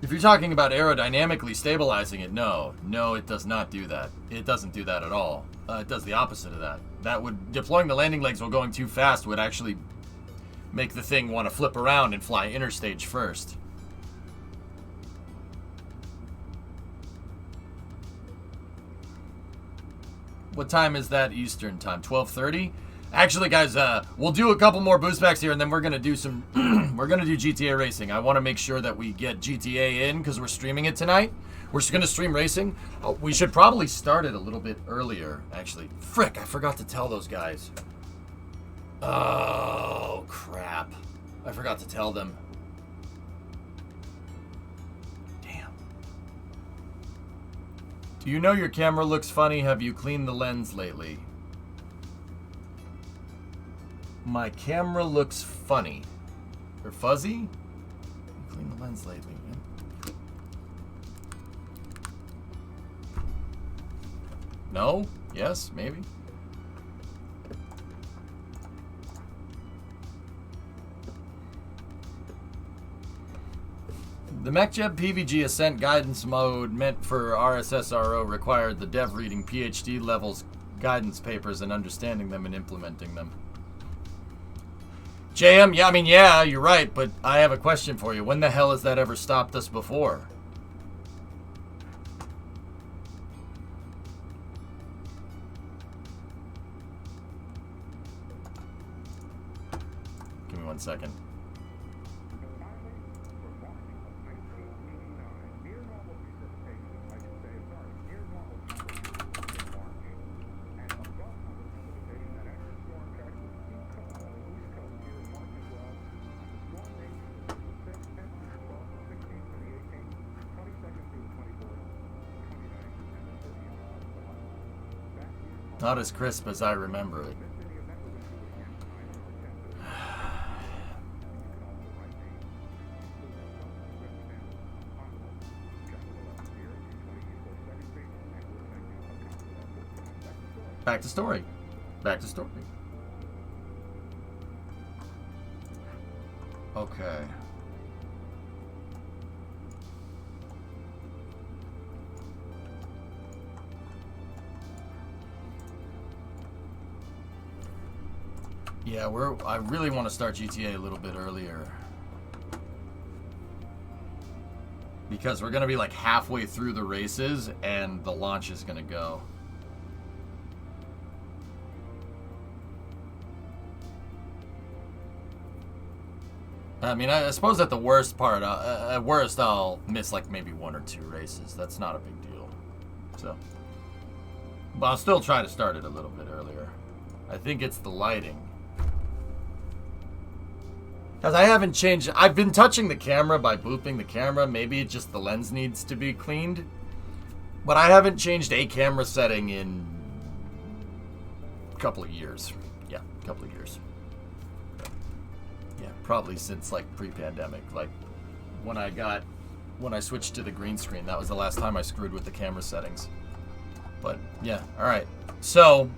If you're talking about aerodynamically stabilizing it, no, it does not do that. It doesn't do that at all. It does the opposite of that. Deploying the landing legs while going too fast would actually make the thing want to flip around and fly interstage first. What time is that Eastern time? 12:30? Actually, guys, we'll do a couple more boost backs here, and then we're gonna do some. We're gonna do GTA racing. I want to make sure that we get GTA in because we're streaming it tonight. We're just gonna stream racing. Oh, we should probably start it a little bit earlier. Actually, frick, I forgot to tell those guys. Oh crap! I forgot to tell them. Damn. Do you know your camera looks funny? Have you cleaned the lens lately? My camera looks funny. Or fuzzy? Clean the lens lately, man. No? Yes? Maybe? The MechJeb PVG Ascent Guidance Mode meant for RSSRO required the dev reading PhD levels guidance papers and understanding them and implementing them. JM, yeah, I mean, yeah, you're right, but I have a question for you. When the hell has that ever stopped us before? Give me 1 second. Not as crisp as I remember it. Back to story. Back to story. Okay. Yeah, I really want to start GTA a little bit earlier. Because we're going to be like halfway through the races and the launch is going to go. I mean, I suppose at the worst part, at worst I'll miss like maybe 1 or 2 races. That's not a big deal. So, but I'll still try to start it a little bit earlier. I think it's the lighting. Because I haven't changed. I've been touching the camera by booping the camera. Maybe it's just the lens needs to be cleaned. But I haven't changed a camera setting in a couple of years. Yeah, a couple of years. Yeah, probably since like pre-pandemic. Like when I switched to the green screen, that was the last time I screwed with the camera settings. But yeah, all right. So,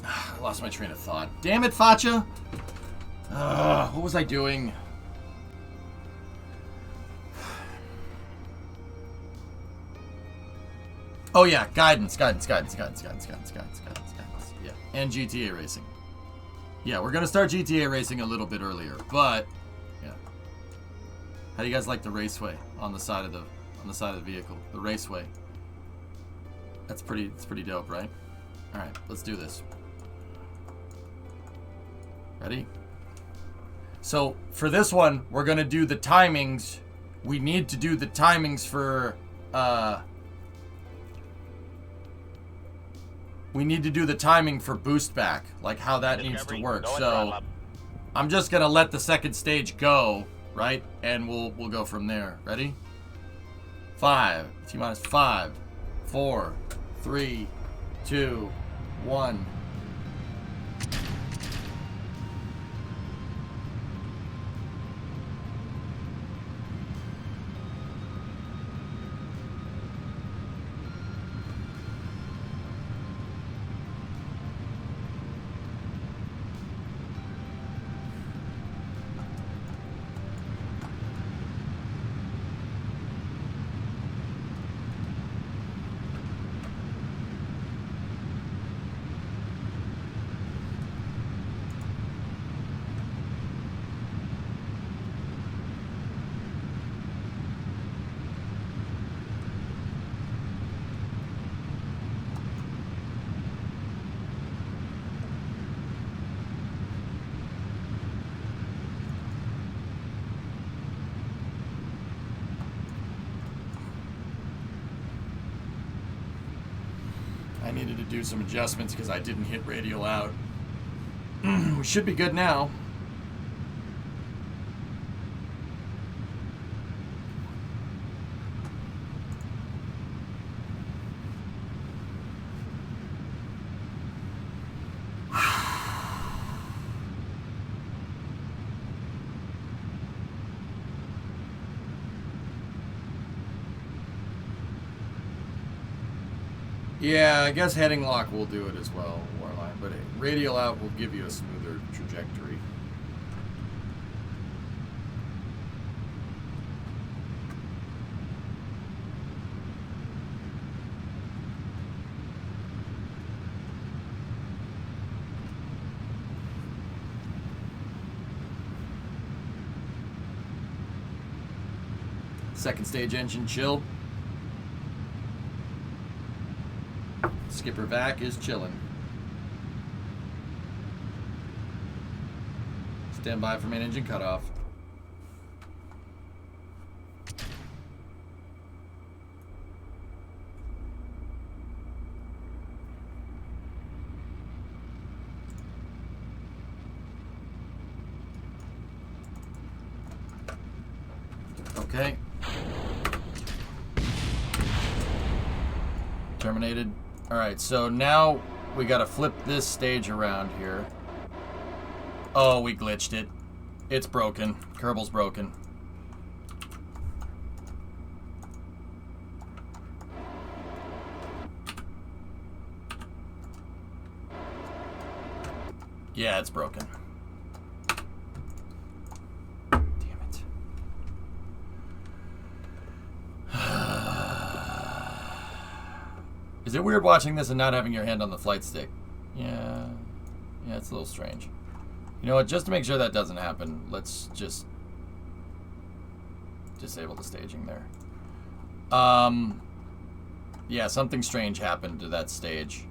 I lost my train of thought. Damn it, Facha! What was I doing? Oh yeah, guidance. Yeah, and GTA racing. Yeah, we're gonna start GTA racing a little bit earlier, but yeah. How do you guys like the raceway on the side of the vehicle? The raceway. It's pretty dope, right? All right, let's do this. Ready? So for this one, we're gonna do the timings. We need to do the timings for we need to do the timing for boost back, like how that needs to work. So I'm just gonna let the second stage go, right? And we'll go from there. Ready? 5, T-minus 5, 4, 3, 2, 1. I needed to do some adjustments because I didn't hit radial out. We should be good now. Yeah, I guess heading lock will do it as well, Warline, but radial out will give you a smoother trajectory. Second stage engine chill. Skipper Vac is chilling. Stand by for main engine cutoff. Okay. Terminated. Alright, so now we gotta flip this stage around here. Oh, we glitched it. It's broken. Kerbal's broken. Yeah, it's broken. Is it weird watching this and not having your hand on the flight stick? Yeah, it's a little strange. You know what, just to make sure that doesn't happen, let's just disable the staging there. Yeah, something strange happened to that stage.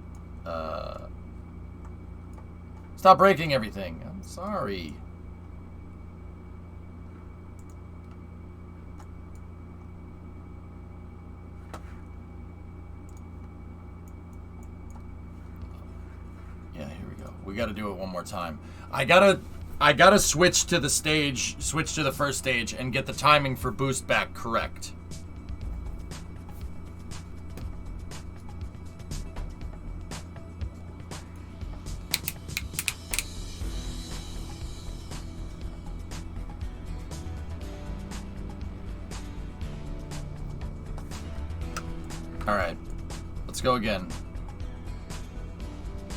Stop breaking everything. I'm sorry. We gotta do it one more time. I gotta switch to the stage, switch to the first stage, and get the timing for boost back correct. Alright, let's go again.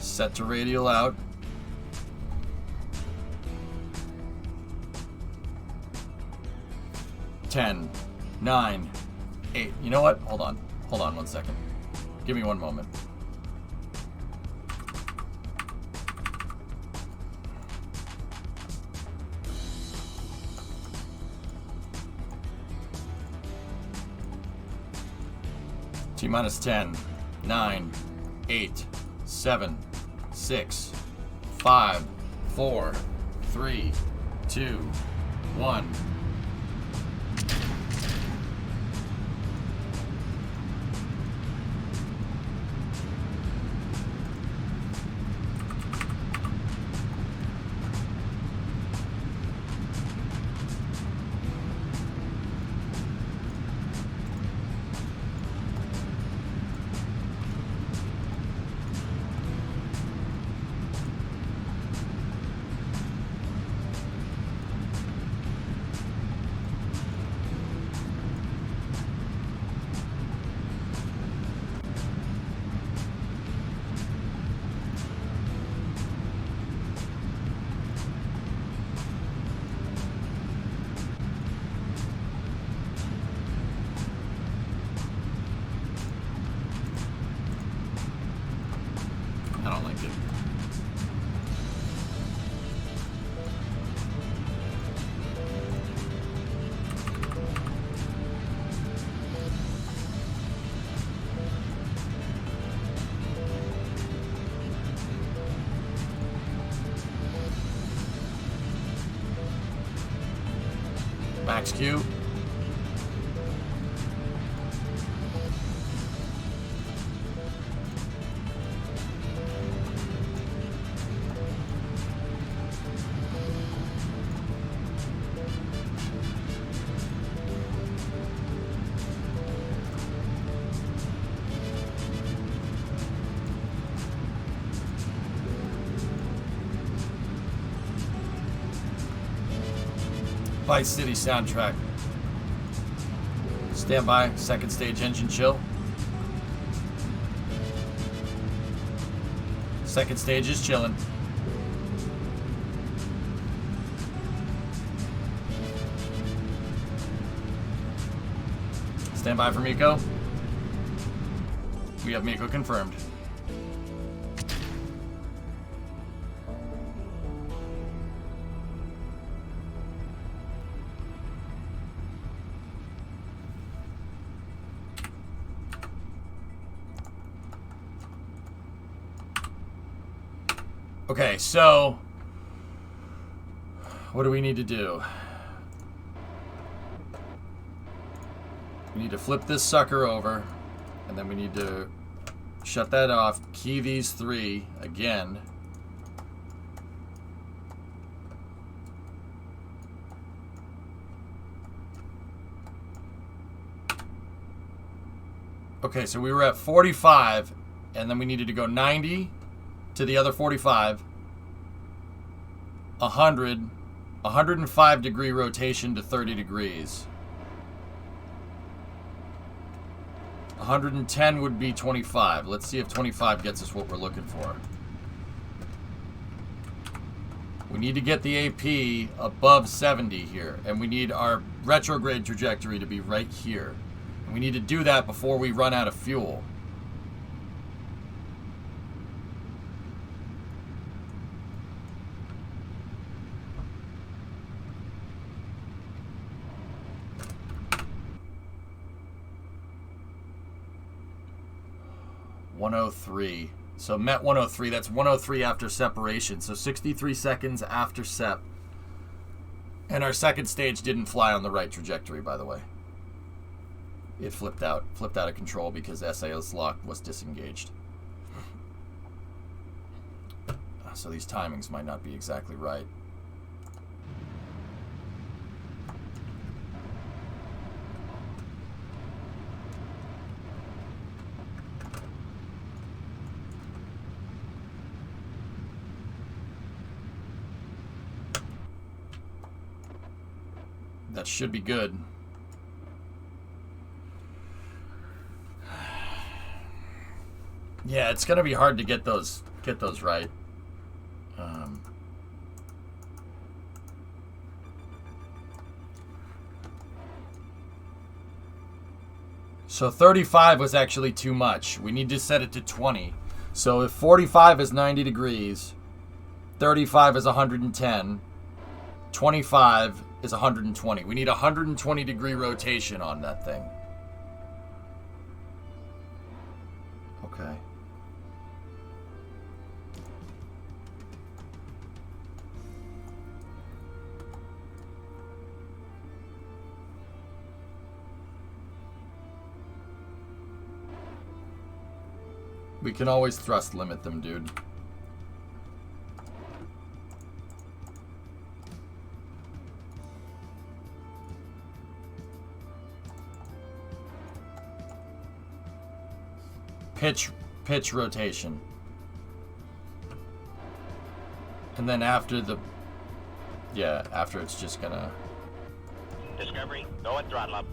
Set to radial out. Ten, 9, 8. You know what? Hold on. Hold on 1 second. Give me one moment. T-minus 10, 9, 8, 7, 6, 5, 4, 3, 2, 1. I don't like it. Max Q. Vice City soundtrack. Stand by. Second stage engine chill. Second stage is chilling. Stand by for Miko. We have Miko confirmed. Okay, so what do we need to do? We need to flip this sucker over, and then we need to shut that off, key these 3 again. Okay, so we were at 45, and then we needed to go 90 to the other 45, 100, 105 degree rotation to 30 degrees. 110 would be 25. Let's see if 25 gets us what we're looking for. We need to get the AP above 70 here, and we need our retrograde trajectory to be right here. And we need to do that before we run out of fuel. .103. So Met 103. That's 103 after separation. So 63 seconds after sep. And our second stage didn't fly on the right trajectory, by the way. It flipped out of control because SAS lock was disengaged. so these timings might not be exactly right. That should be good. Yeah, it's gonna be hard to get those right. So 35 was actually too much. We need to set it to 20. So if 45 is 90 degrees, 35 is 110, 25 is 120. We need a 120 degree rotation on that thing. Okay. We can always thrust limit them, dude. Pitch rotation. And then after the... Yeah, after it's just gonna... Discovery, go at throttle up.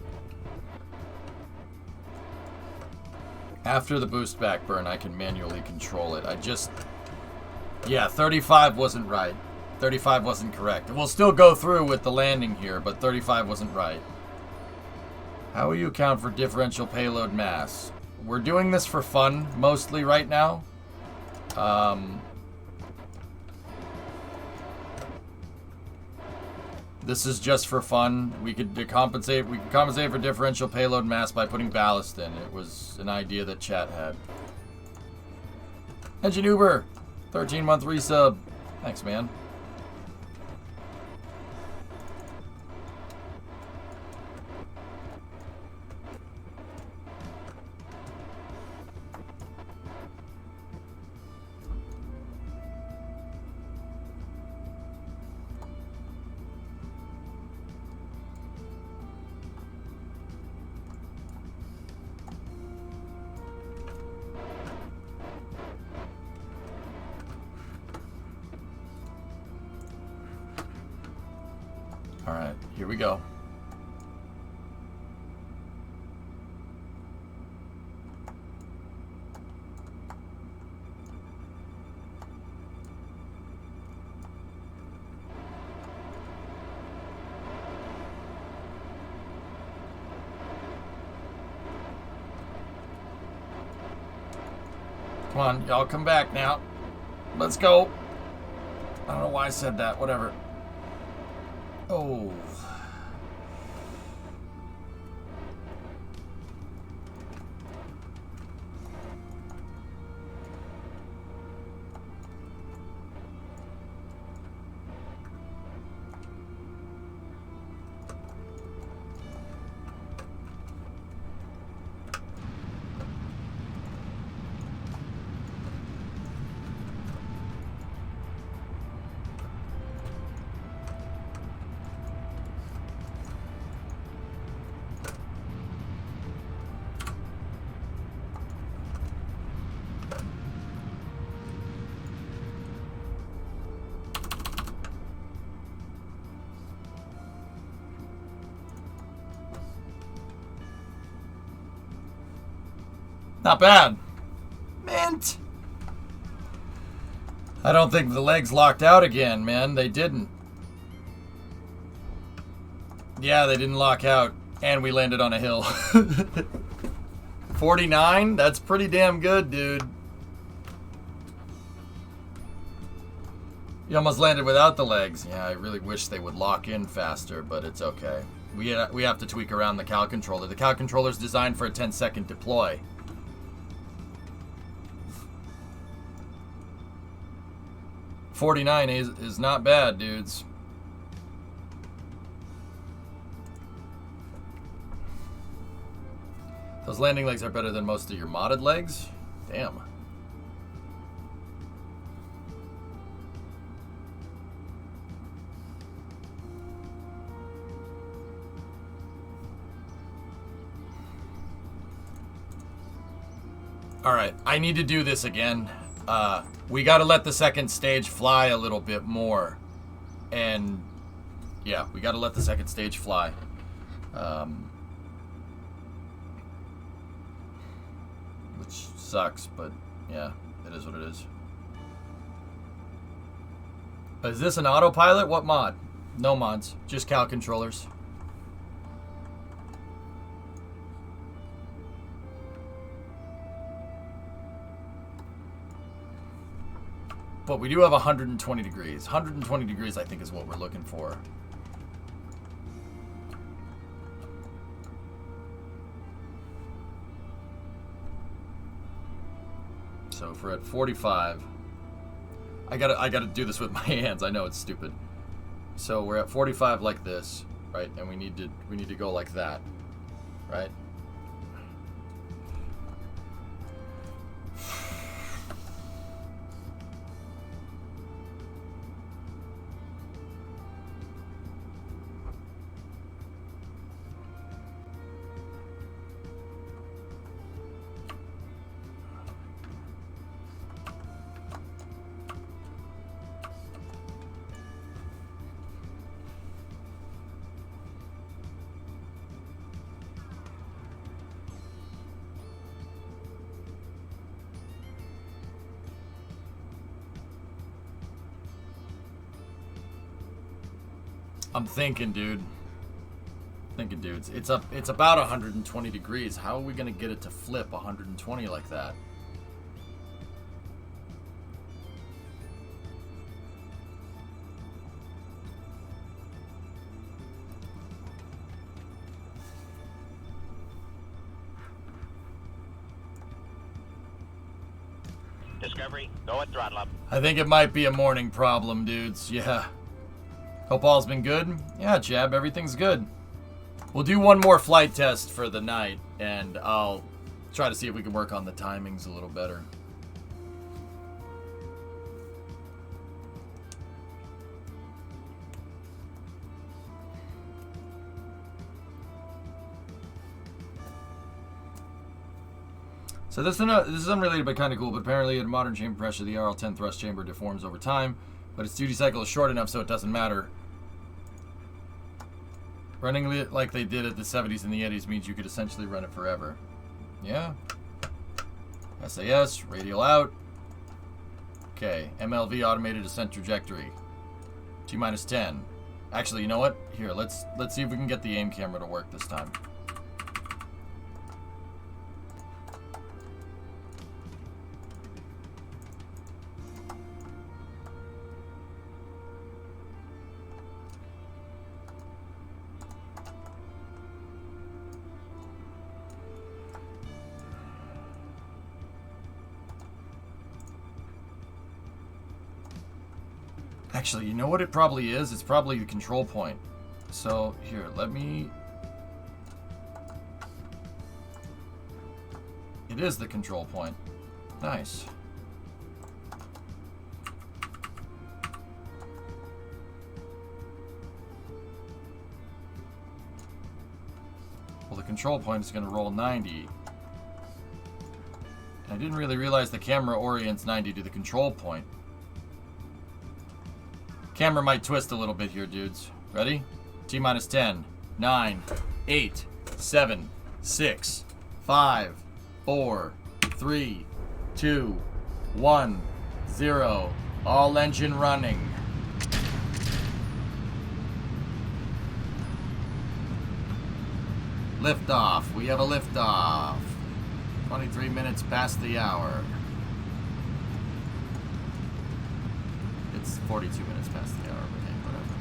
After the boost back burn, I can manually control it. I just... Yeah, 35 wasn't right. 35 wasn't correct. We'll still go through with the landing here, but 35 wasn't right. How will you account for differential payload mass? We're doing this for fun, mostly right now. This is just for fun. We could compensate. We could compensate for differential payload mass by putting ballast in. It was an idea that chat had. Engine Uber, 13-month resub. Thanks, man. All right, here we go. Come on, y'all come back now. Let's go. I don't know why I said that, whatever. Oh. Not bad. Mint. I don't think the legs locked out again, man. They didn't. Yeah, they didn't lock out. And we landed on a hill. 49? That's pretty damn good, dude. You almost landed without the legs. Yeah, I really wish they would lock in faster, but it's okay. We have to tweak around the cal controller. The cal controller is designed for a 10-second deploy. $49 is not bad, dudes. Those landing legs are better than most of your modded legs? Damn. Alright, I need to do this again. We gotta let the second stage fly a little bit more. And, yeah, we gotta let the second stage fly. Which sucks, but, yeah, it is what it is. Is this an autopilot? What mod? No mods, just Cal controllers. But we do have 120 degrees. 120 degrees, I think, is what we're looking for. So if we're at 45, I gotta do this with my hands. I know it's stupid. So we're at 45 like this, right? And we need to go like that, right? I'm thinking, dude. Dudes. It's about 120 degrees. How are we gonna get it to flip 120 like that? Discovery, go at throttle up. I think it might be a morning problem, dudes. Yeah. Hope all's been good. Yeah, Jab, everything's good. We'll do one more flight test for the night, and I'll try to see if we can work on the timings a little better. So this is unrelated but kind of cool, but apparently at modern chamber pressure, the RL-10 thrust chamber deforms over time, but its duty cycle is short enough so it doesn't matter. Running it like they did at the 70s and the 80s means you could essentially run it forever. Yeah. SAS, radial out. Okay, MLV automated ascent trajectory. T-minus 10. Actually, you know what? Here, let's see if we can get the aim camera to work this time. Actually, you know what it probably is? It's probably the control point. So, here, let me... It is the control point. Nice. Well, the control point is going to roll 90. And I didn't really realize the camera orients 90 to the control point. Camera might twist a little bit here, dudes. Ready? T-minus 10, 9, 8, 7, 6, 5, 4, 3, 2, 1, 0. All engine running. Liftoff. We have a liftoff. 23 minutes past the hour. It's 42 minutes past the hour, but hey, whatever.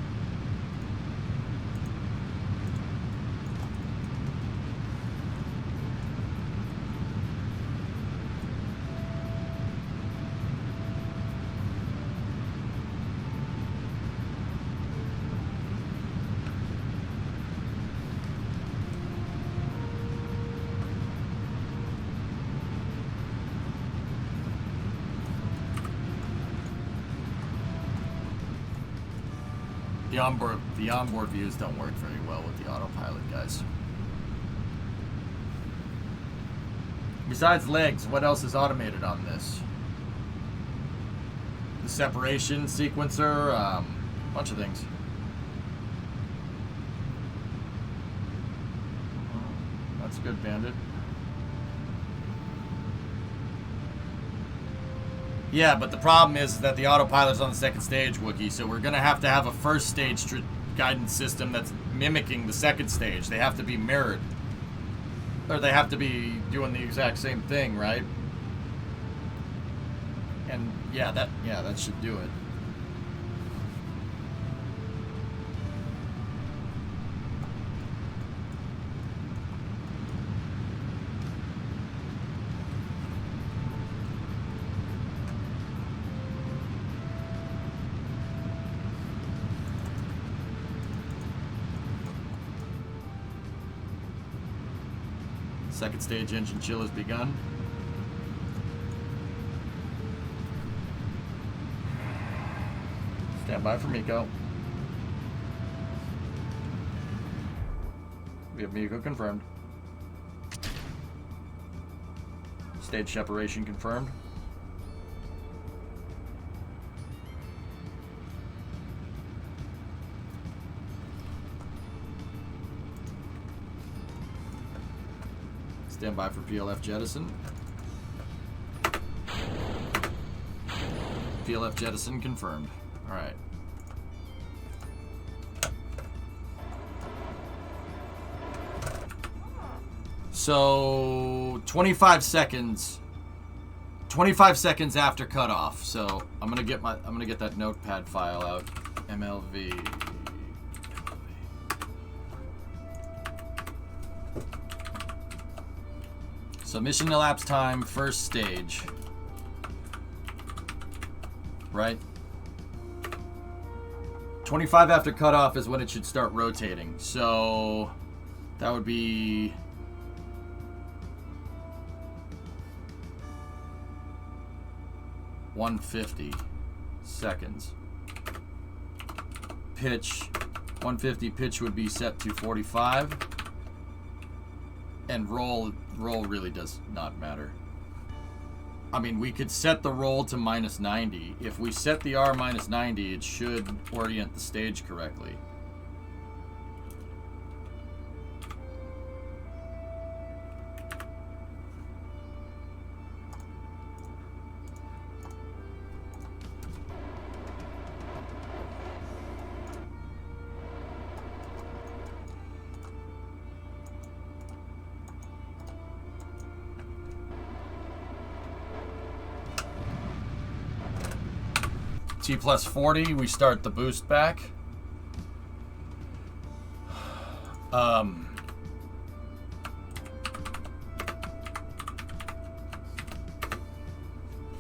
The onboard views don't work very well with the autopilot, guys. Besides legs, what else is automated on this? The separation sequencer, a bunch of things. That's good, Bandit. Yeah, but the problem is that the autopilot's on the second stage, Wookiee, so we're going to have a first stage guidance system that's mimicking the second stage. They have to be mirrored. Or they have to be doing the exact same thing, right? And yeah, that should do it. Second stage engine chill has begun. Stand by for Miko. We have Miko confirmed. Stage separation confirmed. Stand by for PLF jettison. PLF jettison confirmed. All right. So 25 seconds. 25 seconds after cutoff. So I'm gonna get that notepad file out. MLV. So mission elapsed time, first stage. Right? 25 after cutoff is when it should start rotating. So that would be 150 seconds. Pitch, 150 pitch would be set to 45. And roll really does not matter. I mean, we could set the roll to minus 90. If we set the R minus 90, it should orient the stage correctly. T plus 40, we start the boost back.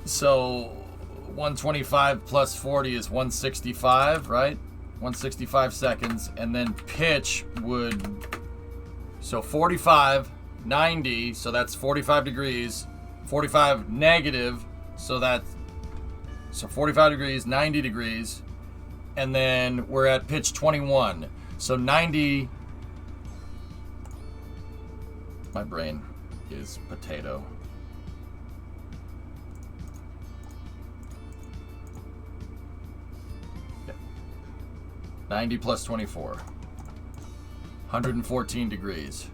So 125 plus 40 is 165, right? 165 seconds, and then pitch would, so 45, 90, so that's 45 degrees, 45 negative, so that's, so 45 degrees, 90 degrees, and then we're at pitch 21. So 90, my brain is potato. Yeah. 90 plus 24, 114 degrees.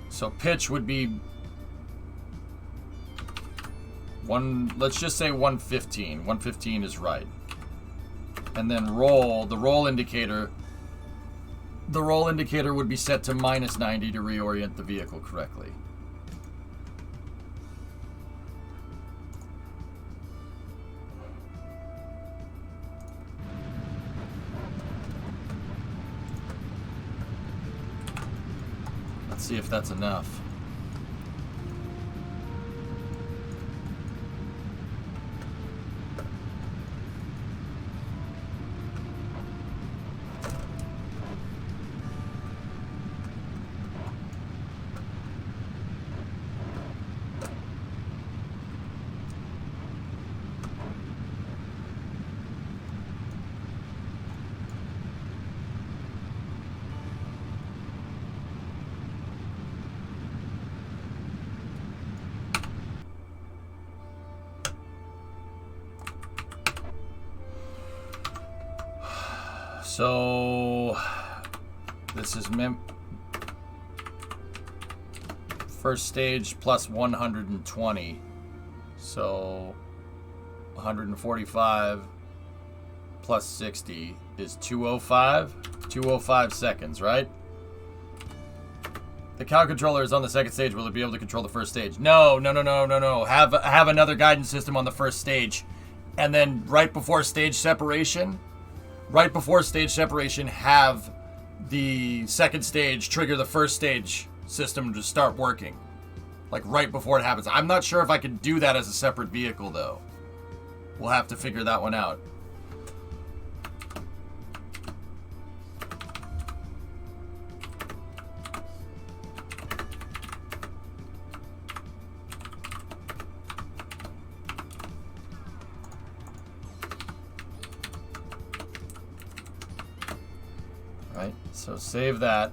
So pitch would be let's just say 115. 115 is right. And then roll, the roll indicator would be set to minus 90 to reorient the vehicle correctly. Let's see if that's enough. So this is first stage plus 120. So 145 plus 60 is 205. 205 seconds, right? The cow controller is on the second stage. Will it be able to control the first stage? No. Have another guidance system on the first stage. And then right before stage separation, have the second stage trigger the first stage system to start working. Like right before it happens. I'm not sure if I can do that as a separate vehicle though. We'll have to figure that one out. Right, so save that.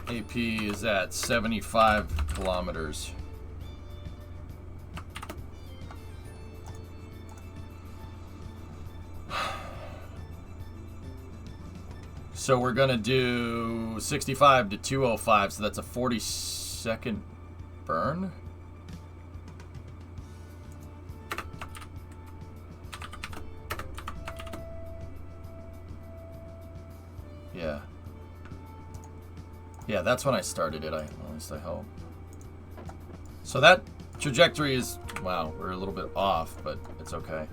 AP is at 75 kilometers. So we're gonna do 65 to 205, so that's a 40-second burn. Yeah, that's when I started it, at least I hope. So that trajectory is, wow, we're a little bit off, but it's okay.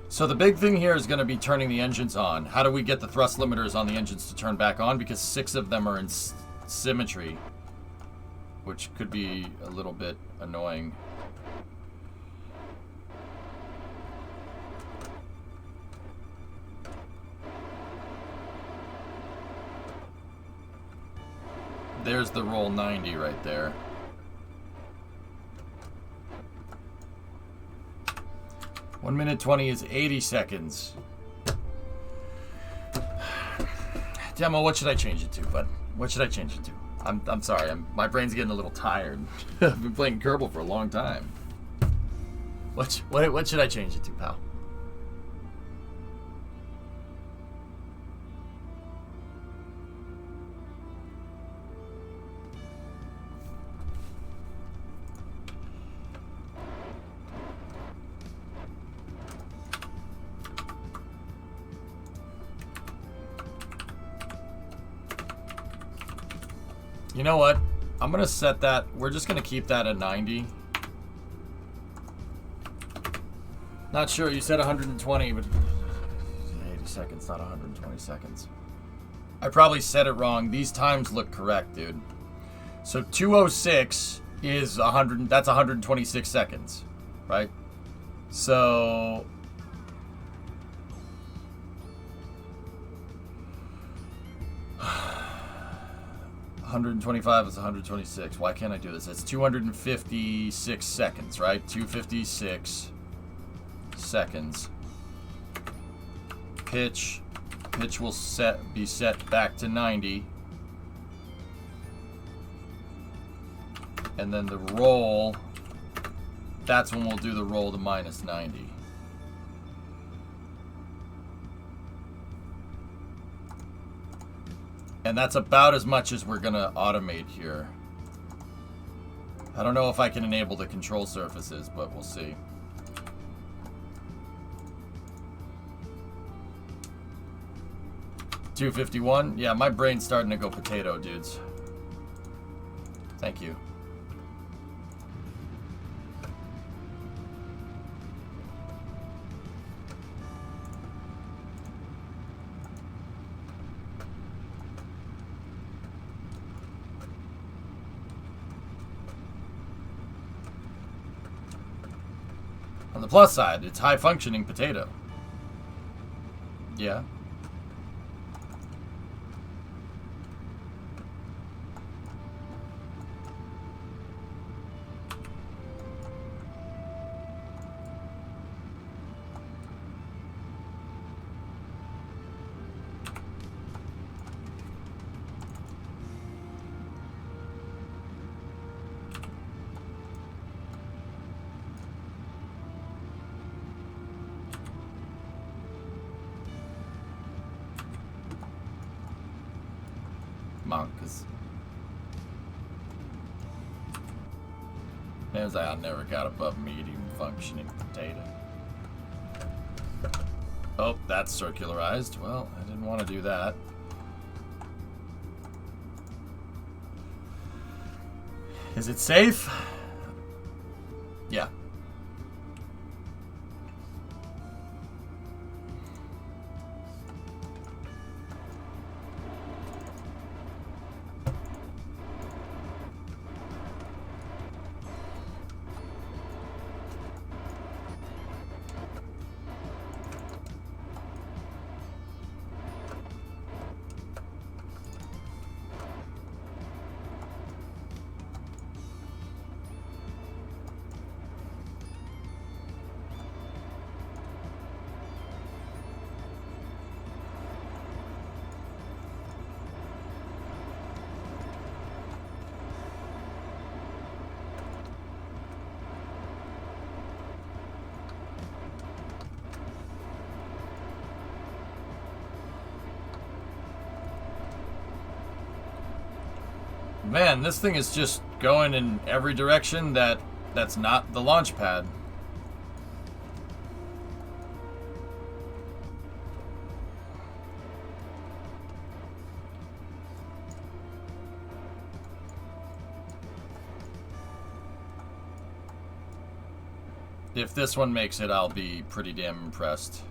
So the big thing here is going to be turning the engines on. How do we get the thrust limiters on the engines to turn back on? Because 6 of them are in symmetry, which could be a little bit annoying. There's the roll 90 right there. One minute 20 is 80 seconds. Demo, what should I change it to, bud? What should I change it to? I'm sorry, my brain's getting a little tired. I've been playing Kerbal for a long time. What should I change it to, pal? You know what? I'm going to set that. We're just going to keep that at 90. Not sure. You said 120, but 80 seconds, not 120 seconds. I probably said it wrong. These times look correct, dude. So 206 is 100. That's 126 seconds, right? So 125 is 126. Why can't I do this? It's 256 seconds, right? 256 seconds. Pitch will be set back to 90. And then the roll, that's when we'll do the roll to minus 90. And that's about as much as we're gonna automate here. I don't know if I can enable the control surfaces, but we'll see. $251. Yeah, my brain's starting to go potato, dudes. Thank you. On the plus side, it's high-functioning potato. Yeah. Come on, because... As I never got above medium functioning data. Oh, that's circularized. Well, I didn't want to do that. Is it safe? Yeah. Man, this thing is just going in every direction that's not the launch pad. If this one makes it, I'll be pretty damn impressed.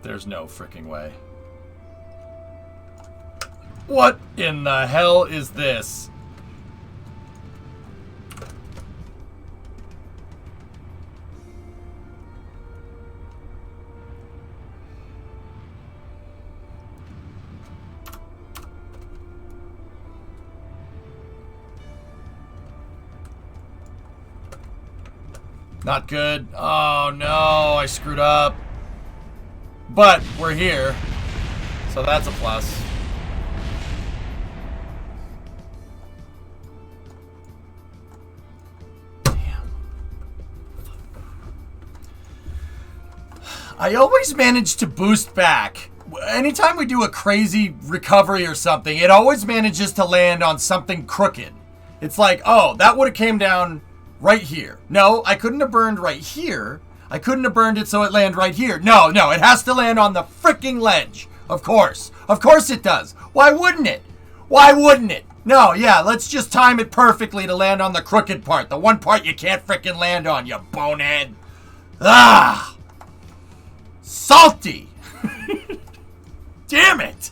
There's no freaking way. What in the hell is this? Not good. Oh no, I screwed up. But we're here, so that's a plus. Damn. I always manage to boost back. Anytime we do a crazy recovery or something, it always manages to land on something crooked. It's like, oh, that would have came down right here. No, I couldn't have burned right here. I couldn't have burned it so it landed right here. No, it has to land on the freaking ledge. Of course. Of course it does. Why wouldn't it? Why wouldn't it? No, yeah, let's just time it perfectly to land on the crooked part. The one part you can't freaking land on, you bonehead. Ah! Salty! Damn it!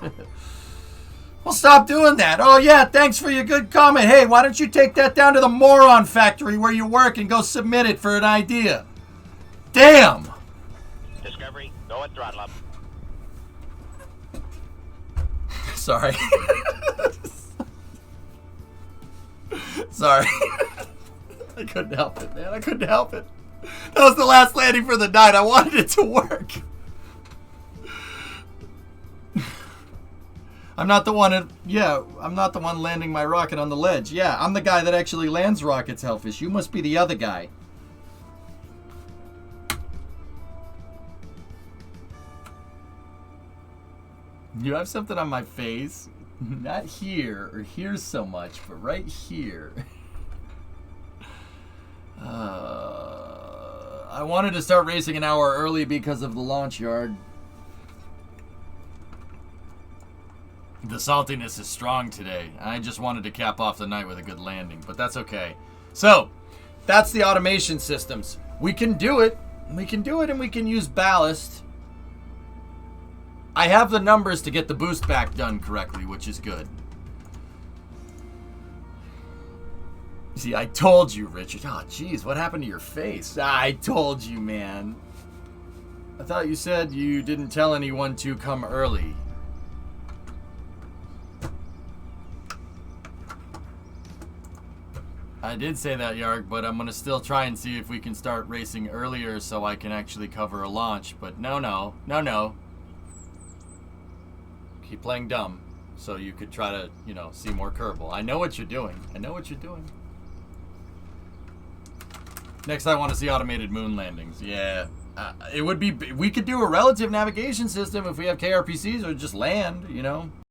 Well, stop doing that. Oh, yeah, thanks for your good comment. Hey, why don't you take that down to the moron factory where you work and go submit it for an idea? Damn! Discovery, go at throttle up. Sorry. Sorry. I couldn't help it, man. I couldn't help it. That was the last landing for the night. I wanted it to work. I'm not the one I'm not the one landing my rocket on the ledge. Yeah, I'm the guy that actually lands rockets, Hellfish. You must be the other guy. You have something on my face. Not here or here so much, but right here. I wanted to start racing an hour early because of the launch yard. The saltiness is strong today. I just wanted to cap off the night with a good landing, but that's okay. So, that's the automation systems. We can do it. We can do it, and we can use ballast. I have the numbers to get the boost back done correctly, which is good. See, I told you, Richard. Oh, jeez, what happened to your face? I told you, man. I thought you said you didn't tell anyone to come early. I did say that, Yarg, but I'm going to still try and see if we can start racing earlier so I can actually cover a launch. But no. keep playing dumb, so you could try to, you know, see more Kerbal. I know what you're doing. I know what you're doing. Next, I want to see automated moon landings. Yeah, it would be. We could do a relative navigation system if we have KRPCs, or just land. You know.